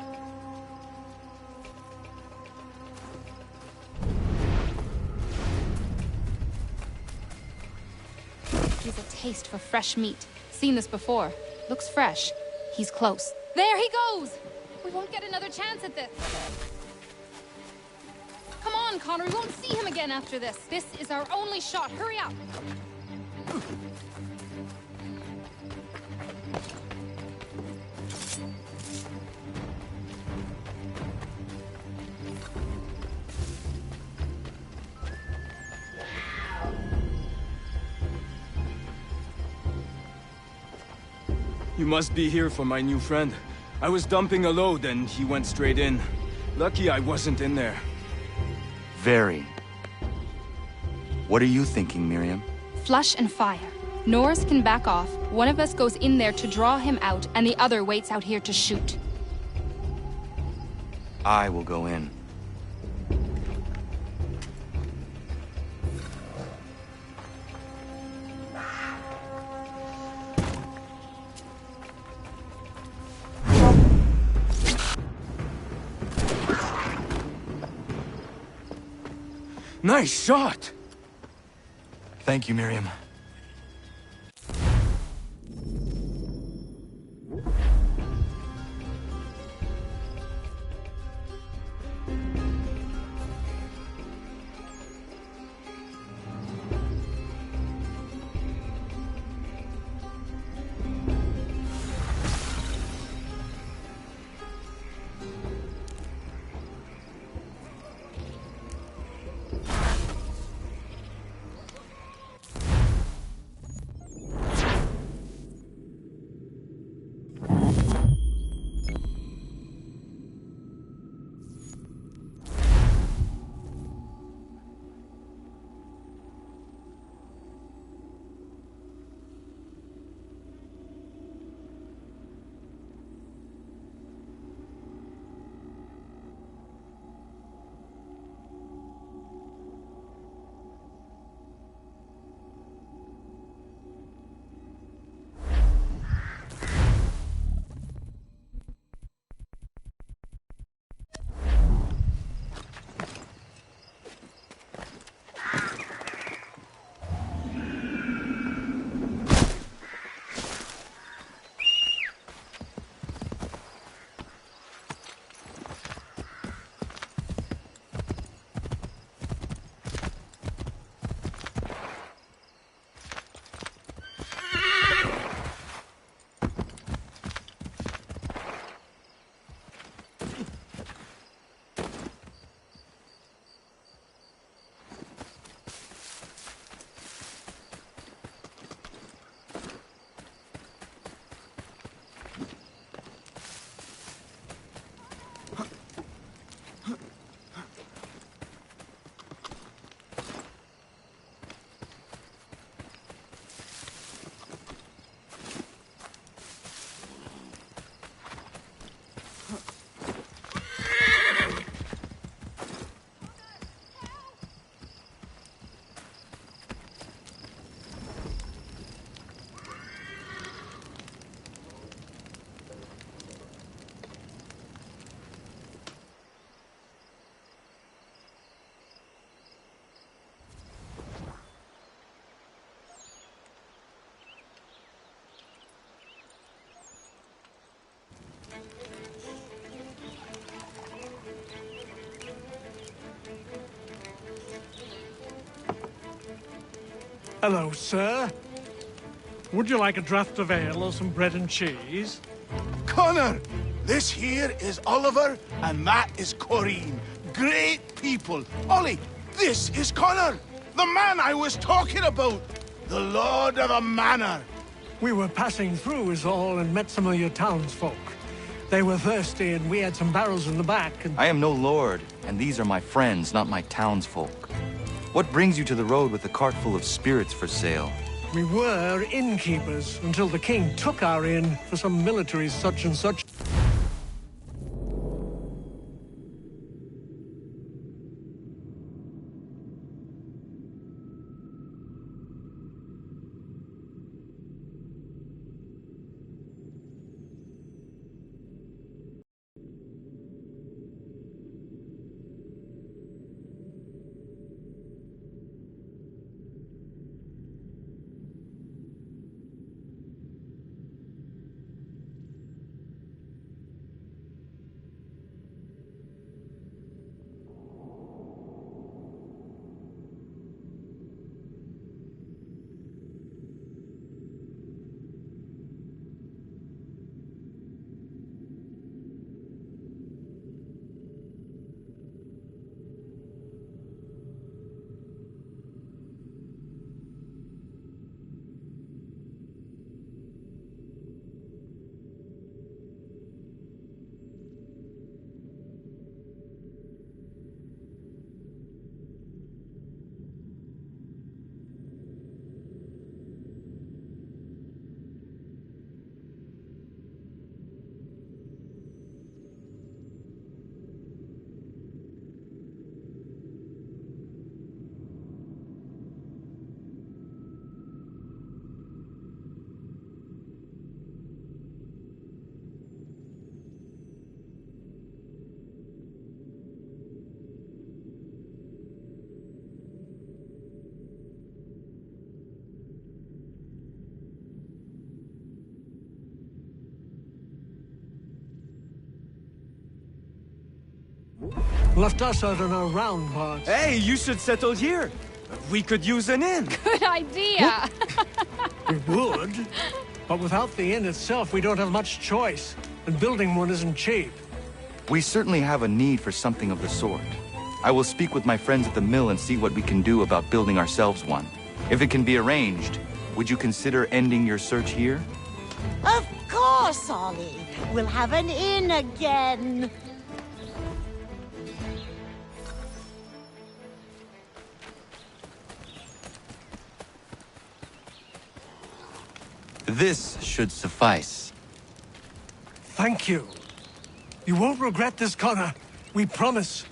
He's a taste for fresh meat. Seen this before. Looks fresh. He's close. There he goes! We won't get another chance at this. Come on, Connor. We won't see him again after this. This is our only shot. Hurry up. You must be here for my new friend. I was dumping a load and he went straight in. Lucky I wasn't in there. Very. What are you thinking, Miriam? Flush and fire. Norse can back off. One of us goes in there to draw him out, and the other waits out here to shoot. I will go in. Nice shot! Thank you, Miriam. Hello, sir. Would you like a draught of ale or some bread and cheese? Connor, this here is Oliver, and that is Corinne. Great people. Ollie, this is Connor, the man I was talking about. The Lord of a Manor. We were passing through is all and met some of your townsfolk. They were thirsty and we had some barrels in the back and... I am no lord, and these are my friends, not my townsfolk. What brings you to the road with a cart full of spirits for sale? We were innkeepers until the king took our inn for some military such and such. Left us out on our round parts. Hey, you should settle here. We could use an inn. Good idea! We would, but without the inn itself, we don't have much choice. And building one isn't cheap. We certainly have a need for something of the sort. I will speak with my friends at the mill and see what we can do about building ourselves one. If it can be arranged, would you consider ending your search here? Of course, Ollie. We'll have an inn again. This should suffice. Thank you. You won't regret this, Connor. We promise.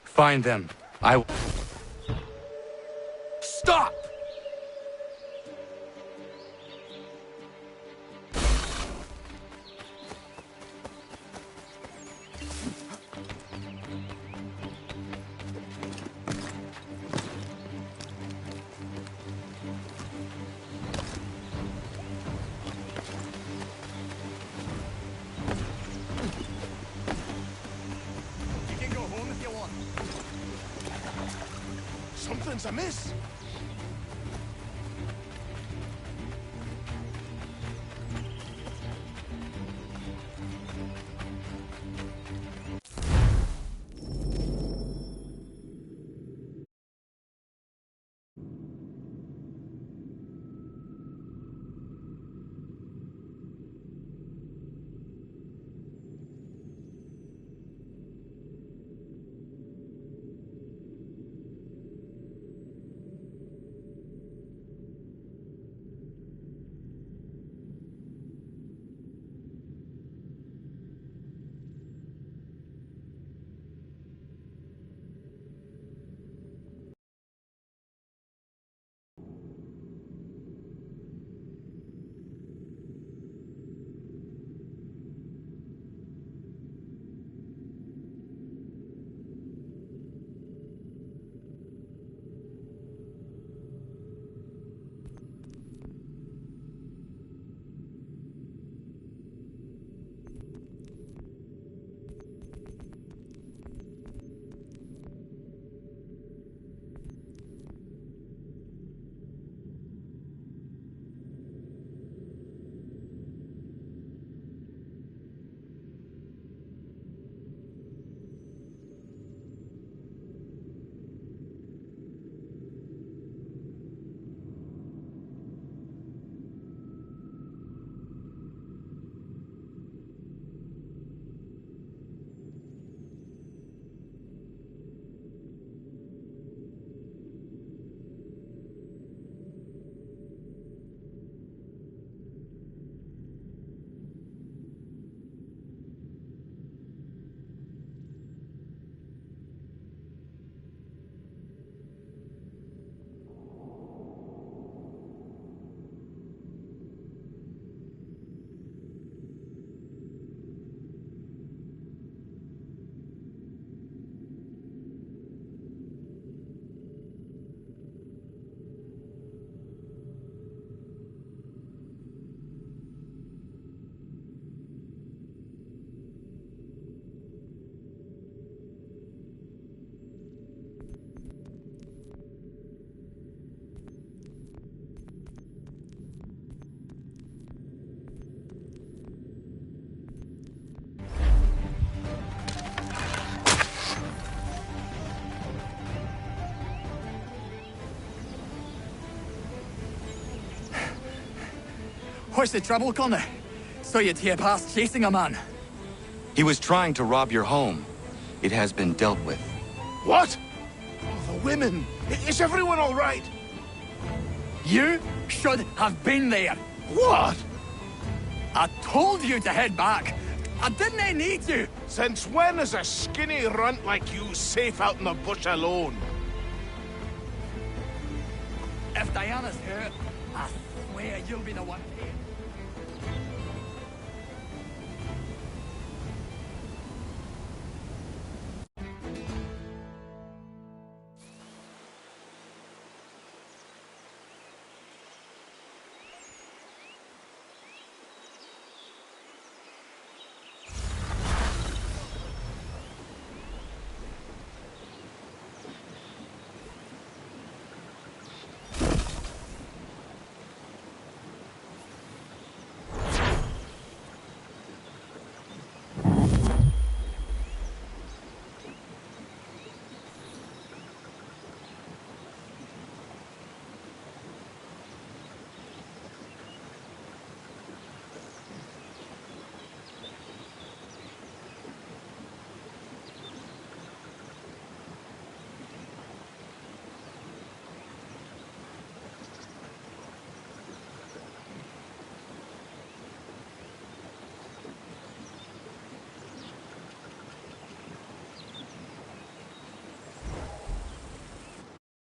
Find them. Stop! Something's amiss. What's the trouble, Connor? So you'd hear past chasing a man. He was trying to rob your home. It has been dealt with. What? Oh, the women. Is everyone all right? You should have been there. What? I told you to head back. I didn't need to. Since when is a skinny runt like you safe out in the bush alone? If Diana's hurt, I swear you'll be the one paying.